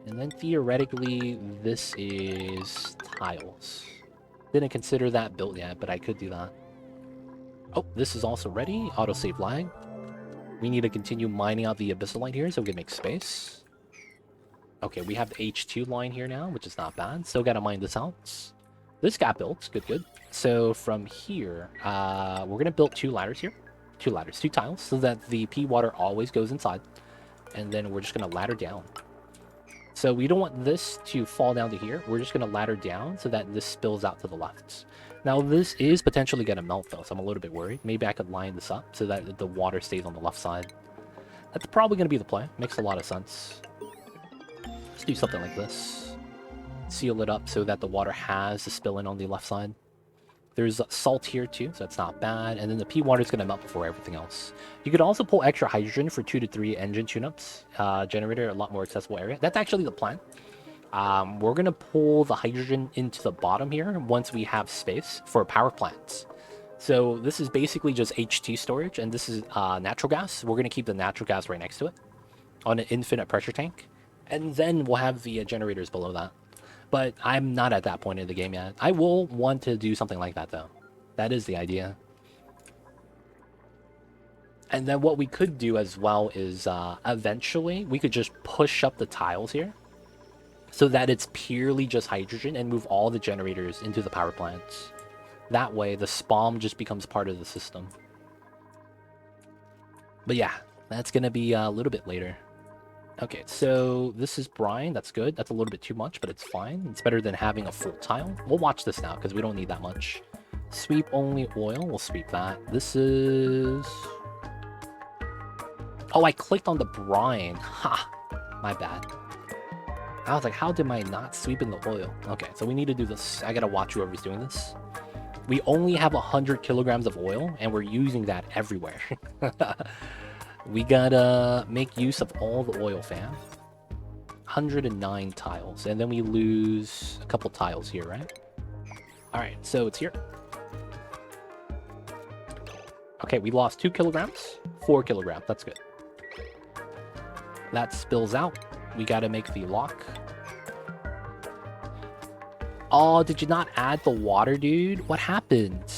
And then theoretically, this is tiles. Didn't consider that built yet, but I could do that. Oh, this is also ready. Autosave lag. We need to continue mining out the abyssalite here so we can make space. Okay, we have the H2 line here now, which is not bad. Still gotta mine this out. This got built. Good, good. So from here, we're gonna build 2 ladders here. 2 ladders, 2 tiles, so that the P water always goes inside. And then we're just gonna ladder down. So we don't want this to fall down to here. We're just going to ladder down so that this spills out to the left. Now, this is potentially going to melt, though, so I'm a little bit worried. Maybe I could line this up so that the water stays on the left side. That's probably going to be the play. Makes a lot of sense. Let's do something like this. Seal it up so that the water has to spill in on the left side. There's salt here too, so that's not bad. And then the pea water is going to melt before everything else. You could also pull extra hydrogen for 2 to 3 engine tune-ups. Generator, a lot more accessible area. That's actually the plan. We're going to pull the hydrogen into the bottom here once we have space for power plants. So this is basically just HT storage, and this is natural gas. We're going to keep the natural gas right next to it on an infinite pressure tank. And then we'll have the generators below that. But I'm not at that point in the game yet. I will want to do something like that, though. That is the idea. And then what we could do as well is eventually we could just push up the tiles here so that it's purely just hydrogen and move all the generators into the power plants. That way, the SPOM just becomes part of the system. But yeah, that's going to be a little bit later. Okay, so this is brine. That's good. That's a little bit too much, but it's fine. It's better than having a full tile. We'll watch this now because we don't need that much. Sweep only oil. We'll sweep that. This is... Oh, I clicked on the brine. Ha! My bad. I was like, how did I not sweep in the oil? Okay, so we need to do this. I gotta watch whoever's doing this. We only have 100 kilograms of oil, and we're using that everywhere. We gotta make use of all the oil, fam. 109 tiles, and then we lose a couple tiles here, right? Alright, so it's here. Okay, we lost 2 kilograms, 4 kilograms, that's good. That spills out. We gotta make the lock. Oh, did you not add the water, dude? What happened?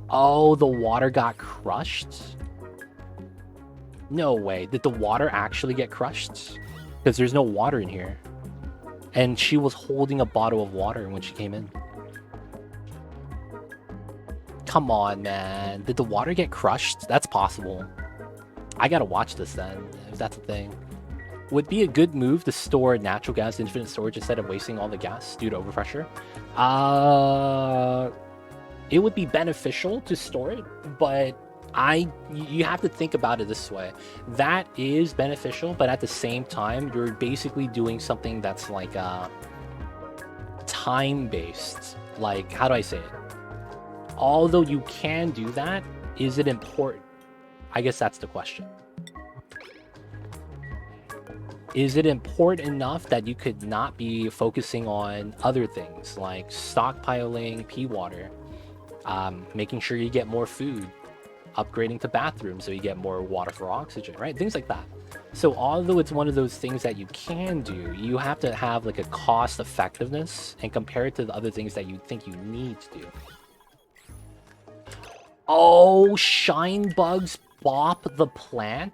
Oh, the water got crushed? No way. Did the water actually get crushed? Because there's no water in here. And she was holding a bottle of water when she came in. Come on, man. Did the water get crushed? That's possible. I gotta watch this then, if that's a thing. Would be a good move to store natural gas infinite storage instead of wasting all the gas due to overpressure. It would be beneficial to store it, but you have to think about it this way. That is beneficial, but at the same time, you're basically doing something that's like time-based. Like, how do I say it? Although you can do that, is it important? I guess that's the question. Is it important enough that you could not be focusing on other things like stockpiling pea water, making sure you get more food, upgrading to bathrooms so you get more water for oxygen, right? Things like that. So although it's one of those things that you can do, you have to have like a cost effectiveness and compare it to the other things that you think you need to do. Oh, shine bugs bop the plant?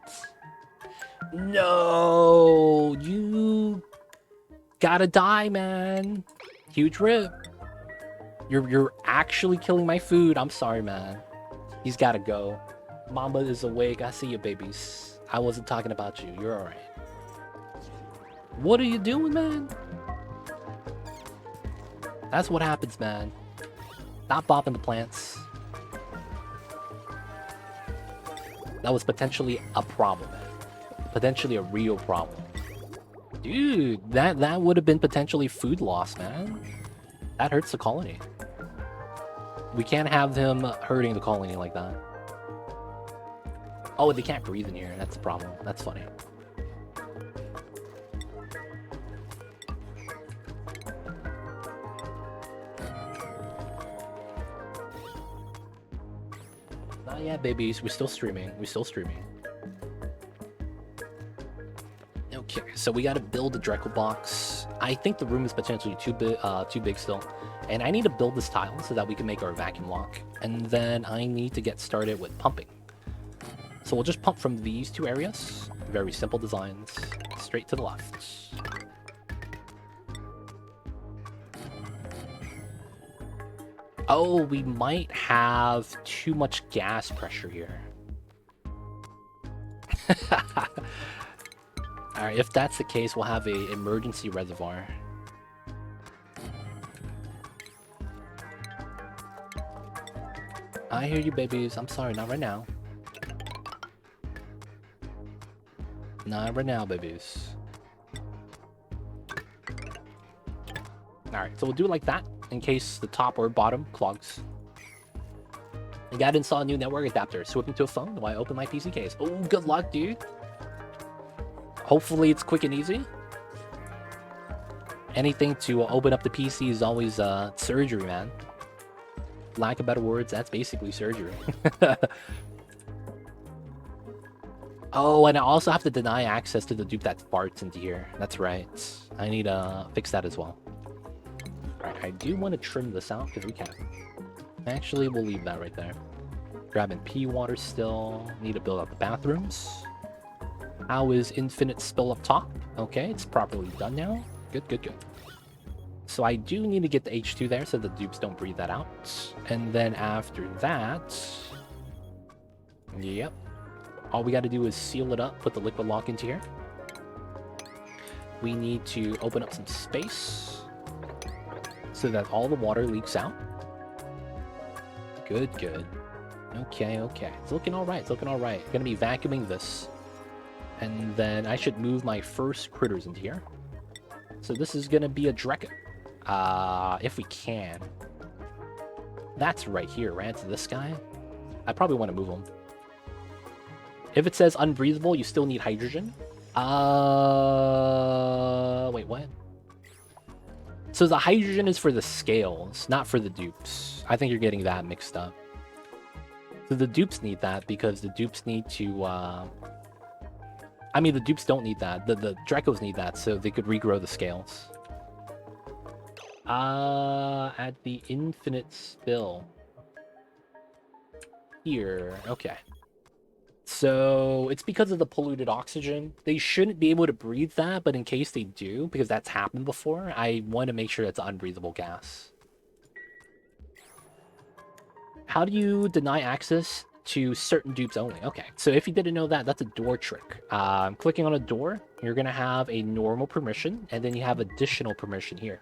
No, you gotta die, man. Huge rip. You're actually killing my food. I'm sorry, man. He's gotta go. Mama is awake. I see you, babies. I wasn't talking about you. You're alright. What are you doing, man? That's what happens, man. Not bopping the plants. That was potentially a problem, man. Potentially a real problem. Dude, that would have been potentially food loss, man. That hurts the colony. We can't have him hurting the colony like that. Oh, they can't breathe in here. That's the problem. That's funny. Not yet, babies. We're still streaming. We're still streaming. Okay, so we gotta build a Dreckle box. I think the room is potentially too big still. And I need to build this tile so that we can make our vacuum lock. And then I need to get started with pumping. So we'll just pump from these two areas. Very simple designs. Straight to the left. Oh, we might have too much gas pressure here. Alright, if that's the case, we'll have a emergency reservoir. I hear you, babies. I'm sorry, not right now. Not right now, babies. Alright, so we'll do it like that, in case the top or bottom clogs. I gotta install a new network adapter. Swip into a phone while I open my PC case. Oh, good luck, dude. Hopefully it's quick and easy. Anything to open up the PC is always surgery, man. Lack of better words, that's basically surgery. Oh, and I also have to deny access to the dupe that farts into here. That's right. I need to fix that as well. Alright, I do want to trim this out because we can. Actually, we'll leave that right there. Grabbing pee water still. Need to build up the bathrooms. How is infinite spill up top? Okay, it's properly done now. Good, good, good. So I do need to get the H2 there so the dupes don't breathe that out. And then after that... Yep. All we got to do is seal it up, put the liquid lock into here. We need to open up some space so that all the water leaks out. Good, good. Okay, okay. It's looking all right. It's looking all right. Gonna be vacuuming this. And then I should move my first critters into here. So this is gonna be a Drekken. If we can. That's right here, right? It's this guy. I probably want to move him. If it says unbreathable, you still need hydrogen. Wait, what? So the hydrogen is for the scales, not for the dupes. I think you're getting that mixed up. So the dupes need that because the dupes need to, I mean, the dupes don't need that. The Drekos need that so they could regrow the scales. At the infinite spill. Here, okay. So it's because of the polluted oxygen. They shouldn't be able to breathe that, but in case they do, because that's happened before, I want to make sure it's unbreathable gas. How do you deny access to certain dupes only? Okay, so if you didn't know that, that's a door trick. Clicking on a door, you're going to have a normal permission, and then you have additional permission here.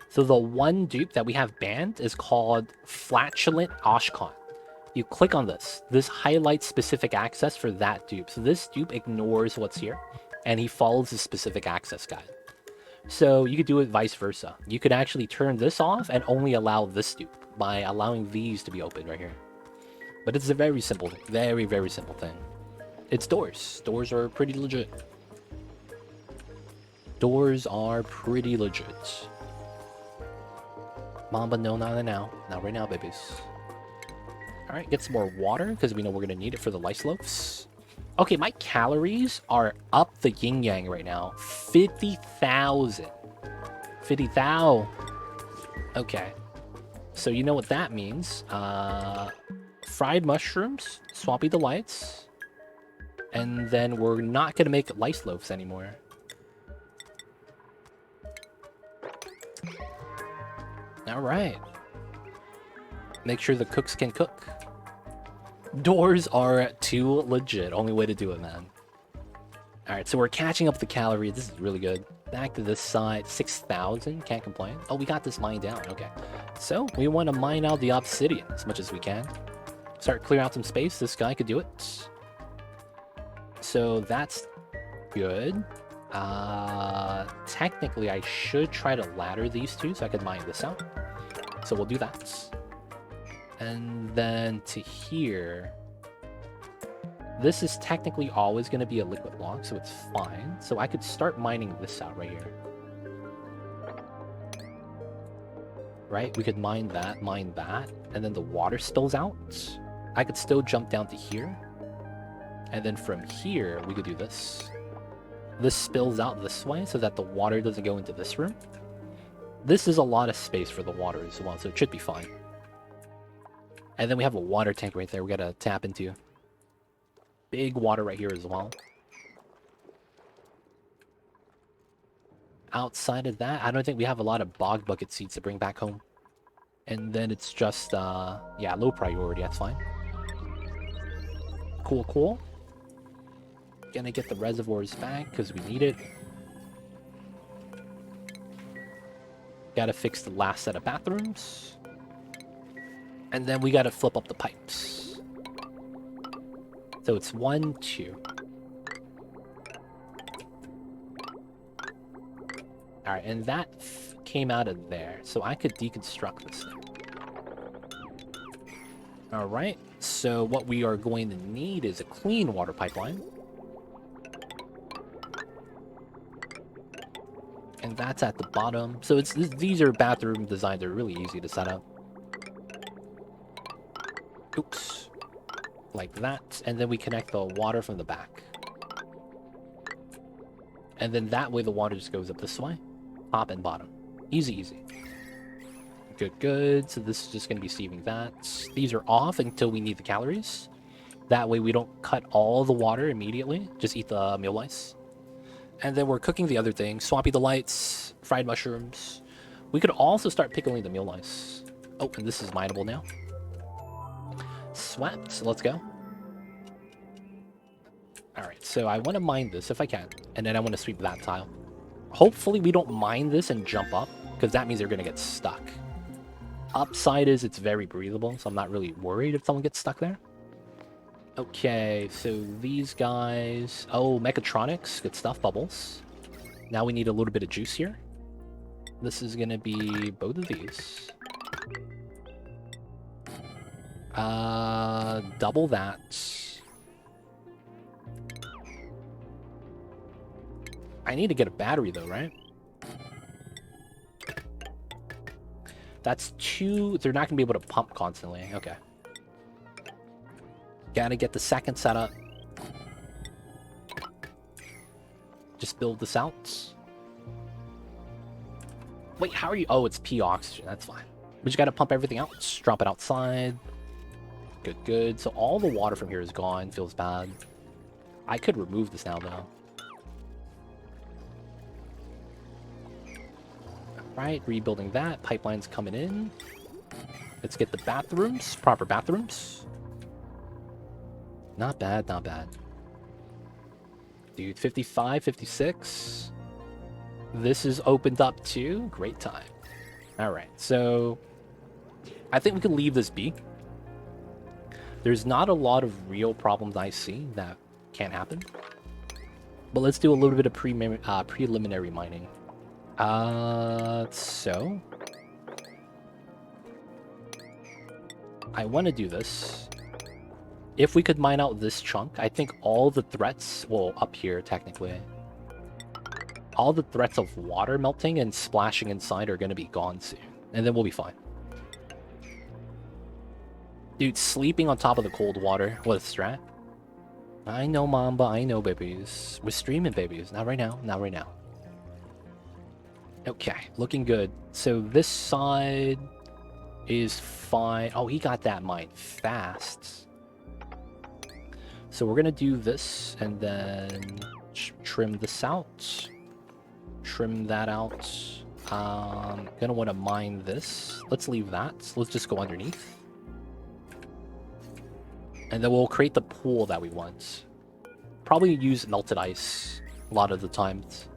So the one dupe that we have banned is called Flatulent Oshkon. You click on this. This highlights specific access for that dupe. So this dupe ignores what's here, and he follows the specific access guide. So you could do it vice versa. You could actually turn this off and only allow this dupe by allowing these to be open right here. But it's a very simple, very, very simple thing. It's doors. Doors are pretty legit. Doors are pretty legit. Mamba, no, not now. Not right now, babies. Alright, get some more water, because we know we're going to need it for the lice loafs. Okay, my calories are up the yin-yang right now. 50,000. 50,000. Okay. So you know what that means. Fried mushrooms, Swampy Delights. And then we're not going to make lice loafs anymore. Alright. Make sure the cooks can cook. Doors are too legit. Only way to do it, man. Alright, so we're catching up the calories. This is really good. Back to this side. 6,000. Can't complain. Oh, we got this mine down. Okay. So, we want to mine out the obsidian as much as we can. Start clearing out some space. This guy could do it. So, that's good. Technically, I should try to ladder these two so I could mine this out. So, we'll do that. And then to here, this is technically always going to be a liquid block, so it's fine. So I could start mining this out right here. Right? We could mine that, and then the water spills out. I could still jump down to here. And then from here, we could do this. This spills out this way so that the water doesn't go into this room. This is a lot of space for the water as well, so it should be fine. And then we have a water tank right there we gotta tap into. Big water right here as well. Outside of that, I don't think we have a lot of bog bucket seeds to bring back home. And then it's just, yeah, low priority, that's fine. Cool, cool. Gonna get the reservoirs back because we need it. Gotta fix the last set of bathrooms. And then we gotta flip up the pipes. So it's 1, 2. Alright, and that came out of there. So I could deconstruct this thing. Alright, so what we are going to need is a clean water pipeline. And that's at the bottom. So these are bathroom designs. They're really easy to set up. Oops. Like that. And then we connect the water from the back. And then that way the water just goes up this way. Top and bottom. Easy, easy. Good, good. So this is just going to be receiving that. These are off until we need the calories. That way we don't cut all the water immediately. Just eat the meal lice. And then we're cooking the other things. Swampy delights, fried mushrooms. We could also start pickling the meal lice. Oh, and this is mineable now. Swept. So let's go. Alright, so I want to mine this if I can. And then I want to sweep that tile. Hopefully we don't mine this and jump up, because that means they're going to get stuck. Upside is it's very breathable, so I'm not really worried if someone gets stuck there. Okay, so these guys... Oh, mechatronics. Good stuff, bubbles. Now we need a little bit of juice here. This is going to be both of these. Double that. I need to get a battery, though, right? That's 2... They're not going to be able to pump constantly. Okay. Gotta get the second setup. Just build this out. Wait, how are you? Oh, it's P oxygen. That's fine. We just gotta pump everything out. Just drop it outside. Good, good. So all the water from here is gone. Feels bad. I could remove this now, though. Alright, rebuilding that. Pipeline's coming in. Let's get the bathrooms. Proper bathrooms. Not bad, not bad. Dude, 55, 56. This is opened up too. Great time. Alright, so... I think we can leave this be. There's not a lot of real problems I see that can't happen. But let's do a little bit of preliminary mining. So... I want to do this. If we could mine out this chunk, I think all the threats... Well, up here, technically. All the threats of water melting and splashing inside are going to be gone soon. And then we'll be fine. Dude, sleeping on top of the cold water. What a strat. I know, Mamba. I know, babies. We're streaming, babies. Not right now. Not right now. Okay, looking good. So this side is fine. Oh, he got that mine fast. So we're going to do this, and then trim this out. Trim that out. Going to want to mine this. Let's leave that. Let's just go underneath. And then we'll create the pool that we want. Probably use melted ice a lot of the times.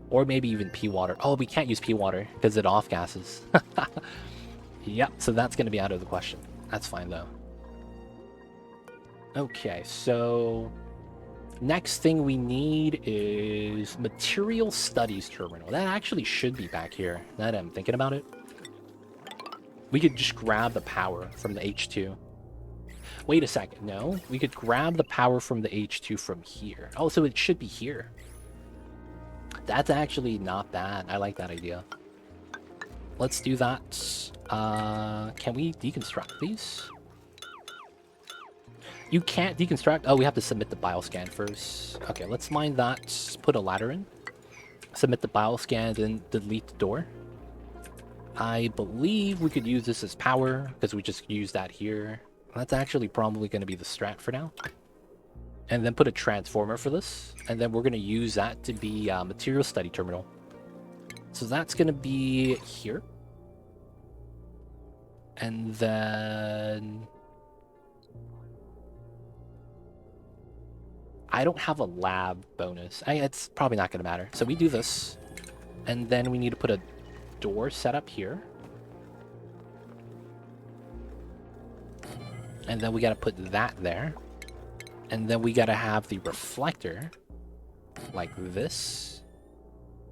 Or maybe even pea water. Oh, we can't use pea water because it off gases. Yep, so that's going to be out of the question. That's fine, though. Okay, so next thing we need is material studies terminal. That actually should be back here, now that I'm thinking about it. We could just grab the power from the H2. Wait a second, no. We could grab the power from the H2 from here. Oh, so it should be here. That's actually not bad. I like that idea. Let's do that. Can we deconstruct these? You can't deconstruct. Oh, we have to submit the bioscan first. Okay, let's mine that. Put a ladder in. Submit the bioscan, then delete the door. I believe we could use this as power, because we just use that here. That's actually probably going to be the strat for now. And then put a transformer for this. And then we're going to use that to be a material study terminal. So that's going to be here. And then... I don't have a lab bonus. It's probably not going to matter. So we do this. And then we need to put a door set up here. And then we got to put that there. And then we got to have the reflector like this.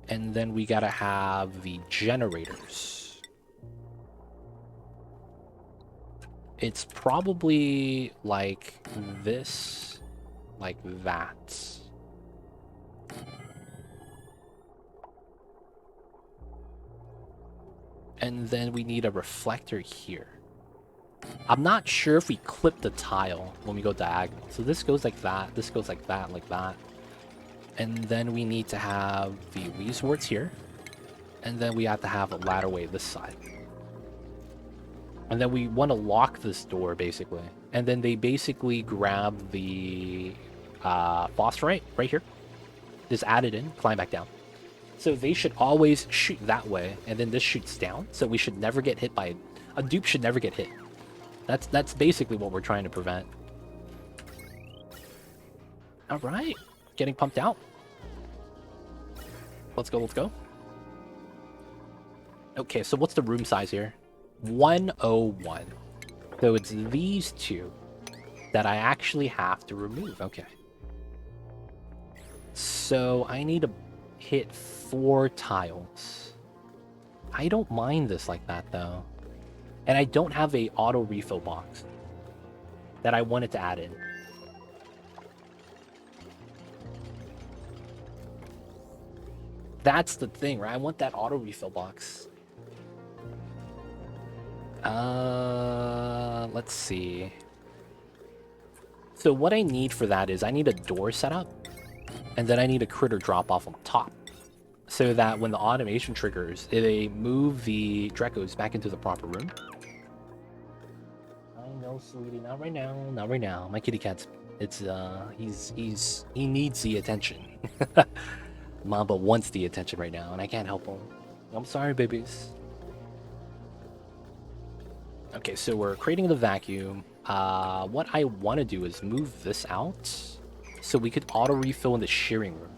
And then we got to have the generators. It's probably like this, like that. And then we need a reflector here. I'm not sure if we clip the tile when we go diagonal. So this goes like that, this goes like that, like that. And then we need to have the resorts here. And then we have to have a ladderway this side. And then we want to lock this door, basically. And then they basically grab the phosphorite right here. Just add it in, climb back down. So they should always shoot that way, and then this shoots down. So we should never get hit by... A dupe should never get hit. That's basically what we're trying to prevent. Alright. Getting pumped out. Let's go, let's go. Okay, so what's the room size here? 101. So it's these two that I actually have to remove. Okay. So I need to hit 4 tiles. I don't mind this like that, though. And I don't have a auto refill box that I wanted to add in. That's the thing, right? I want that auto refill box. Let's see. So what I need for that is I need a door setup, and then I need a critter drop off on top, so that when the automation triggers, they move the Drecos back into the proper room. I know, sweetie, not right now, not right now. My kitty cat's, he needs the attention. Mamba wants the attention right now, and I can't help him. I'm sorry, babies. Okay, so we're creating the vacuum. What I want to do is move this out so we could auto refill in the shearing room.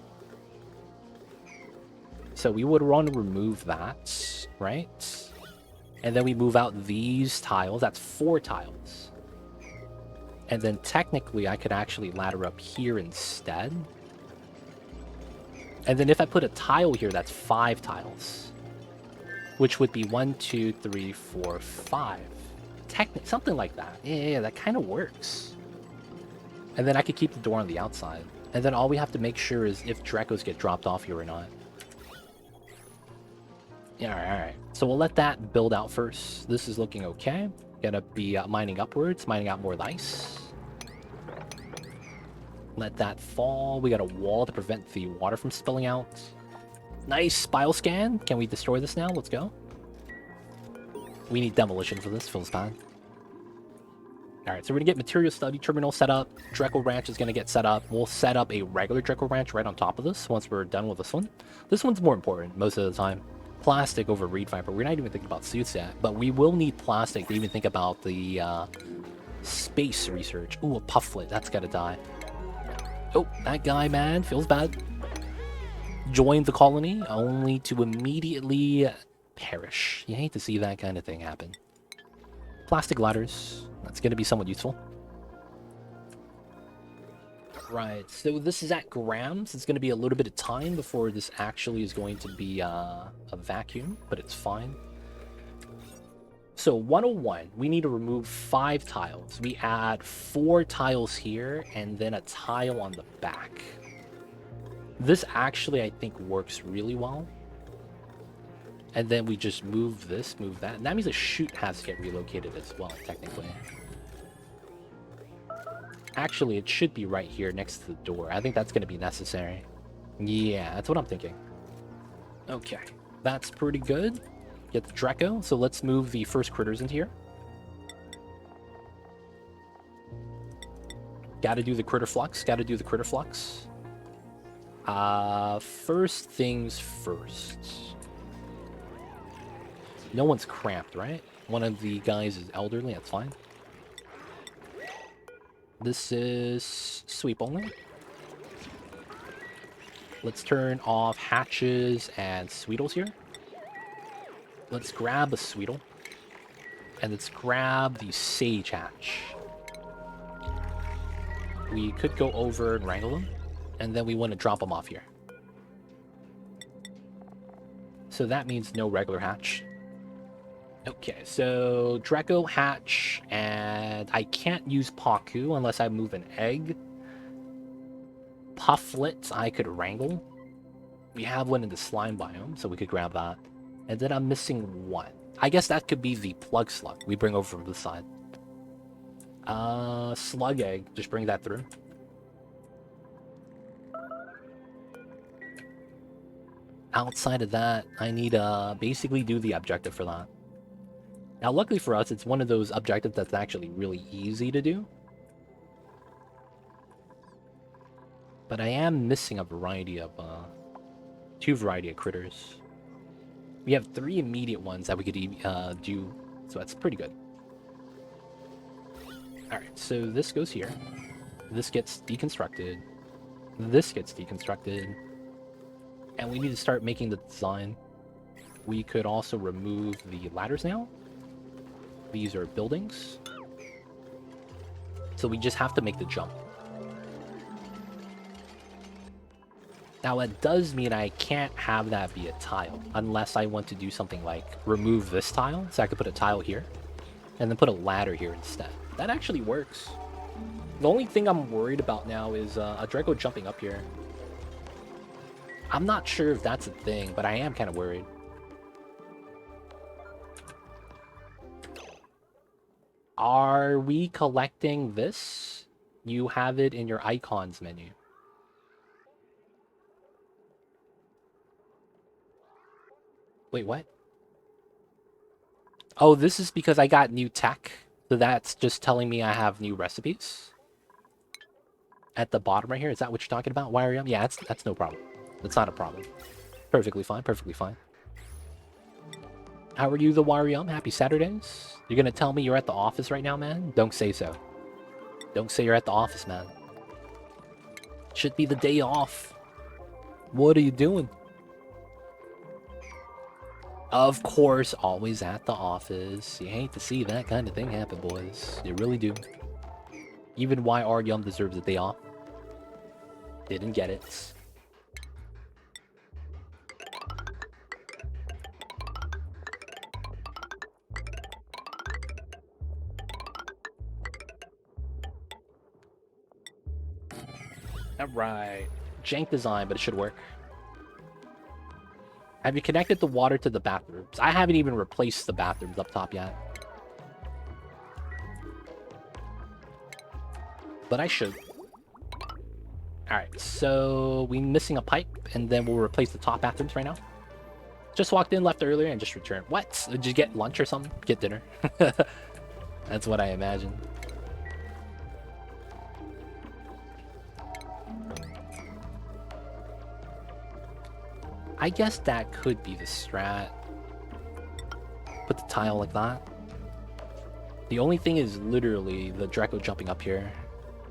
So we would want to remove that, right? And then we move out these tiles. That's 4 tiles. And then technically I could actually ladder up here instead. And then if I put a tile here, that's 5 tiles. Which would be 1, 2, 3, 4, 5. Something like that. Yeah, that kind of works. And then I could keep the door on the outside. And then all we have to make sure is if Drecos get dropped off here or not. Yeah, alright. So we'll let that build out first. This is looking okay. Gonna be mining upwards, mining out more ice. Let that fall. We got a wall to prevent the water from spilling out. Nice bile scan. Can we destroy this now? Let's go. We need demolition for this. Feels bad. Alright, so we're gonna get material study terminal set up. Dreco Ranch is gonna get set up. We'll set up a regular Dreco Ranch right on top of this once we're done with this one. This one's more important most of the time. Plastic over reed fiber. We're not even thinking about suits yet, but we will need plastic to even think about the space research. Ooh, a pufflet. That's gotta die. Oh, that guy, man, feels bad. Joined the colony only to immediately perish. You hate to see that kind of thing happen. Plastic ladders. That's going to be somewhat useful. Right, so this is at grams. It's going to be a little bit of time before this actually is going to be a vacuum, but it's fine. So 101, we need to remove 5 tiles. We add 4 tiles here and then a tile on the back. This actually, I think, works really well. And then we just move this, move that. And that means the chute has to get relocated as well, technically. Actually, it should be right here next to the door. I think that's going to be necessary. Yeah, that's what I'm thinking. Okay, that's pretty good. Get the Dreco. So let's move the first critters into here. Gotta do the critter flux. Gotta do the critter flux. First things first. No one's cramped, right? One of the guys is elderly. That's fine. This is sweep only. Let's turn off hatches and sweetles here. Let's grab a sweetle. And let's grab the sage hatch. We could go over and wrangle them. And then we want to drop them off here. So that means no regular hatch. Okay, so Draco hatch, and I can't use Paku unless I move an egg. Pufflets I could wrangle. We have one in the slime biome, so we could grab that. And then I'm missing one. I guess that could be the plug slug we bring over from the side. Slug egg, just bring that through. Outside of that, I need to basically do the objective for that. Now, luckily for us, it's one of those objectives that's actually really easy to do. But I am missing a variety of, two variety of critters. We have 3 immediate ones that we could do, so that's pretty good. Alright, so this goes here. This gets deconstructed. This gets deconstructed. And we need to start making the design. We could also remove the ladders now. These are buildings. So we just have to make the jump. Now, it does mean I can't have that be a tile, unless I want to do something like remove this tile, so I could put a tile here, and then put a ladder here instead. That actually works. The only thing I'm worried about now is a Draco jumping up here. I'm not sure if that's a thing, but I am kind of worried. Are we collecting this? You have it in your icons menu. Wait, what? Oh, this is because I got new tech. So that's just telling me I have new recipes. At the bottom right here, is that what you're talking about? Wire? Yeah, that's no problem. That's not a problem. Perfectly fine, perfectly fine. How are you, the Warium? Happy Saturdays? You're gonna tell me you're at the office right now, man? Don't say so. Don't say you're at the office, man. Should be the day off. What are you doing? Of course, always at the office. You hate to see that kind of thing happen, boys. You really do. Even YR Yum deserves a day off. Didn't get it. Alright. Jank design, but it should work. Have you connected the water to the bathrooms? I haven't even replaced the bathrooms up top yet. But I should. Alright, so we're missing a pipe, and then we'll replace the top bathrooms right now. Just walked in, left earlier, and just returned. What? Did you get lunch or something? Get dinner. That's what I imagine. I guess that could be the strat. Put the tile like that. The only thing is literally the Draco jumping up here.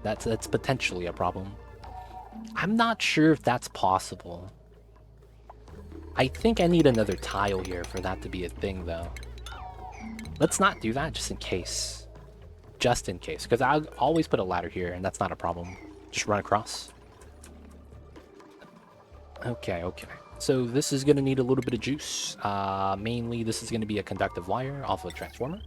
That's potentially a problem. I'm not sure if that's possible. I think I need another tile here for that to be a thing, though. Let's not do that, just in case. Just in case. Because I'll always put a ladder here, and that's not a problem. Just run across. Okay, okay. So this is going to need a little bit of juice. Mainly, this is going to be a conductive wire off of a transformer.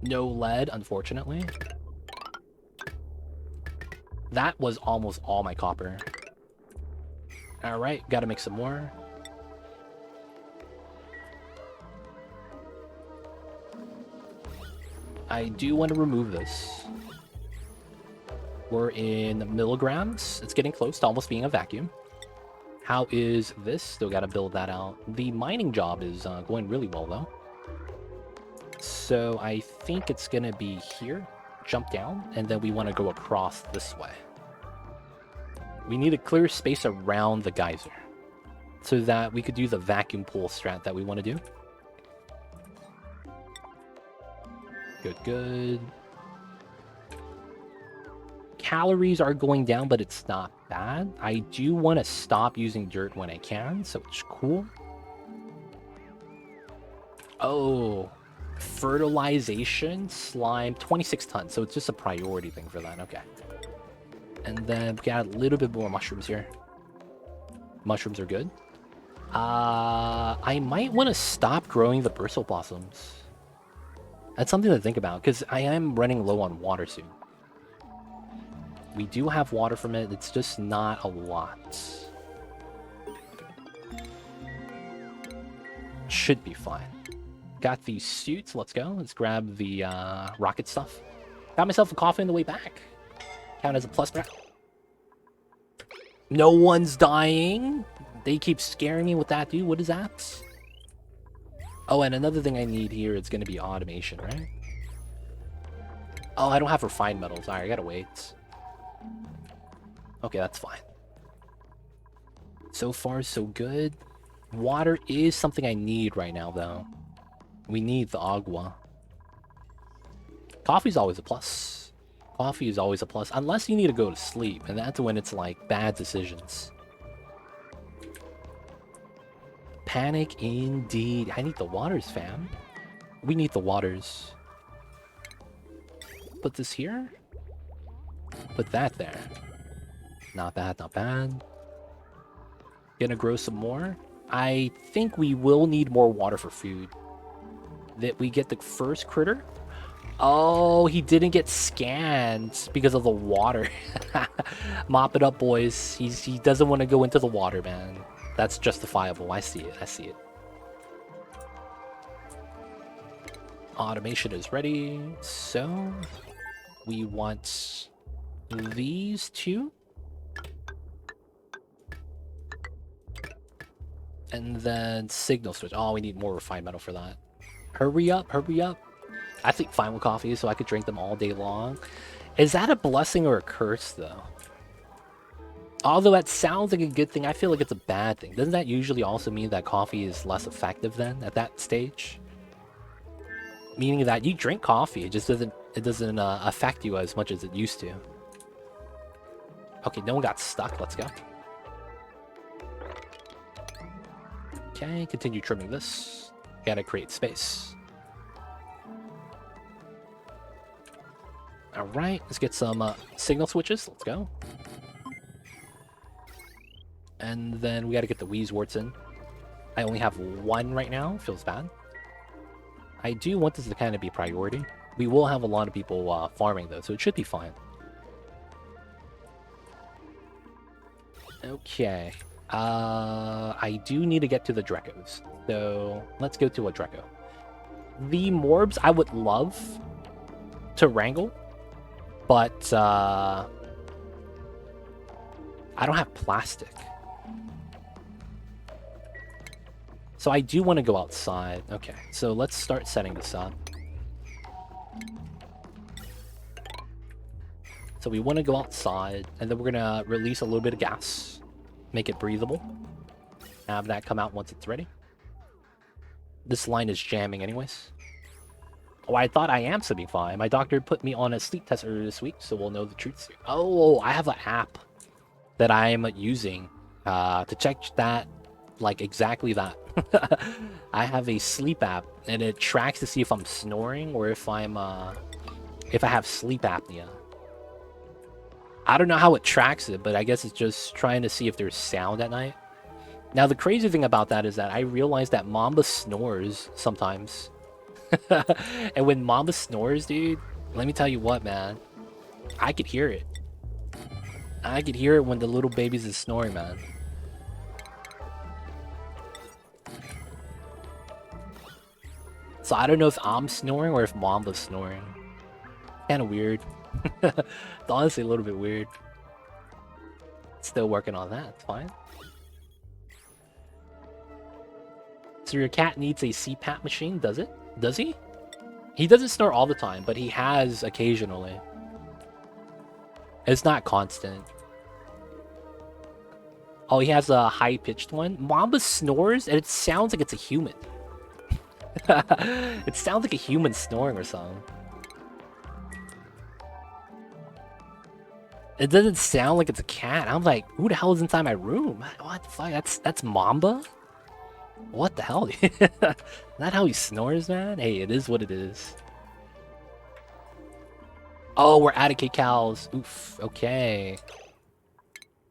No lead, unfortunately. That was almost all my copper. Alright, gotta make some more. I do want to remove this. We're in milligrams. It's getting close to almost being a vacuum. How is this? Still gotta build that out. The mining job is going really well, though. So I think it's gonna be here. Jump down, and then we want to go across this way. We need a clear space around the geyser so that we could do the vacuum pool strat that we want to do. Good, good. calories are going down, but it's not bad. I do want to stop using dirt when I can, so it's cool. Oh, fertilization, slime, 26 tons. So it's just a priority thing for that. Okay. And then we got a little bit more mushrooms here. Mushrooms are good. I might want to stop growing the bristle blossoms. That's something to think about, because I am running low on water soon. We do have water from it, it's just not a lot. Should be fine. Got these suits, let's go. Let's grab the rocket stuff. Got myself a coffee on the way back. Count as a plus grab. No one's dying. They keep scaring me with that, dude. What is that? Oh, and another thing I need here is going to be automation, right? Oh, I don't have refined metals. Alright, I gotta wait. Okay, that's fine. So far, so good. Water is something I need right now, though. We need the agua. Coffee's always a plus. Coffee is always a plus, unless you need to go to sleep, and that's when it's like bad decisions. Panic indeed. I need the waters, fam. We need the waters. Put this here. Put that there. Not bad, not bad. Gonna grow some more. I think we will need more water for food. That we get the first critter. Oh, he didn't get scanned because of the water. Mop it up, boys. He doesn't want to go into the water, man. That's justifiable. I see it. I see it. Automation is ready. So we want these two. And then signal switch. Oh, we need more refined metal for that. Hurry up, hurry up. I think fine with coffee, so I could drink them all day long. Is that a blessing or a curse, though? Although that sounds like a good thing, I feel like it's a bad thing. Doesn't that usually also mean that coffee is less effective then at that stage? Meaning that you drink coffee, it just doesn't affect you as much as it used to. Okay, no one got stuck. Let's go. Okay, continue trimming this. Gotta create space. Alright, let's get some signal switches. Let's go. And then we gotta get the Wheezeworts in. I only have one right now. Feels bad. I do want this to kind of be a priority. We will have a lot of people farming, though, so it should be fine. Okay. I do need to get to the Drekos. So, let's go to a Dreco. The Morbs I would love to wrangle, but I don't have plastic. So I do want to go outside. Okay, so let's start setting this up. So we want to go outside, and then we're going to release a little bit of gas. Make it breathable. Have that come out once it's ready. This line is jamming anyways. Oh, I thought I am sleeping fine. My doctor put me on a sleep test earlier this week, so we'll know the truth soon. Oh, I have an app that I'm using to check that, like exactly that. I have a sleep app, and it tracks to see if I'm snoring or if if I have sleep apnea. I don't know how it tracks it, but I guess it's just trying to see if there's sound at night. Now, the crazy thing about that is that I realize that Mamba snores sometimes. And when Mamba snores, dude, let me tell you what, man. I could hear it. I could hear it when the little babies is snoring, man. So I don't know if I'm snoring or if Mamba's snoring. Kind of weird. It's honestly a little bit weird. Still working on that. It's fine. So your cat needs a CPAP machine, does it? Does he? He doesn't snore all the time, but he has occasionally. It's not constant. Oh, he has a high-pitched one. Mamba snores, and it sounds like it's a human. It sounds like a human snoring or something. It doesn't sound like it's a cat. I'm like, who the hell is inside my room? What the fuck? That's Mamba? What the hell? Not how he snores, man. Hey, it is what it is. Oh, we're out of cows. Oof. Okay.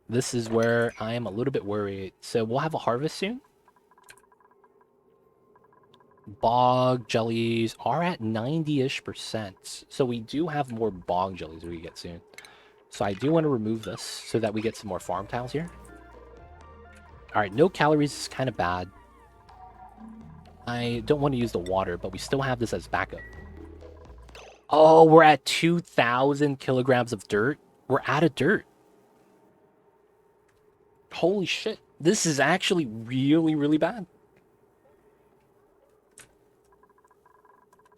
This is where I am a little bit worried. So we'll have a harvest soon. Bog jellies are at 90-ish%. So we do have more bog jellies we get soon. So I do want to remove this so that we get some more farm tiles here. Alright, no calories is kind of bad. I don't want to use the water, but we still have this as backup. Oh, we're at 2,000 kilograms of dirt. We're out of dirt. Holy shit. This is actually really, really bad.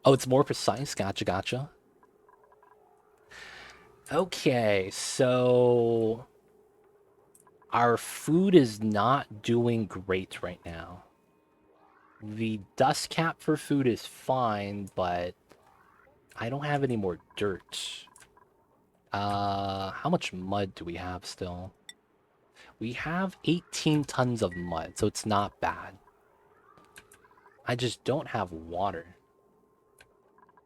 Oh, it's more precise. Gotcha, gotcha. Okay, so our food is not doing great right now. The dust cap for food is fine, but I don't have any more dirt. How much mud do we have still? We have 18 tons of mud, so it's not bad. I just don't have water.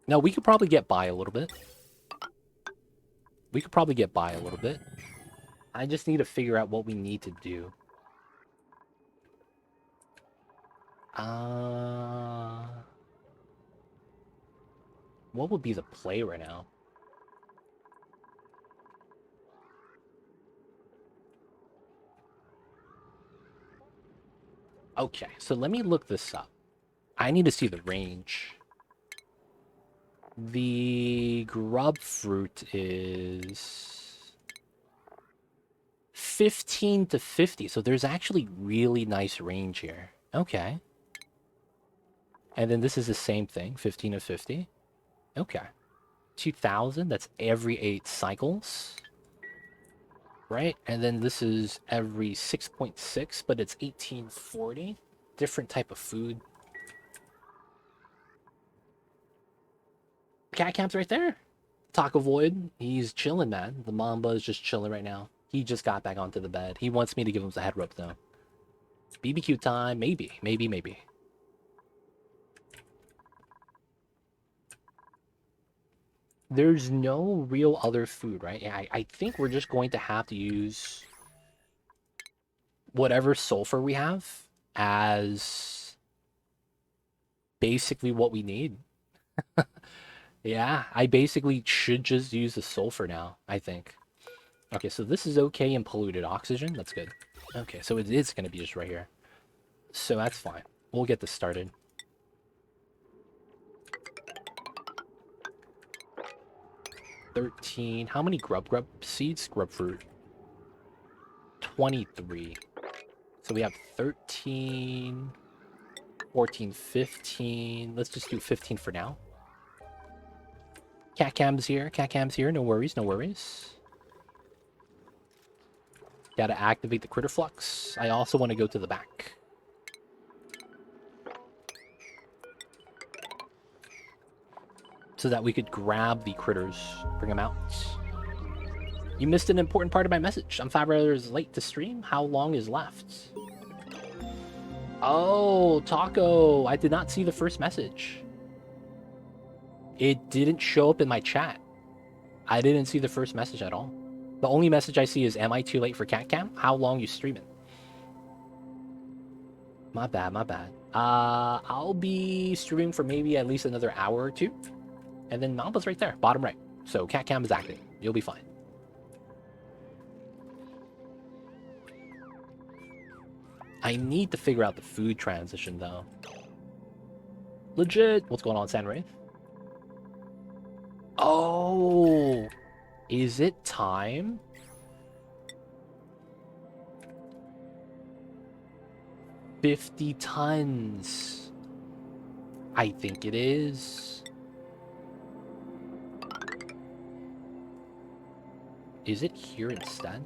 No, we could probably get by a little bit. We could probably get by a little bit. I just need to figure out what we need to do. What would be the play right now? Okay, so let me look this up. I need to see the range. The grub fruit is 15 to 50, so there's actually really nice range here. Okay. And then this is the same thing, 15 to 50. Okay. 2,000, that's every 8 cycles. Right? And then this is every 6.6, but it's 1840. Different type of food. Cat camp's right there. Taco Void, he's chilling, man. The Mamba is just chilling right now. He just got back onto the bed. He wants me to give him the head rub, though. BBQ time, maybe. There's no real other food, right? I think we're just going to have to use whatever sulfur we have as basically what we need. Yeah, I basically should just use the sulfur now, I think. Okay, so this is okay in polluted oxygen. That's good. Okay, so it is going to be just right here. So that's fine. We'll get this started. 13. How many grub seeds? Grub fruit. 23. So we have 13, 14, 15. Let's just do 15 for now. Cat cam's here. Cat cam's here. No worries, no worries. Gotta activate the critter flux. I also want to go to the back. So that we could grab the critters, bring them out. You missed an important part of my message. I'm 5 hours late to stream. How long is left? Oh, Taco. I did not see the first message. It didn't show up in my chat. I didn't see the first message at all. The only message I see is, am I too late for cat cam? How long you streaming? My bad, my bad. I'll be streaming for maybe at least another hour or two. And then Mamba's right there, bottom right. So cat cam is active. You'll be fine. I need to figure out the food transition, though. Legit. What's going on, Sandwraith? Oh, is it time? $50 tons. I think it is. Is it here instead?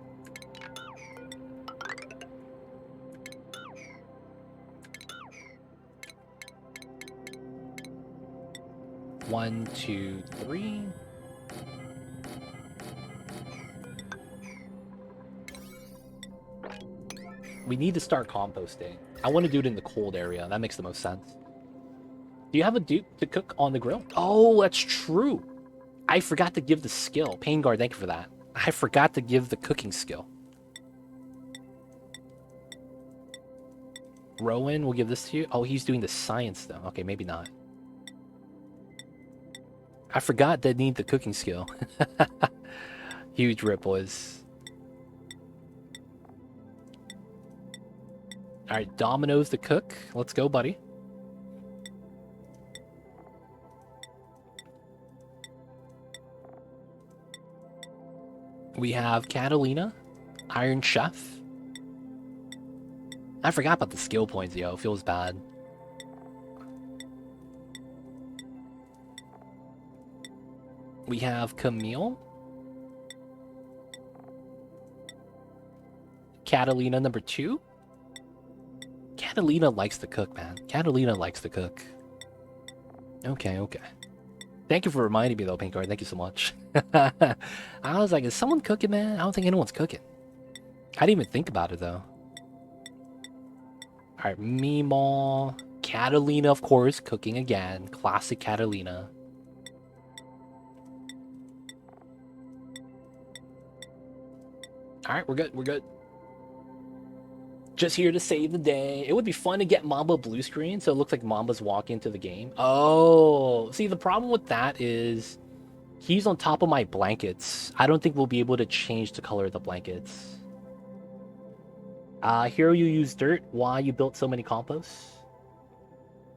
One, two, three. We need to start composting. I want to do it in the cold area. That makes the most sense. Do you have a dupe to cook on the grill? Oh, that's true. I forgot to give the skill. Pain Guard, thank you for that. I forgot to give the cooking skill. Rowan will give this to you. Oh, he's doing the science though. Okay, maybe not. I forgot that need the cooking skill. Huge rip, boys. Alright, Domino's to cook. Let's go, buddy. We have Catalina, Iron Chef. I forgot about the skill points, yo. Feels bad. We have Camille. Catalina number 2. Catalina likes to cook, man. Catalina likes to cook. Okay, okay. Thank you for reminding me, though, Pink Card. Thank you so much. I was like, is someone cooking, man? I don't think anyone's cooking. I didn't even think about it, though. Alright, Meemaw. Catalina, of course, cooking again. Classic Catalina. Alright, we're good, we're good. Just here to save the day. It would be fun to get Mamba blue screen, so it looks like Mamba's walking into the game. Oh, see, the problem with that is he's on top of my blankets. I don't think we'll be able to change the color of the blankets. Here you use dirt. Why you built so many composts?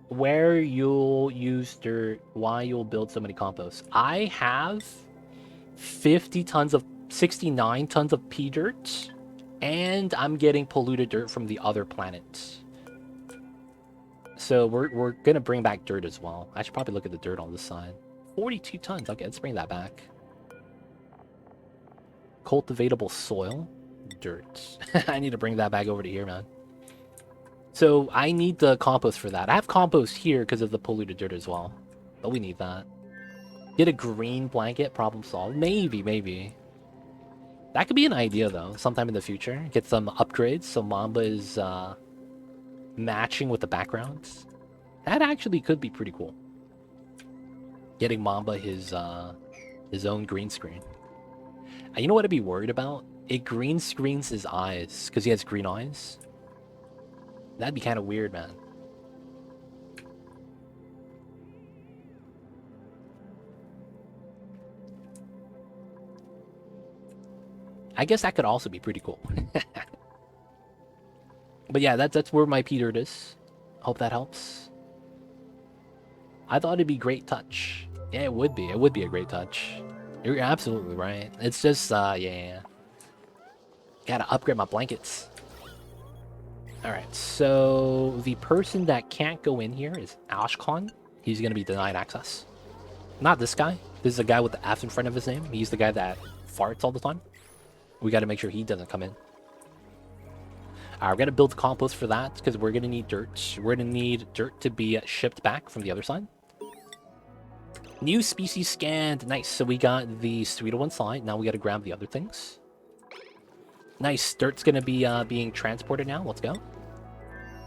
Where you'll use dirt. Why you'll build so many composts? I have 69 tons of pea dirt. And I'm getting polluted dirt from the other planets. So we're gonna bring back dirt as well. I should probably look at the dirt on this side. 42 tons. Okay, let's bring that back. Cultivatable soil. Dirt. I need to bring that back over to here, man. So I need the compost for that. I have compost here because of the polluted dirt as well. But we need that. Get a green blanket. Problem solved. Maybe, maybe. That could be an idea, though, sometime in the future. Get some upgrades so Mamba is matching with the backgrounds. That actually could be pretty cool. Getting Mamba his own green screen. And you know what I'd be worried about? It green screens his eyes, because he has green eyes. That'd be kind of weird, man. I guess that could also be pretty cool. But yeah, that's where my P-Dirt is. Hope that helps. I thought it'd be great touch. Yeah, it would be. It would be a great touch. You're absolutely right. It's just, yeah. Gotta upgrade my blankets. Alright, so the person that can't go in here is Ashcon. He's gonna be denied access. Not this guy. This is a guy with the F in front of his name. He's the guy that farts all the time. We got to make sure he doesn't come in. We're going to build compost for that because we're going to need dirt. We're going to need dirt to be shipped back from the other side. New species scanned. Nice. So we got the sweeter one side. Now we got to grab the other things. Nice. Dirt's going to be being transported now. Let's go.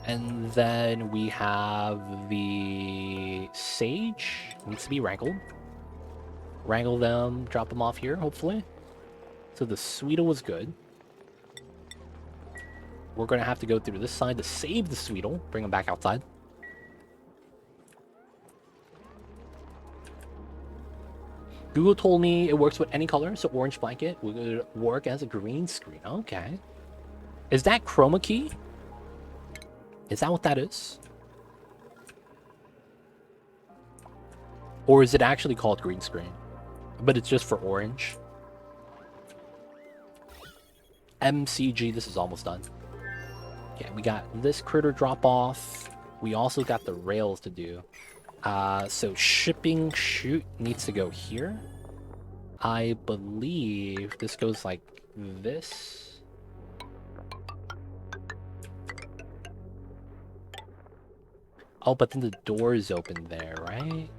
And then we have the sage. Needs to be wrangled. Wrangle them. Drop them off here, hopefully. So the Sweetle was good. We're going to have to go through this side to save the Sweetle. Bring him back outside. Google told me it works with any color, so orange blanket would work as a green screen. Okay. Is that chroma key? Is that what that is? Or is it actually called green screen? But it's just for orange. MCG, this is almost done. Okay, we got this critter drop off. We also got the rails to do. So shipping chute needs to go here. I believe this goes like this. Oh, but then the door is open there, right?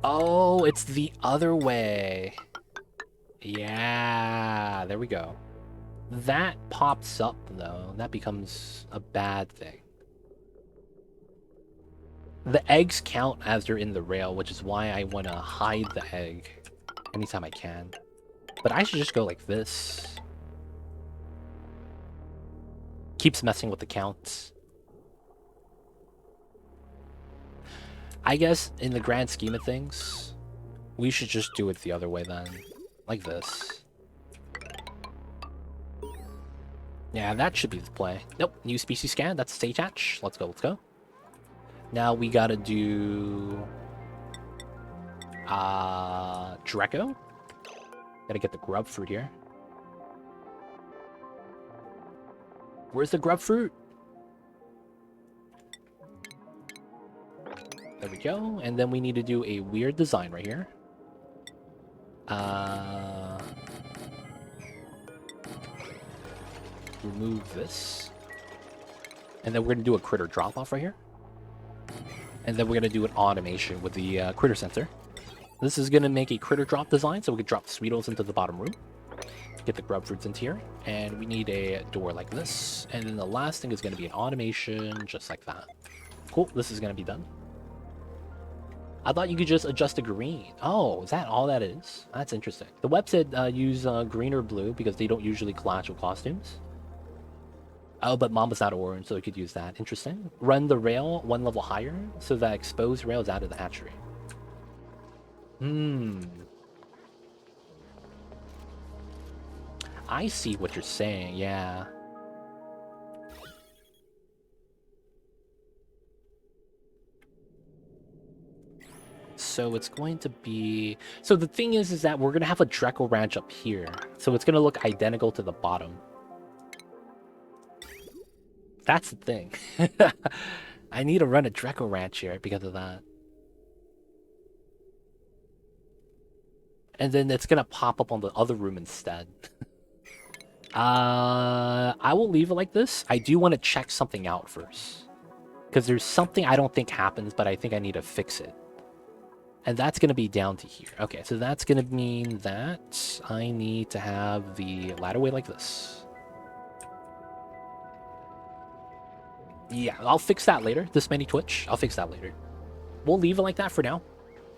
Oh, it's the other way. Yeah, there we go. That pops up, though. That becomes a bad thing. The eggs count as they're in the rail, which is why I want to hide the egg anytime I can. But I should just go like this. Keeps messing with the counts. I guess in the grand scheme of things, we should just do it the other way then. Like this. Yeah, that should be the play. Nope, new species scan. That's stage hatch. Let's go, let's go. Now we gotta do... Draco. Gotta get the grub fruit here. Where's the grub fruit? There we go. And then we need to do a weird design right here. Remove this. And then we're going to do a critter drop-off right here. And then we're going to do an automation with the critter sensor. This is going to make a critter drop design, so we can drop the Sweetos into the bottom room. Get the grub fruits into here. And we need a door like this. And then the last thing is going to be an automation, just like that. Cool, this is going to be done. I thought you could just adjust the green. Oh, is that all that is? That's interesting. The web said use green or blue because they don't usually clash with costumes. Oh, but Mama's not orange, so we could use that. Interesting. Run the rail one level higher, so that exposed rail is out of the hatchery. I see what you're saying, yeah. So it's going to be... So the thing is that we're going to have a Draco Ranch up here. So it's going to look identical to the bottom. That's the thing. I need to run a Draco Ranch here because of that. And then it's going to pop up on the other room instead. I will leave it like this. I do want to check something out first. Because there's something I don't think happens, but I think I need to fix it. And that's going to be down to here. Okay, so that's going to mean that I need to have the ladderway like this. Yeah, I'll fix that later. This many Twitch, I'll fix that later. We'll leave it like that for now.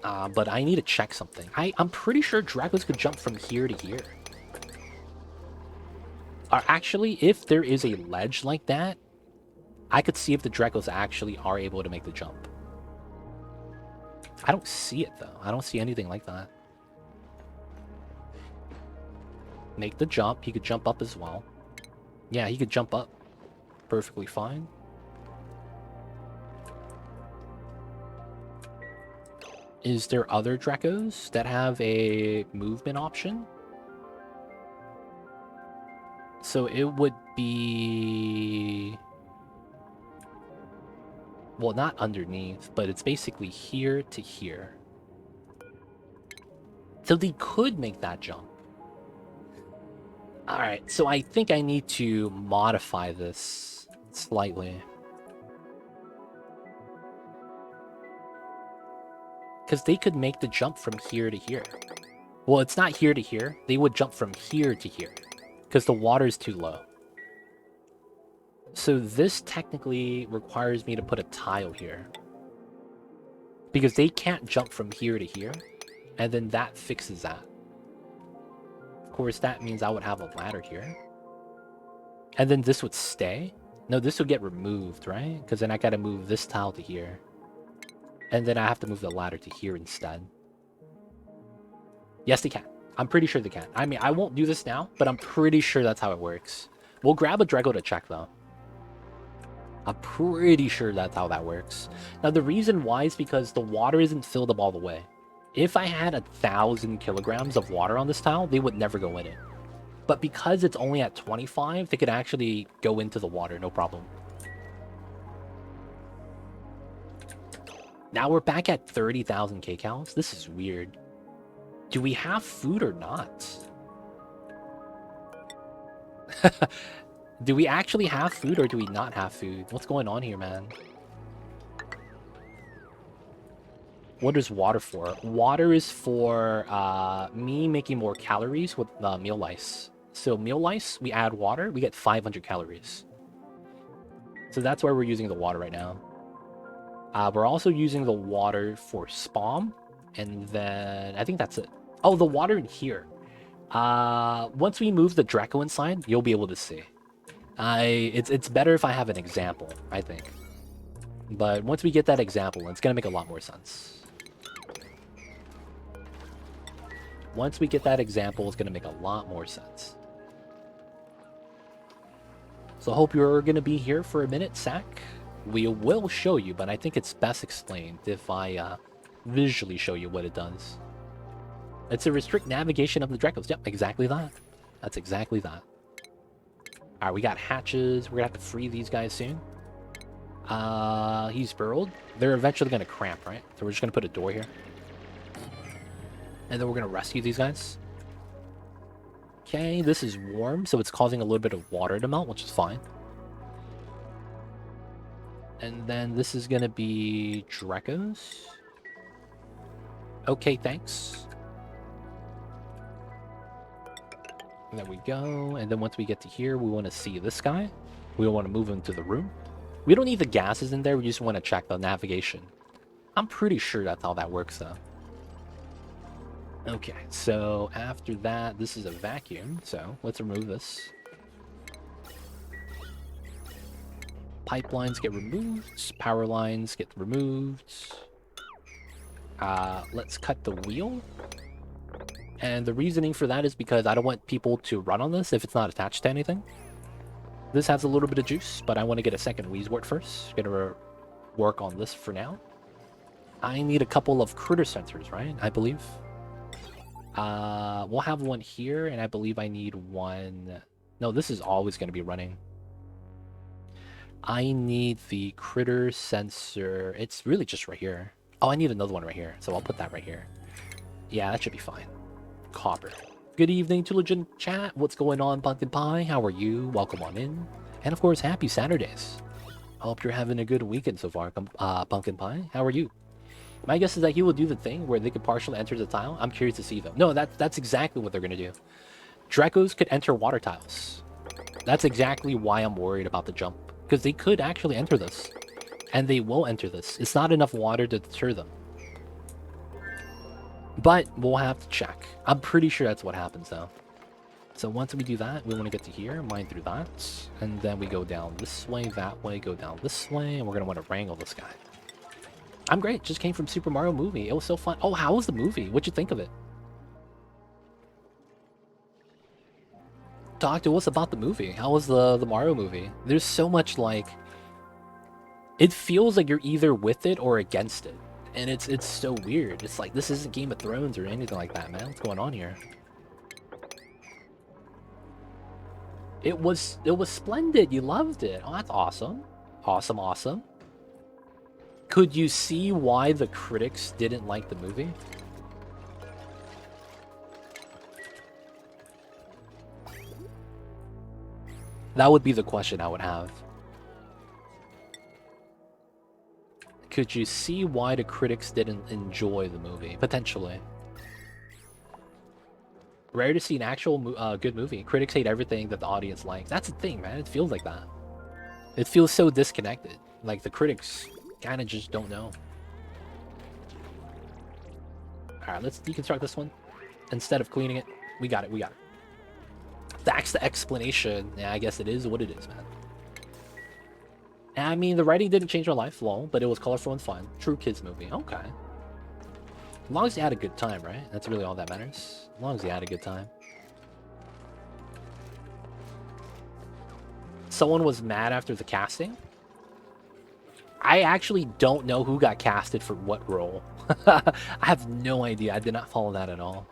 But I need to check something. I'm pretty sure Dracos could jump from here to here. Actually, if there is a ledge like that, I could see if the Dracos actually are able to make the jump. I don't see it, though. I don't see anything like that. Make the jump. He could jump up as well. Yeah, he could jump up. Perfectly fine. Is there other Dracos that have a movement option? So it would be... Well, not underneath, but it's basically here to here. So they could make that jump. Alright, so I think I need to modify this slightly. Because they could make the jump from here to here. Well, it's not here to here. They would jump from here to here. Because the water is too low. So this technically requires me to put a tile here. Because they can't jump from here to here. And then that fixes that. Of course, that means I would have a ladder here. And then this would stay. No, this would get removed, right? Because then I gotta move this tile to here. And then I have to move the ladder to here instead. Yes, they can. I'm pretty sure they can. I mean, I won't do this now, but I'm pretty sure that's how it works. We'll grab a Draco to check, though. I'm pretty sure that's how that works. Now, the reason why is because the water isn't filled up all the way. If I had 1,000 kilograms of water on this tile, they would never go in it. But because it's only at 25, they could actually go into the water, no problem. Now we're back at 30,000 kcals. This is weird. Do we have food or not? Do we actually have food or do we not have food? What's going on here, man? What is water for? Water is for me making more calories with meal lice. So meal lice, we add water, we get 500 calories. So that's why we're using the water right now. We're also using the water for spawn, and then I think that's it. Oh, the water in here. Once we move the Draco inside, you'll be able to see. It's better if I have an example, I think. But once we get that example, it's gonna make a lot more sense. Once we get that example, it's gonna make a lot more sense. So I hope you're gonna be here for a minute, Sack. We will show you, but I think it's best explained if I visually show you what it does. It's a restrict navigation of the Dracos. Yep, exactly that. That's exactly that. Alright, we got hatches. We're gonna have to free these guys soon. He's burrowed. They're eventually gonna cramp, right? So we're just gonna put a door here. And then we're gonna rescue these guys. Okay, this is warm, so it's causing a little bit of water to melt, which is fine. And then this is gonna be Dracos. Okay, thanks. And there we go. And then once we get to here, we want to see this guy. We want to move him to the room. We don't need the gases in there. We just want to check the navigation. I'm pretty sure that's how that works, though. Okay, so after that, this is a vacuum. So let's remove this. Pipelines get removed. Power lines get removed. Let's cut the wheel. And the reasoning for that is because I don't want people to run on this if it's not attached to anything. This has a little bit of juice, but I want to get a second Wheezewort first. Gonna work on this for now. I need a couple of critter sensors, right? I believe. We'll have one here, and I believe I need one... No, this is always going to be running. I need the critter sensor. It's really just right here. Oh, I need another one right here, so I'll put that right here. Yeah, that should be fine. Copper. Good evening to Legend Chat. What's going on, Pumpkin Pie? How are you? Welcome on in. And of course, happy Saturdays. I hope you're having a good weekend so far, Pumpkin Pie. How are you? My guess is that he will do the thing where they could partially enter the tile. I'm curious to see, though. No, that's exactly what they're going to do. Dracos could enter water tiles. That's exactly why I'm worried about the jump. Because they could actually enter this. And they will enter this. It's not enough water to deter them. But we'll have to check. I'm pretty sure that's what happens, though. So once we do that, we want to get to here, mine through that. And then we go down this way, that way, go down this way. And we're going to want to wrangle this guy. I'm great. Just came from Super Mario movie. It was so fun. Oh, how was the movie? What'd you think of it? Talk to us about the movie. How was the Mario movie? There's so much, like... It feels like you're either with it or against it. And it's so weird. It's like, this isn't Game of Thrones or anything like that, man. What's going on here? It was splendid. You loved it. Oh, that's awesome. Awesome, awesome. Could you see why the critics didn't like the movie? That would be the question I would have. Could you see why the critics didn't enjoy the movie? Potentially. Rare to see an actual good movie. Critics hate everything that the audience likes. That's the thing, man. It feels like that. It feels so disconnected. Like, the critics kind of just don't know. Alright, let's deconstruct this one. Instead of cleaning it. We got it, we got it. That's the explanation. Yeah, I guess it is what it is, man. I mean, the writing didn't change my life, lol, but it was colorful and fun. True kids movie. Okay. As long as you had a good time, right? That's really all that matters. As long as you had a good time. Someone was mad after the casting? I actually don't know who got casted for what role. I have no idea. I did not follow that at all.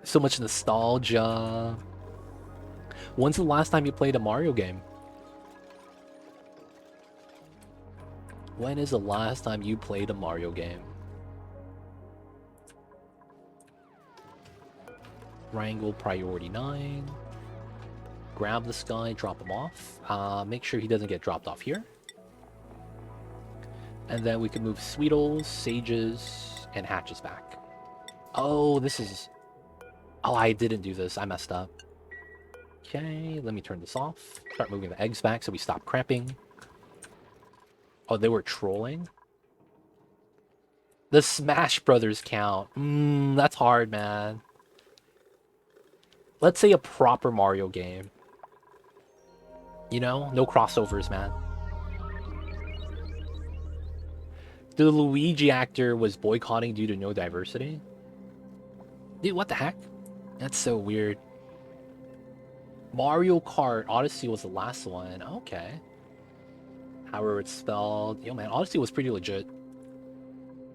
So much nostalgia. When's the last time you played a Mario game? When is the last time you played a Mario game? Wrangle priority 9. Grab this guy, drop him off. Make sure he doesn't get dropped off here. And then we can move Sweetles, Sages, and Hatches back. Oh, this is... Oh, I didn't do this. I messed up. Okay, let me turn this off. Start moving the eggs back so we stop cramping. Oh, they were trolling? The Smash Brothers count. That's hard, man. Let's say a proper Mario game. You know? No crossovers, man. The Luigi actor was boycotting due to no diversity? Dude, what the heck? That's so weird. Mario Kart Odyssey was the last one. Okay. However it's spelled. Yo, man, Odyssey was pretty legit.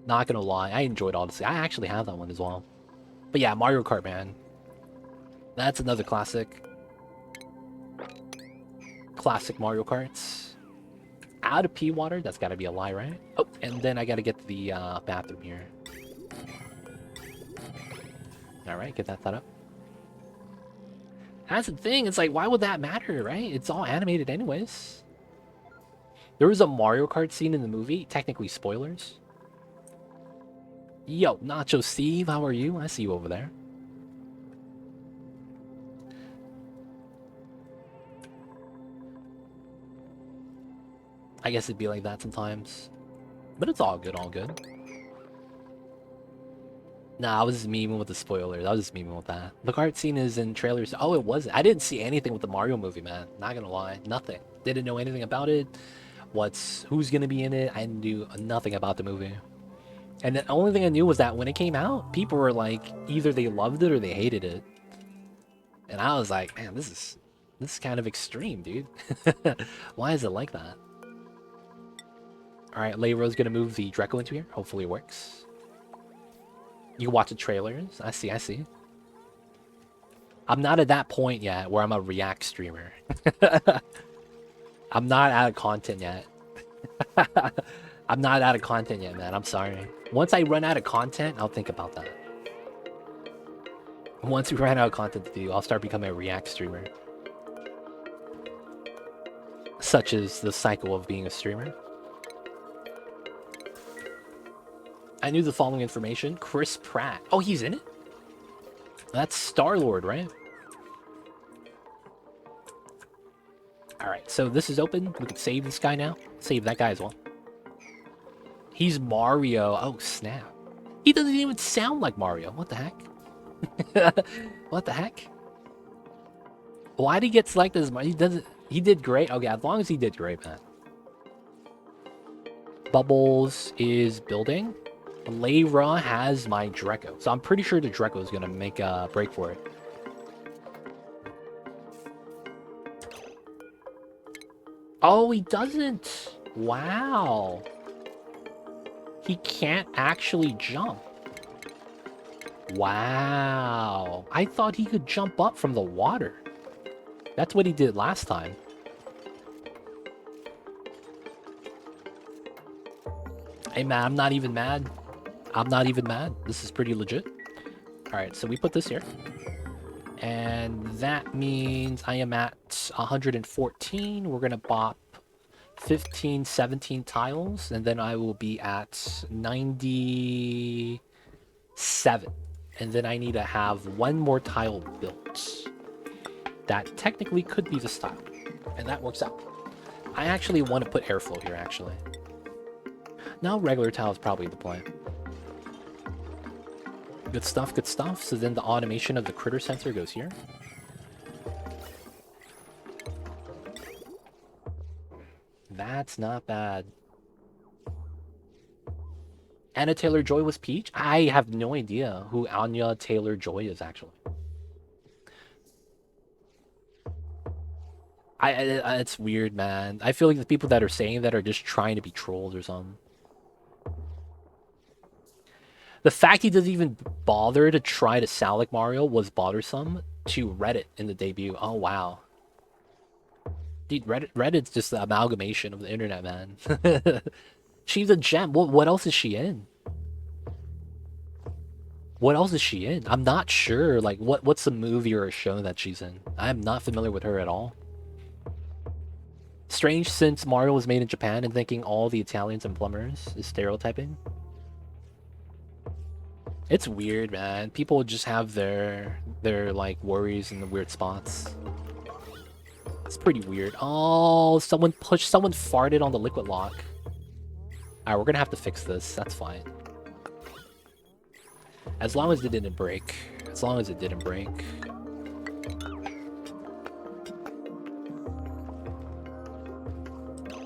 Not gonna lie, I enjoyed Odyssey. I actually have that one as well. But yeah, Mario Kart, man. That's another classic. Classic Mario Karts. Out of pee water? That's gotta be a lie, right? Oh, and then I gotta get to the bathroom here. Alright, get that set up. That's the thing, it's like, why would that matter, right? It's all animated anyways. There was a Mario Kart scene in the movie, technically spoilers. Yo, Nacho Steve, how are you? I see you over there. I guess it'd be like that sometimes. But it's all good, all good. Nah, I was just memeing with the spoilers. I was just memeing with that. The kart scene is in trailers. Oh, it wasn't. I didn't see anything with the Mario movie, man. Not gonna lie. Nothing. Didn't know anything about it. Who's gonna be in it. I knew nothing about the movie. And the only thing I knew was that when it came out, people were like, either they loved it or they hated it. And I was like, man, this is kind of extreme, dude. Why is it like that? Alright, Leiro's gonna move the Dreco into here. Hopefully it works. You can watch the trailers. I see, I see. I'm not at that point yet where I'm a React streamer. I'm not out of content yet. I'm not out of content yet, man. I'm sorry. Once I run out of content, I'll think about that. Once we run out of content to do, I'll start becoming a React streamer. Such is the cycle of being a streamer. I knew the following information. Chris Pratt. Oh, he's in it? That's Star-Lord, right? Alright, so this is open. We can save this guy now. Save that guy as well. He's Mario. Oh, snap. He doesn't even sound like Mario. What the heck? What the heck? Why did he get selected as Mario? He did great. Okay, as long as he did great, man. Bubbles is building. Leira has my Dreco. So I'm pretty sure the Dreco is going to make a break for it. Oh, he doesn't. Wow. He can't actually jump. Wow. I thought he could jump up from the water. That's what he did last time. Hey, man, I'm not even mad. I'm not even mad. This is pretty legit. Alright, so we put this here. And that means I am at 114. We're going to bop 15, 17 tiles. And then I will be at 97. And then I need to have one more tile built. That technically could be this tile. And that works out. I actually want to put airflow here, actually. No, regular tile is probably the plan. Good stuff, good stuff. So then the automation of the critter sensor goes here. That's not bad. Anna Taylor-Joy was Peach? I have no idea who Anya Taylor-Joy is, actually. It's weird, man. I feel like the people that are saying that are just trying to be trolls or something. The fact he doesn't even bother to try to sound like Mario was bothersome to Reddit in the debut. Oh, wow. Dude, Reddit's just the amalgamation of the internet, man. She's a gem. What else is she in? What else is she in? I'm not sure. Like, what's the movie or a show that she's in? I'm not familiar with her at all. Strange since Mario was made in Japan and thinking all the Italians and plumbers is stereotyping. It's weird, man. People just have their like worries in the weird spots. It's pretty weird. Oh, someone farted on the liquid lock. Alright, we're gonna have to fix this. That's fine. As long as it didn't break. As long as it didn't break.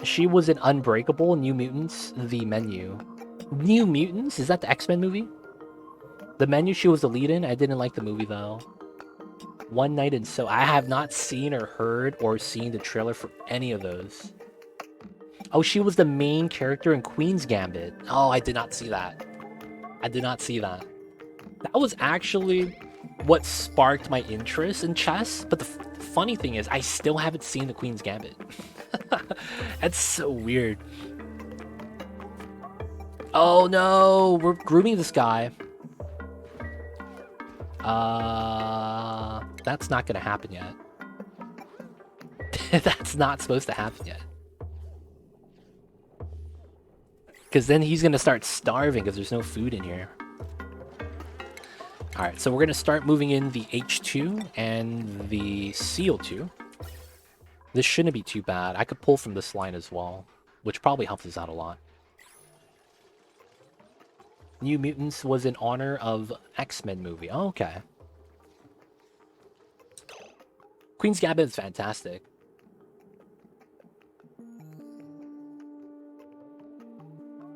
She was in Unbreakable, New Mutants, the menu. New Mutants? Is that the X-Men movie? The menu she was the lead in? I didn't like the movie though. One Night in So I have not seen or heard or seen the trailer for any of those. Oh, she was the main character in Queen's Gambit. Oh, I did not see that. I did not see that. That was actually what sparked my interest in chess, but the funny thing is I still haven't seen the Queen's Gambit. That's so weird. Oh no, we're grooming this guy. That's not gonna happen yet. That's not supposed to happen yet. Because then he's gonna start starving because there's no food in here. Alright, so we're gonna start moving in the H2 and the CO2. This shouldn't be too bad. I could pull from this line as well, which probably helps us out a lot. New Mutants was in honor of X-Men movie. Oh, okay. Queen's Gambit is fantastic.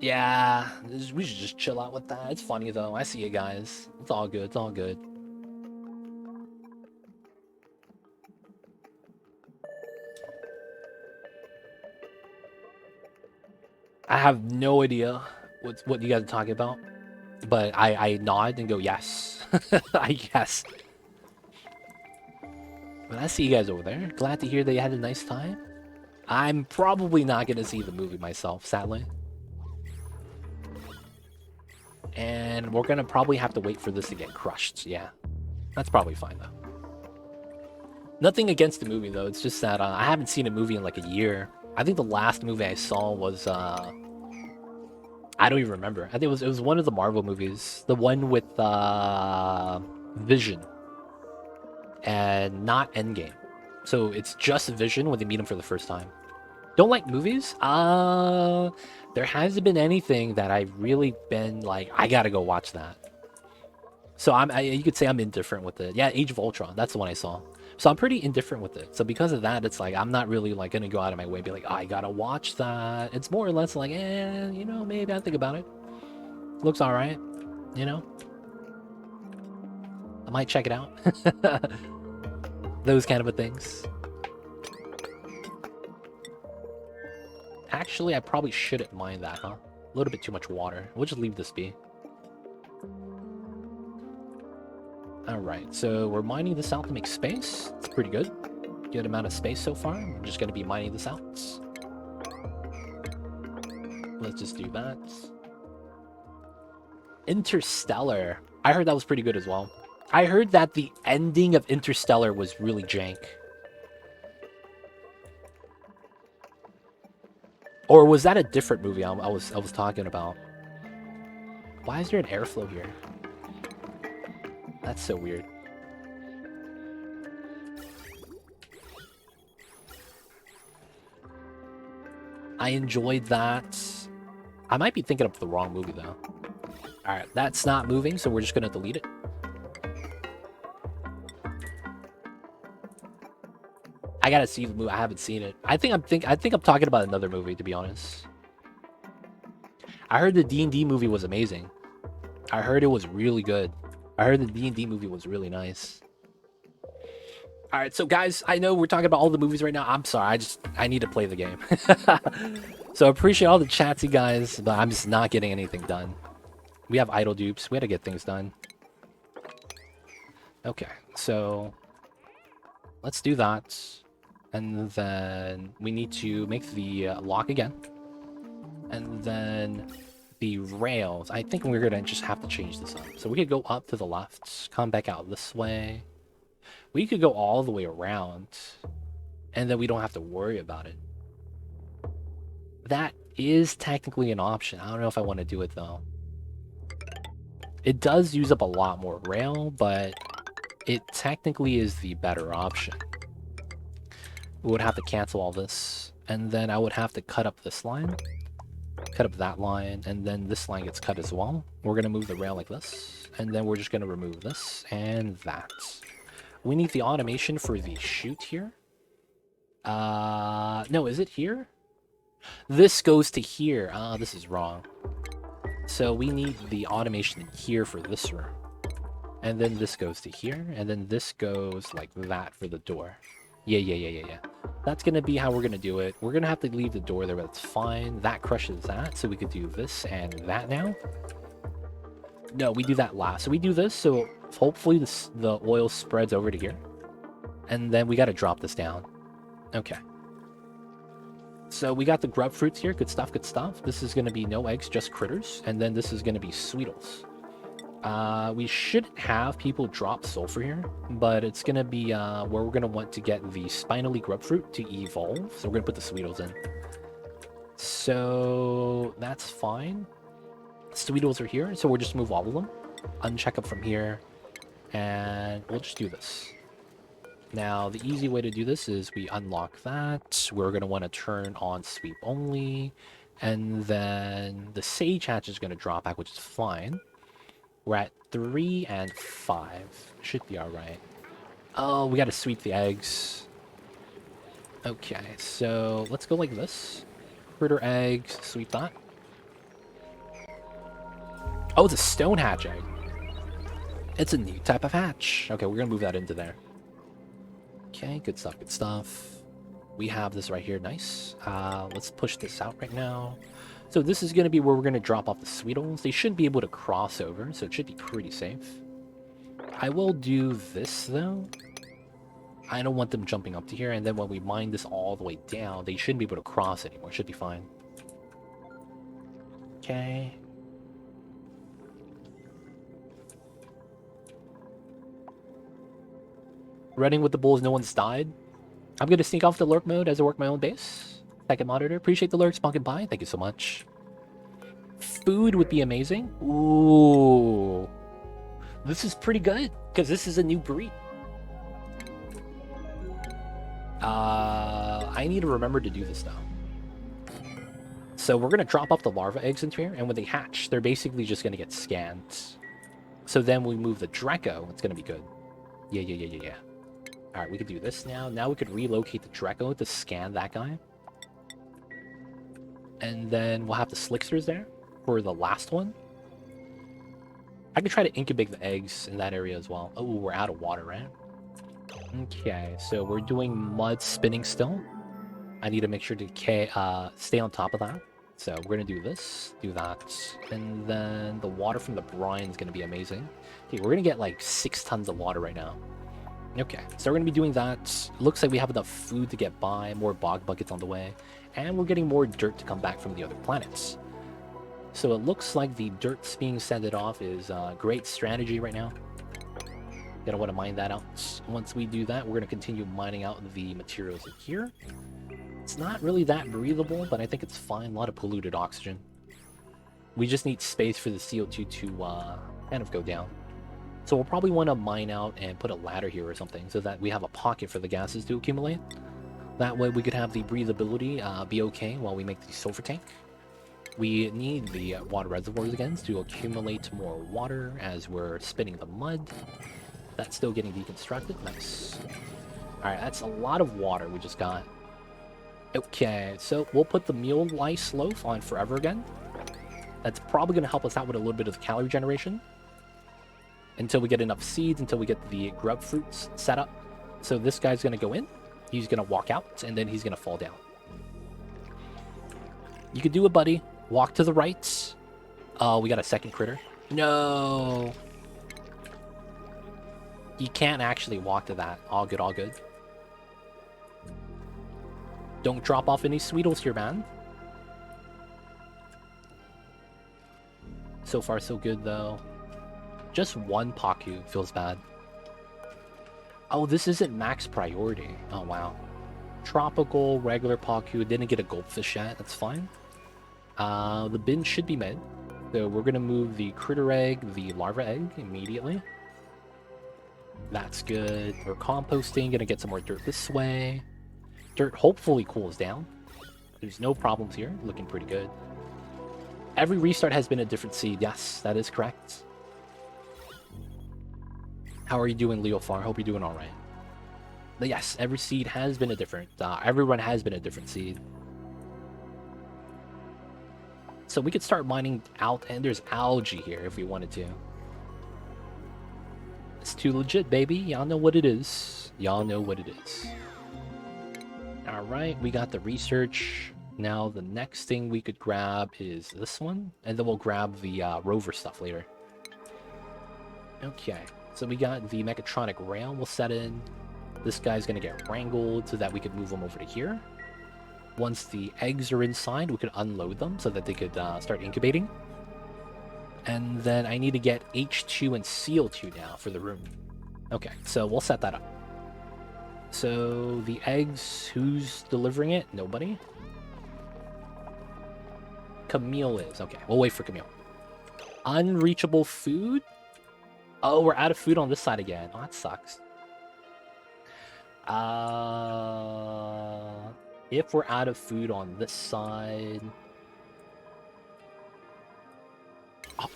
Yeah, we should just chill out with that. It's funny though. I see you guys. It's all good. It's all good. I have no idea what you guys are talking about, but I nod and go yes. I guess. But I see you guys over there. Glad to hear that you had a nice time. I'm probably not gonna see the movie myself, sadly. And we're gonna probably have to wait for this to get crushed. Yeah, that's probably fine though. Nothing against the movie though. It's just that I haven't seen a movie in like a year. I think the last movie I saw was I don't even remember. I think it was one of the Marvel movies, the one with Vision, and not Endgame. So it's just Vision when they meet him for the first time. Don't like movies? There hasn't been anything that I've really been like, I gotta go watch that. So you could say I'm indifferent with it. Yeah, Age of Ultron, that's the one I saw. So I'm pretty indifferent with it. So because of that, it's like, I'm not really like gonna go out of my way and be like, oh, I gotta watch that. It's more or less like, you know, maybe I'll think about it. Looks all right, you know? I might check it out. Those kind of things. Actually, I probably shouldn't mind that, huh? A little bit too much water. We'll just leave this be. Alright, so we're mining this out to make space. It's pretty good. Good amount of space so far. I'm just going to be mining this out. Let's just do that. Interstellar. I heard that was pretty good as well. I heard that the ending of Interstellar was really jank. Or was that a different movie I was talking about? Why is there an airflow here? That's so weird. I enjoyed that. I might be thinking of the wrong movie though. Alright, that's not moving, so we're just gonna delete it. I gotta see the movie. I haven't seen it. I think I'm talking about another movie, to be honest. I heard the D&D movie was amazing. I heard it was really good. I heard the D&D movie was really nice. Alright, so guys, I know we're talking about all the movies right now. I'm sorry, I need to play the game. So I appreciate all the chats, you guys, but I'm just not getting anything done. We have idle dupes. We had to get things done. Okay, so let's do that. And then we need to make the lock again. And then the rails. I think we're going to just have to change this up. So we could go up to the left, come back out this way. We could go all the way around, and then we don't have to worry about it. That is technically an option. I don't know if I want to do it, though. It does use up a lot more rail, but it technically is the better option. We would have to cancel all this, and then I would have to cut up this line, cut up that line, and then this line gets cut as well. We're going to move the rail like this, and then we're just going to remove this and that. We need the automation for the chute here. No, is it here? This goes to here. This is wrong. So we need the automation here for this room. And then this goes to here, and then this goes like that for the door. Yeah. That's gonna be how we're gonna do it. We're gonna have to leave the door there, but that's fine. That crushes that, so we could do this and that now. No, we do that last. So we do this, so hopefully the oil spreads over to here. And then we gotta drop this down. Okay. So we got the grub fruits here. Good stuff, good stuff. This is gonna be no eggs, just critters. And then this is gonna be sweetles. We shouldn't have people drop sulfur here, but it's gonna be where we're gonna want to get the spinally grub fruit to evolve. So we're gonna put the sweetles in. So that's fine. Sweetles are here, so we'll just move all of them. Uncheck them from here, and we'll just do this. Now, the easy way to do this is we unlock that. We're gonna want to turn on sweep only, and then the sage hatch is gonna drop back, which is fine. We're at 3 and 5. Should be alright. Oh, we gotta sweep the eggs. Okay, so let's go like this. Critter eggs, sweep that. Oh, it's a stone hatch egg. It's a new type of hatch. Okay, we're gonna move that into there. Okay, good stuff, good stuff. We have this right here, nice. Let's push this out right now. So this is going to be where we're going to drop off the sweetles. They should be able to cross over, so it should be pretty safe. I will do this, though. I don't want them jumping up to here, and then when we mine this all the way down, they shouldn't be able to cross anymore. It should be fine. Okay. Running with the bulls, no one's died. I'm going to sneak off to lurk mode as I work my own base. Second monitor. Appreciate the lurks, pumpkin pie. Thank you so much. Food would be amazing. Ooh. This is pretty good, because this is a new breed. I need to remember to do this, though. So we're going to drop off the larva eggs into here, and when they hatch, they're basically just going to get scanned. So then we move the Draco. It's going to be good. Yeah. Alright, we could do this now. Now we could relocate the Draco to scan that guy. And then we'll have the Slicksters there for the last one. I could try to incubate the eggs in that area as well. Oh, we're out of water, right? Okay, so we're doing mud spinning still. I need to make sure to stay on top of that. So we're going to do this, do that. And then the water from the brine is going to be amazing. Okay, we're going to get like 6 tons of water right now. Okay, so we're going to be doing that. Looks like we have enough food to get by, more bog buckets on the way. And we're getting more dirt to come back from the other planets. So it looks like the dirt's being sent off is great strategy right now. Gonna want to mine that out. Once we do that, we're going to continue mining out the materials in here. It's not really that breathable, but I think it's fine. A lot of polluted oxygen. We just need space for the CO2 to kind of go down. So we'll probably want to mine out and put a ladder here or something so that we have a pocket for the gases to accumulate. That way we could have the breathability be okay while we make the sulfur tank. We need the water reservoirs again to accumulate more water as we're spinning the mud. That's still getting deconstructed. Nice. Alright, that's a lot of water we just got. Okay, so we'll put the meal lice loaf on forever again. That's probably going to help us out with a little bit of calorie generation. Until we get enough seeds, until we get the grub fruits set up. So this guy's going to go in. He's going to walk out, and then he's going to fall down. You could do it, buddy. Walk to the right. Oh, we got a second critter. No. You can't actually walk to that. All good, all good. Don't drop off any sweetles here, man. So far, so good, though. Just one Paku feels bad. Oh, this isn't max priority. Oh, wow. Tropical, regular Paku. Didn't get a goldfish yet. That's fine. The bin should be made. So we're going to move the critter egg, the larva egg, immediately. That's good. We're composting, gonna get some more dirt this way. Dirt hopefully cools down. There's no problems here, looking pretty good. Every restart has been a different seed. Yes, that is correct. How are you doing, Leofar? Hope you're doing all right. But yes, every seed has been a different, everyone has been a different seed. So we could start mining out, and there's algae here if we wanted to. It's too legit, baby. Y'all know what it is. Y'all know what it is. Alright, we got the research. Now the next thing we could grab is this one, and then we'll grab the rover stuff later. Okay, so we got the mechatronic rail we'll set in. This guy's gonna get wrangled so that we could move him over to here. Once the eggs are inside, we could unload them so that they could start incubating. And then I need to get H2 and Seal2 now for the room. Okay, so we'll set that up. So the eggs, who's delivering it? Nobody. Camille is. Okay, we'll wait for Camille. Unreachable food? Oh, we're out of food on this side again. Oh, that sucks. If we're out of food on this side...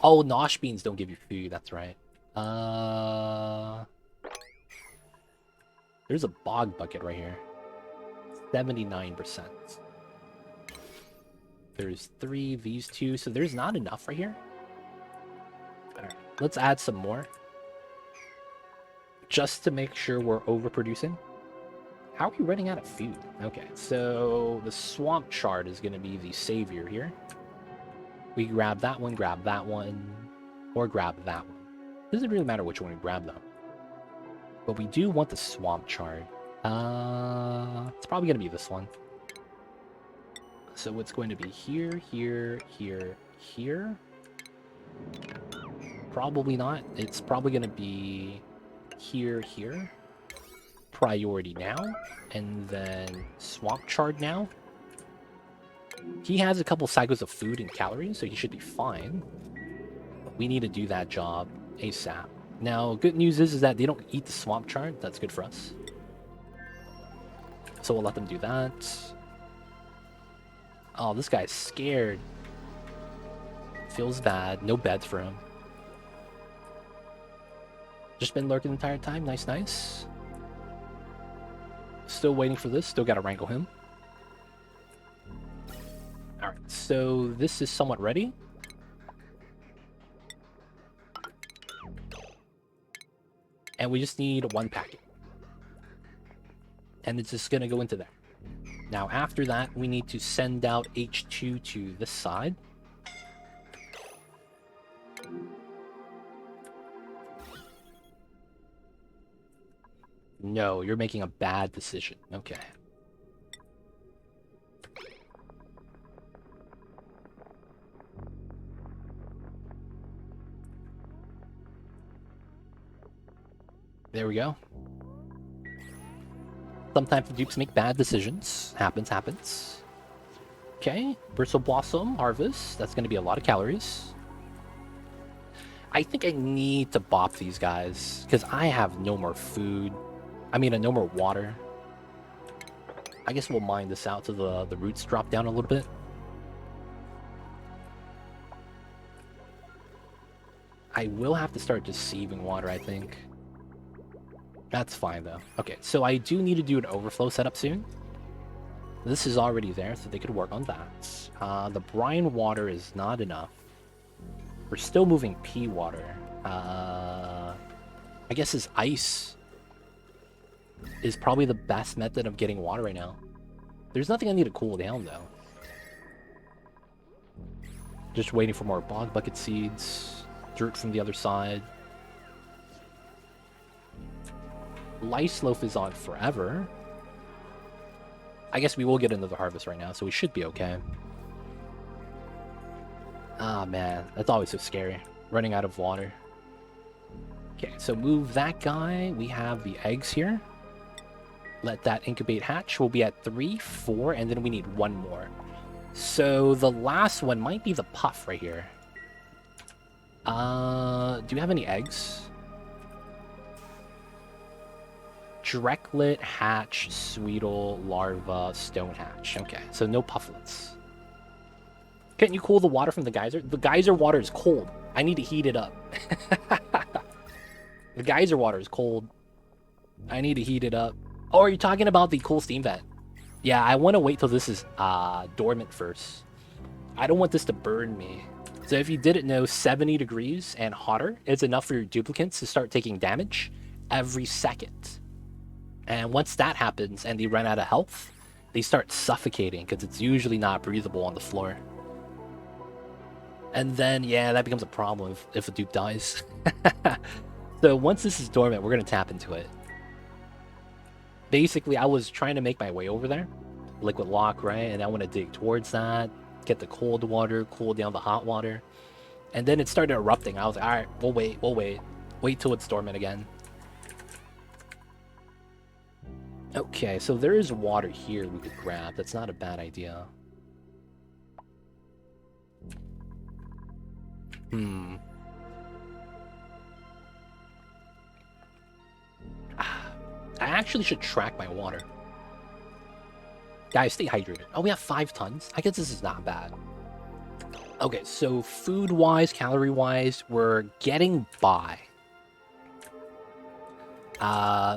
Oh, nosh beans don't give you food, that's right. There's a bog bucket right here. 79%. There's 3, these 2, so there's not enough right here. Alright, let's add some more. Just to make sure we're overproducing. How are we running out of food? Okay, so the swamp chard is going to be the savior here. We grab that one, or grab that one. Doesn't really matter which one we grab, though. But we do want the swamp chard. It's probably going to be this one. So it's going to be here, here, here, here. Probably not. It's probably going to be here, here. Priority now. And then swamp chard now. He has a couple cycles of food and calories, so he should be fine. But we need to do that job ASAP. Now, good news is that they don't eat the swamp chard. That's good for us. So we'll let them do that. Oh, this guy's scared. Feels bad. No beds for him. Just been lurking the entire time. Nice, nice. Still waiting for this. Still gotta wrangle him. Alright, so this is somewhat ready. And we just need one packet. And it's just gonna go into there. Now after that, we need to send out H2 to this side. No, you're making a bad decision. Okay. There we go. Sometimes the dupes make bad decisions. Happens, happens. Okay, bristle blossom harvest. That's going to be a lot of calories. I think I need to bop these guys because I have no more food. I mean, no more water. I guess we'll mine this out till the roots drop down a little bit. I will have to start deceiving water, I think. That's fine, though. Okay, so I do need to do an overflow setup soon. This is already there, so they could work on that. The brine water is not enough. We're still moving pea water. I guess this ice is probably the best method of getting water right now. There's nothing I need to cool down, though. Just waiting for more bog bucket seeds. Dirt from the other side. Lice loaf is on forever. I guess we will get another harvest right now, so we should be okay. Ah, man. That's always so scary. Running out of water. Okay, so move that guy. We have the eggs here. Let that incubate hatch. We'll be at 3, 4, and then we need one more. So the last one might be the puff right here. Do you have any eggs? Drecklet, hatch, sweetle, larva, stone hatch. Okay, so no pufflets. Can't you cool the water from the geyser? The geyser water is cold. I need to heat it up. The geyser water is cold. I need to heat it up. Oh, are you talking about the cool steam vent? Yeah, I want to wait till this is dormant first. I don't want this to burn me. So if you didn't know, 70 degrees and hotter is enough for your duplicants to start taking damage every second. And once that happens and they run out of health, they start suffocating because it's usually not breathable on the floor. And then, yeah, that becomes a problem if a dupe dies. So once this is dormant, we're going to tap into it. Basically, I was trying to make my way over there. Liquid lock, right? And I want to dig towards that. Get the cold water, cool down the hot water. And then it started erupting. I was like, alright, we'll wait. Wait till it's dormant again. Okay, so there is water here we could grab. That's not a bad idea. I actually should track my water. Guys, stay hydrated. Oh, we have 5 tons? I guess this is not bad. Okay, so food-wise, calorie-wise, we're getting by.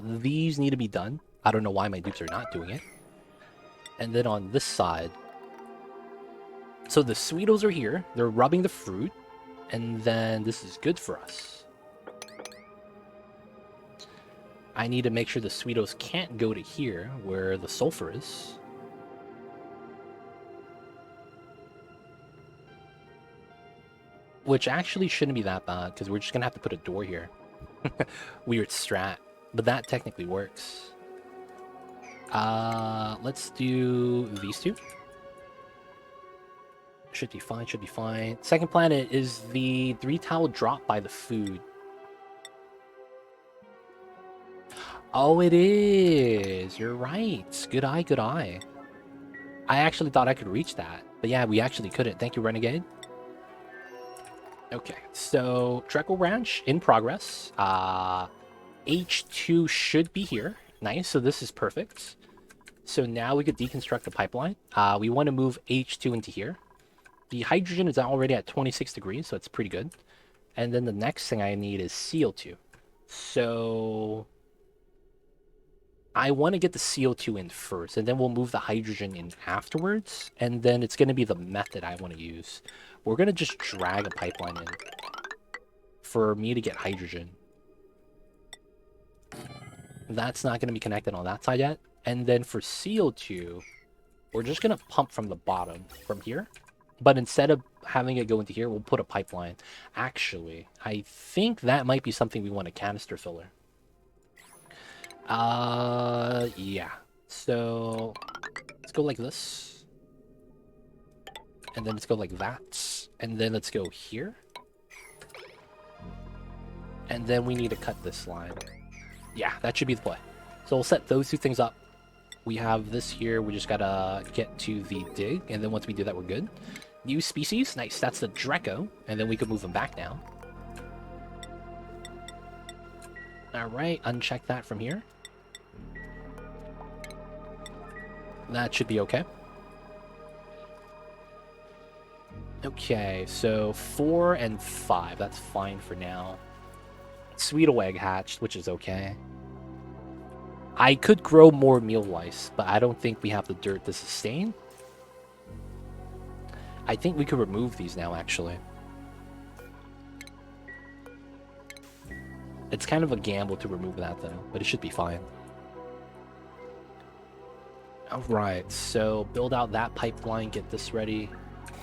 These need to be done. I don't know why my dupes are not doing it. And then on this side... So the sweetles are here. They're rubbing the fruit. And then this is good for us. I need to make sure the sweetos can't go to here, where the sulfur is. Which actually shouldn't be that bad, because we're just going to have to put a door here. Weird strat. But that technically works. Let's do these two. Should be fine, should be fine. Second planet is the 3 tile drop by the food. Oh, it is. You're right. Good eye, good eye. I actually thought I could reach that. But yeah, we actually couldn't. Thank you, Renegade. Okay, so Treckle Ranch in progress. H2 should be here. Nice, so this is perfect. So now we could deconstruct the pipeline. We want to move H2 into here. The hydrogen is already at 26 degrees, so it's pretty good. And then the next thing I need is CO2. So I want to get the CO2 in first, and then we'll move the hydrogen in afterwards. And then it's going to be the method I want to use. We're going to just drag a pipeline in for me to get hydrogen. That's not going to be connected on that side yet. And then for CO2, we're just going to pump from the bottom, from here. But instead of having it go into here, we'll put a pipeline. Actually, I think that might be something we want a canister filler. Yeah. So, let's go like this. And then let's go like that. And then let's go here. And then we need to cut this line. Yeah, that should be the play. So we'll set those two things up. We have this here. We just gotta get to the dig. And then once we do that, we're good. New species. Nice. That's the Draco. And then we can move them back now. Alright, uncheck that from here. That should be okay. Okay, so 4 and 5. That's fine for now. Sweetle egg hatched, which is okay. I could grow more meal lice, but I don't think we have the dirt to sustain. I think we could remove these now, actually. It's kind of a gamble to remove that, though, but it should be fine. Alright, so build out that pipeline, get this ready.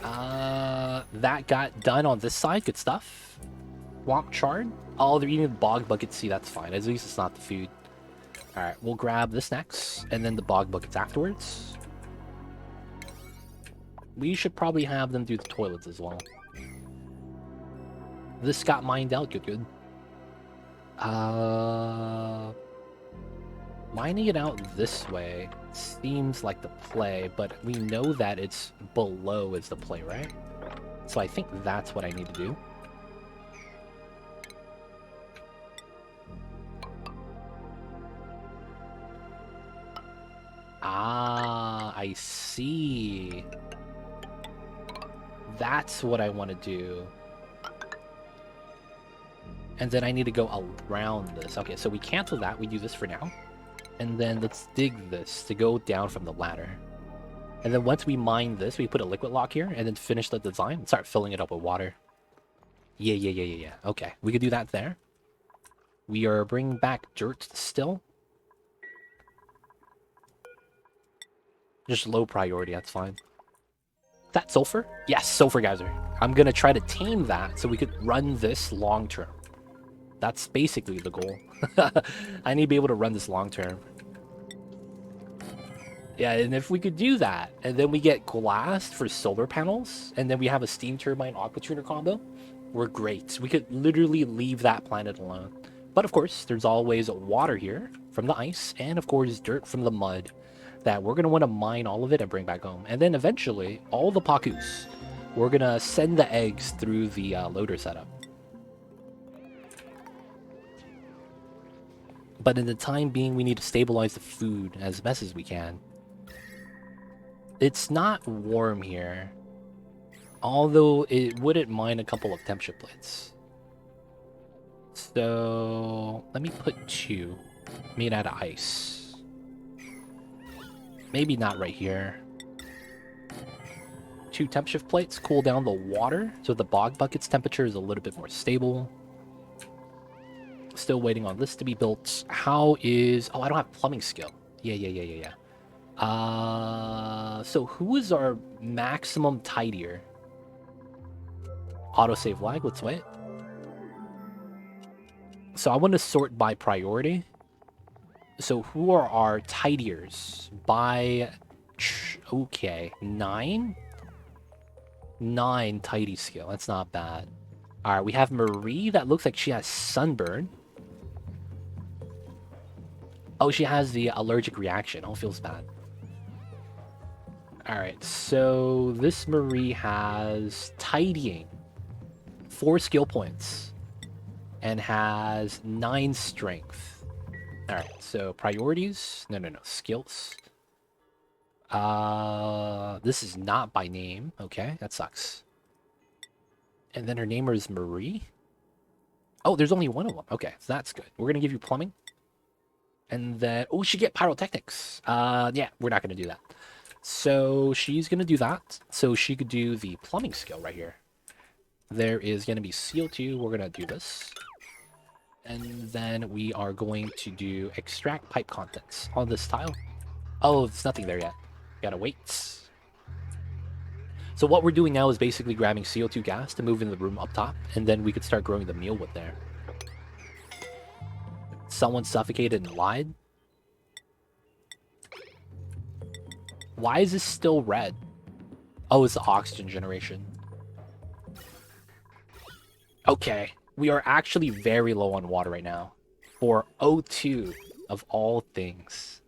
That got done on this side, good stuff. Swamp chard. Oh, they're eating the bog bucket. See, that's fine. At least it's not the food. Alright, we'll grab this next, and then the bog buckets afterwards. We should probably have them do the toilets as well. This got mined out, good. Mining it out this way seems like the play, but we know that it's below is the play, right? So I think that's what I need to do. Ah, I see. That's what I want to do. And then I need to go around this. Okay, so we cancel that. We do this for now. And then let's dig this to go down from the ladder. And then once we mine this, we put a liquid lock here and then finish the design and start filling it up with water. Yeah. Okay, we could do that there. We are bringing back dirt still. Just low priority, that's fine. That sulfur? Yes, sulfur geyser. I'm gonna try to tame that so we could run this long term. That's basically the goal. I need to be able to run this long term. Yeah, and if we could do that, and then we get glass for solar panels, and then we have a steam turbine aqua tuner combo, we're great. We could literally leave that planet alone. But of course, there's always water here from the ice, and of course, dirt from the mud that we're going to want to mine all of it and bring back home. And then eventually, all the Pakus, we're going to send the eggs through the loader setup. But in the time being, we need to stabilize the food as best as we can. It's not warm here, although it wouldn't mind a couple of temperature plates. So let me put 2 made out of ice. Maybe not right here. 2 temperature plates cool down the water so the bog bucket's temperature is a little bit more stable. Still waiting on this to be built. How is... Oh, I don't have plumbing skill. Yeah. So who is our maximum tidier? Autosave lag, let's wait. So I want to sort by priority. So who are our tidiers? By... Okay, 9? 9 tidy skill, that's not bad. Alright, we have Marie, that looks like she has sunburn. Oh, she has the allergic reaction. Oh, feels bad. Alright, so this Marie has tidying. 4 skill points. And has 9 strength. Alright, so priorities. No. Skills. This is not by name. Okay, that sucks. And then her name is Marie. Oh, there's only one of them. Okay, so that's good. We're going to give you plumbing. And then... Oh, she get pyrotechnics. Yeah, we're not going to do that. So she's going to do that. So she could do the plumbing skill right here. There is going to be CO2. We're going to do this. And then we are going to do extract pipe contents on this tile. Oh, there's nothing there yet. Gotta wait. So what we're doing now is basically grabbing CO2 gas to move in the room up top, and then we could start growing the mealwood there. Someone suffocated and lied. Why is this still red? Oh, it's the oxygen generation. Okay, we are actually very low on water right now. For O2, of all things.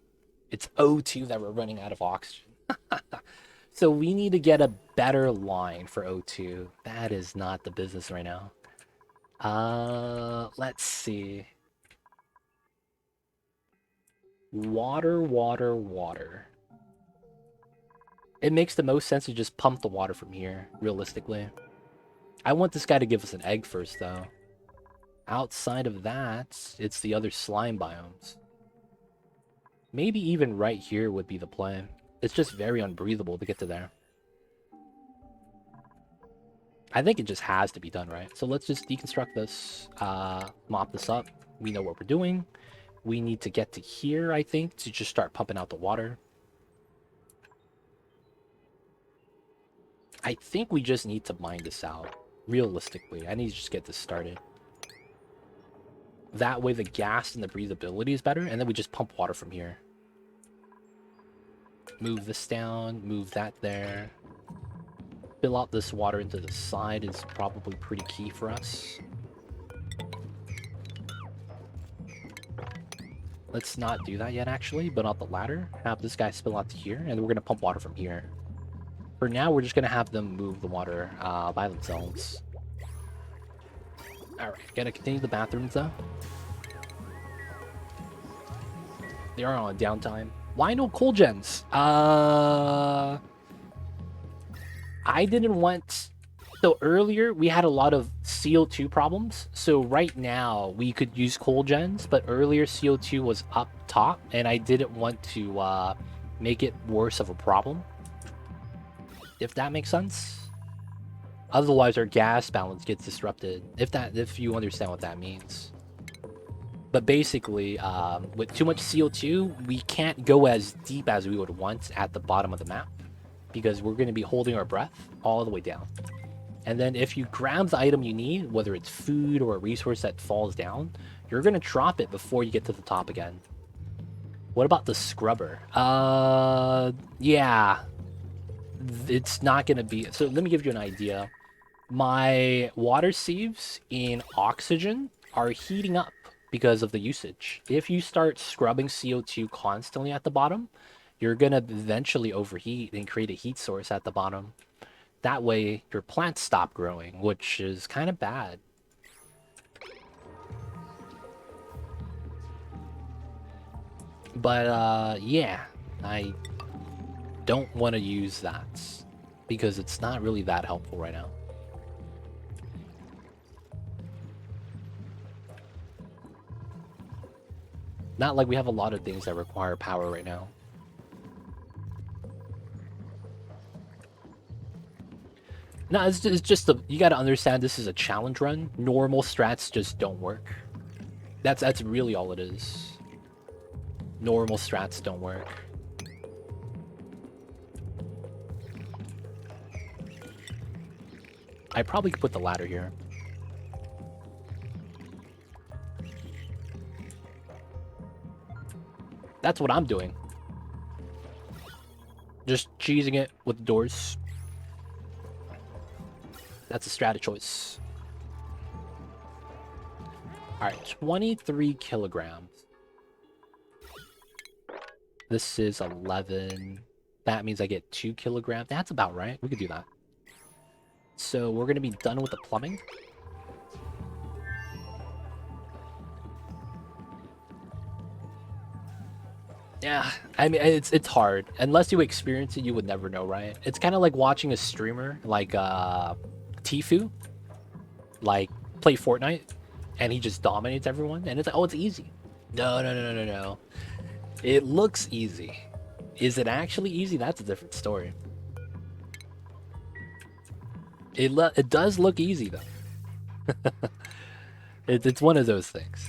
It's O2 that we're running out of oxygen. So we need to get a better line for O2. That is not the business right now. Let's see. Water. It makes the most sense to just pump the water from here, realistically. I want this guy to give us an egg first, though. Outside of that, it's the other slime biomes. Maybe even right here would be the play. It's just very unbreathable to get to there. I think it just has to be done, right? So let's just deconstruct this, mop this up. We know what we're doing. We need to get to here, I think, to just start pumping out the water. I think we just need to mine this out. Realistically, I need to just get this started. That way the gas and the breathability is better, and then we just pump water from here. Move this down, move that there. Fill out this water into the side is probably pretty key for us. Let's not do that yet, actually, but on the ladder, have this guy spill out to here, and we're going to pump water from here. For now, we're just going to have them move the water by themselves. Alright, gotta continue the bathrooms, though. They are on downtime. Why no coal gens? I didn't want... So earlier, we had a lot of CO2 problems. So right now, we could use coal gens, but earlier CO2 was up top, and I didn't want to make it worse of a problem. If that makes sense. Otherwise, our gas balance gets disrupted. If you understand what that means. But basically, with too much CO2, we can't go as deep as we would want at the bottom of the map, because we're going to be holding our breath all the way down. And then if you grab the item you need, whether it's food or a resource that falls down, you're going to drop it before you get to the top again. What about the scrubber? Yeah. It's not going to be... So let me give you an idea. My water sieves in oxygen are heating up because of the usage. If you start scrubbing CO2 constantly at the bottom, you're going to eventually overheat and create a heat source at the bottom. That way, your plants stop growing, which is kind of bad. But, yeah, I don't want to use that because it's not really that helpful right now. Not like we have a lot of things that require power right now. No, it's just you gotta understand this is a challenge run. Normal strats just don't work. That's really all it is. Normal strats don't work. I probably could put the ladder here. That's what I'm doing. Just cheesing it with the doors. That's a strat choice. Alright, 23 kilograms. This is 11. That means I get 2 kilograms. That's about right. We could do that. So we're going to be done with the plumbing. Yeah, I mean, it's hard. Unless you experience it, you would never know, right? It's kind of like watching a streamer like Tfue, like play Fortnite, and he just dominates everyone, and it's like, oh, it's easy. No, no, no, no, no, no. It looks easy. Is it actually easy? That's a different story. It does look easy though. It's one of those things.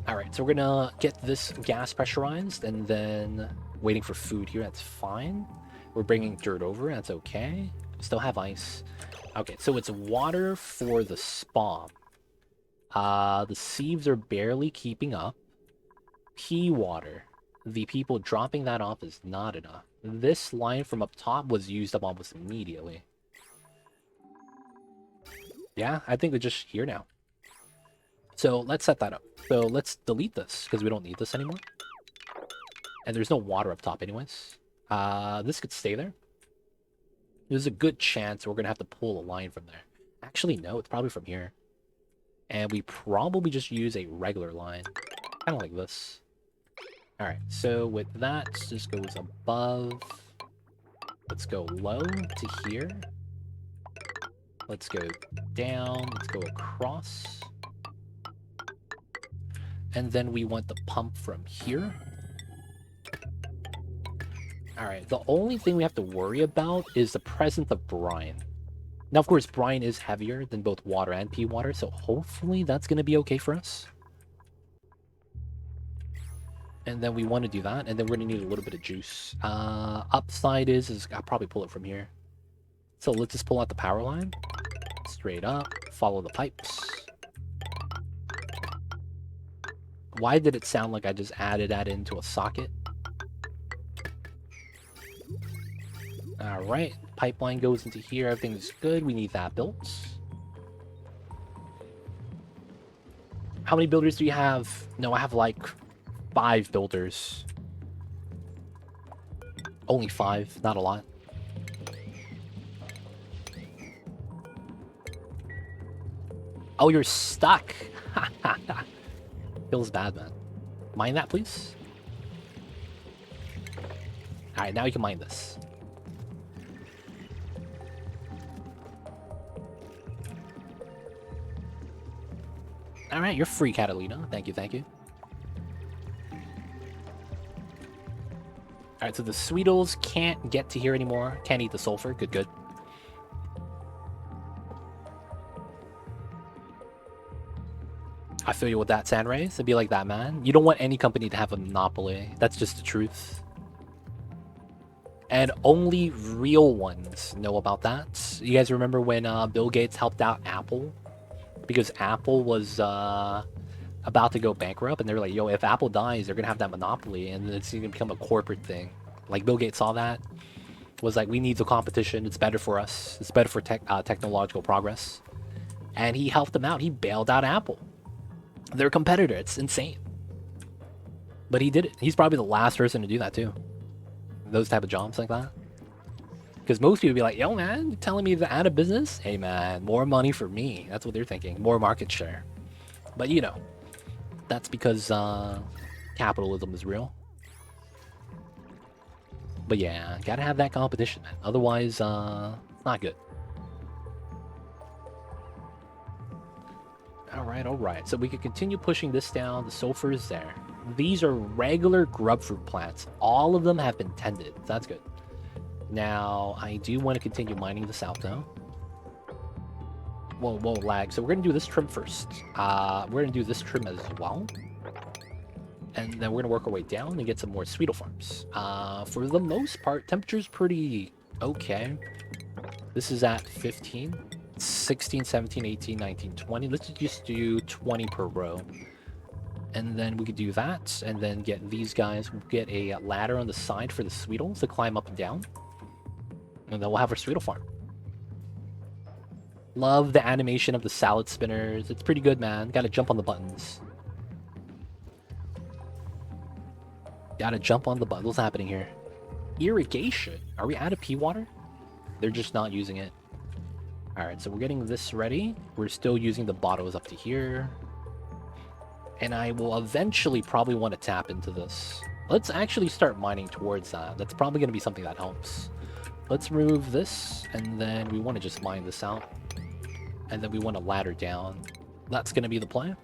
Alright, so we're gonna get this gas pressurized, and then waiting for food here, that's fine. We're bringing dirt over, that's okay. Still have ice. Okay, so it's water for the spawn. The sieves are barely keeping up. Pea water. The people dropping that off is not enough. This line from up top was used up almost immediately. Yeah, I think they're just here now. So let's set that up. So let's delete this, because we don't need this anymore. And there's no water up top anyways. This could stay there. There's a good chance we're going to have to pull a line from there. Actually, no, it's probably from here. And we probably just use a regular line. Kind of like this. Alright, so with that, this goes above. Let's go low to here. Let's go down. Let's go across. And then we want the pump from here. Alright, the only thing we have to worry about is the presence of brine. Now, of course, brine is heavier than both water and pea water, so hopefully that's going to be okay for us. And then we want to do that, and then we're going to need a little bit of juice. Upside is I'll probably pull it from here. So let's just pull out the power line. Straight up, follow the pipes. Why did it sound like I just added that into a socket? Alright, pipeline goes into here, everything's good, we need that built. How many builders do you have? No, I have like 5 builders. Only 5, not a lot. Oh, you're stuck! Feels bad, man. Mine that, please. Alright, now you can mine this. Alright, you're free, Catalina. Thank you, thank you. Alright, so the Sweetles can't get to here anymore. Can't eat the sulfur. Good, good. I feel you with that, Sandray. It'd be like that, man. You don't want any company to have a monopoly. That's just the truth. And only real ones know about that. You guys remember when Bill Gates helped out Apple? Because Apple was about to go bankrupt, and they were like, yo, if Apple dies, they're going to have that monopoly, and it's going to become a corporate thing. Like, Bill Gates saw that, was like, we need the competition, it's better for us, it's better for technological progress. And he helped them out, he bailed out Apple. Their competitor, it's insane. But he did it. He's probably the last person to do that, too. Those type of jobs like that. Because most people be like, yo, man, you're telling me they're out of business? Hey, man, more money for me. That's what they're thinking. More market share. But, you know, that's because capitalism is real. But yeah, gotta have that competition, man. Otherwise, it's not good. Alright. So we can continue pushing this down. The sulfur is there. These are regular grub fruit plants. All of them have been tended. So that's good. Now, I do want to continue mining this out, though. Whoa, lag. So we're going to do this trim first. We're going to do this trim as well. And then we're going to work our way down and get some more Sweetle farms. For the most part, temperature's pretty okay. This is at 15, 16, 17, 18, 19, 20. Let's just do 20 per row. And then we could do that, and then get these guys. We'll get a ladder on the side for the Sweetles to climb up and down. And then we'll have our Sweetle farm. Love the animation of the salad spinners. It's pretty good, man. Gotta jump on the buttons. Gotta jump on the buttons. What's happening here? Irrigation. Are we out of pea water? They're just not using it. Alright, so we're getting this ready. We're still using the bottles up to here. And I will eventually probably want to tap into this. Let's actually start mining towards that. That's probably going to be something that helps. Let's remove this, and then we want to just mine this out. And then we want to ladder down. That's going to be the plan.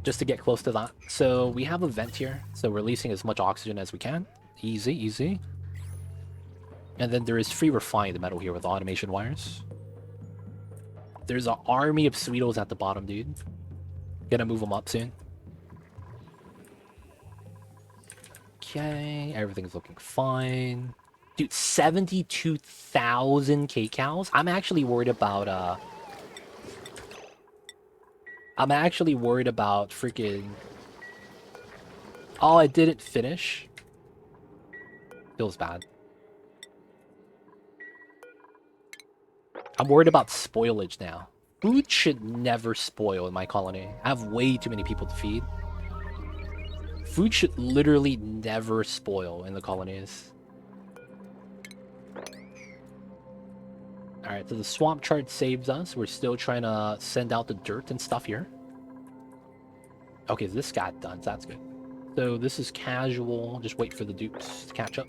Just to get close to that. So we have a vent here, so releasing as much oxygen as we can. Easy, easy. And then there is free refined metal here with automation wires. There's an army of Sweetles at the bottom, dude. Gonna move them up soon. Okay, everything's looking fine. Dude, 72,000 K-cows? I'm actually worried about, freaking... Oh, I didn't finish. Feels bad. I'm worried about spoilage now. Food should never spoil in my colony. I have way too many people to feed. Food should literally never spoil in the colonies. Alright, so the swamp chart saves us. We're still trying to send out the dirt and stuff here. Okay, this got done, so that's good. So this is casual. Just wait for the dupes to catch up.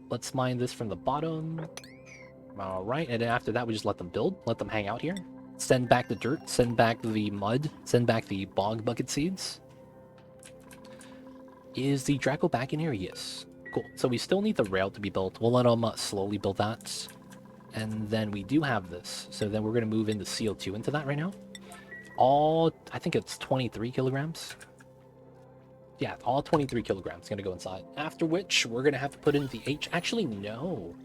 Let's mine this from the bottom. Alright, and then after that we just let them build. Let them hang out here. Send back the dirt. Send back the mud. Send back the bog bucket seeds. Is the Draco back in here? Yes. Cool. So we still need the rail to be built. We'll let them slowly build that. And then we do have this. So then we're going to move into CO2 into that right now. All, I think it's 23 kilograms. Yeah, all 23 kilograms going to go inside. After which, we're going to have to put in the H. Actually, no.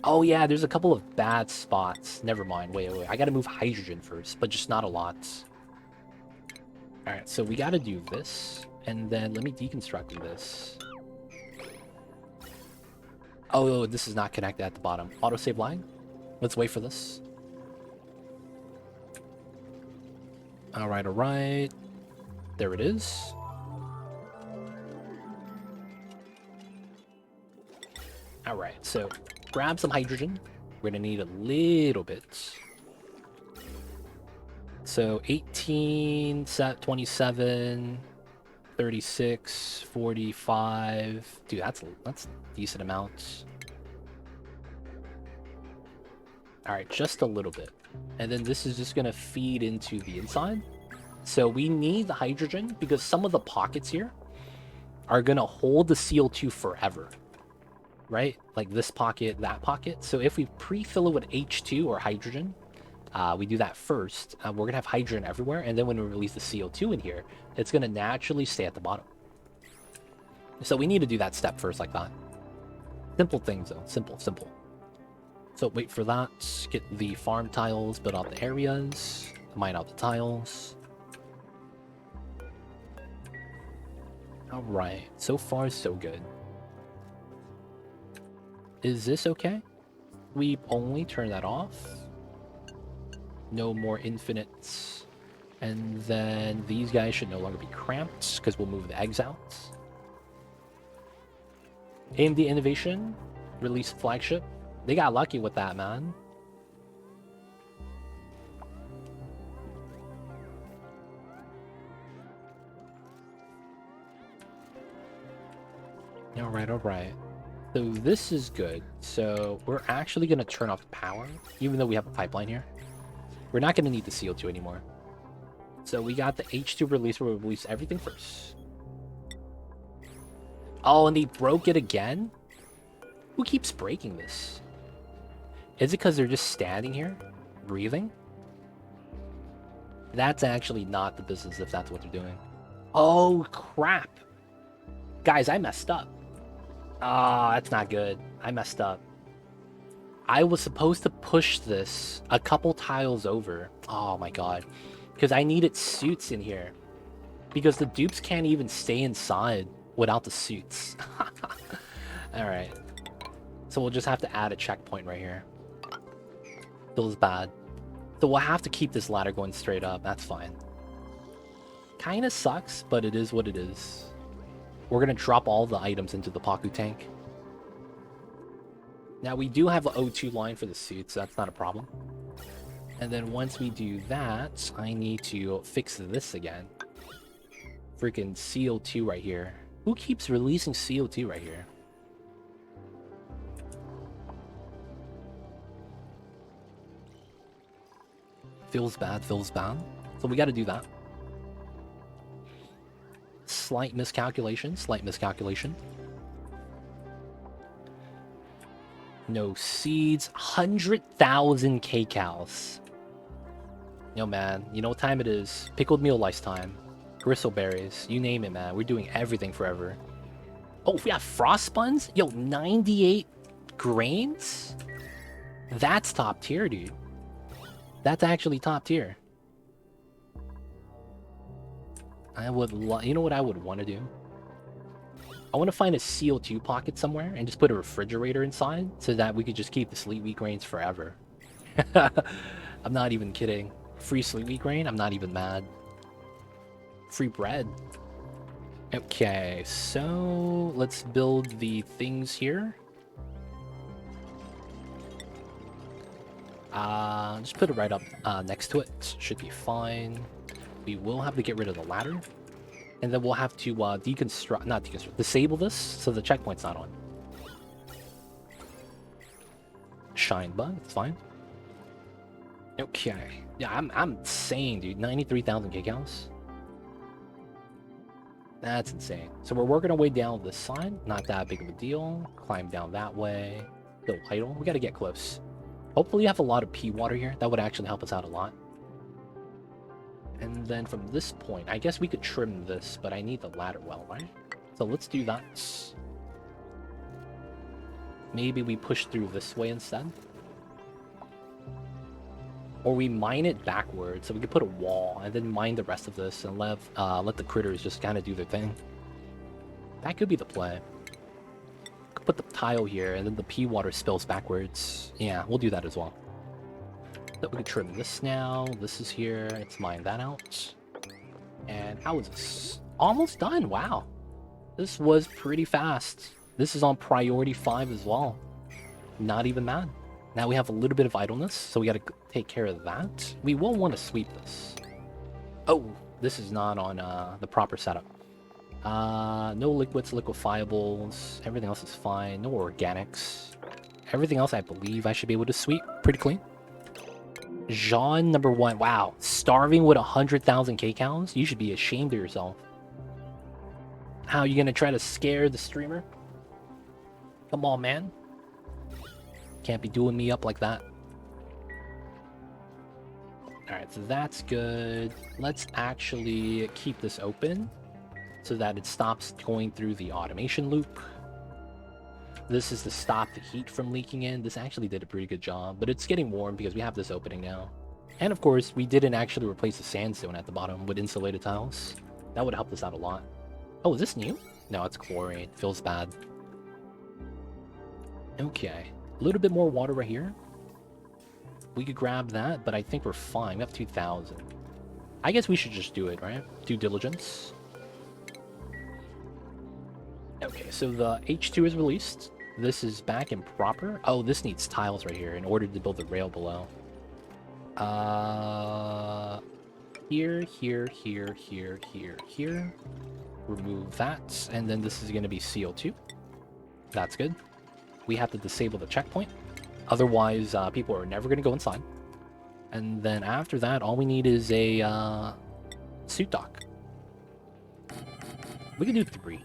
Oh, yeah, there's a couple of bad spots. Never mind. Wait. I got to move hydrogen first, but just not a lot. Alright, so we got to do this. And then let me deconstruct this. Oh, this is not connected at the bottom. Autosave line. Let's wait for this. Alright. There it is. Alright, so grab some hydrogen. We're gonna need a little bit. So 18, 27, 36, 45. Dude, that's decent amounts. All right, just a little bit. And then this is just gonna feed into the inside. So we need the hydrogen because some of the pockets here are gonna hold the CO2 forever, right? Like this pocket, that pocket. So if we pre-fill it with H2 or hydrogen, we do that first. We're gonna have hydrogen everywhere, and then when we release the CO2 in here, it's gonna naturally stay at the bottom. So we need to do that step first, like that. Simple things though, simple. So wait for that. Get the farm tiles, build out the areas, mine out the tiles. All right, so far so good. Is this okay? We only turn that off. No more infinites. And then these guys should no longer be cramped because we'll move the eggs out. AMD Innovation released flagship. They got lucky with that, man. All right. So this is good. So we're actually going to turn off the power, even though we have a pipeline here. We're not going to need the CO2 anymore. So we got the H2 release where we release everything first. Oh, and they broke it again? Who keeps breaking this? Is it because they're just standing here, breathing? That's actually not the business if that's what they're doing. Oh, crap. Guys, I messed up. Ah, that's not good. I messed up. I was supposed to push this a couple tiles over. Oh my god. Because I needed suits in here. Because the dupes can't even stay inside without the suits. Alright. So we'll just have to add a checkpoint right here. Feels bad. So we'll have to keep this ladder going straight up. That's fine. Kinda sucks, but it is what it is. We're gonna drop all the items into the Paku tank. Now we do have the O2 line for the suit, so that's not a problem. And then once we do that, I need to fix this again. Freaking CO2 right here. Who keeps releasing CO2 right here? Feels bad. So we gotta do that. Slight miscalculation. No seeds. 100,000 kcals. Yo, man. You know what time it is. Pickled meal lice time. Gristleberries. You name it, man. We're doing everything forever. Oh, we have frost buns? Yo, 98 grains? That's top tier, dude. That's actually top tier. You know what I would want to do? I want to find a CO2 pocket somewhere and just put a refrigerator inside so that we could just keep the sleet wheat grains forever. I'm not even kidding. Free sleet wheat grain? I'm not even mad. Free bread. Okay, so let's build the things here. Just put it right up next to it. Should be fine. We will have to get rid of the ladder. And then we'll have to disable this so the checkpoint's not on. Shine bug, it's fine. Okay. Yeah, I'm insane, dude. 93,000 kcals. That's insane. So we're working our way down this side. Not that big of a deal. Climb down that way. Still idle. We gotta get close. Hopefully you have a lot of pea water here. That would actually help us out a lot. And then from this point, I guess we could trim this, but I need the ladder well, right? So let's do that. Maybe we push through this way instead. Or we mine it backwards, so we could put a wall and then mine the rest of this and let the critters just kind of do their thing. That could be the play. Could put the tile here and then the pea water spills backwards. Yeah, we'll do that as well. So we can trim this now. This is here. Let's mine that out. And how is this? Almost done. Wow. This was pretty fast. This is on priority 5 as well. Not even mad. Now we have a little bit of idleness, so we got to take care of that. We will want to sweep this. Oh, this is not on the proper setup. No liquids, liquefiables. Everything else is fine. No organics. Everything else, I believe I should be able to sweep pretty clean. Jean number 1. Wow, starving with 100,000 K-cows? You should be ashamed of yourself. How, you gonna try to scare the streamer? Come on, man. Can't be doing me up like that. Alright, so that's good. Let's actually keep this open so that it stops going through the automation loop. This is to stop the heat from leaking in. This actually did a pretty good job, but it's getting warm because we have this opening now. And of course, we didn't actually replace the sandstone at the bottom with insulated tiles. That would help us out a lot. Oh, is this new? No, it's chlorine. Feels bad. Okay. A little bit more water right here. We could grab that, but I think we're fine. We have 2,000. I guess we should just do it, right? Due diligence. Okay, so the H2 is released. This is back and proper. Oh, this needs tiles right here in order to build the rail below. Here. Remove that, and then this is going to be CO2. That's good. We have to disable the checkpoint. Otherwise, people are never going to go inside. And then after that, all we need is a suit dock. We can do 3.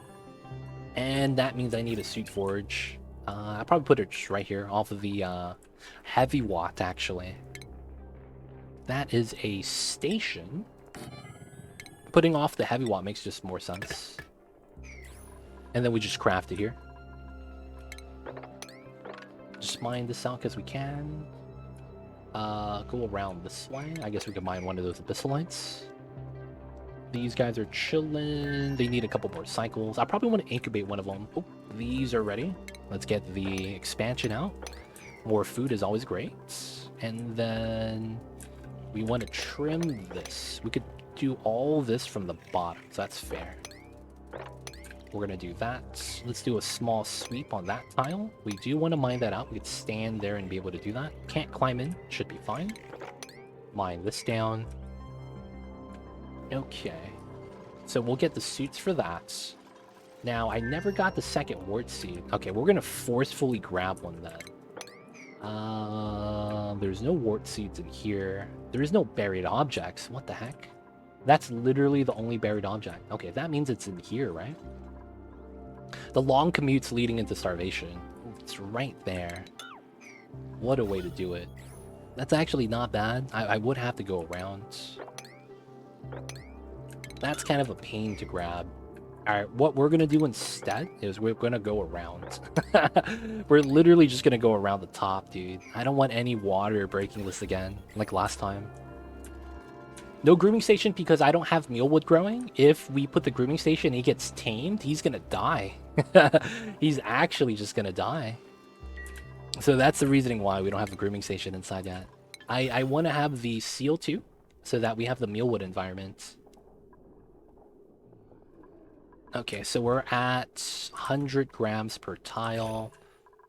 And that means I need a suit forge. I'll probably put it just right here off of the heavy watt, actually. That is a station. Putting off the heavy watt makes just more sense. And then we just craft it here. Just mine this out because we can. Go around this way. I guess we can mine one of those abyssalites. These guys are chilling. They need a couple more cycles. I probably want to incubate one of them. Oh, these are ready. Let's get the expansion out. More food is always great. And then we want to trim this. We could do all this from the bottom, so that's fair. We're going to do that. Let's do a small sweep on that tile. We do want to mine that out. We could stand there and be able to do that. Can't climb in. Should be fine. Mine this down. Okay. So we'll get the suits for that. Now, I never got the second wart seed. Okay, we're going to forcefully grab one then. There's no wart seeds in here. There is no buried objects. What the heck? That's literally the only buried object. Okay, that means it's in here, right? The long commutes leading into starvation. It's right there. What a way to do it. That's actually not bad. I would have to go around. That's kind of a pain to grab. Alright, what we're going to do instead is we're going to go around. We're literally just going to go around the top, dude. I don't want any water breaking this again, like last time. No grooming station because I don't have mealwood growing. If we put the grooming station and he gets tamed, he's going to die. He's actually just going to die. So that's the reasoning why we don't have the grooming station inside yet. I want to have the seal too, so that we have the mealwood environment. Okay, so we're at 100 grams per tile.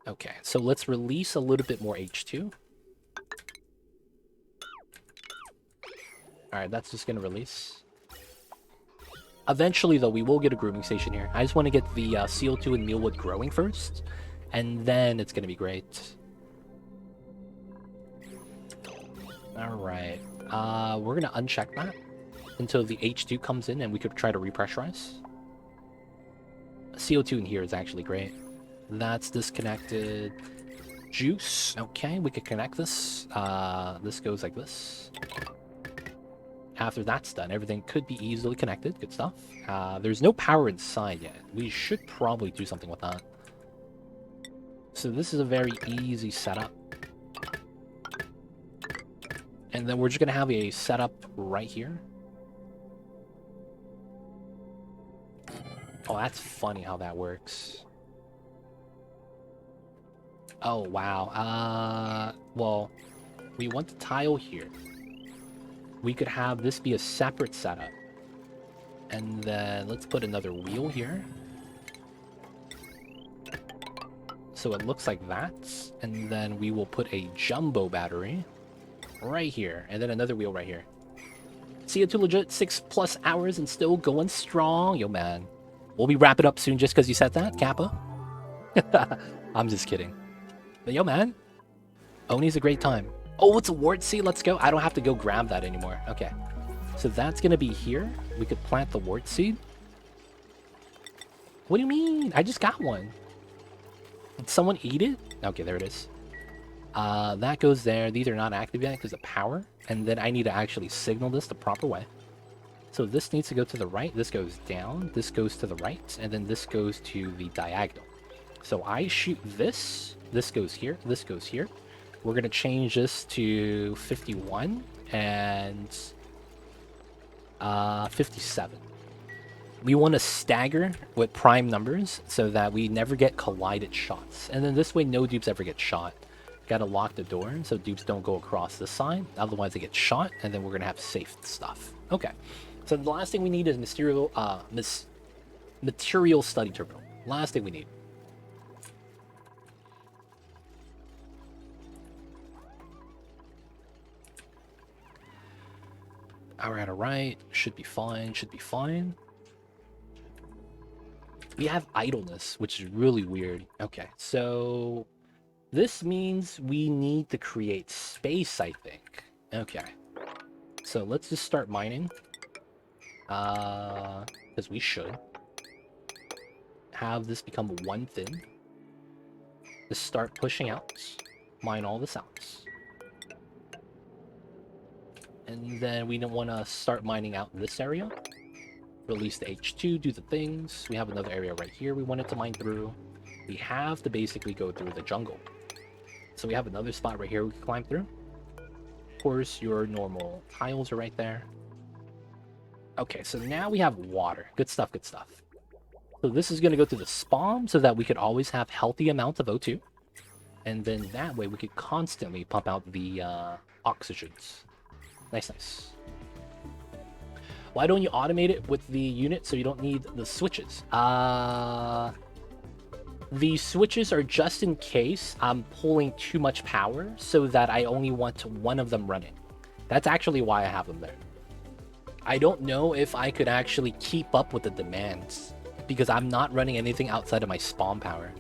Okay, so let's release a little bit more H2. Alright, that's just going to release. Eventually, though, we will get a grooming station here. I just want to get the CO2 and mealwood growing first, and then it's going to be great. Alright, we're going to uncheck that until the H2 comes in and we could try to repressurize. CO2 in here is actually great. That's disconnected. Juice. Okay, we could connect this. This goes like this. After that's done, everything could be easily connected. Good stuff. There's no power inside yet. We should probably do something with that. So this is a very easy setup. And then we're just going to have a setup right here. Oh, that's funny how that works. Oh, wow. Well, we want the tile here. We could have this be a separate setup. And then let's put another wheel here. So it looks like that. And then we will put a jumbo battery right here. And then another wheel right here. See it too legit, 6+ hours and still going strong. Yo, man. We'll be wrapping up soon just because you said that, Kappa. I'm just kidding. But yo, man. Oni's a great time. Oh, it's a wart seed. Let's go. I don't have to go grab that anymore. Okay. So that's going to be here. We could plant the wart seed. What do you mean? I just got one. Did someone eat it? Okay, there it is. That goes there. These are not active yet because of power. And then I need to actually signal this the proper way. So this needs to go to the right. This goes down. This goes to the right. And then this goes to the diagonal. So I shoot this. This goes here. This goes here. We're going to change this to 51 and 57. We want to stagger with prime numbers so that we never get collided shots. And then this way, no dupes ever get shot. Got to lock the door so dupes don't go across this side. Otherwise, they get shot, and then we're going to have safe stuff. Okay. So the last thing we need is material study terminal. Last thing we need. Alright. Should be fine. Should be fine. We have idleness, which is really weird. Okay, so this means we need to create space, I think. Okay, so let's just start mining. Because we should have this become one thing. Just start pushing out. Mine all this out. And then we don't want to start mining out this area. Release the H2, do the things. We have another area right here we wanted to mine through. We have to basically go through the jungle. So we have another spot right here we can climb through. Of course, your normal tiles are right there. Okay, so now we have water. Good stuff, good stuff. So this is going to go through the spawn so that we could always have healthy amounts of O2. And then that way we could constantly pump out the oxygens. Nice, nice. Why don't you automate it with the unit so you don't need the switches? The switches are just in case I'm pulling too much power so that I only want one of them running. That's actually why I have them there. I don't know if I could actually keep up with the demands because I'm not running anything outside of my spawn power.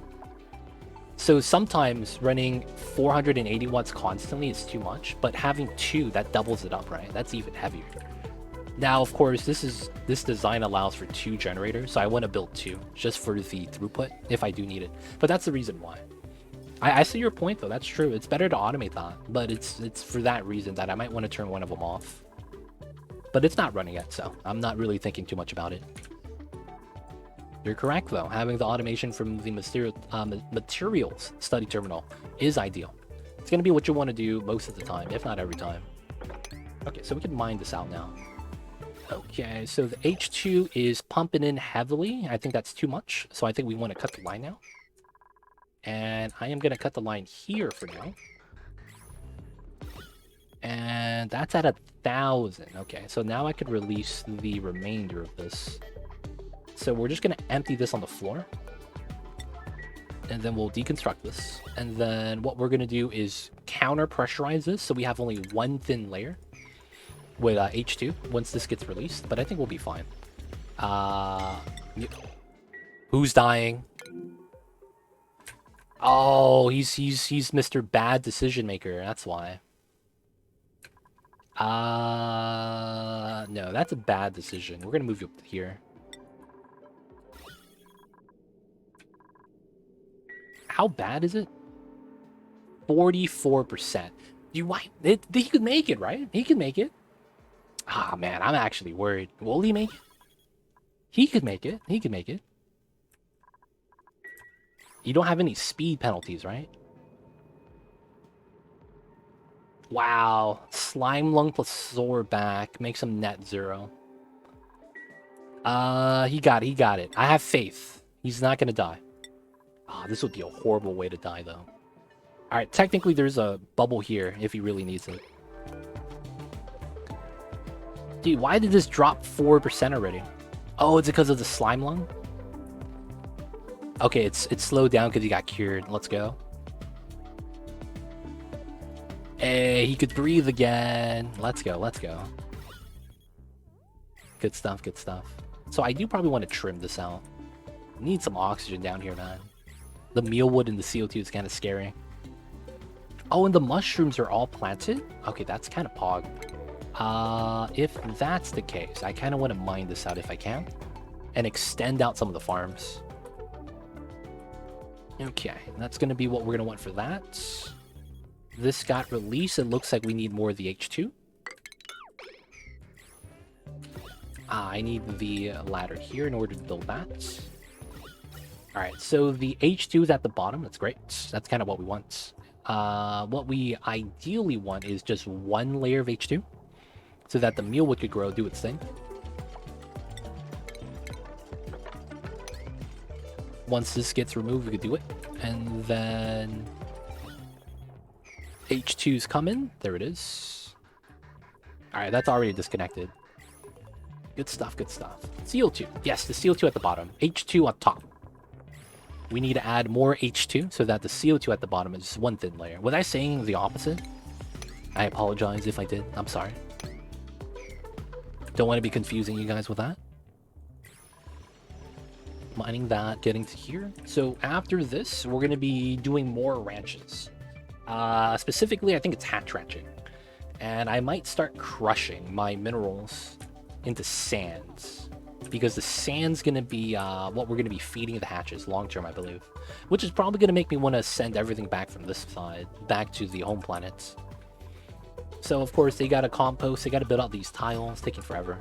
So sometimes running 480 watts constantly is too much, but having two, that doubles it up, right? That's even heavier. Now, of course, this design allows for 2 generators, so I want to build 2 just for the throughput if I do need it. But that's the reason why. I see your point though. That's true. It's better to automate that, but it's for that reason that I might want to turn one of them off. But it's not running yet, so I'm not really thinking too much about it. You're correct though. Having the automation from the materials study terminal is ideal. It's going to be what you want to do most of the time, if not every time. Okay, so we can mine this out now. Okay, so the H2 is pumping in heavily. I think that's too much, so I think we want to cut the line now. And I am going to cut the line here for now. And that's at 1,000. Okay, so now I could release the remainder of this. So we're just going to empty this on the floor. And then we'll deconstruct this. And then what we're going to do is counter pressurize this so we have only one thin layer with H2 once this gets released, but I think we'll be fine. Who's dying? Oh, he's Mr. Bad Decision Maker. That's why. No, that's a bad decision. We're gonna move you up here. How bad is it? 44%. He could make it, right? He could make it. Ah, man, I'm actually worried. Will he make it? He could make it. He could make it. You don't have any speed penalties, right? Wow. Slime Lung plus Soar back makes him net 0. He got it. I have faith. He's not gonna die. Ah, this would be a horrible way to die, though. Alright, technically there's a bubble here if he really needs it. Dude, why did this drop 4% already? Oh, it's because of the Slime Lung? Okay, it's slowed down because he got cured. Let's go. Hey, he could breathe again. Let's go, let's go. Good stuff, good stuff. So I do probably want to trim this out. Need some oxygen down here, man. The mealwood and the CO2 is kind of scary. Oh, and the mushrooms are all planted? Okay, that's kind of pog. If that's the case, I kind of want to mine this out if I can. And extend out some of the farms. Okay, that's going to be what we're going to want for that. This got released. It looks like we need more of the H2. I need the ladder here in order to build that. Alright, so the H2 is at the bottom. That's great. That's kind of what we want. What we ideally want is just one layer of H2 so that the mealwood could grow, do its thing. Once this gets removed, we could do it. And then H2's coming. There it is. Alright, that's already disconnected. Good stuff, good stuff. CO2. Yes, the CO2 at the bottom. H2 on top. We need to add more H2 so that the CO2 at the bottom is just one thin layer. Was I saying the opposite? I apologize if I did. I'm sorry. Don't want to be confusing you guys with that. Mining that, getting to here. So after this, we're going to be doing more ranches. Specifically, I think it's hatch ranching. And I might start crushing my minerals into sands. Because the sand's going to be what we're going to be feeding the hatches long term, I believe. Which is probably going to make me want to send everything back from this side, back to the home planets. So, of course, they got to compost, they got to build out these tiles, taking forever.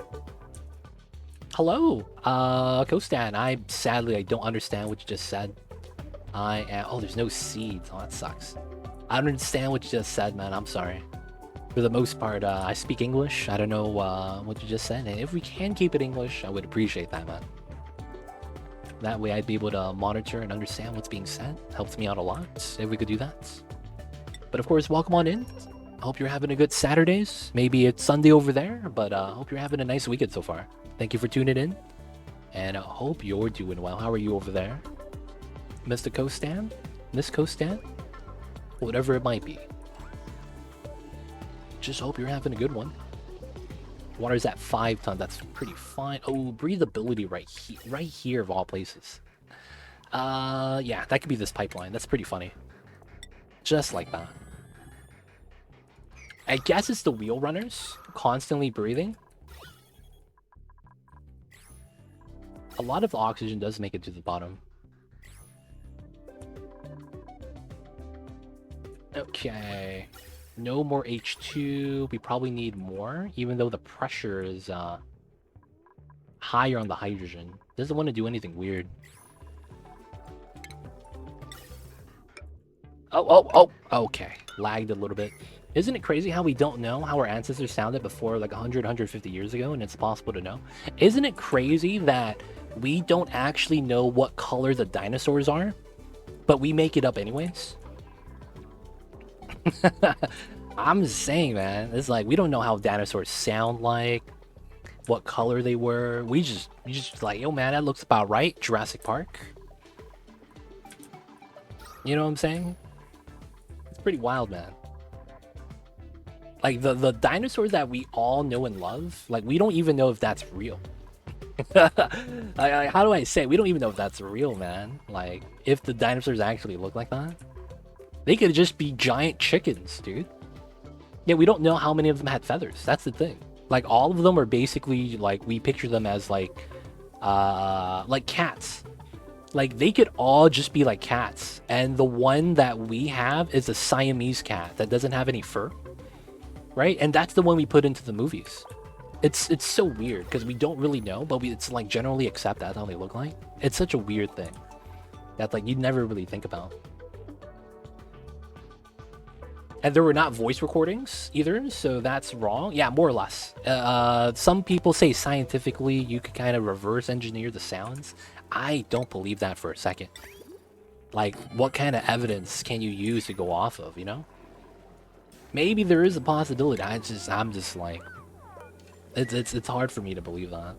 Hello, Kostan. Sadly, I don't understand what you just said. Oh, there's no seeds. Oh, that sucks. I don't understand what you just said, man. I'm sorry. For the most part, I speak English. I don't know what you just said. And if we can keep it English, I would appreciate that, man. That way I'd be able to monitor and understand what's being said. Helps me out a lot if we could do that. But of course, welcome on in. I hope you're having a good Saturdays. Maybe it's Sunday over there, but I hope you're having a nice weekend so far. Thank you for tuning in. And I hope you're doing well. How are you over there? Mr. Kostan? Miss Kostan? Whatever it might be. Just hope you're having a good one. Water's at 5 tons. That's pretty fine. Oh, breathability right here of all places. Yeah, that could be this pipeline. That's pretty funny. Just like that. I guess it's the wheel runners constantly breathing. A lot of the oxygen does make it to the bottom. Okay. No more H2. We probably need more, even though the pressure is higher on the hydrogen. Doesn't want to do anything weird. Oh, okay. Lagged a little bit. Isn't it crazy how we don't know how our ancestors sounded before like 100, 150 years ago, and it's possible to know? Isn't it crazy that we don't actually know what color the dinosaurs are, but we make it up anyways? I'm just saying, man. It's like we don't know how dinosaurs sound like, what color they were. We just like, yo, man, that looks about right. Jurassic Park. You know what I'm saying? It's pretty wild, man. Like the dinosaurs that we all know and love, like we don't even know if that's real. Like, how do I say? We don't even know if that's real, man. Like if the dinosaurs actually look like that. They could just be giant chickens, dude. Yeah, we don't know how many of them had feathers. That's the thing. Like, all of them are basically, like, we picture them as, like cats. Like, they could all just be like cats. And the one that we have is a Siamese cat that doesn't have any fur. Right? And that's the one we put into the movies. It's so weird, because we don't really know, but it's, like, generally accept that's how they look like. It's such a weird thing. That, like, you'd never really think about. And there were not voice recordings either, so that's wrong. Yeah, more or less. Some people say scientifically you could kind of reverse engineer the sounds. I don't believe that for a second. Like, what kind of evidence can you use to go off of, you know? Maybe there is a possibility. I'm just like, it's hard for me to believe that.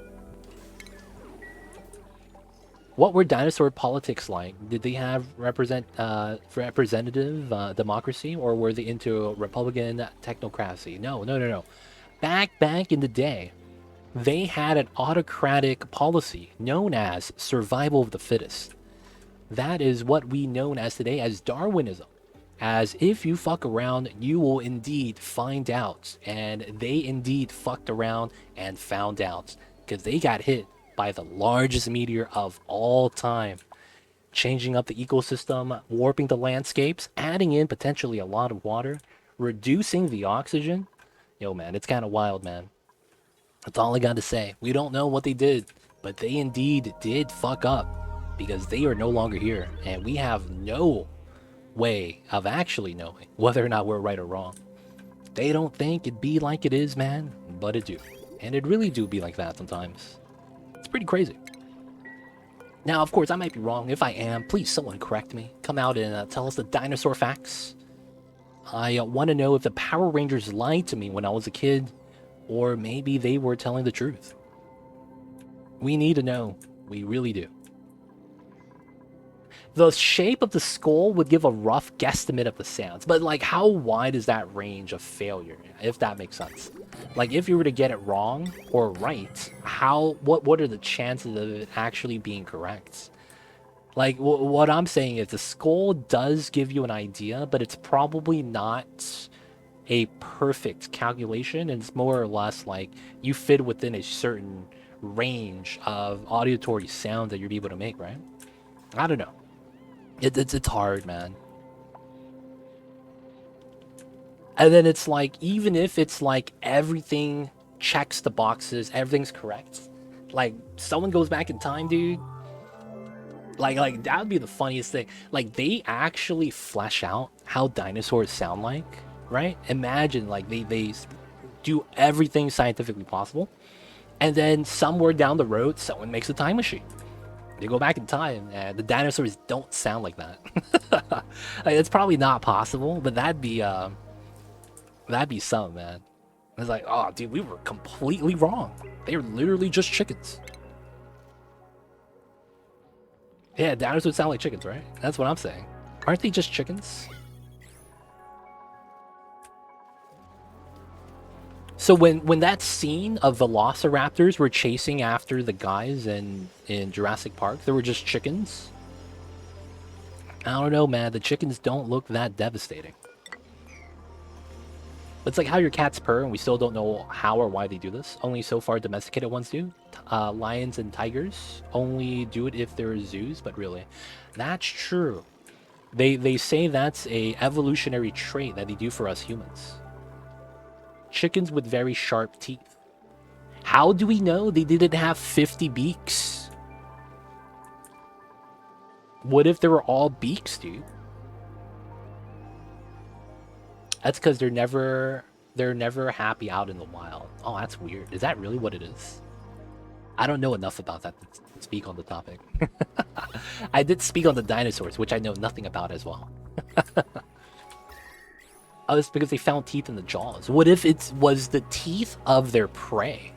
What were dinosaur politics like? Did they have representative democracy, or were they into Republican technocracy? No, no, no, no. Back in the day, they had an autocratic policy known as survival of the fittest. That is what we know as today as Darwinism. As if you fuck around, you will indeed find out. And they indeed fucked around and found out. Because they got hit by the largest meteor of all time. Changing up the ecosystem, warping the landscapes, adding in potentially a lot of water, reducing the oxygen. Yo, man, it's kind of wild, man. That's all I got to say. We don't know what they did, but they indeed did fuck up because they are no longer here, and we have no way of actually knowing whether or not we're right or wrong. They don't think it be like it is, man, but it do. And it really do be like that sometimes. It's pretty crazy. Now, of course, I might be wrong. If I am, please someone correct me. Come out and tell us the dinosaur facts. I want to know if the Power Rangers lied to me when I was a kid, or maybe they were telling the truth. We need to know. We really do. The shape of the skull would give a rough guesstimate of the sounds, but like how wide is that range of failure, if that makes sense? Like if you were to get it wrong or right, what are the chances of it actually being correct? Like what I'm saying is the skull does give you an idea, but it's probably not a perfect calculation, and it's more or less like you fit within a certain range of auditory sound that you're able to make, right? I don't know. It's hard, man. And then it's like, even if it's like everything checks the boxes, everything's correct, like someone goes back in time, dude, like that would be the funniest thing. Like they actually flesh out how dinosaurs sound like, right? Imagine like they do everything scientifically possible, and then somewhere down the road someone makes a time machine. They go back in time, and the dinosaurs don't sound like that. Like, it's probably not possible, but that'd be something, man. It's like, oh, dude, we were completely wrong. They were literally just chickens. Yeah, dinosaurs sound like chickens, right? That's what I'm saying. Aren't they just chickens? So when that scene of velociraptors were chasing after the guys in Jurassic Park, they were just chickens. I don't know, man. The chickens don't look that devastating. It's like how your cats purr, and we still don't know how or why they do this. Only so far domesticated ones do. Lions and tigers only do it if they're zoos, but really, that's true. They say that's a evolutionary trait that they do for us humans. Chickens with very sharp teeth. How do we know they didn't have 50 beaks? What if they were all beaks, dude? That's because they're never happy out in the wild. Oh, that's weird. Is that really what it is? I don't know enough about that to speak on the topic. I did speak on the dinosaurs, which I know nothing about as well. Oh, it's because they found teeth in the jaws. What if it was the teeth of their prey?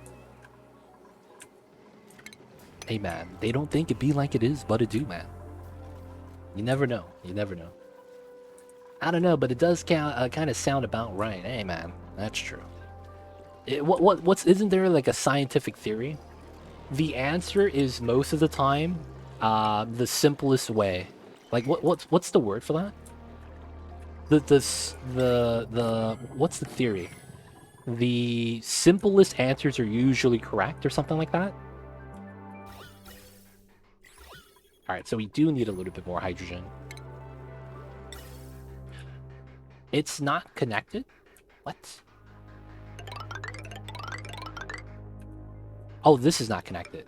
Hey, man, they don't think it be like it is, but it do, man. You never know. You never know. I don't know, but it does kind of sound about right. Hey, man, that's true. Isn't there like a scientific theory? The answer is most of the time the simplest way. Like what's the word for that? What's the theory? The simplest answers are usually correct or something like that. All right, so we do need a little bit more hydrogen. It's not connected? What? Oh, this is not connected.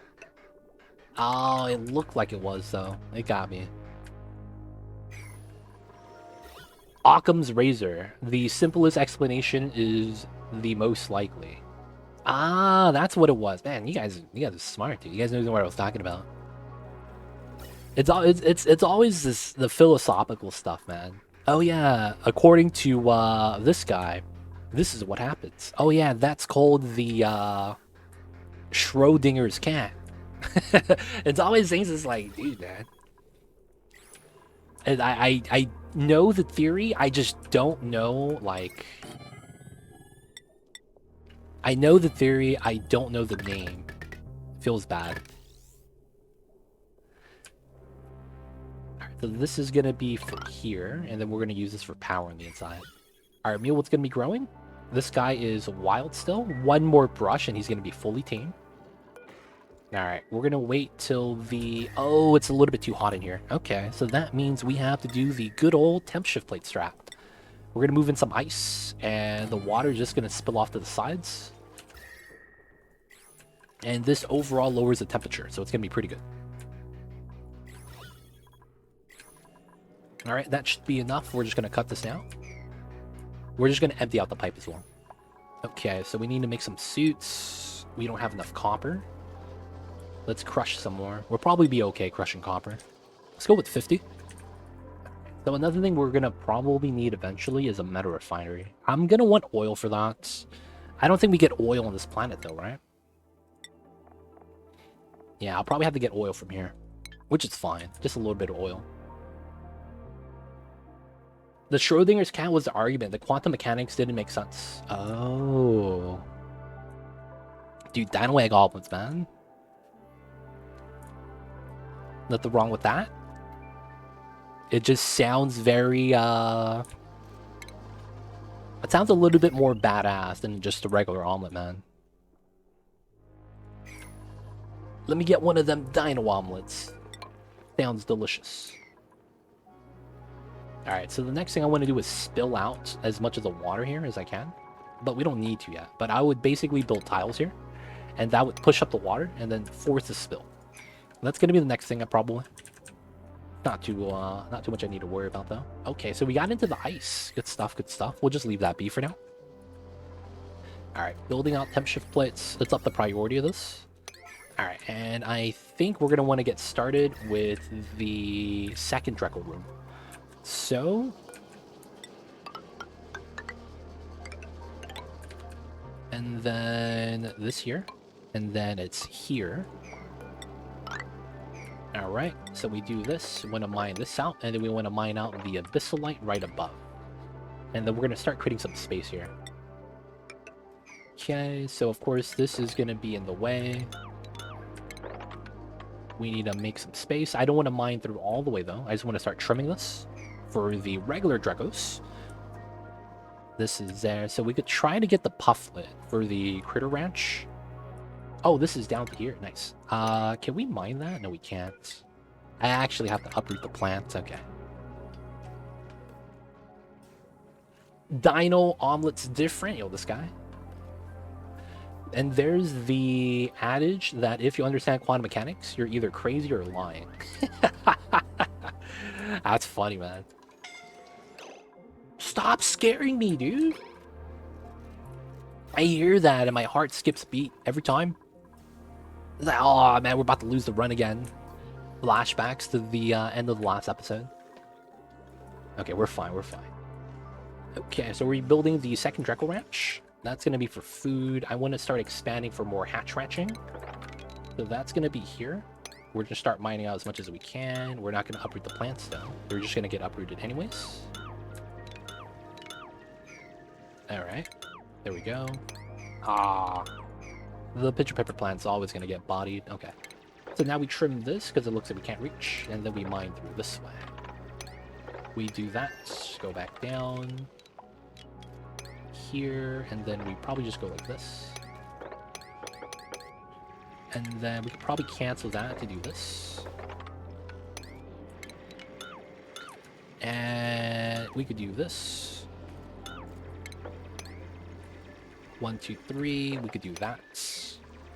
Oh, it looked like it was, though. It got me. Occam's razor. The simplest explanation is the most likely. Ah, that's what it was. Man, you guys are smart, dude. You guys know what I was talking about. It's always the philosophical stuff, man. Oh yeah, according to this guy, this is what happens. Oh yeah, that's called the Schrodinger's cat. It's always things it's like, dude, man. And I know the theory, I just don't know, like... I know the theory, I don't know the name. Feels bad. Alright, so this is gonna be for here, and then we're gonna use this for power on the inside. Alright, Mule, what's gonna be growing? This guy is wild still. One more brush, and he's gonna be fully tame. Alright, we're gonna wait till the... Oh, it's a little bit too hot in here. Okay, so that means we have to do the good old temp shift plate strat. We're gonna move in some ice, and the water is just gonna spill off to the sides. And this overall lowers the temperature, so it's gonna be pretty good. Alright, that should be enough. We're just gonna cut this out. We're just gonna empty out the pipe as well. Okay, so we need to make some suits. We don't have enough copper. Let's crush some more. We'll probably be okay crushing copper. Let's go with 50. So another thing we're gonna probably need eventually is a metal refinery. I'm gonna want oil for that. I don't think we get oil on this planet though, right? Yeah, I'll probably have to get oil from here, which is fine. Just a little bit of oil. The Schrodinger's cat was the argument. The quantum mechanics didn't make sense. Oh. Dude, dino egg goblins, man. Nothing wrong with that. It just sounds very, it sounds a little bit more badass than just a regular omelet, man. Let me get one of them dino omelets. Sounds delicious. Alright, so the next thing I want to do is spill out as much of the water here as I can. But we don't need to yet. But I would basically build tiles here. And that would push up the water and then force the spill. That's going to be the next thing I probably... Not too much I need to worry about, though. Okay, so we got into the ice. Good stuff, good stuff. We'll just leave that be for now. Alright, building out temp shift plates. Let's up the priority of this. Alright, and I think we're going to want to get started with the second Dreckle room. So... And then this here. And then it's here. Alright, so we do this, we want to mine this out, and then we want to mine out the abyssalite right above. And then we're going to start creating some space here. Okay, so of course this is going to be in the way. We need to make some space. I don't want to mine through all the way though, I just want to start trimming this for the regular Dreckos. This is there, so we could try to get the pufflet for the critter ranch. Oh, this is down to here. Nice. Can we mine that? No, we can't. I actually have to uproot the plant. Okay. Dino omelet's different. Yo, this guy. And there's the adage that if you understand quantum mechanics, you're either crazy or lying. That's funny, man. Stop scaring me, dude. I hear that and my heart skips a beat every time. It's like, oh man, we're about to lose the run again. Flashbacks to the end of the last episode. Okay, we're fine, we're fine. Okay, so we're building the second Dreckle ranch. That's going to be for food. I want to start expanding for more hatch ranching. So that's going to be here. We're going to start mining out as much as we can. We're not going to uproot the plants though. They're just going to get uprooted anyways. Alright, there we go. Ah. The pitcher pepper plant's always going to get bodied. Okay. So now we trim this because it looks like we can't reach. And then we mine through this way. We do that. Go back down. Here. And then we probably just go like this. And then we could probably cancel that to do this. And we could do this. 1, 2, 3. We could do that.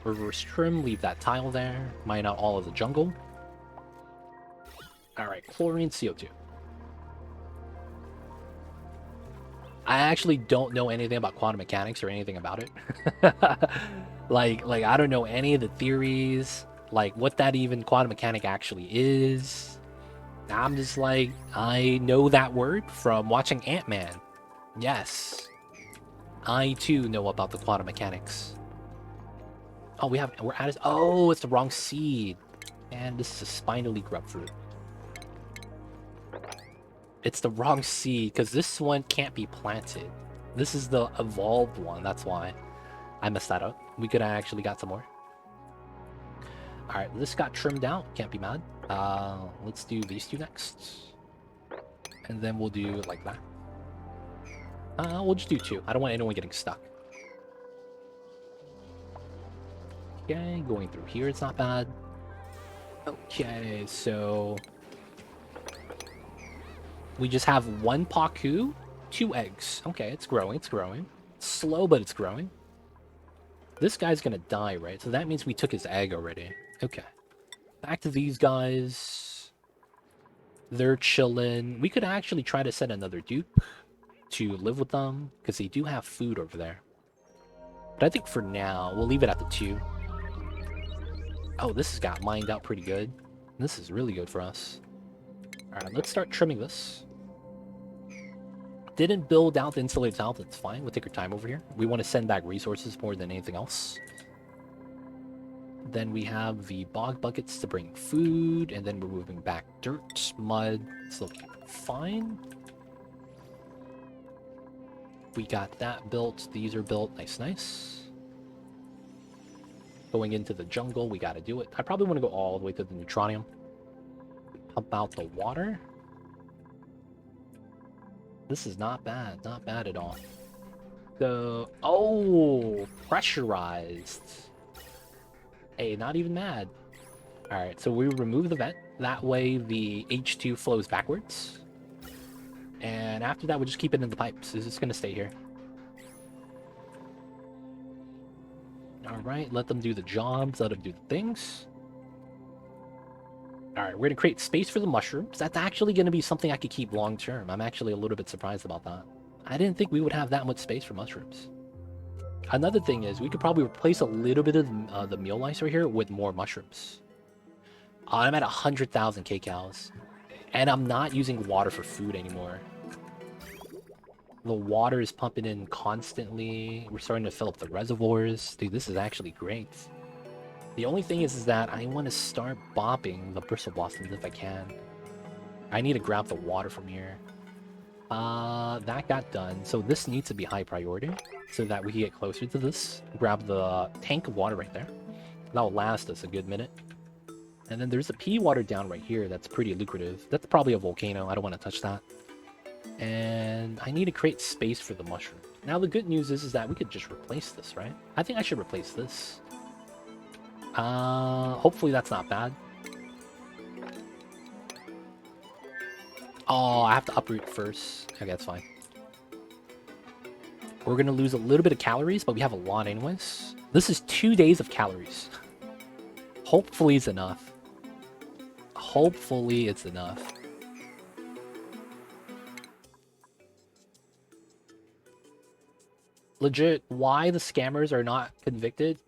Reverse trim, leave that tile there. Mine out all of the jungle. Alright, chlorine, CO2. I actually don't know anything about quantum mechanics or anything about it. like I don't know any of the theories, like what that even quantum mechanic actually is. I'm just like, I know that word from watching Ant-Man. Yes. I too know about the quantum mechanics. Oh, we're out of... Oh, it's the wrong seed. And this is a spinally grubfruit. It's the wrong seed, because this one can't be planted. This is the evolved one, that's why I messed that up. We could have actually got some more. Alright, this got trimmed out. Can't be mad. Let's do these two next. And then we'll do it like that. We'll just do two. I don't want anyone getting stuck. Okay, going through here, it's not bad. Okay, so... we just have one Paku, 2 eggs. Okay, it's growing, it's growing. Slow, but it's growing. This guy's gonna die, right? So that means we took his egg already. Okay. Back to these guys. They're chilling. We could actually try to set another dupe to live with them, because they do have food over there. But I think for now, we'll leave it at the 2. Oh, this has got mined out pretty good. This is really good for us. Alright, let's start trimming this. Didn't build out the insulated tile, that's fine. We'll take our time over here. We want to send back resources more than anything else. Then we have the bog buckets to bring food, and then we're moving back dirt, mud. It's looking fine. We got that built. These are built. Nice, nice. Going into the jungle, we gotta do it. I probably want to go all the way to the neutronium. Pump out the water. This is not bad. Not bad at all. So, oh, pressurized. Hey, not even mad. Alright, so we remove the vent. That way the H2 flows backwards. And after that, we'll just keep it in the pipes. It's just going to stay here. Alright, let them do the jobs. Let them do the things. Alright, we're going to create space for the mushrooms. That's actually going to be something I could keep long term. I'm actually a little bit surprised about that. I didn't think we would have that much space for mushrooms. Another thing is, we could probably replace a little bit of the meal lice right here with more mushrooms. I'm at 100,000 kcals. And I'm not using water for food anymore. The water is pumping in constantly. We're starting to fill up the reservoirs. Dude, this is actually great. The only thing is that I want to start bopping the bristle blossoms if I can. I need to grab the water from here. That got done. So this needs to be high priority so that we can get closer to this. Grab the tank of water right there. That'll last us a good minute. And then there's a pea water down right here that's pretty lucrative. That's probably a volcano. I don't want to touch that. And I need to create space for the mushroom. Now the good news is that we could just replace this, right? I think I should replace this. Hopefully that's not bad. Oh, I have to uproot first. Okay, that's fine. We're going to lose a little bit of calories, but we have a lot anyways. This is 2 days of calories. Hopefully it's enough. Hopefully it's enough. Legit, why the scammers are not convicted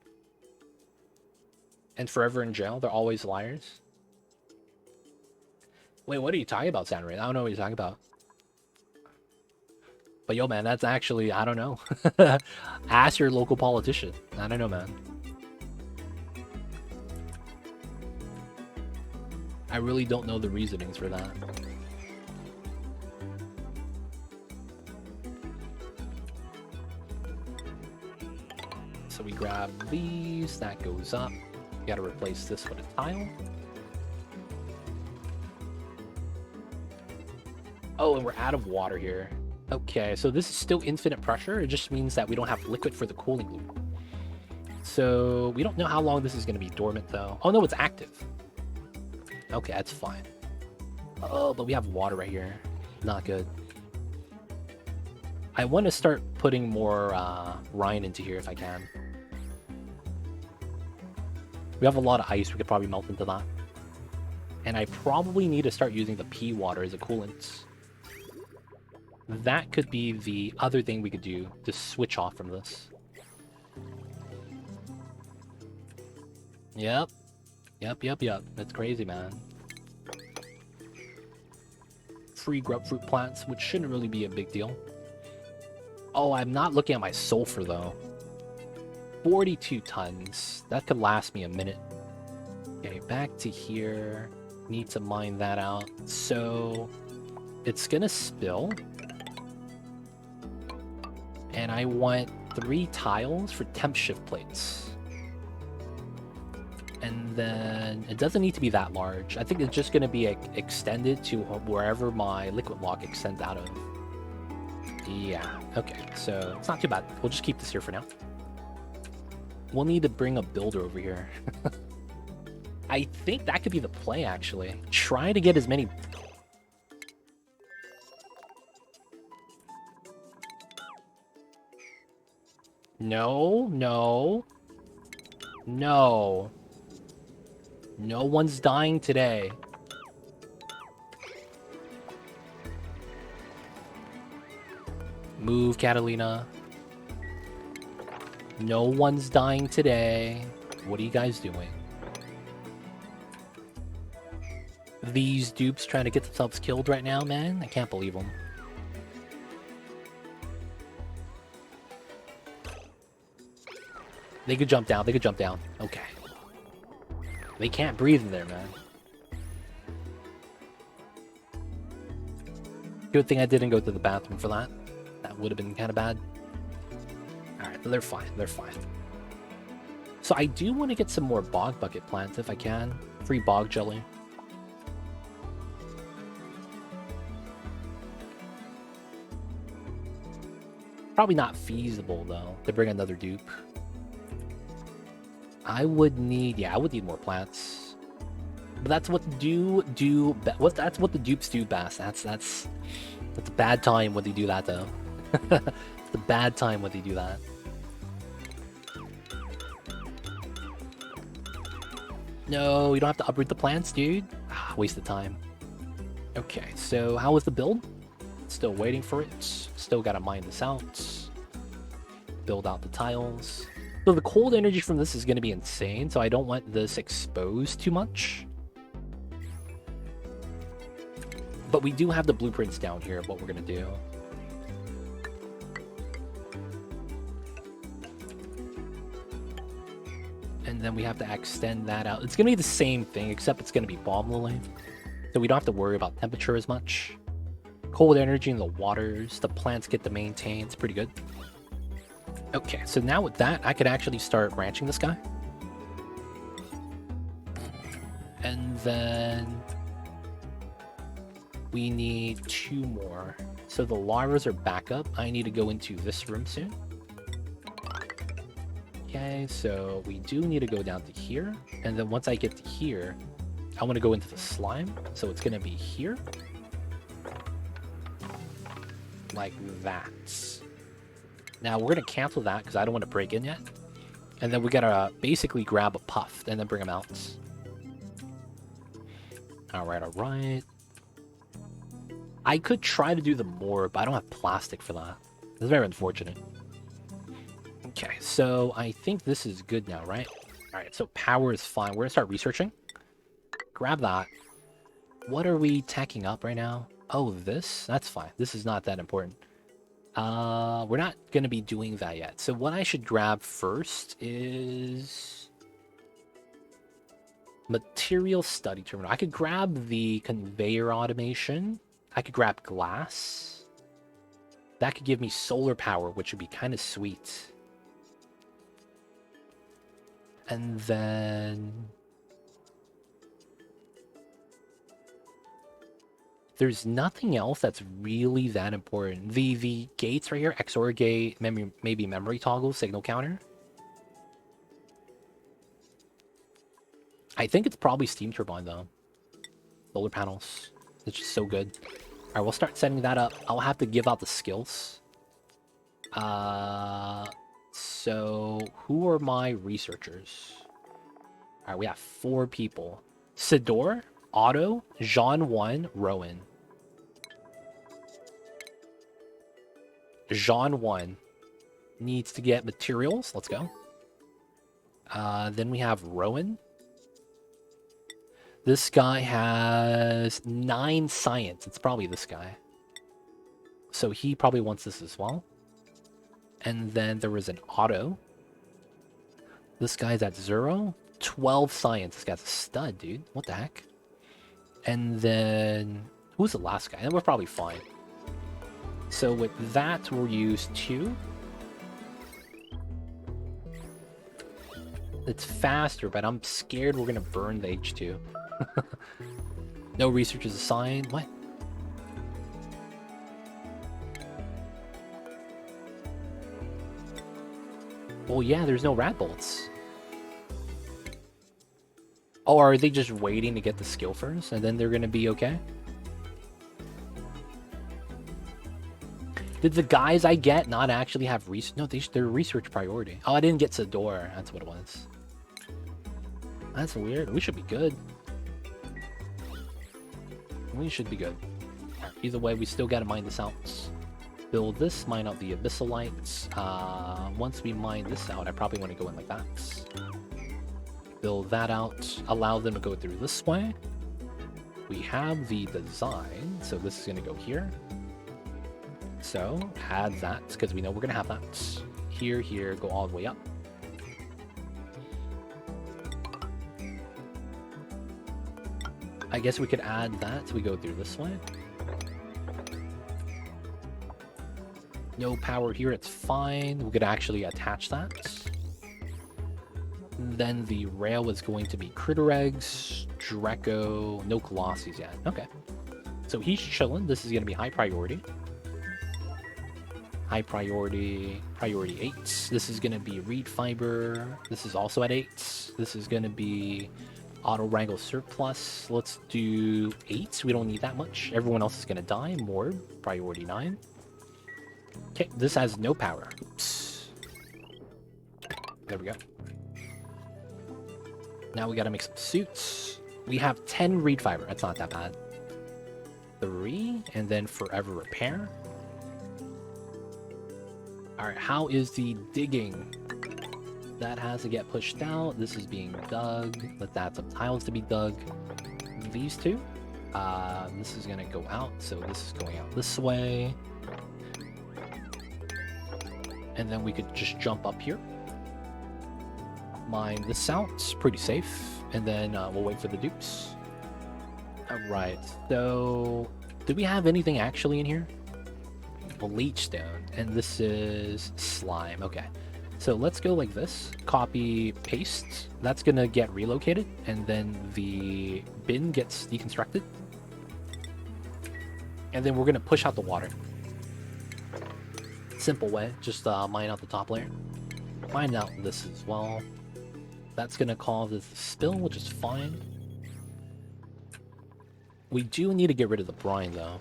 and forever in jail? They're always liars. Wait, what are you talking about, Saturday? I don't know what you're talking about. But yo, man, that's actually, I don't know. Ask your local politician. I don't know, man. I really don't know the reasonings for that. So we grab these, that goes up. We gotta replace this with a tile. Oh, and we're out of water here. Okay, so this is still infinite pressure. It just means that we don't have liquid for the cooling loop. So we don't know how long this is going to be dormant, though. Oh, no, it's active. Okay, that's fine. Oh, but we have water right here. Not good. I want to start putting more brine into here if I can. We have a lot of ice. We could probably melt into that. And I probably need to start using the pea water as a coolant. That could be the other thing we could do to switch off from this. Yep. Yep. That's crazy, man. Free grubfruit plants, which shouldn't really be a big deal. Oh, I'm not looking at my sulfur, though. 42 tons. That could last me a minute. Okay, back to here. Need to mine that out. So it's gonna spill. And I want 3 tiles for temp shift plates. And then it doesn't need to be that large. I think it's just gonna be extended to wherever my liquid lock extends out of. Yeah, okay, so it's not too bad. We'll just keep this here for now. We'll need to bring a builder over here. I think that could be the play, actually. Try to get as many... No, no. No. No one's dying today. Move, Catalina. No one's dying today. What are you guys doing? These dupes trying to get themselves killed right now, man? I can't believe them. They could jump down. They could jump down. Okay. They can't breathe in there, man. Good thing I didn't go to the bathroom for that. That would have been kind of bad. Alright, they're fine. They're fine. So I do want to get some more bog bucket plants if I can. Free bog jelly. Probably not feasible, though, to bring another dupe. I would need... Yeah, I would need more plants. But that's what that's what the dupes do best. That's a bad time when they do that, though. It's a bad time when they do that. No, you don't have to uproot the plants, dude. Ah, waste of time. Okay, so how was the build? Still waiting for it. Still gotta mine this out. Build out the tiles. So the cold energy from this is gonna be insane, so I don't want this exposed too much. But we do have the blueprints down here of what we're gonna do. And then we have to extend that out. It's gonna be the same thing, except it's gonna be bomb lily. So we don't have to worry about temperature as much. Cold energy in the waters, the plants get to maintain, it's pretty good. Okay, so now with that, I could actually start ranching this guy. And then we need 2 more. So the larvas are back up. I need to go into this room soon. Okay, so we do need to go down to here. And then once I get to here, I want to go into the slime. So it's going to be here. Like that. Now we're going to cancel that because I don't want to break in yet. And then we got to basically grab a puff and then bring them out. Alright, alright. I could try to do the more, but I don't have plastic for that. It's very unfortunate. Okay, so I think this is good now, right? Alright, so power is fine. We're going to start researching. Grab that. What are we tacking up right now? Oh, this? That's fine. This is not that important. We're not going to be doing that yet. So what I should grab first is... Material study terminal. I could grab the conveyor automation. I could grab glass. That could give me solar power, which would be kind of sweet. And then... There's nothing else that's really that important. The gates right here, XOR gate, maybe memory toggle, signal counter. I think it's probably steam turbine though. Solar panels. It's just so good. Alright, we'll start setting that up. I'll have to give out the skills. So who are my researchers? Alright, we have 4 people. Sidor, Otto, Jean 1, Rowan. Jean 1 needs to get materials. Let's go. Then we have Rowan. This guy has 9 science. It's probably this guy. So he probably wants this as well. And then there was an Otto. This guy's at 0. 12 science. This guy's a stud, dude. What the heck? And then... who's the last guy? And we're probably fine. So with that, we'll use 2. It's faster, but I'm scared we're gonna burn the H2. No research is assigned. What? Well, yeah, there's no rat bolts. Oh, are they just waiting to get the skill first, and then they're gonna be okay? Did the guys I get not actually have research? No, they're research priority. Oh, I didn't get Sador. That's what it was. That's weird. We should be good. We should be good. Either way, we still gotta mine this out. Build this, mine out the abyssalites. Once we mine this out, I probably want to go in like that. Build that out. Allow them to go through this way. We have the design, so this is gonna go here. So add that because we know we're gonna have that. Here, here, go all the way up. I guess we could add that so we go through this way. No power here, it's fine. We could actually attach that. Then the rail is going to be critter eggs, Draco, no Colossus yet. Okay. So he's chilling. This is going to be high priority. High priority, priority 8. This is going to be reed fiber. This is also at 8. This is going to be auto wrangle surplus. Let's do 8. We don't need that much. Everyone else is going to die. More, priority 9. Okay, this has no power. Oops. There we go. Now we gotta make some suits. We have 10 reed fiber. That's not that bad. 3, and then forever repair. Alright, how is the digging? That has to get pushed out. This is being dug. Let's add some tiles to be dug. These two. This is gonna go out, so this is going out this way. And then we could just jump up here. Mine this out. It's pretty safe. And then we'll wait for the dupes. Alright, so... do we have anything actually in here? Bleachstone. And this is slime. Okay. So let's go like this. Copy, paste. That's gonna get relocated. And then the bin gets deconstructed. And then we're gonna push out the water. Simple way. Just mine out the top layer. Mine out this as well. That's gonna cause this spill, which is fine. We do need to get rid of the brine, though.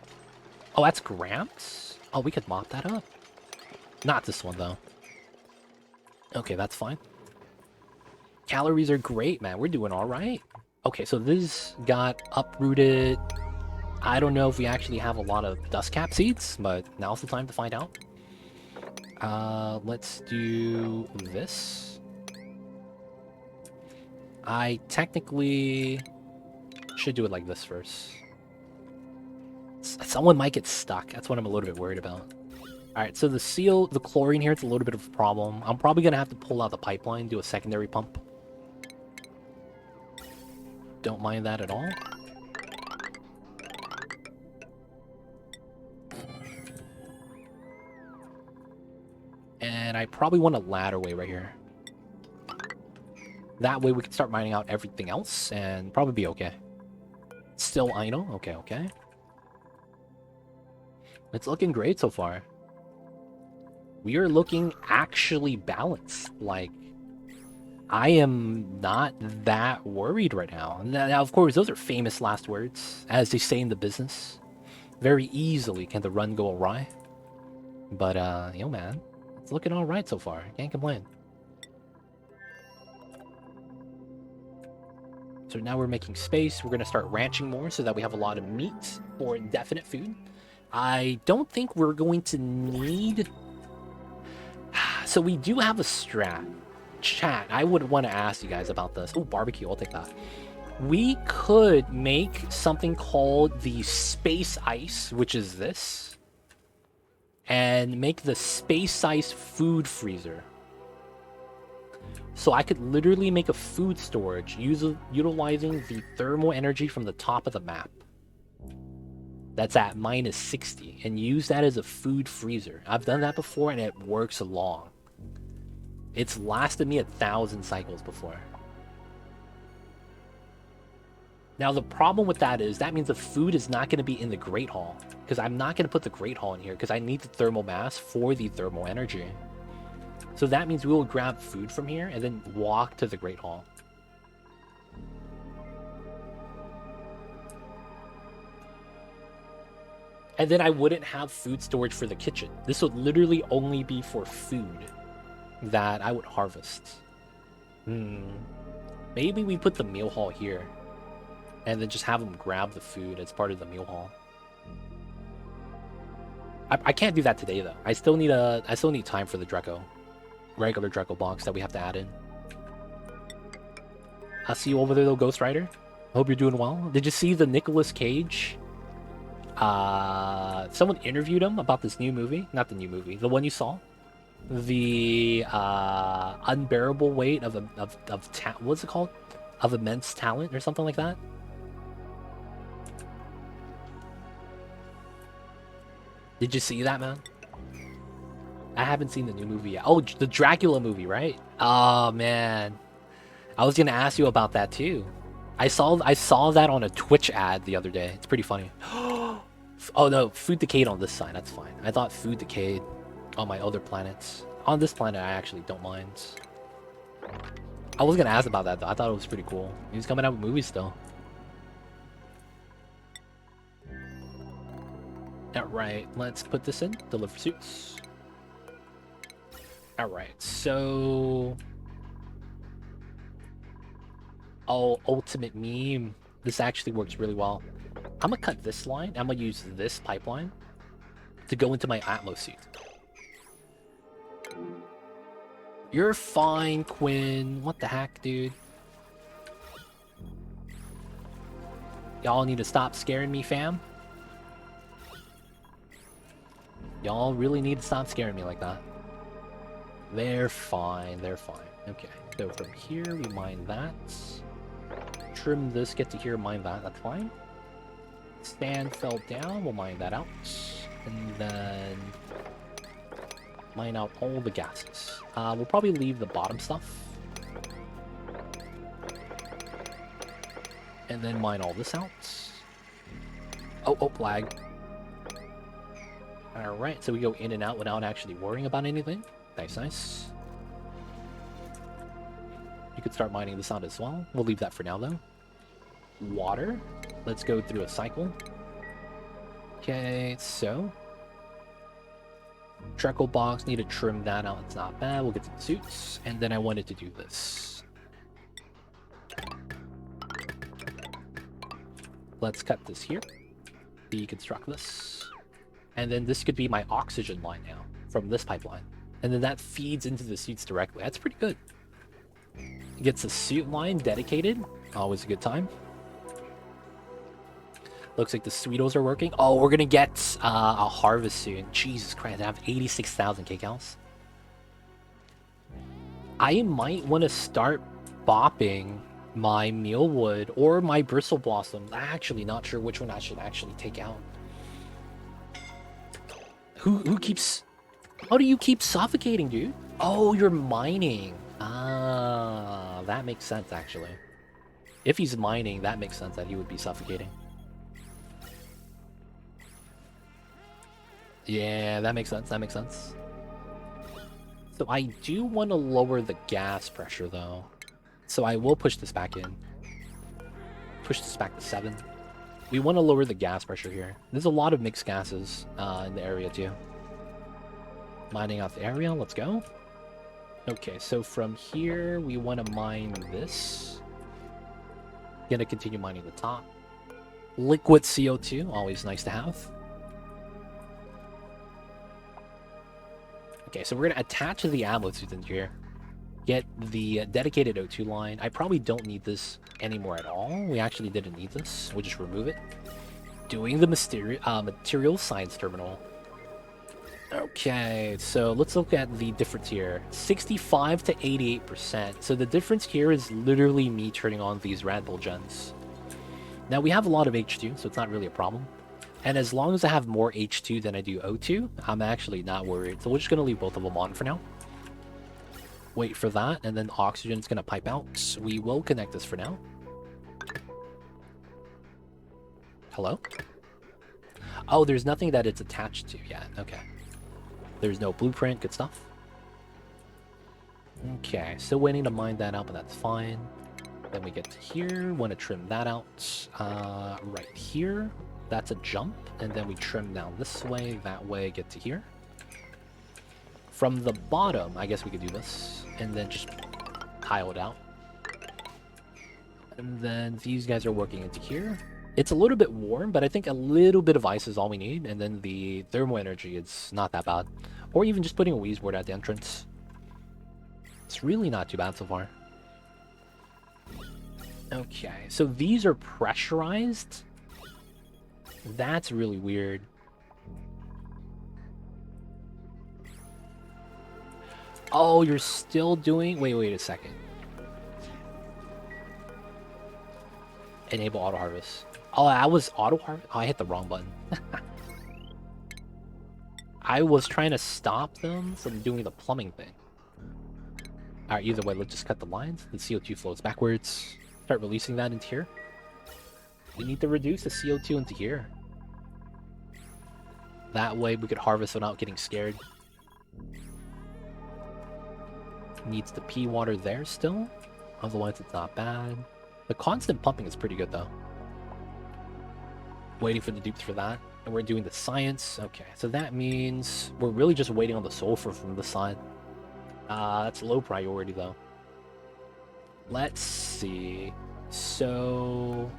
Oh, that's Gramps? Oh, we could mop that up. Not this one, though. Okay, that's fine. Calories are great, man. We're doing all right. Okay, so this got uprooted. I don't know if we actually have a lot of dust cap seeds, but now's the time to find out. Let's do this. I technically should do it like this first. Someone might get stuck. That's what I'm a little bit worried about. Alright, so the seal, the chlorine here, it's a little bit of a problem. I'm probably going to have to pull out the pipeline, do a secondary pump. Don't mind that at all. And I probably want a ladder way right here. That way we can start mining out everything else and probably be okay. Still idle? Okay, okay. It's looking great so far. We are looking actually balanced. Like, I am not that worried right now. Now, of course, those are famous last words, as they say in the business. Very easily can the run go awry. But, yo, man, it's looking all right so far. Can't complain. So now we're making space. We're going to start ranching more so that we have a lot of meat for indefinite food. I don't think we're going to need... So we do have a strat. Chat, I would want to ask you guys about this. Oh, barbecue, I'll take that. We could make something called the space ice, which is this. And make the space ice food freezer. So I could literally make a food storage utilizing the thermal energy from the top of the map. That's at -60, and use that as a food freezer. I've done that before and it works long. It's lasted me 1,000 cycles before. Now the problem with that is that means the food is not going to be in the Great Hall, because I'm not going to put the Great Hall in here because I need the thermal mass for the thermal energy. So that means we will grab food from here and then walk to the Great Hall. And then I wouldn't have food storage for the kitchen. This would literally only be for food that I would harvest. Maybe we put the meal hall here and then just have them grab the food as part of the meal hall. I can't do that today though. I still need time for the regular Draco box that we have to add in. I'll see you over there though, Ghost Rider. Hope you're doing well. Did you see the Nicolas Cage? Someone interviewed him about this new movie. Not the new movie, the one you saw. The unbearable weight of what's it called? Of immense talent or something like that. Did you see that, man? I haven't seen the new movie yet. Oh, the Dracula movie, right? Oh man, I was gonna ask you about that too. I saw that on a Twitch ad the other day. It's pretty funny. Oh no, food decayed on this side. That's fine. I thought food decayed on my other planets. On this planet, I actually don't mind. I was gonna ask about that though. I thought it was pretty cool. He's coming out with movies still. Alright, let's put this in. Deliver suits. Alright, so... Oh, ultimate meme. This actually works really well. I'm gonna cut this line. I'm gonna use this pipeline to go into my Atmos suit. You're fine, Quinn. What the heck, dude? Y'all need to stop scaring me, fam. Y'all really need to stop scaring me like that. They're fine. They're fine. Okay. So from here, we mine that. Trim this, get to here, mine that. That's fine. Stand fell down. We'll mine that out. And then mine out all the gases. We'll probably leave the bottom stuff. And then mine all this out. Oh, lag. Alright, so we go in and out without actually worrying about anything. Nice, nice. You could start mining this out as well. We'll leave that for now, though. Water. Let's go through a cycle. Okay, so... Treacle box, need to trim that out. It's not bad. We'll get to the suits. And then I wanted to do this. Let's cut this here. Deconstruct this. And then this could be my oxygen line now from this pipeline. And then that feeds into the suits directly. That's pretty good. Gets a suit line dedicated. Always a good time. Looks like the Sweetos are working. Oh, we're gonna get a harvest soon. Jesus Christ, I have 86,000 kcals. I might want to start bopping my mealwood or my bristle blossom. I'm actually not sure which one I should actually take out. Who keeps... How do you keep suffocating, dude? Oh, you're mining. Ah, that makes sense, actually. If he's mining, that makes sense that he would be suffocating. Yeah, that makes sense. That makes sense. So I do want to lower the gas pressure, though. So I will push this back in. Push this back to 7. We want to lower the gas pressure here. There's a lot of mixed gases in the area, too. Mining out the area. Let's go. Okay, so from here, we want to mine this. Gonna continue mining the top. Liquid CO2, always nice to have. Okay, so we're gonna attach the ammo suit in here. Get the dedicated O2 line. I probably don't need this anymore at all. We actually didn't need this. We'll just remove it. Doing the material science terminal. Okay, so let's look at the difference here. 65 to 88%. So the difference here is literally me turning on these Red Bull gens. Now we have a lot of H2, so it's not really a problem. And as long as I have more H2 than I do O2, I'm actually not worried. So we're just going to leave both of them on for now. Wait for that, and then oxygen's going to pipe out. We will connect this for now. Hello? Oh, there's nothing that it's attached to yet. Okay. There's no blueprint. Good stuff. Okay, still waiting to mine that out, but that's fine. Then we get to here. Want to trim that out. Right here. That's a jump. And then we trim down this way, that way, get to here. From the bottom, I guess we could do this. And then just tile it out. And then these guys are working into here. It's a little bit warm, but I think a little bit of ice is all we need. And then the thermal energy is not that bad. Or even just putting a wheeze board at the entrance. It's really not too bad so far. Okay, so these are pressurized. That's really weird. Oh, you're still doing... Wait a second. Enable auto harvest. Oh, I was auto harvest? Oh, I hit the wrong button. I was trying to stop them from doing the plumbing thing. Alright, either way, let's just cut the lines. The CO2 flows backwards. Start releasing that into here. We need to reduce the CO2 into here. That way we could harvest without getting scared. Needs the pea water there still. Otherwise it's not bad. The constant pumping is pretty good though. Waiting for the dupes for that. And we're doing the science. Okay, so that means we're really just waiting on the sulfur from the side. That's low priority though. Let's see. So...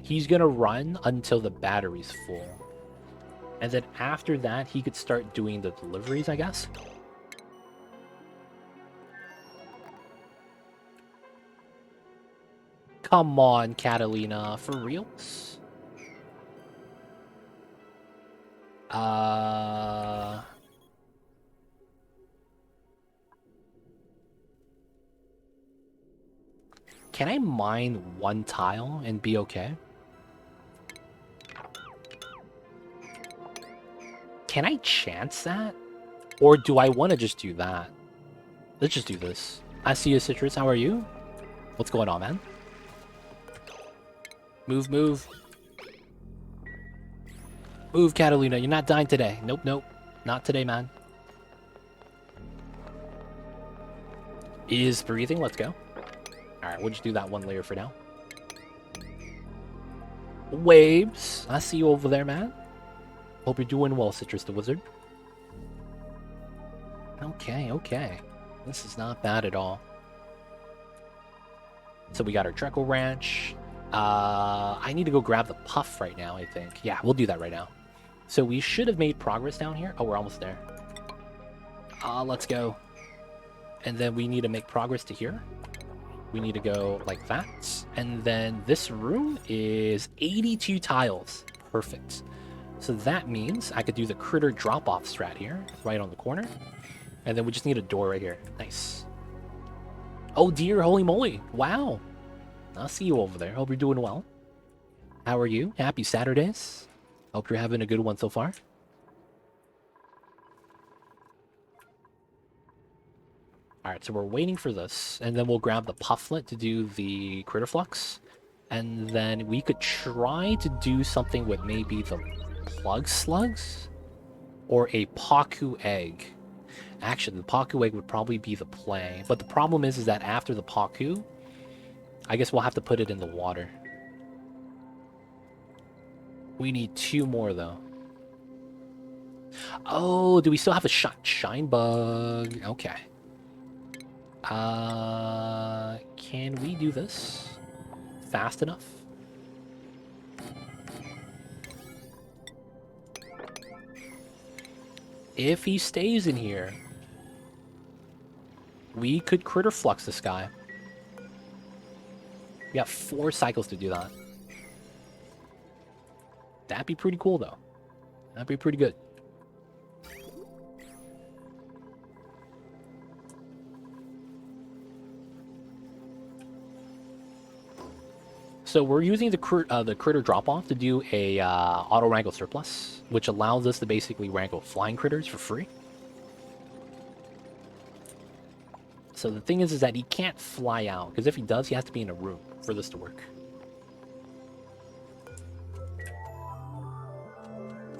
he's gonna run until the battery's full. And then after that, he could start doing the deliveries, I guess. Come on, Catalina, for reals? Can I mine one tile and be okay? Can I chance that? Or do I want to just do that? Let's just do this. I see you, Citrus. How are you? What's going on, man? Move, move. Move, Catalina. You're not dying today. Nope, nope. Not today, man. Is breathing. Let's go. Alright, we'll just do that one layer for now. Waves. I see you over there, man. Hope you're doing well, Citrus the Wizard. Okay, okay. This is not bad at all. So we got our Treckle Ranch. I need to go grab the puff right now, I think. Yeah, we'll do that right now. So we should have made progress down here. Oh, we're almost there. Let's go. And then we need to make progress to here. We need to go like that. And then this room is 82 tiles. Perfect. So that means I could do the critter drop-off strat here, right on the corner. And then we just need a door right here. Nice. Oh dear, holy moly. Wow. I'll see you over there. Hope you're doing well. How are you? Happy Saturdays. Hope you're having a good one so far. Alright, so we're waiting for this. And then we'll grab the pufflet to do the critter flux. And then we could try to do something with maybe the plug slugs? Or a Paku egg. Actually, the Paku egg would probably be the play. But the problem is that after the Paku, I guess we'll have to put it in the water. We need 2 more, though. Oh, do we still have a shine bug? Okay. Can we do this fast enough? If he stays in here, we could critter flux this guy. We got 4 cycles to do that. That'd be pretty cool, though. That'd be pretty good. So we're using the critter drop-off to do a auto wrangle surplus, which allows us to basically wrangle flying critters for free. So the thing is that he can't fly out, because if he does, he has to be in a room for this to work.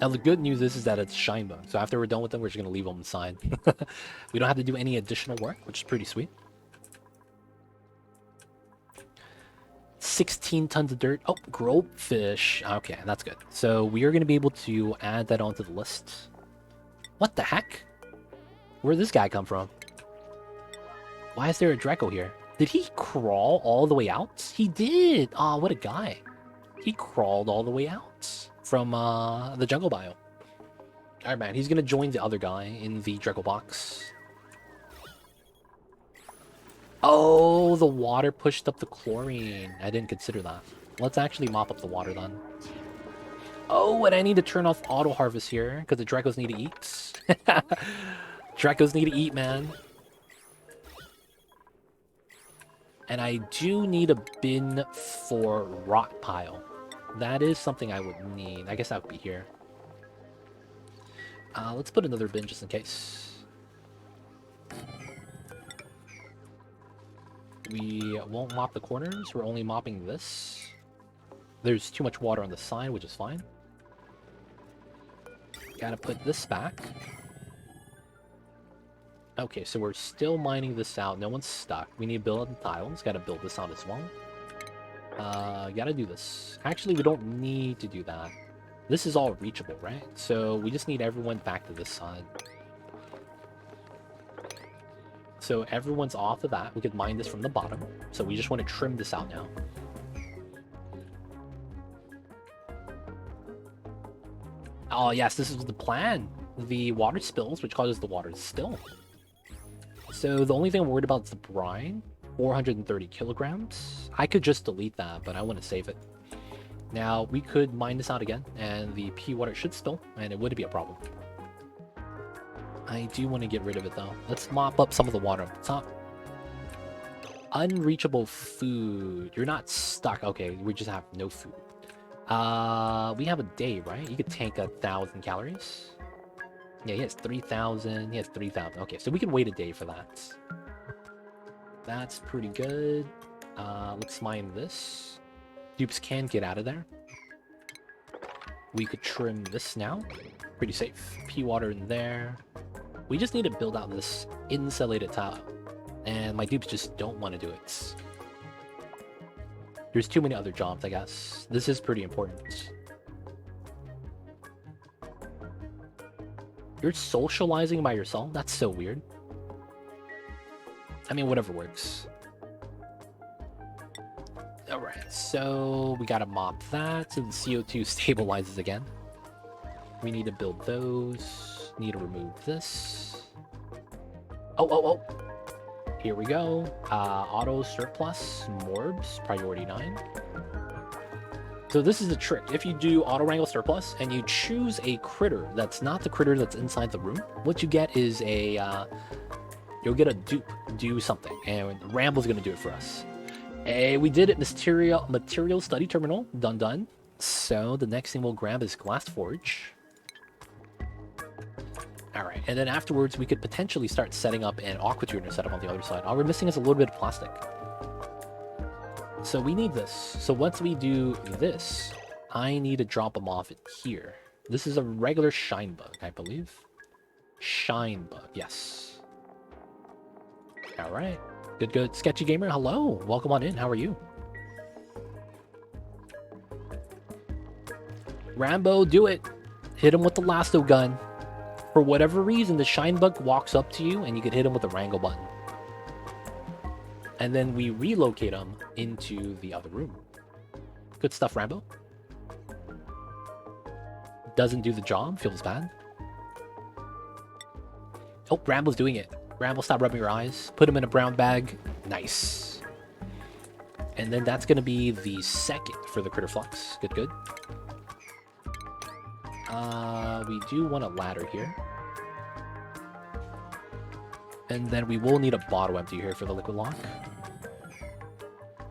Now the good news is that it's shine bug, so after we're done with them, we're just going to leave them inside. We don't have to do any additional work, which is pretty sweet. 16 tons of dirt. Oh, grilled fish. Okay, that's good. So we are going to be able to add that onto the list. What the heck? Where did this guy come from? Why is there a Draco here? Did he crawl all the way out? He did! Aw, what a guy. He crawled all the way out from the jungle biome. Alright, man. He's going to join the other guy in the Draco box. Oh, the water pushed up the chlorine. I didn't consider that. Let's actually mop up the water then. Oh, and I need to turn off auto harvest here because the Dracos need to eat. Dracos need to eat, man. And I do need a bin for rot pile. That is something I would need. I guess that would be here. Let's put another bin just in case. We won't mop the corners. We're only mopping this. There's too much water on the side, which is fine. Gotta put this back. Okay, so we're still mining this out. No one's stuck. We need to build up the tiles. Gotta build this out as well. Gotta do this. Actually, we don't need to do that. This is all reachable, right? So we just need everyone back to this side. So everyone's off of that. We could mine this from the bottom. So we just want to trim this out now. Oh, yes, this is the plan. The water spills, which causes the water to spill. So the only thing I'm worried about is the brine. 430 kilograms. I could just delete that, but I want to save it. Now, we could mine this out again, and the pea water should spill, and it wouldn't be a problem. I do want to get rid of it, though. Let's mop up some of the water up the top. Unreachable food. You're not stuck. Okay, we just have no food. We have a day, right? You could tank 1,000 calories. Yeah, he has 3,000. He has 3,000. Okay, so we can wait a day for that. That's pretty good. Let's mine this. Dupes can get out of there. We could trim this now. Pretty safe. Pea water in there. We just need to build out this insulated tile. And my dupes just don't want to do it. There's too many other jobs, I guess. This is pretty important. You're socializing by yourself? That's so weird. I mean, whatever works. Alright, so we gotta mop that so the CO2 stabilizes again. We need to build those. Need to remove this. Oh. Here we go. Auto surplus, morbs, priority 9. So this is the trick. If you do auto wrangle surplus and you choose a critter that's not the critter that's inside the room, what you get is a you'll get a dupe do something, and Ramble's gonna do it for us. Hey, we did it. Material study terminal done. So the next thing we'll grab is glass forge. All right, and then afterwards we could potentially start setting up an aqua tuner setup on the other side. All we're missing is a little bit of plastic. So we need this. So once we do this, I need to drop them off here. This is a regular shine bug, I believe. Shine bug, yes. All right, good. Sketchy Gamer, hello. Welcome on in. How are you? Rambo, do it. Hit him with the lasso gun. For whatever reason, the shine bug walks up to you and you can hit him with the wrangle button. And then we relocate him into the other room. Good stuff, Rambo. Doesn't do the job, feels bad. Oh, Rambo's doing it. Rambo, stop rubbing your eyes. Put him in a brown bag. Nice. And then that's going to be the second for the critter flux. Good. We do want a ladder here. And then we will need a bottle empty here for the liquid lock.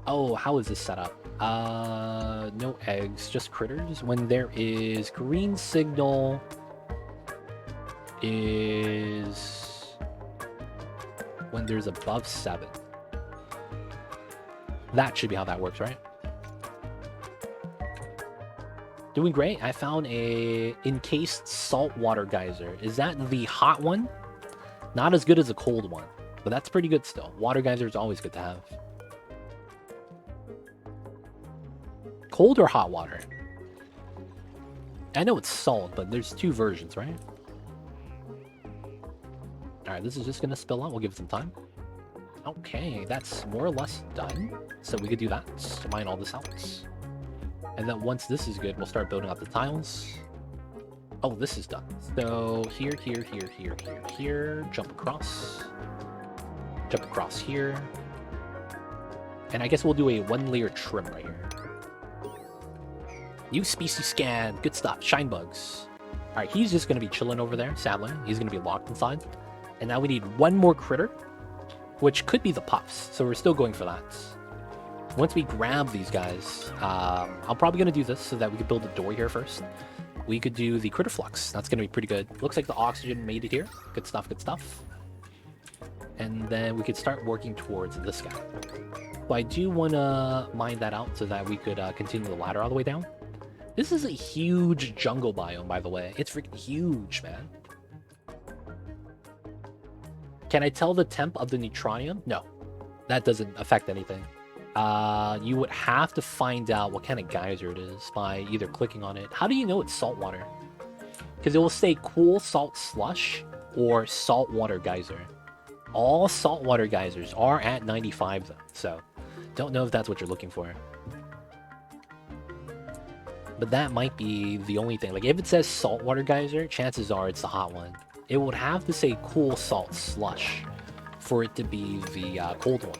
Oh, how is this set up? No eggs, just critters. When there is green signal is when there's above 7. That should be how that works, right? Doing great. I found a encased saltwater geyser. Is that the hot one? Not as good as a cold one, but that's pretty good still. Water geyser is always good to have. Cold or hot water? I know it's salt, but there's 2 versions, right? Alright, this is just gonna spill out. We'll give it some time. Okay, that's more or less done. So we could do that. Mine all this out. And then once this is good, we'll start building up the tiles. Oh, this is done. So here, here, here, here, here, here. Jump across. Jump across here. And I guess we'll do a 1-layer trim right here. New species scan. Good stuff. Shine bugs. Alright, he's just going to be chilling over there, sadly. He's going to be locked inside. And now we need 1 more critter, which could be the puffs. So we're still going for that. Once we grab these guys, I'm probably going to do this so that we can build a door here first. We could do the critter flux. That's going to be pretty good. Looks like the oxygen made it here. Good stuff, good stuff. And then we could start working towards this guy. So I do want to mine that out so that we could continue the ladder all the way down. This is a huge jungle biome, by the way. It's freaking huge, man. Can I tell the temp of the neutronium? No, that doesn't affect anything. You would have to find out what kind of geyser it is by either clicking on it. How do you know it's saltwater? Because it will say cool salt slush or saltwater geyser. All saltwater geysers are at 95 though, so don't know if that's what you're looking for. But that might be the only thing. Like if it says saltwater geyser, chances are it's the hot one. It would have to say cool salt slush for it to be the cold one.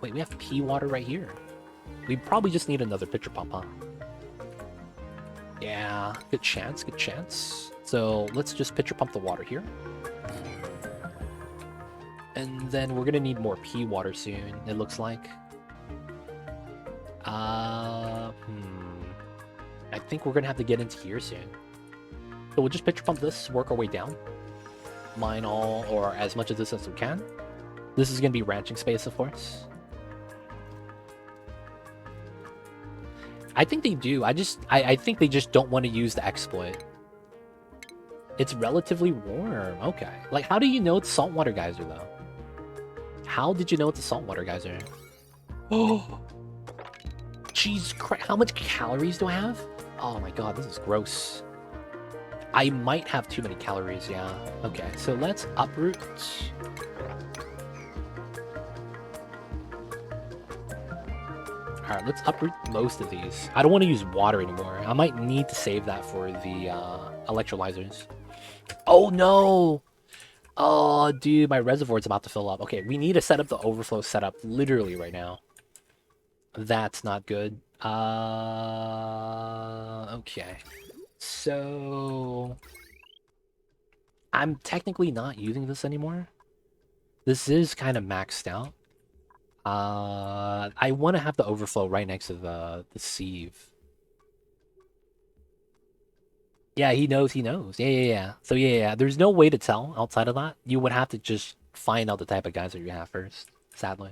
Wait, we have pea water right here. We probably just need another pitcher pump, huh? Yeah, good chance, good chance. So let's just pitcher pump the water here. And then we're gonna need more pea water soon, it looks like. I think we're gonna have to get into here soon. So we'll just pitcher pump this, work our way down. Mine all, or as much of this as we can. This is gonna be ranching space, of course. I think they do. I think they just don't want to use the exploit. It's relatively warm. Okay. Like, how do you know it's saltwater geyser, though? How did you know it's a saltwater geyser? Oh! Jeez, how much calories do I have? Oh my god, this is gross. I might have too many calories, yeah. Okay, so let's uproot. Alright, let's uproot most of these. I don't want to use water anymore. I might need to save that for the electrolyzers. Oh no! Oh, dude, my reservoir's about to fill up. Okay, we need to set up the overflow setup literally right now. That's not good. Okay. So... I'm technically not using this anymore. This is kind of maxed out. I want to have the overflow right next to the sieve. Yeah, he knows. Yeah. So yeah. There's no way to tell outside of that. You would have to just find out the type of geyser you have first, sadly.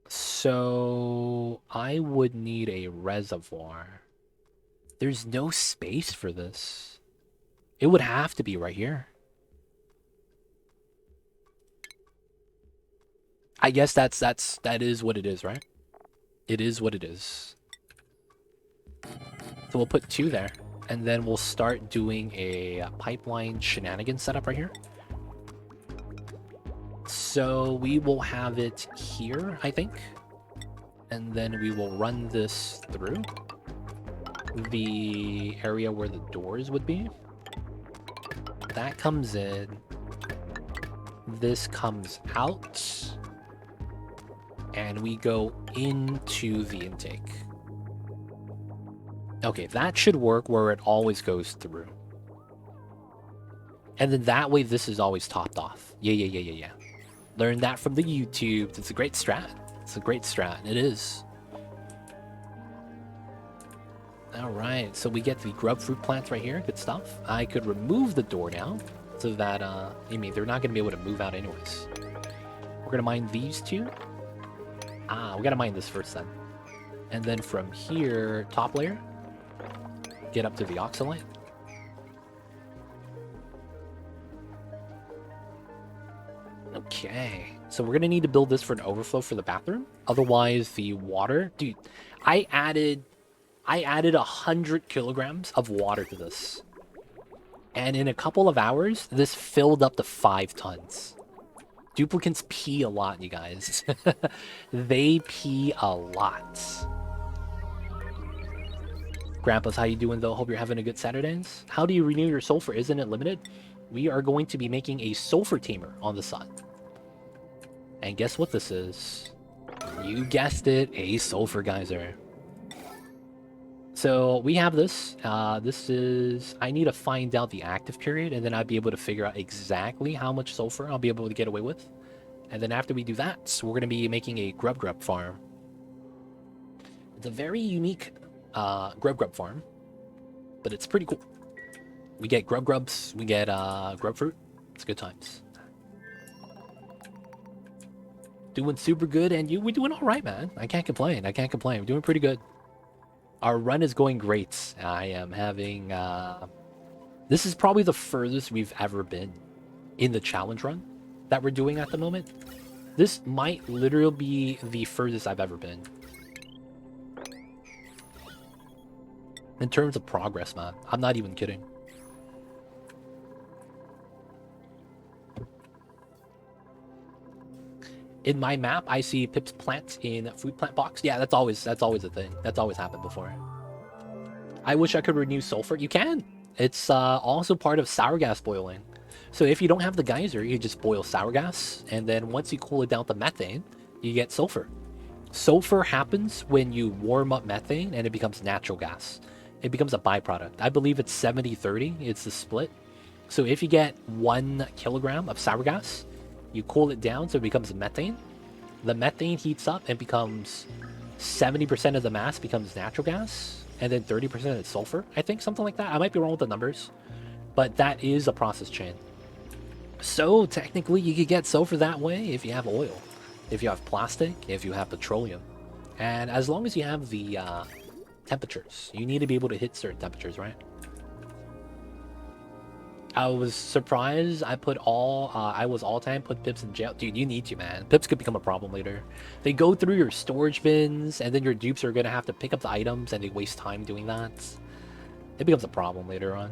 So I would need a reservoir. There's no space for this. It would have to be right here. I guess that is what it is, right? It is what it is. So we'll put 2 there, and then we'll start doing a pipeline shenanigan setup right here. So we will have it here, I think. And then we will run this through the area where the doors would be. That comes in. This comes out. and we go into the intake. Okay, that should work where it always goes through. And then that way this is always topped off. Yeah. Learned that from the YouTube. It's a great strat. It's a great strat. It is. Alright, so we get the grub fruit plants right here. Good stuff. I could remove the door now so that, I mean, they're not going to be able to move out anyways. We're going to mine these two. We got to mine this first then. And then from here, top layer, get up to the oxalite. Okay, so we're gonna need to build this for an overflow for the bathroom. Otherwise, the water, dude, I added 100 kilograms of water to this, and in a couple of hours, this filled up to 5 tons. Duplicants pee a lot, you guys. They pee a lot. Grandpa's, how you doing though? Hope you're having a good Saturdays. How do you renew your sulfur? Isn't it limited? We are going to be making a sulfur tamer on the side. And guess what this is? You guessed it, a sulfur geyser. So we have this. This is... I need to find out the active period, and then I'll be able to figure out exactly how much sulfur I'll be able to get away with. And then after we do that, we're going to be making a grub farm. It's a very unique grub farm, but it's pretty cool. We get grubs, we get grub fruit. It's good times. Doing super good, and we're doing all right, man. I can't complain. We're doing pretty good. Our run is going great. I am having... this is probably the furthest we've ever been in the challenge run that we're doing at the moment. This might literally be the furthest I've ever been. In terms of progress, man. I'm not even kidding. In my map, I see Pip's plant in food plant box. Yeah, that's always a thing. That's always happened before. I wish I could renew sulfur. You can. It's also part of sour gas boiling. So if you don't have the geyser, you just boil sour gas, and then once you cool it down to methane, you get sulfur. Sulfur happens when you warm up methane, and it becomes natural gas. It becomes a byproduct. I believe it's 70-30. It's the split. So if you get 1 kilogram of sour gas, you cool it down so it becomes methane. The methane heats up and becomes 70% of the mass becomes natural gas, and then 30% is sulfur. I think something like that. I might be wrong with the numbers, but that is a process chain. So technically, you could get sulfur that way if you have oil, if you have plastic, if you have petroleum, and as long as you have the temperatures. You need to be able to hit certain temperatures, right? I was surprised I put I was all-time put Pips in jail. Dude, you need to, man. Pips could become a problem later. They go through your storage bins, and then your dupes are going to have to pick up the items, and they waste time doing that. It becomes a problem later on.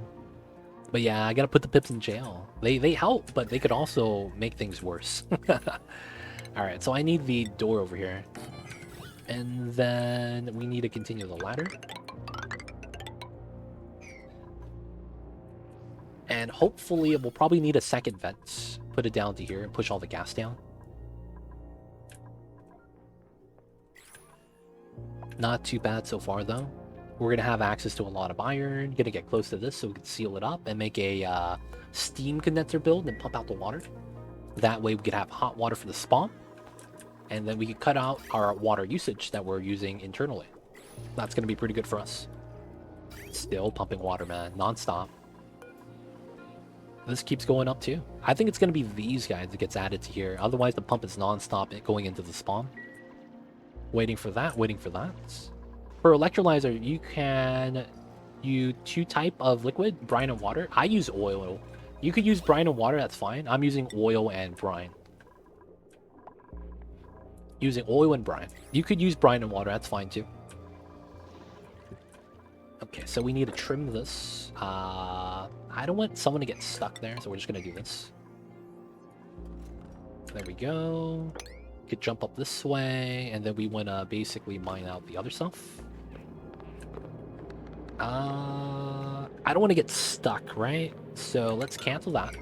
But yeah, I gotta put the Pips in jail. They help, but they could also make things worse. Alright, so I need the door over here. And then we need to continue the ladder. And hopefully we'll probably need a second vent. Put it down to here and push all the gas down. Not too bad so far though. We're going to have access to a lot of iron. Going to get close to this so we can seal it up and make a steam condenser build and pump out the water. That way we could have hot water for the spawn. And then we could cut out our water usage that we're using internally. That's going to be pretty good for us. Still pumping water, man. Non-stop. This keeps going up too. I think it's going to be these guys that gets added to here. Otherwise the pump is non-stop going into the spawn. Waiting for that, waiting for that. For electrolyzer, you can use 2 type of liquid, brine and water. I use oil. You could use brine and water, that's fine. I'm using oil and brine. Using oil and brine. You could use brine and water, that's fine too. Okay, so we need to trim this. I don't want someone to get stuck there, so we're just going to do this. There we go. Could jump up this way, and then we want to basically mine out the other stuff. I don't want to get stuck, right? So let's cancel that.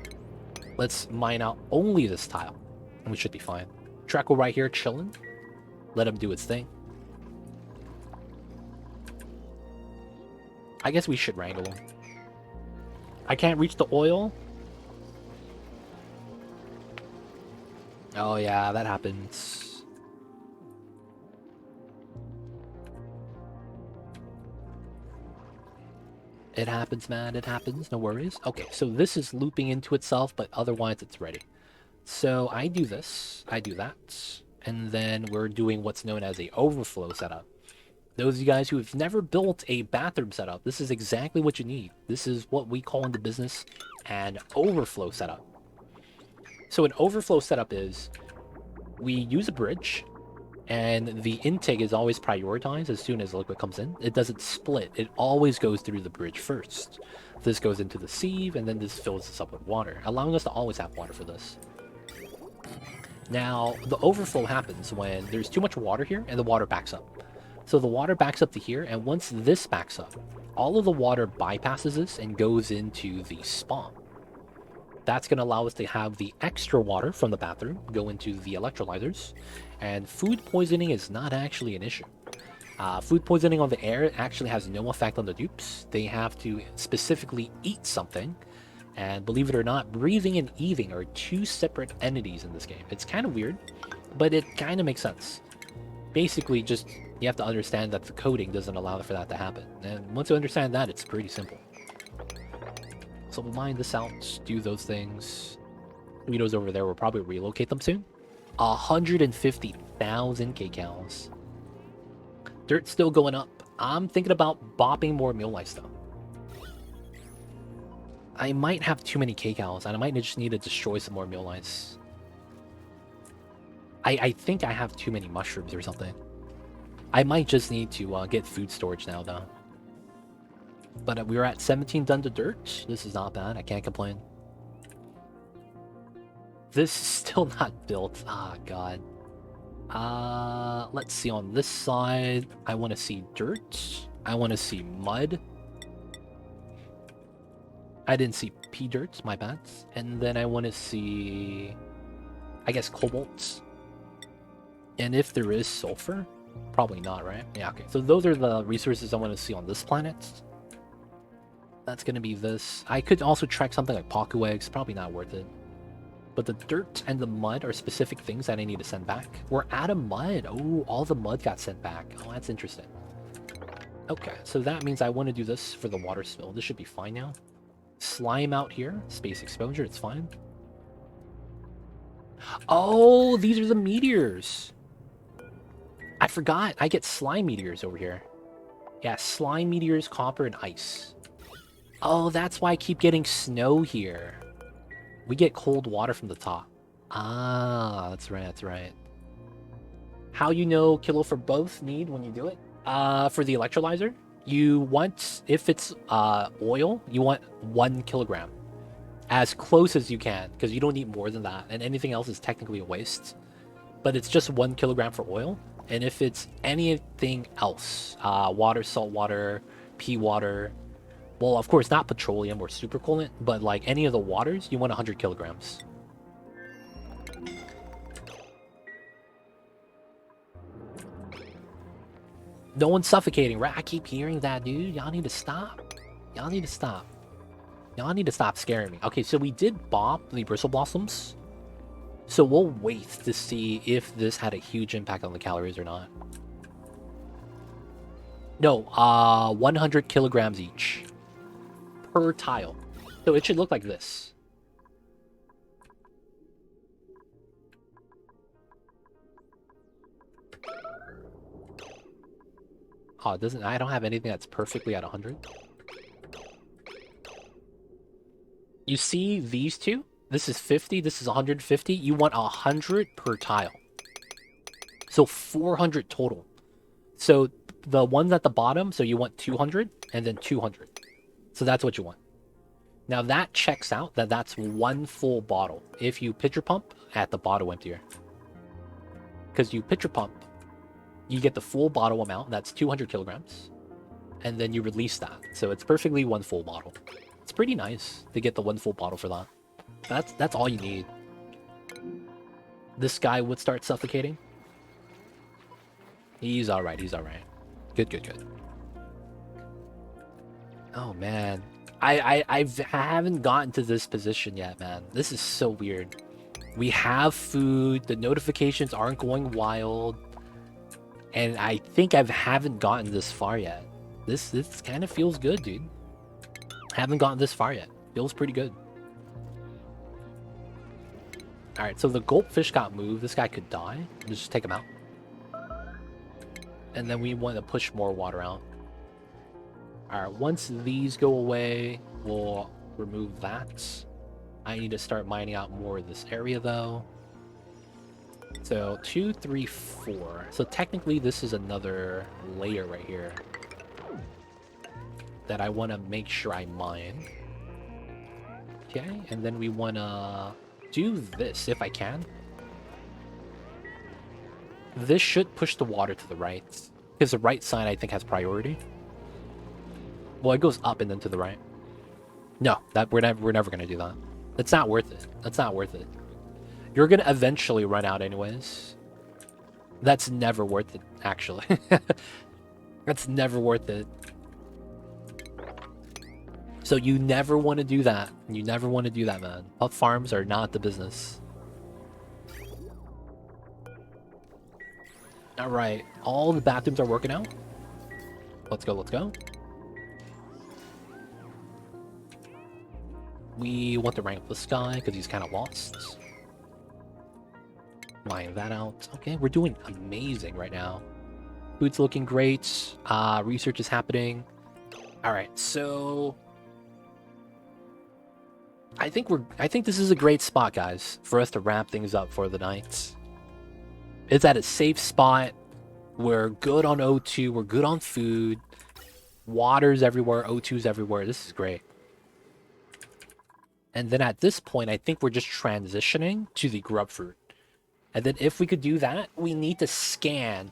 Let's mine out only this tile, and we should be fine. Treckle right here, chilling. Let him do its thing. I guess we should wrangle him. I can't reach the oil. Oh yeah, that happens. It happens, man. It happens. No worries. Okay, so this is looping into itself, but otherwise it's ready. So I do this, I do that, and then we're doing what's known as a overflow setup. Those of you guys who have never built a bathroom setup, this is exactly what you need. This is what we call in the business an overflow setup. So an overflow setup is we use a bridge, and the intake is always prioritized as soon as the liquid comes in. It doesn't split. It always goes through the bridge first. This goes into the sieve, and then this fills us up with water, allowing us to always have water for this. Now, the overflow happens when there's too much water here, and the water backs up. So the water backs up to here, and once this backs up, all of the water bypasses this and goes into the spawn. That's going to allow us to have the extra water from the bathroom go into the electrolyzers, and food poisoning is not actually an issue. Food poisoning on the air actually has no effect on the dupes. They have to specifically eat something, and believe it or not, breathing and eating are two separate entities in this game. It's kind of weird, but it kind of makes sense. Basically, just you have to understand that the coding doesn't allow for that to happen. And once you understand that, it's pretty simple. So we'll mine this out, do those things. Guido's over there, we'll probably relocate them soon. 150,000 kcals. Dirt's still going up. I'm thinking about bopping more meal lice though. I might have too many kcals, and I might just need to destroy some more meal lice. I think I have too many mushrooms or something. I might just need to get food storage now, though. But we were at 17 done to dirt. This is not bad. I can't complain. This is still not built. Ah, God. Let's see on this side. I want to see dirt. I want to see mud. I didn't see pea dirt. My bad. And then I want to see, I guess, cobalt. And if there is sulfur, probably not, right? Yeah, okay. So those are the resources I want to see on this planet. That's going to be this. I could also track something like Paku eggs. Probably not worth it. But the dirt and the mud are specific things that I need to send back. We're out of mud. Oh, all the mud got sent back. Oh, that's interesting. Okay, so that means I want to do this for the water spill. This should be fine now. Slime out here. Space exposure. It's fine. Oh, these are the meteors. I forgot. I get slime meteors over here. Yeah, slime meteors, copper, and ice. Oh, that's why I keep getting snow here. We get cold water from the top. Ah, that's right, that's right. How you know kilo for both need when you do it? For the electrolyzer, you want, if it's oil, you want 1 kilogram. As close as you can, because you don't need more than that, and anything else is technically a waste. But it's just 1 kilogram for oil. And if it's anything else, water, salt water, pea water, well, of course, not petroleum or super coolant, but like any of the waters, you want 100 kilograms. No one's suffocating, right? I keep hearing that, dude. Y'all need to stop. Y'all need to stop. Y'all need to stop scaring me. Okay, so we did bop the bristle blossoms. So we'll wait to see if this had a huge impact on the calories or not. No, 100 kilograms each. Per tile. So it should look like this. Oh, it doesn't, I don't have anything that's perfectly at 100. You see these two? This is 50, this is 150. You want 100 per tile. So 400 total. So the ones at the bottom, so you want 200 and then 200. So that's what you want. Now that checks out that that's 1 full bottle. If you pitcher pump at the bottle emptier. Because you pitcher pump, you get the full bottle amount, that's 200 kilograms. And then you release that. So it's perfectly 1 full bottle. It's pretty nice to get the 1 full bottle for that. That's all you need. This guy would start suffocating. He's alright, he's alright. Good, good, good. Oh, man. I haven't gotten to this position yet, man. This is so weird. We have food, the notifications aren't going wild, and I think I haven't gotten this far yet. This kind of feels good, dude. Haven't gotten this far yet. Feels pretty good. Alright, so the goldfish got moved. This guy could die. Just take him out. And then we want to push more water out. Alright, once these go away, we'll remove that. I need to start mining out more of this area, though. So, 2, 3, 4. So technically, this is another layer right here that I want to make sure I mine. Okay, and then we want to do this, if I can. This should push the water to the right, because the right side, I think, has priority. Well, it goes up and then to the right. No, that we're never going to do that. That's not worth it. That's not worth it. You're going to eventually run out anyways. That's never worth it, actually. That's never worth it. So you never want to do that. You never want to do that, man. Puff farms are not the business. Alright, all the bathrooms are working out. Let's go, let's go. We want to rank up this guy because he's kind of lost. Mine that out. Okay, we're doing amazing right now. Food's looking great. Research is happening. Alright, so I think this is a great spot, guys, for us to wrap things up for the night. It's at a safe spot. We're good on O2. We're good on food. Water's everywhere. O2's everywhere. This is great. And then at this point, I think we're just transitioning to the grub fruit. And then if we could do that, we need to scan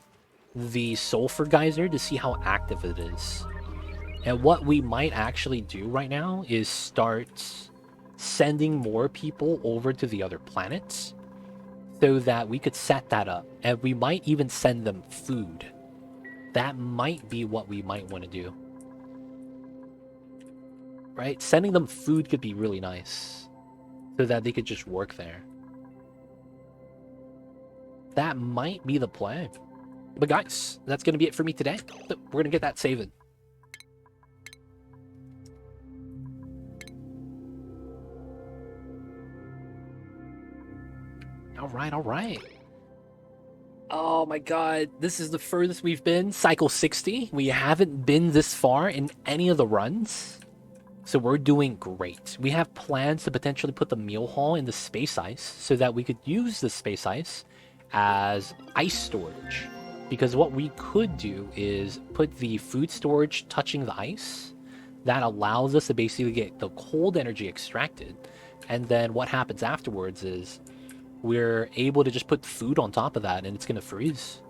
the sulfur geyser to see how active it is. And what we might actually do right now is start sending more people over to the other planets so that we could set that up. And we might even send them food. That might be what we might want to do. Right? Sending them food could be really nice so that they could just work there. That might be the play. But guys, that's going to be it for me today. So we're going to get that saving. Alright, alright. Oh my god, this is the furthest we've been. Cycle 60. We haven't been this far in any of the runs. So we're doing great. We have plans to potentially put the meal hall in the space ice so that we could use the space ice as ice storage. Because what we could do is put the food storage touching the ice. That allows us to basically get the cold energy extracted. And then what happens afterwards is we're able to just put food on top of that and it's going to freeze.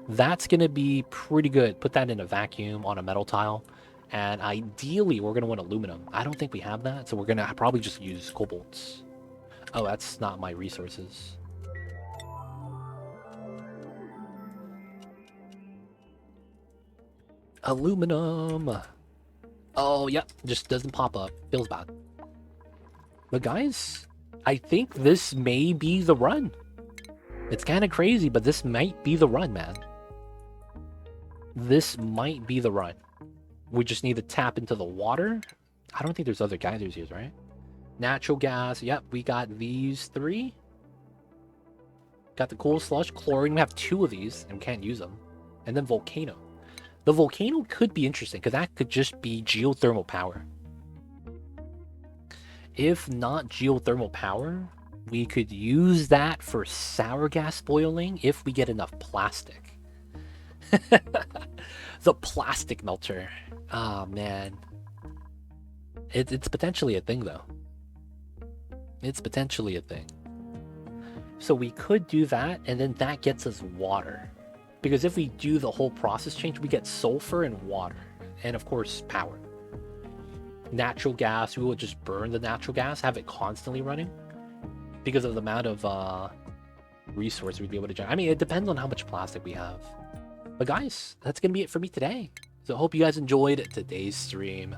That's going to be pretty good. Put that in a vacuum on a metal tile. And ideally, we're going to want aluminum. I don't think we have that, so we're going to probably just use cobalts. Oh, that's not my resources. Aluminum. Oh, yep. Just doesn't pop up. Feels bad. But guys, I think this may be the run. It's kind of crazy, but this might be the run, man. This might be the run. We just need to tap into the water. I don't think there's other geysers here, right? Natural gas. Yep, we got these 3. Got the cool slush. Chlorine. We have 2 of these and we can't use them. And then volcano. The volcano could be interesting because that could just be geothermal power. If not geothermal power, we could use that for sour gas boiling if we get enough plastic. The plastic melter. Ah, man. It's potentially a thing, though. It's potentially a thing. So we could do that, and then that gets us water. Because if we do the whole process change, we get sulfur and water. And, of course, power. Natural gas, we will just burn the natural gas, have it constantly running. Because of the amount of resource we'd be able to generate. I mean, it depends on how much plastic we have. But guys, that's going to be it for me today. So I hope you guys enjoyed today's stream.